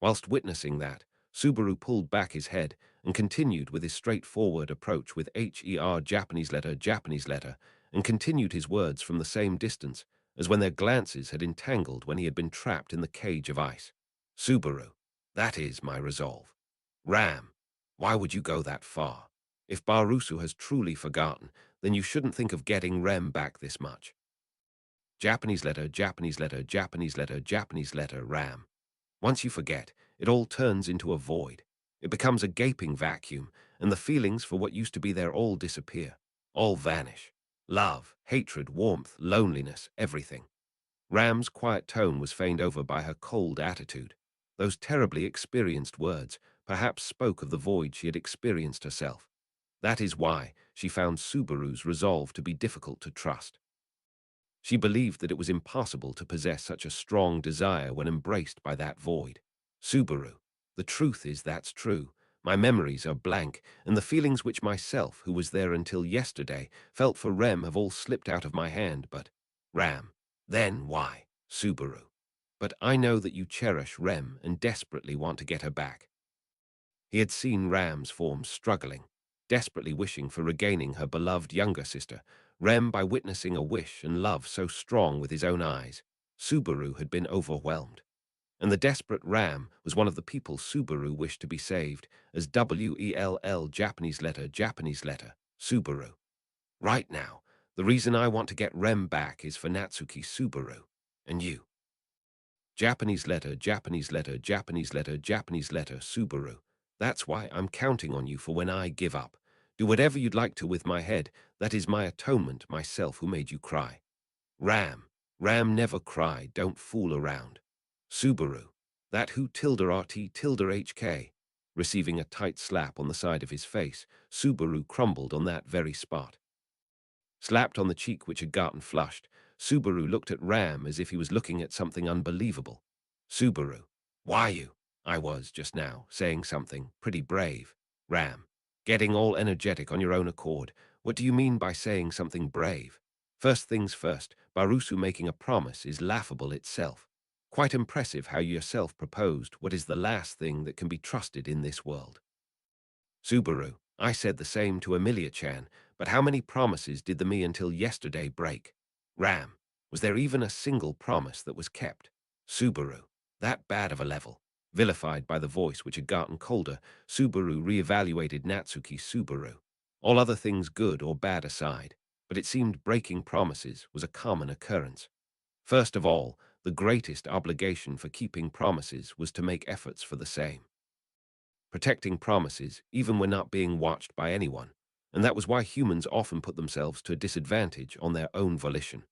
Whilst witnessing that, Subaru pulled back his head and continued with his straightforward approach with HER Japanese letter, and continued his words from the same distance as when their glances had entangled when he had been trapped in the cage of ice. Subaru, that is my resolve. Ram, why would you go that far? If Barusu has truly forgotten, then you shouldn't think of getting Rem back this much. Japanese letter, Ram. Once you forget, it all turns into a void. It becomes a gaping vacuum, and the feelings for what used to be there all disappear, all vanish. Love, hatred, warmth, loneliness, everything. Ram's quiet tone was feigned over by her cold attitude. Those terribly experienced words perhaps spoke of the void she had experienced herself. That is why she found Subaru's resolve to be difficult to trust. She believed that it was impossible to possess such a strong desire when embraced by that void. Subaru, the truth is that's true. My memories are blank, and the feelings which myself, who was there until yesterday, felt for Rem have all slipped out of my hand, but Ram, then why? Subaru. But I know that you cherish Rem and desperately want to get her back. He had seen Ram's form struggling, desperately wishing for regaining her beloved younger sister, Rem by witnessing a wish and love so strong with his own eyes. Subaru had been overwhelmed. And the desperate Ram was one of the people Subaru wished to be saved, as WELL Japanese letter, Subaru. Right now, the reason I want to get Rem back is for Natsuki Subaru. And you. Japanese letter, Subaru. That's why I'm counting on you for when I give up. Do whatever you'd like to with my head. That is my atonement, myself who made you cry. Ram. Ram never cried, don't fool around. Subaru. That who tilde RT tilde HK. Receiving a tight slap on the side of his face, Subaru crumbled on that very spot. Slapped on the cheek which had gotten flushed, Subaru looked at Ram as if he was looking at something unbelievable. Subaru. Why you? I was, just now, saying something pretty brave. Ram. Getting all energetic on your own accord. What do you mean by saying something brave? First things first, Barusu making a promise is laughable itself. Quite impressive how you yourself proposed what is the last thing that can be trusted in this world. Subaru. I said the same to Emilia-chan, but how many promises did the me until yesterday break? Ram. Was there even a single promise that was kept? Subaru. That bad of a level. Vilified by the voice which had gotten colder, Subaru re-evaluated Natsuki Subaru. All other things good or bad aside, but it seemed breaking promises was a common occurrence. First of all, the greatest obligation for keeping promises was to make efforts for the same. Protecting promises, even when not being watched by anyone, and that was why humans often put themselves to a disadvantage on their own volition.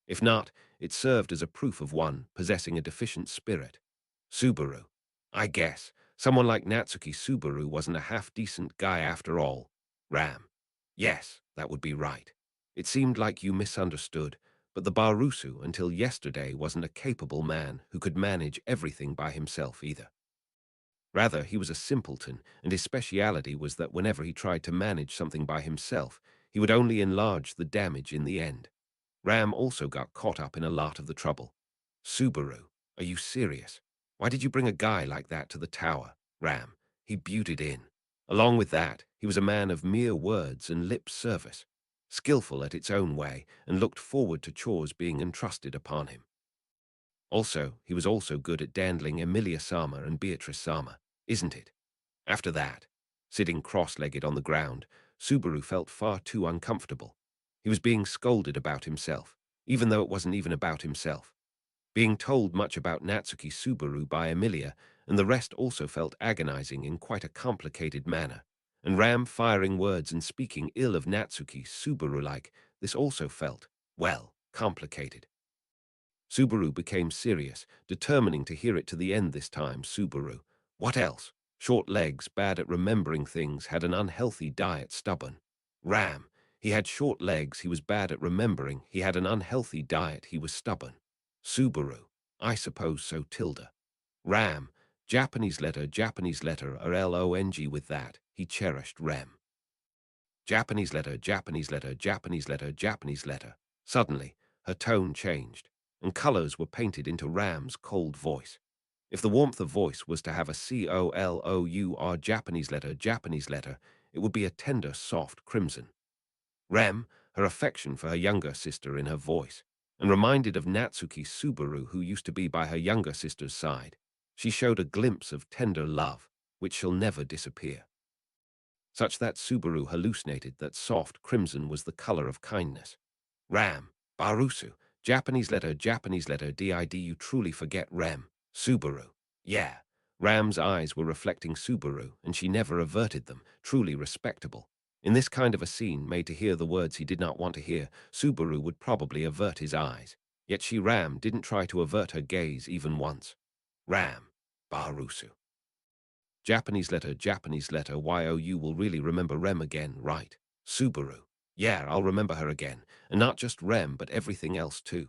If not, it served as a proof of one possessing a deficient spirit. Subaru. I guess someone like Natsuki Subaru wasn't a half-decent guy after all. Ram. Yes, that would be right. It seemed like you misunderstood, but the Barusu until yesterday wasn't a capable man who could manage everything by himself either. Rather, he was a simpleton, and his speciality was that whenever he tried to manage something by himself, he would only enlarge the damage in the end. Ram also got caught up in a lot of the trouble. Subaru, are you serious? Why did you bring a guy like that to the tower? Ram, he beautied in. Along with that, he was a man of mere words and lip service, skillful at its own way, and looked forward to chores being entrusted upon him. Also, he was also good at dandling Emilia-sama and Beatrice-sama, isn't it? After that, sitting cross-legged on the ground, Subaru felt far too uncomfortable. He was being scolded about himself, even though it wasn't even about himself. Being told much about Natsuki Subaru by Emilia, and the rest also felt agonizing in quite a complicated manner. And Ram firing words and speaking ill of Natsuki Subaru like this also felt, well, complicated. Subaru became serious, determining to hear it to the end this time. Subaru. What else? Short legs, bad at remembering things, had an unhealthy diet, stubborn. Ram. He had short legs, he was bad at remembering, he had an unhealthy diet, he was stubborn. Subaru. I suppose so, tilde. Ram. Japanese letter, or LONG with that, he cherished Rem. Japanese letter. Suddenly, her tone changed, and colors were painted into Ram's cold voice. If the warmth of voice was to have a Japanese letter, it would be a tender, soft crimson. Rem, her affection for her younger sister in her voice, and reminded of Natsuki Subaru, who used to be by her younger sister's side. She showed a glimpse of tender love, which shall never disappear, such that Subaru hallucinated that soft crimson was the color of kindness. Ram, Barusu, Japanese letter, did you truly forget Rem, Subaru? Yeah. Ram's eyes were reflecting Subaru, and she never averted them, truly respectable. In this kind of a scene, made to hear the words he did not want to hear, Subaru would probably avert his eyes. Yet Ram didn't try to avert her gaze even once. Ram, Barusu. Japanese letter, you will really remember Rem again, right? Subaru. Yeah, I'll remember her again. And not just Rem, but everything else too.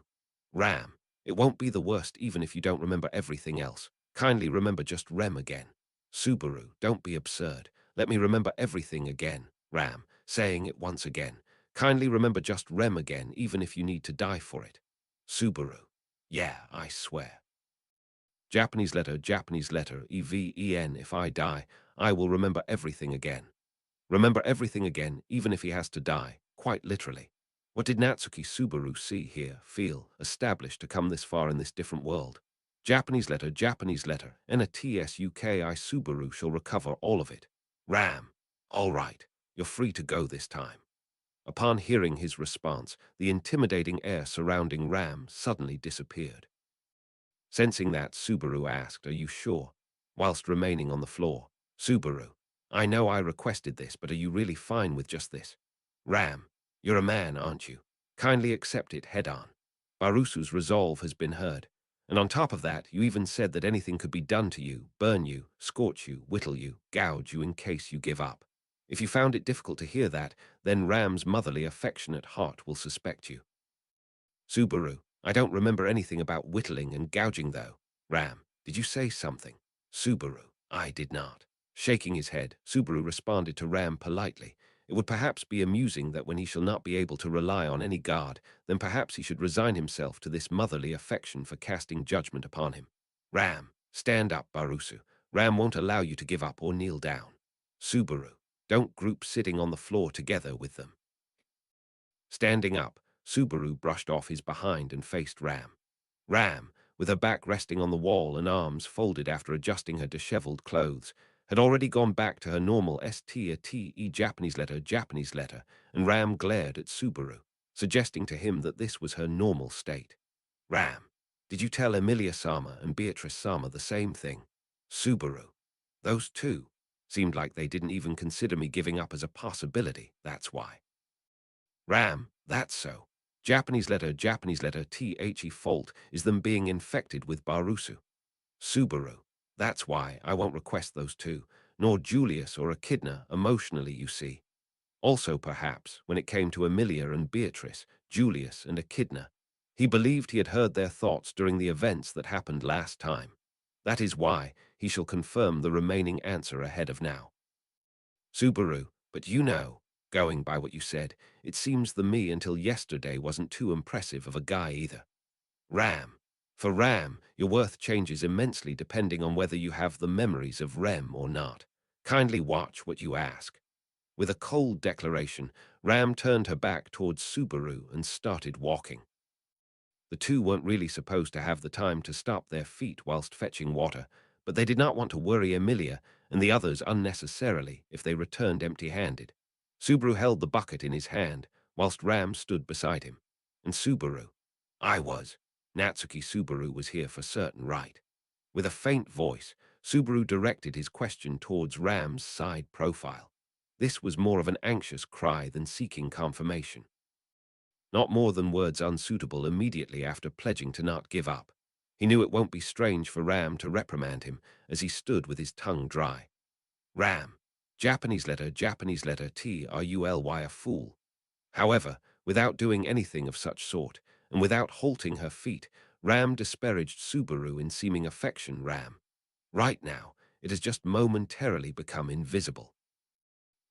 Ram. It won't be the worst even if you don't remember everything else. Kindly remember just Rem again. Subaru, don't be absurd. Let me remember everything again. Ram, saying it once again. Kindly remember just Rem again, even if you need to die for it. Subaru. Yeah, I swear. Japanese letter, even if I die, I will remember everything again. Remember everything again, even if he has to die, quite literally. What did Natsuki Subaru see, hear, feel, established to come this far in this different world? Japanese letter, NATSUKI Subaru shall recover all of it. Ram. All right, you're free to go this time. Upon hearing his response, the intimidating air surrounding Ram suddenly disappeared. Sensing that, Subaru asked, "Are you sure?" whilst remaining on the floor. Subaru, I know I requested this, but are you really fine with just this? Ram, you're a man, aren't you? Kindly accept it head on. Barusu's resolve has been heard. And on top of that, you even said that anything could be done to you, burn you, scorch you, whittle you, gouge you in case you give up. If you found it difficult to hear that, then Ram's motherly, affectionate heart will suspect you. Subaru, I don't remember anything about whittling and gouging though. Ram, did you say something? Subaru, I did not. Shaking his head, Subaru responded to Ram politely. It would perhaps be amusing that when he shall not be able to rely on any guard, then perhaps he should resign himself to this motherly affection for casting judgment upon him. Ram, stand up, Barusu. Ram won't allow you to give up or kneel down. Subaru, don't group sitting on the floor together with them. Standing up, Subaru brushed off his behind and faced Ram. Ram, with her back resting on the wall and arms folded after adjusting her disheveled clothes, had already gone back to her normal STE Japanese letter, and Ram glared at Subaru, suggesting to him that this was her normal state. Ram, did you tell Emilia-sama and Beatrice-sama the same thing? Subaru, those two seemed like they didn't even consider me giving up as a possibility, that's why. Ram, that's so. Japanese letter, the fault is them being infected with Barusu. Subaru, that's why I won't request those two, nor Julius or Echidna emotionally, you see. Also, perhaps, when it came to Emilia and Beatrice, Julius and Echidna, he believed he had heard their thoughts during the events that happened last time. That is why he shall confirm the remaining answer ahead of now. Subaru, but you know, going by what you said, it seems the me until yesterday wasn't too impressive of a guy either. Ram. For Ram, your worth changes immensely depending on whether you have the memories of Rem or not. Kindly watch what you ask. With a cold declaration, Ram turned her back towards Subaru and started walking. The two weren't really supposed to have the time to stop their feet whilst fetching water, but they did not want to worry Emilia and the others unnecessarily if they returned empty-handed. Subaru held the bucket in his hand, whilst Ram stood beside him. And Subaru, Natsuki Subaru was here for certain, right? With a faint voice, Subaru directed his question towards Ram's side profile. This was more of an anxious cry than seeking confirmation. Not more than words unsuitable immediately after pledging to not give up. He knew it won't be strange for Ram to reprimand him as he stood with his tongue dry. Ram, Japanese letter, truly a fool. However, without doing anything of such sort, and without halting her feet, Ram disparaged Subaru in seeming affection. Ram, right now, it has just momentarily become invisible.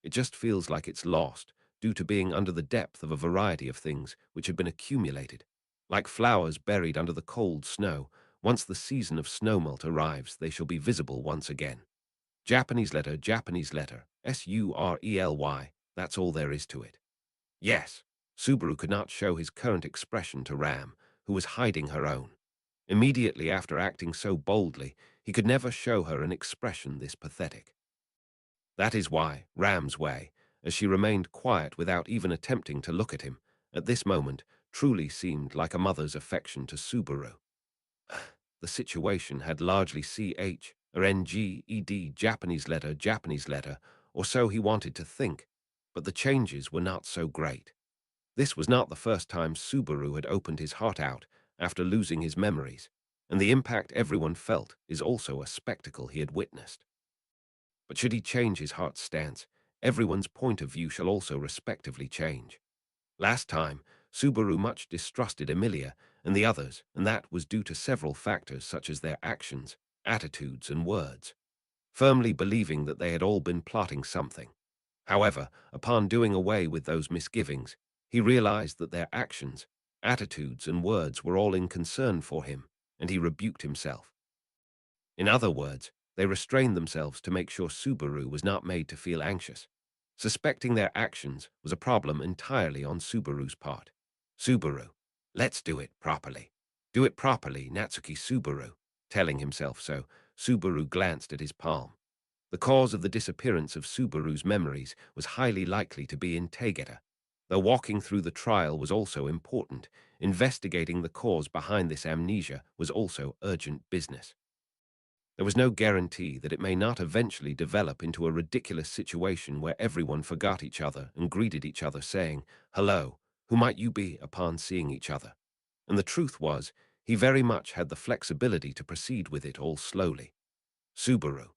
It just feels like it's lost, due to being under the depth of a variety of things which had been accumulated. Like flowers buried under the cold snow, Once the season of snowmelt arrives, they shall be visible once again. Japanese letter, Surely. That's all there is to it. Yes. Subaru could not show his current expression to Ram, who was hiding her own. Immediately after acting so boldly, he could never show her an expression this pathetic. That is why Ram's way, as she remained quiet without even attempting to look at him, at this moment truly seemed like a mother's affection to Subaru. The situation had largely CHRNGED Japanese letter, or so he wanted to think, but the changes were not so great. This was not the first time Subaru had opened his heart out after losing his memories, and the impact everyone felt is also a spectacle he had witnessed. But should he change his heart's stance, everyone's point of view shall also respectively change. Last time, Subaru much distrusted Emilia and the others, and that was due to several factors such as their actions, attitudes, and words, firmly believing that they had all been plotting something. However, upon doing away with those misgivings, he realized that their actions, attitudes, and words were all in concern for him, and he rebuked himself. In other words, they restrained themselves to make sure Subaru was not made to feel anxious. Suspecting their actions was a problem entirely on Subaru's part. Subaru, let's do it properly. Do it properly, Natsuki Subaru. Telling himself so, Subaru glanced at his palm. The cause of the disappearance of Subaru's memories was highly likely to be in Tegeta. Though walking through the trial was also important, investigating the cause behind this amnesia was also urgent business. There was no guarantee that it may not eventually develop into a ridiculous situation where everyone forgot each other and greeted each other saying, "Hello, who might you be?" upon seeing each other. And the truth was, he very much had the flexibility to proceed with it all slowly. Subaru.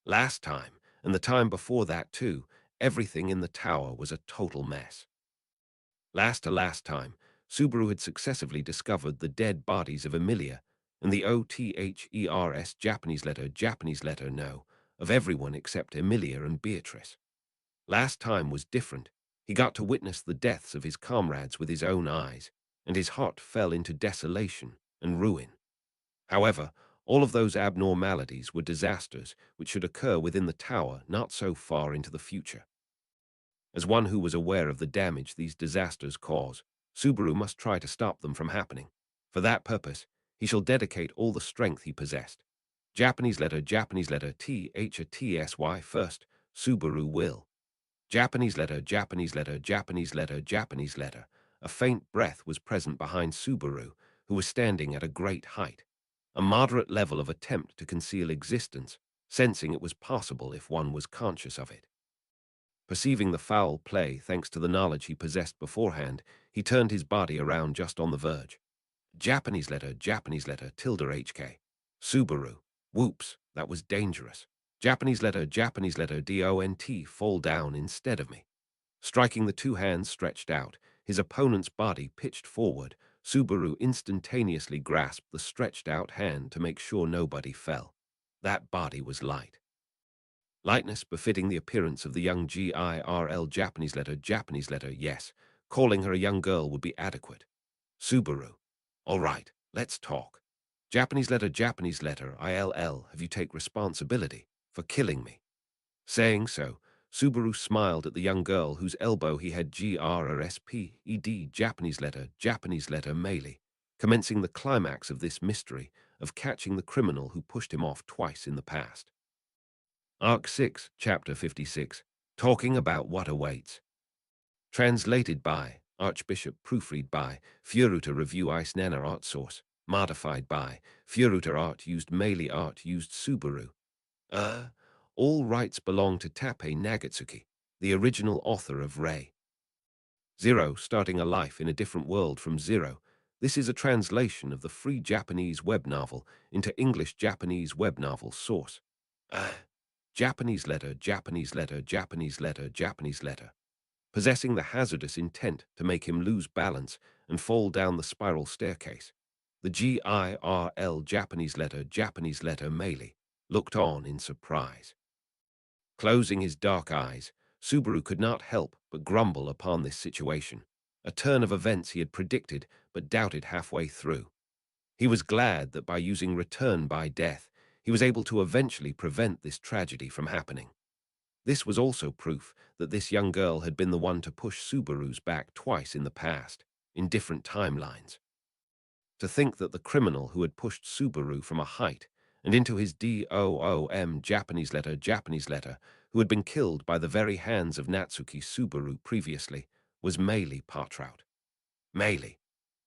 Last time, and the time before that too, everything in the tower was a total mess. Last time, Subaru had successively discovered the dead bodies of Emilia and the OTHERS Japanese letter no, of everyone except Emilia and Beatrice. Last time was different. He got to witness the deaths of his comrades with his own eyes, and his heart fell into desolation and ruin. However, all of those abnormalities were disasters which should occur within the tower not so far into the future. As one who was aware of the damage these disasters cause, Subaru must try to stop them from happening. For that purpose, he shall dedicate all the strength he possessed. Japanese letter THATSY first, Subaru will. Japanese letter. A faint breath was present behind Subaru, who was standing at a great height. A moderate level of attempt to conceal existence, sensing it was possible if one was conscious of it. Perceiving the foul play thanks to the knowledge he possessed beforehand, he turned his body around just on the verge. Japanese letter tilde HK. Subaru. Whoops, that was dangerous. Japanese letter DONT fall down instead of me. Striking the two hands stretched out, his opponent's body pitched forward. Subaru instantaneously grasped the stretched out hand to make sure nobody fell. That body was light. Lightness befitting the appearance of the young GIRL Japanese letter, yes. Calling her a young girl would be adequate. Subaru. All right, let's talk. Japanese letter, ILL, have you take responsibility for killing me? Saying so, Subaru smiled at the young girl whose elbow he had GRSPED Japanese letter melee, commencing the climax of this mystery of catching the criminal who pushed him off twice in the past. Arc 6, Chapter 56, Talking About What Awaits. Translated by Archbishop, proofread by Furuta, review Ice Nana art source, modified by Furuta, art used melee, art used Subaru. All rights belong to TAPPEI Nagatsuki, the original author of Ray. Zero, starting a life in a different world from zero. This is a translation of the free Japanese web novel into English Japanese web novel source. Japanese letter, possessing the hazardous intent to make him lose balance and fall down the spiral staircase. The GIRL Japanese letter melee, looked on in surprise. Closing his dark eyes, Subaru could not help but grumble upon this situation, a turn of events he had predicted but doubted halfway through. He was glad that by using return by death, he was able to eventually prevent this tragedy from happening. This was also proof that this young girl had been the one to push Subaru's back twice in the past, in different timelines. To think that the criminal who had pushed Subaru from a height and into his DOOM Japanese letter, who had been killed by the very hands of Natsuki Subaru previously, was Meili Patrout. Meili.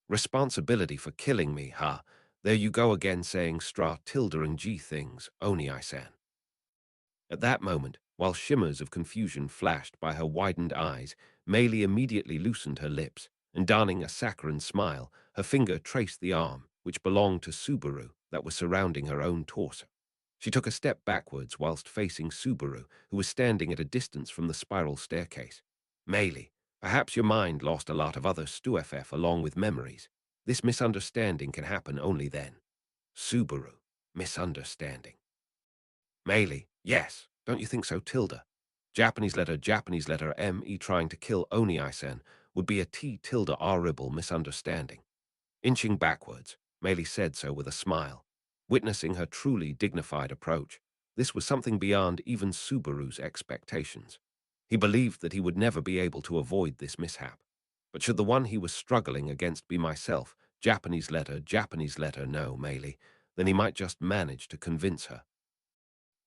Responsibility for killing me, huh? There you go again saying stra tilde and g things, Oni-san. At that moment, while shimmers of confusion flashed by her widened eyes, Meili immediately loosened her lips, and donning a saccharine smile, her finger traced the arm, which belonged to Subaru, that was surrounding her own torso. She took a step backwards whilst facing Subaru, who was standing at a distance from the spiral staircase. Meili, perhaps your mind lost a lot of other stuff along with memories. This misunderstanding can happen only then. Subaru, misunderstanding. Meili, yes, don't you think so, Tilda? Japanese letter M.E. trying to kill Oni-san would be a T tilde horrible misunderstanding. Inching backwards, Meili said so with a smile. Witnessing her truly dignified approach, this was something beyond even Subaru's expectations. He believed that he would never be able to avoid this mishap. But should the one he was struggling against be myself, Japanese letter, no, Meili, then he might just manage to convince her.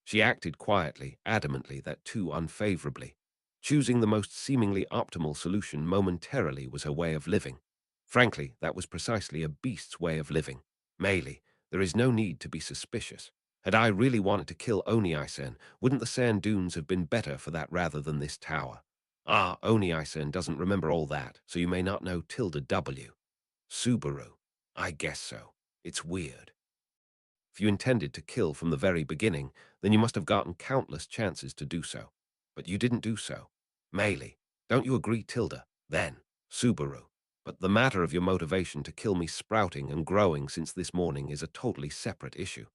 She acted quietly, adamantly, that too unfavorably. Choosing the most seemingly optimal solution momentarily was her way of living. Frankly, that was precisely a beast's way of living. Meili, there is no need to be suspicious. Had I really wanted to kill Oni-san, wouldn't the sand dunes have been better for that rather than this tower? Ah, Oni-san doesn't remember all that, so you may not know tilde W. Subaru. I guess so. It's weird. If you intended to kill from the very beginning, then you must have gotten countless chances to do so. But you didn't do so. Meili, don't you agree, Tilda? Then, Subaru. But the matter of your motivation to kill me sprouting and growing since this morning is a totally separate issue.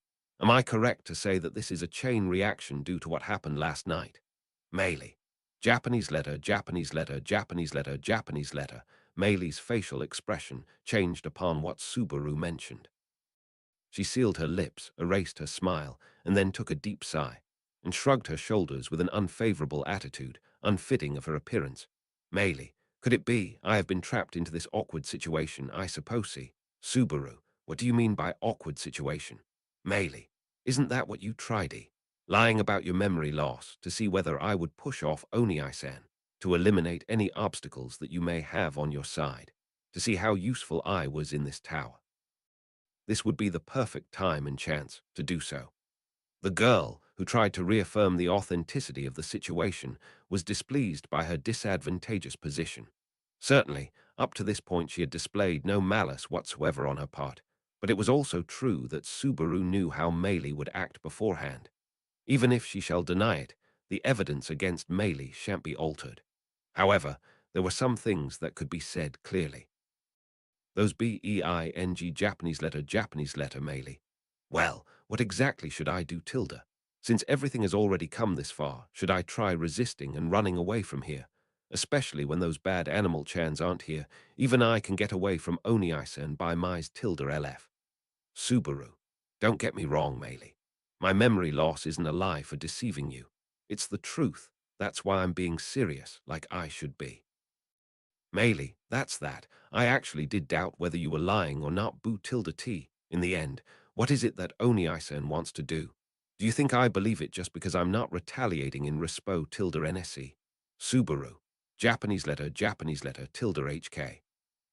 Am I correct to say that this is a chain reaction due to what happened last night? Meili. Japanese letter. Meili's facial expression changed upon what Subaru mentioned. She sealed her lips, erased her smile, and then took a deep sigh, and shrugged her shoulders with an unfavorable attitude, unfitting of her appearance. Meili, could it be I have been trapped into this awkward situation, I suppose? Subaru, what do you mean by awkward situation? Meili, isn't that what you tried? Lying about your memory loss to see whether I would push off Oni-san, to eliminate any obstacles that you may have on your side, to see how useful I was in this tower. This would be the perfect time and chance to do so. The girl, who tried to reaffirm the authenticity of the situation, was displeased by her disadvantageous position. Certainly, up to this point she had displayed no malice whatsoever on her part, but it was also true that Subaru knew how Meili would act beforehand. Even if she shall deny it, the evidence against Meili shan't be altered. However, there were some things that could be said clearly. Those BEING Japanese letter Meili. Well, what exactly should I do, Tilda? Since everything has already come this far, should I try resisting and running away from here? Especially when those bad animal chans aren't here, even I can get away from Oni-san by my's tilde LF. Subaru, don't get me wrong, Meili. My memory loss isn't a lie for deceiving you. It's the truth. That's why I'm being serious, like I should be. Meili, that's that. I actually did doubt whether you were lying or not, boo tilde T. In the end, what is it that Oni-san wants to do? Do you think I believe it just because I'm not retaliating in respo tilde NSC? Subaru. Japanese letter tilde HK.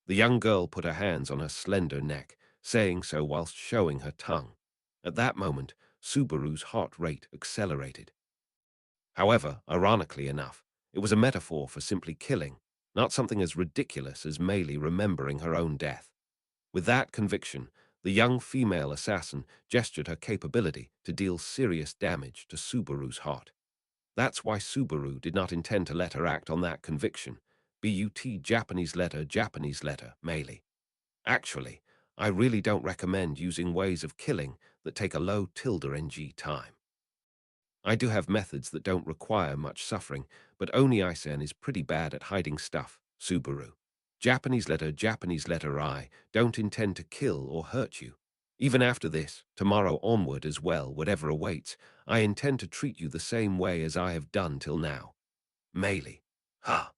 The young girl put her hands on her slender neck, saying so whilst showing her tongue. At that moment, Subaru's heart rate accelerated. However, ironically enough, it was a metaphor for simply killing, not something as ridiculous as Meili remembering her own death. With that conviction, the young female assassin gestured her capability to deal serious damage to Subaru's heart. That's why Subaru did not intend to let her act on that conviction. BUT Japanese letter, Meili. Actually, I really don't recommend using ways of killing that take a low tilde ng time. I do have methods that don't require much suffering, but Oni-san is pretty bad at hiding stuff, Subaru. Japanese letter I don't intend to kill or hurt you. Even after this, tomorrow onward as well, whatever awaits, I intend to treat you the same way as I have done till now. Meili. Ha!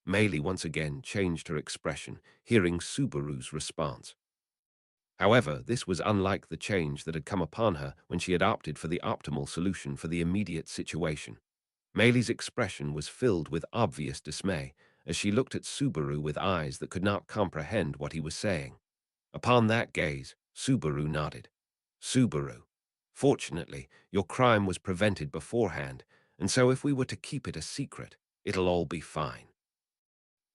Meili once again changed her expression, hearing Subaru's response. However, this was unlike the change that had come upon her when she had opted for the optimal solution for the immediate situation. Meili's expression was filled with obvious dismay as she looked at Subaru with eyes that could not comprehend what he was saying. Upon that gaze, Subaru nodded. Subaru, fortunately, your crime was prevented beforehand, and so if we were to keep it a secret, it'll all be fine.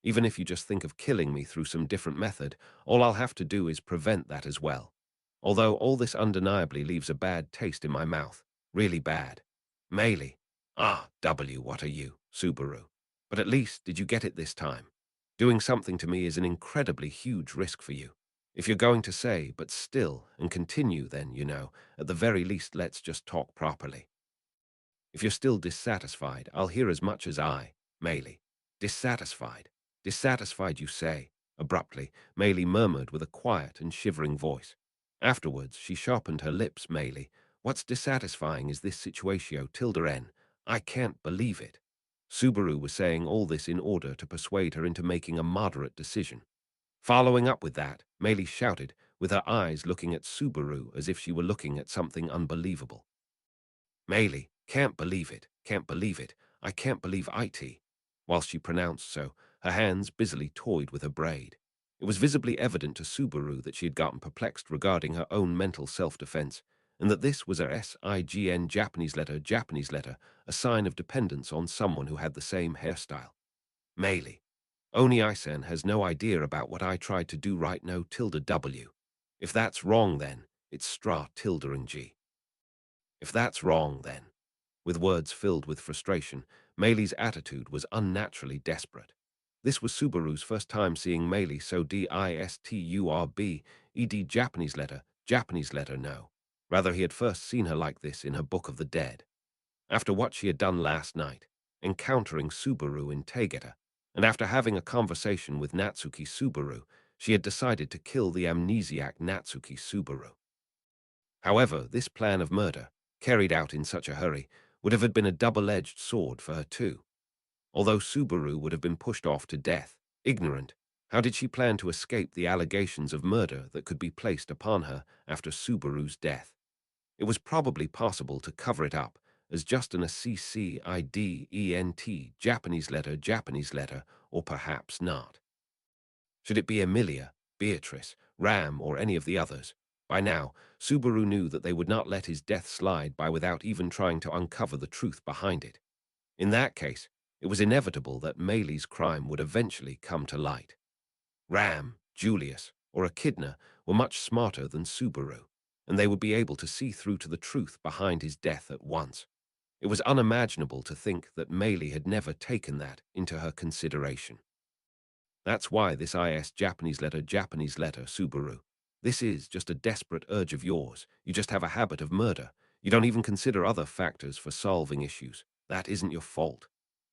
Even if you just think of killing me through some different method, all I'll have to do is prevent that as well. Although all this undeniably leaves a bad taste in my mouth. Really bad. Meili. What are you, Subaru? But at least, did you get it this time? Doing something to me is an incredibly huge risk for you. If you're going to say, but still, and continue, then, at the very least, let's just talk properly. If you're still dissatisfied, I'll hear as much as Meili. Dissatisfied? Dissatisfied, you say? Abruptly, Meili murmured with a quiet and shivering voice. Afterwards, she sharpened her lips. Meili, what's dissatisfying is this situatio tilde n. I can't believe it. Subaru was saying all this in order to persuade her into making a moderate decision. Following up with that, Meili shouted, with her eyes looking at Subaru as if she were looking at something unbelievable. Meili, can't believe it, can't believe it, I can't believe it. Whilst she pronounced so, her hands busily toyed with her braid. It was visibly evident to Subaru that she had gotten perplexed regarding her own mental self-defense, and that this was a SIGN Japanese letter, a sign of dependence on someone who had the same hairstyle. Meili, Oni-san has no idea about what I tried to do right now tilde W. If that's wrong then, it's stra tilde and G. If that's wrong then. With words filled with frustration, Meili's attitude was unnaturally desperate. This was Subaru's first time seeing Meili so disturb Japanese letter no. Rather, he had first seen her like this in her Book of the Dead. After what she had done last night, encountering Subaru in Tegeta, and after having a conversation with Natsuki Subaru, she had decided to kill the amnesiac Natsuki Subaru. However, this plan of murder, carried out in such a hurry, would have been a double-edged sword for her too. Although Subaru would have been pushed off to death, ignorant, how did she plan to escape the allegations of murder that could be placed upon her after Subaru's death? It was probably possible to cover it up as just an ACCIDENT Japanese letter, or perhaps not. Should it be Emilia, Beatrice, Ram, or any of the others? By now, Subaru knew that they would not let his death slide by without even trying to uncover the truth behind it. In that case, it was inevitable that Meili's crime would eventually come to light. Ram, Julius, or Echidna were much smarter than Subaru, and they would be able to see through to the truth behind his death at once. It was unimaginable to think that Meili had never taken that into her consideration. That's why this Japanese letter, Subaru. This is just a desperate urge of yours. You just have a habit of murder. You don't even consider other factors for solving issues. That isn't your fault.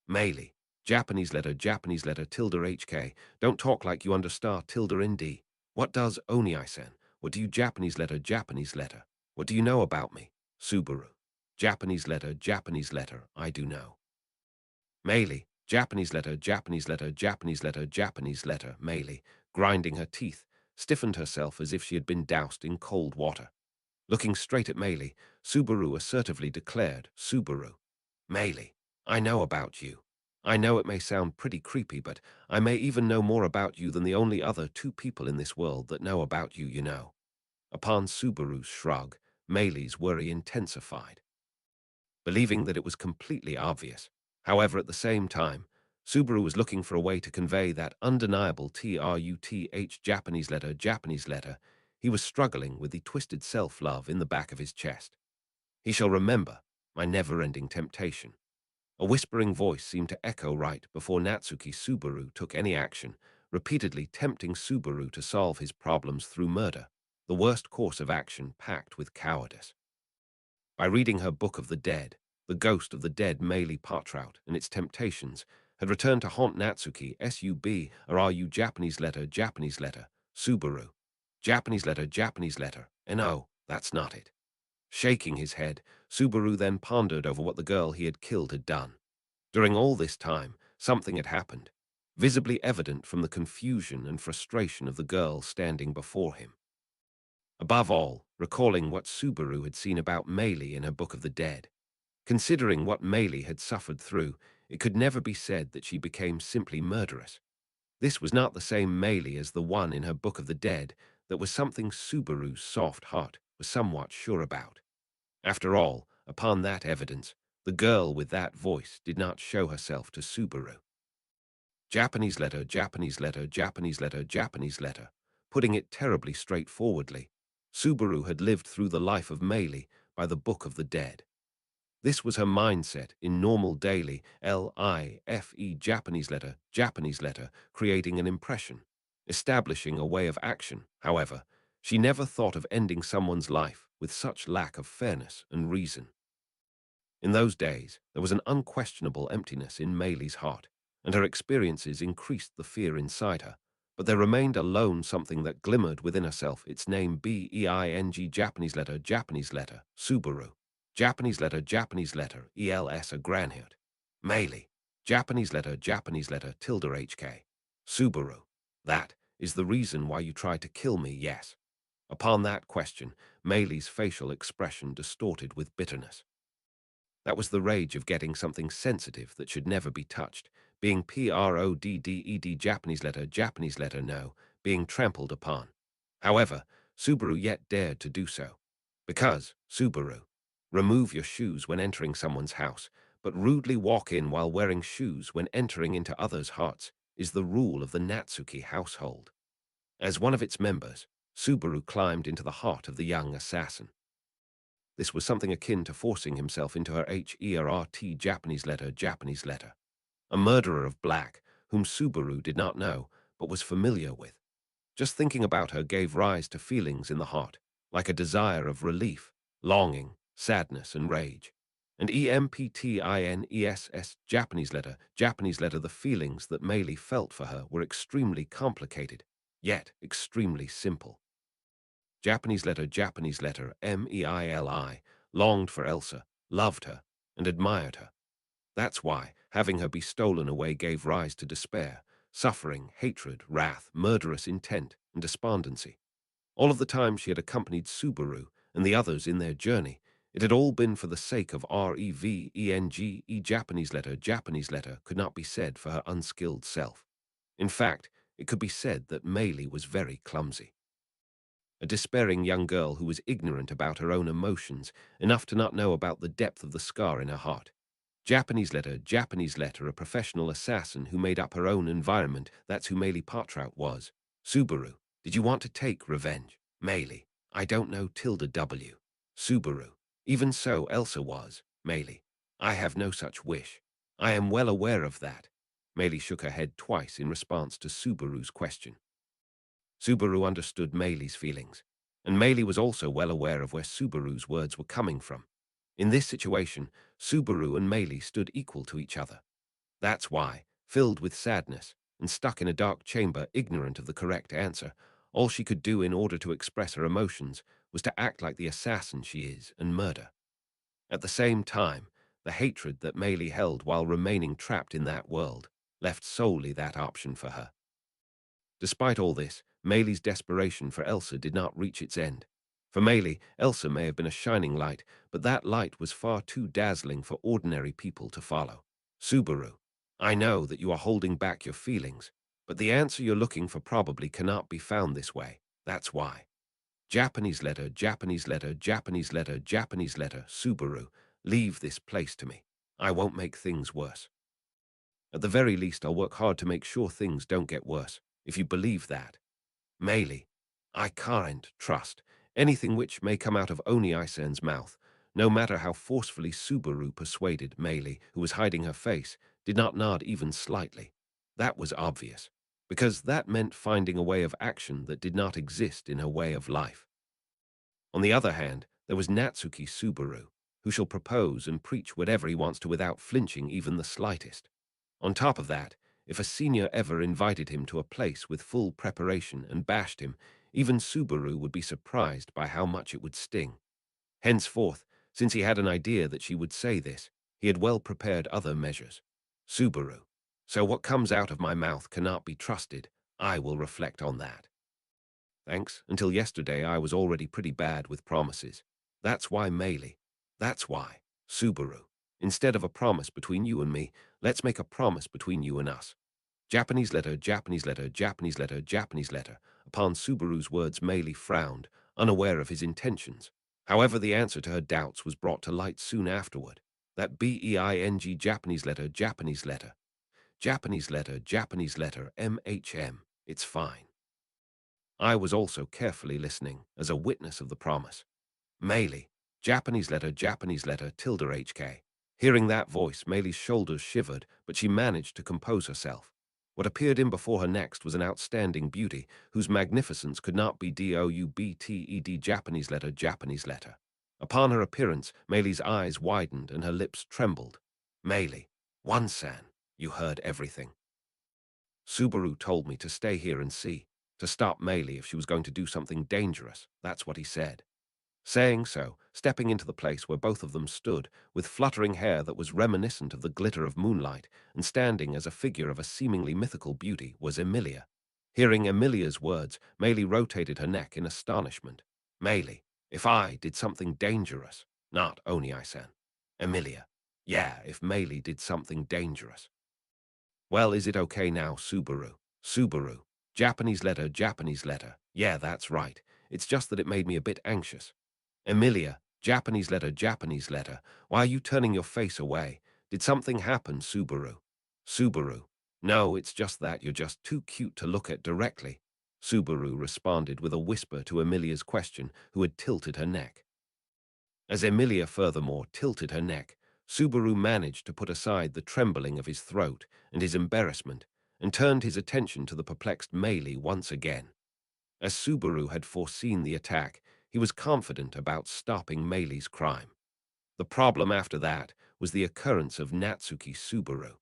Meili, Japanese letter, tilde HK. Don't talk like you understand tilde ND. What does Oni-san? What do you Japanese letter? What do you know about me? Subaru. Japanese letter, I do know. Meili, Japanese letter, Meili, grinding her teeth, stiffened herself as if she had been doused in cold water. Looking straight at Meili, Subaru assertively declared, Subaru. Meili, I know about you. I know it may sound pretty creepy, but I may even know more about you than the only other two people in this world that know about you, you know. Upon Subaru's shrug, Meili's worry intensified. Believing that it was completely obvious. However, at the same time, Subaru was looking for a way to convey that undeniable truth Japanese letter. He was struggling with the twisted self-love in the back of his chest. He shall remember my never-ending temptation. A whispering voice seemed to echo right before Natsuki Subaru took any action, repeatedly tempting Subaru to solve his problems through murder, the worst course of action packed with cowardice. By reading her Book of the Dead, the ghost of the dead Meili Potrout and its temptations had returned to haunt Natsuki Japanese letter, Subaru. Japanese letter, Japanese letter. No, that's not it. Shaking his head, Subaru then pondered over what the girl he had killed had done. During all this time, something had happened, visibly evident from the confusion and frustration of the girl standing before him. Above all, recalling what Subaru had seen about Meili in her Book of the Dead. Considering what Meili had suffered through, it could never be said that she became simply murderous. This was not the same Meili as the one in her Book of the Dead. That was something Subaru's soft heart was somewhat sure about. After all, upon that evidence, the girl with that voice did not show herself to Subaru. Japanese letter, Japanese letter, Japanese letter, Japanese letter. Putting it terribly straightforwardly, Subaru had lived through the life of Meili by the Book of the Dead. This was her mindset in normal daily life Japanese letter, creating an impression, establishing a way of action. However, she never thought of ending someone's life with such lack of fairness and reason. In those days, there was an unquestionable emptiness in Meili's heart, and her experiences increased the fear inside her. But there remained alone something that glimmered within herself, its name Being Japanese letter, Subaru. Japanese letter, ELS a Granhirt. Meili. Japanese letter, tilde HK. Subaru. That is the reason why you tried to kill me, yes. Upon that question, Meili's facial expression distorted with bitterness. That was the rage of getting something sensitive that should never be touched, being PRODDED Japanese letter no, being trampled upon. However, Subaru yet dared to do so. Because, Subaru, remove your shoes when entering someone's house, but rudely walk in while wearing shoes when entering into others' hearts is the rule of the Natsuki household. As one of its members, Subaru climbed into the heart of the young assassin. This was something akin to forcing himself into her HERRT Japanese letter. A murderer of black, whom Subaru did not know, but was familiar with. Just thinking about her gave rise to feelings in the heart, like a desire of relief, longing, sadness, and rage. And EMPTINESS Japanese letter, the feelings that Meili felt for her were extremely complicated, yet extremely simple. Japanese letter, MEILI, longed for Elsa, loved her, and admired her. That's why having her be stolen away gave rise to despair, suffering, hatred, wrath, murderous intent, and despondency. All of the time she had accompanied Subaru and the others in their journey, it had all been for the sake of REVENGE. Japanese letter could not be said for her unskilled self. In fact, it could be said that Meili was very clumsy. A despairing young girl who was ignorant about her own emotions, enough to not know about the depth of the scar in her heart. Japanese letter, a professional assassin who made up her own environment. That's who Meili Potrout was. Subaru, did you want to take revenge? Meili, I don't know tilde W. Subaru, even so Elsa was. Meili, I have no such wish. I am well aware of that. Meili shook her head twice in response to Subaru's question. Subaru understood Meili's feelings, and Meili was also well aware of where Subaru's words were coming from. In this situation, Subaru and Meili stood equal to each other. That's why, filled with sadness and stuck in a dark chamber ignorant of the correct answer, all she could do in order to express her emotions was to act like the assassin she is and murder. At the same time, the hatred that Meili held while remaining trapped in that world left solely that option for her. Despite all this, Meili's desperation for Elsa did not reach its end. For Meili, Elsa may have been a shining light, but that light was far too dazzling for ordinary people to follow. Subaru, I know that you are holding back your feelings, but the answer you're looking for probably cannot be found this way. That's why. Japanese letter, Subaru, leave this place to me. I won't make things worse. At the very least, I'll work hard to make sure things don't get worse, if you believe that. Meili, I can't trust anything which may come out of Oni-Isen's mouth, no matter how forcefully Subaru persuaded. Meili, who was hiding her face, did not nod even slightly. That was obvious, because that meant finding a way of action that did not exist in her way of life. On the other hand, there was Natsuki Subaru, who shall propose and preach whatever he wants to without flinching even the slightest. On top of that, if a senior ever invited him to a place with full preparation and bashed him, Even Subaru would be surprised by how much it would sting. Henceforth, since he had an idea that she would say this, he had well prepared other measures. Subaru. So what comes out of my mouth cannot be trusted. I will reflect on that. Thanks. Until yesterday, I was already pretty bad with promises. That's why Meili. That's why. Subaru. Instead of a promise between you and me, let's make a promise between you and us. Japanese letter, Japanese letter, Japanese letter, Japanese letter. Upon Subaru's words, Meili frowned, unaware of his intentions. However, the answer to her doubts was brought to light soon afterward. That BEING Japanese letter, Japanese letter. Japanese letter, Japanese letter, MHM. It's fine. I was also carefully listening, as a witness of the promise. Meili, Japanese letter, tilde HK. Hearing that voice, Meili's shoulders shivered, but she managed to compose herself. What appeared in before her next was an outstanding beauty, whose magnificence could not be doubted Japanese letter, Japanese letter. Upon her appearance, Meili's eyes widened and her lips trembled. Meili, One-san, you heard everything. Subaru told me to stay here and see, to stop Meili if she was going to do something dangerous. That's what he said. Saying so, stepping into the place where both of them stood, with fluttering hair that was reminiscent of the glitter of moonlight, and standing as a figure of a seemingly mythical beauty, was Emilia. Hearing Emilia's words, Meili rotated her neck in astonishment. Meili, if I did something dangerous, not Oni-san. Emilia, yeah, if Meili did something dangerous. Well, is it okay now, Subaru? Subaru. Japanese letter, Japanese letter. Yeah, that's right. It's just that it made me a bit anxious. Emilia, Japanese letter, Japanese letter. Why are you turning your face away? Did something happen, Subaru? Subaru. No, it's just that you're just too cute to look at directly. Subaru responded with a whisper to Emilia's question, who had tilted her neck. As Emilia furthermore tilted her neck, Subaru managed to put aside the trembling of his throat and his embarrassment, and turned his attention to the perplexed Meili once again. As Subaru had foreseen the attack, he was confident about stopping Meili's crime. The problem after that was the occurrence of Natsuki Subaru.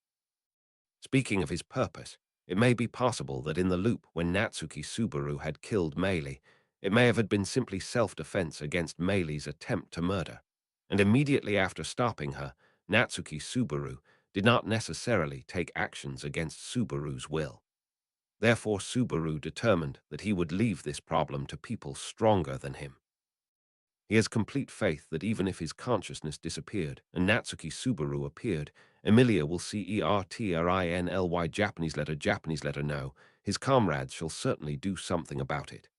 Speaking of his purpose, it may be possible that in the loop when Natsuki Subaru had killed Meili, it may have been simply self-defense against Meili's attempt to murder, and immediately after stopping her, Natsuki Subaru did not necessarily take actions against Subaru's will. Therefore, Subaru determined that he would leave this problem to people stronger than him. He has complete faith that even if his consciousness disappeared and Natsuki Subaru appeared, Emilia will see ERTRINLY Japanese letter no, his comrades shall certainly do something about it.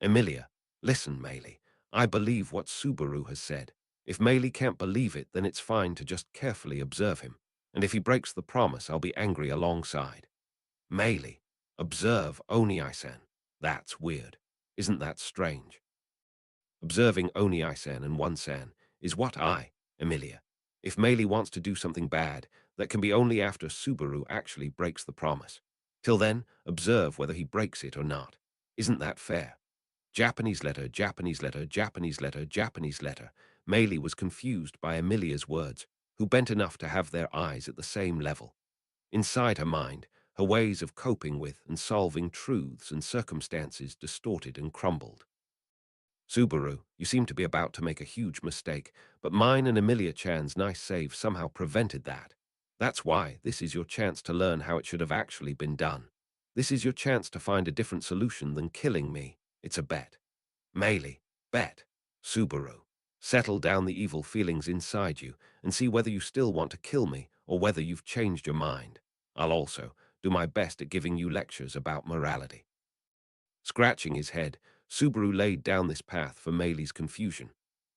Emilia, listen, Meili. I believe what Subaru has said. If Meili can't believe it, then it's fine to just carefully observe him. And if he breaks the promise, I'll be angry alongside. Meili, observe Oni-san. That's weird. Isn't that strange? Observing Oni-san and One-san is what Emilia. If Meili wants to do something bad, that can be only after Subaru actually breaks the promise. Till then, observe whether he breaks it or not. Isn't that fair? Japanese letter, Japanese letter, Japanese letter, Japanese letter. Meili was confused by Emilia's words, who bent enough to have their eyes at the same level. Inside her mind, her ways of coping with and solving truths and circumstances distorted and crumbled. Subaru, you seem to be about to make a huge mistake, but mine and Emilia-chan's nice save somehow prevented that. That's why this is your chance to learn how it should have actually been done. This is your chance to find a different solution than killing me. It's a bet. Meili, bet. Subaru, settle down the evil feelings inside you and see whether you still want to kill me or whether you've changed your mind. I'll also do my best at giving you lectures about morality. Scratching his head, Subaru laid down this path for Meili's confusion.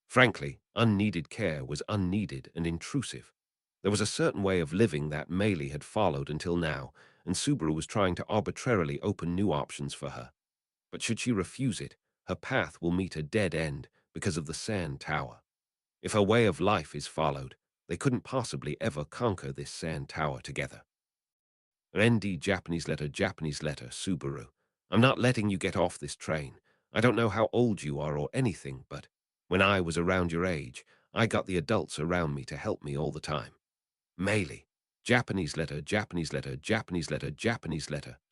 Frankly, unneeded care was unneeded and intrusive. There was a certain way of living that Meili had followed until now, and Subaru was trying to arbitrarily open new options for her. But should she refuse it, her path will meet a dead end because of the sand tower. If her way of life is followed, they couldn't possibly ever conquer this sand tower together. ND Japanese letter, Subaru. I'm not letting you get off this train. I don't know how old you are or anything, but when I was around your age, I got the adults around me to help me all the time. Meili, Japanese letter,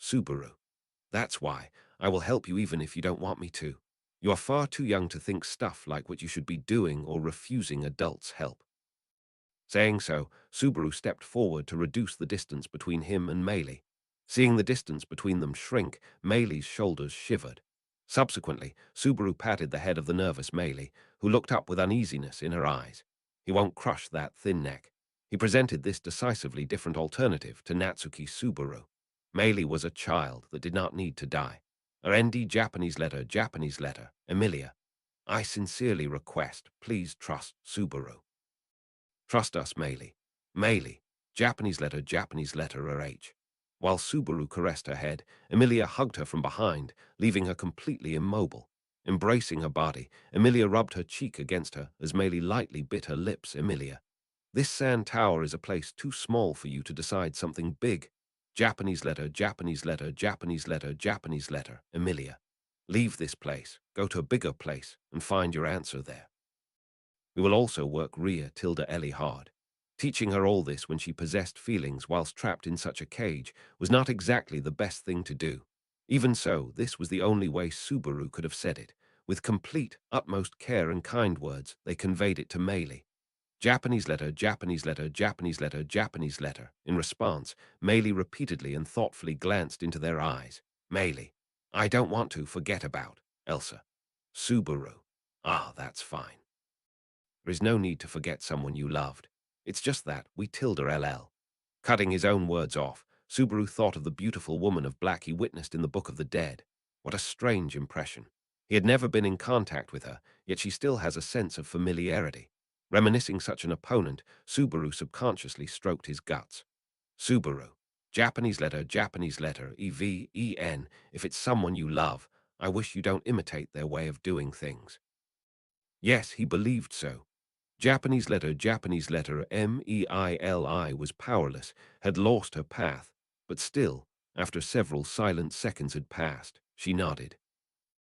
Subaru. That's why I will help you even if you don't want me to. You are far too young to think stuff like what you should be doing or refusing adults' help. Saying so, Subaru stepped forward to reduce the distance between him and Meili. Seeing the distance between them shrink, Meili's shoulders shivered. Subsequently, Subaru patted the head of the nervous Meili, who looked up with uneasiness in her eyes. He won't crush that thin neck. He presented this decisively different alternative to Natsuki Subaru. Meili was a child that did not need to die. RND Japanese letter, Emilia. I sincerely request, please trust Subaru. Trust us, Meili. Meili. Japanese letter, RH. While Subaru caressed her head, Emilia hugged her from behind, leaving her completely immobile. Embracing her body, Emilia rubbed her cheek against her as Meili lightly bit her lips. Emilia. This sand tower is a place too small for you to decide something big. Japanese letter, Emilia. Leave this place, go to a bigger place, and find your answer there. We will also work Ria Tilda Ellie hard. Teaching her all this when she possessed feelings whilst trapped in such a cage was not exactly the best thing to do. Even so, this was the only way Subaru could have said it. With complete, utmost care and kind words, they conveyed it to Meili. Japanese letter. In response, Meili repeatedly and thoughtfully glanced into their eyes. Meili. I don't want to forget about Elsa. Subaru. Ah, that's fine. There is no need to forget someone you loved. It's just that, we tilde LL. Cutting his own words off, Subaru thought of the beautiful woman of black he witnessed in the Book of the Dead. What a strange impression. He had never been in contact with her, yet she still has a sense of familiarity. Reminiscing such an opponent, Subaru subconsciously stroked his guts. Subaru. Japanese letter, EVEN. If it's someone you love, I wish you don't imitate their way of doing things. Yes, he believed so. Japanese letter, Meili was powerless, had lost her path, but still, after several silent seconds had passed, she nodded.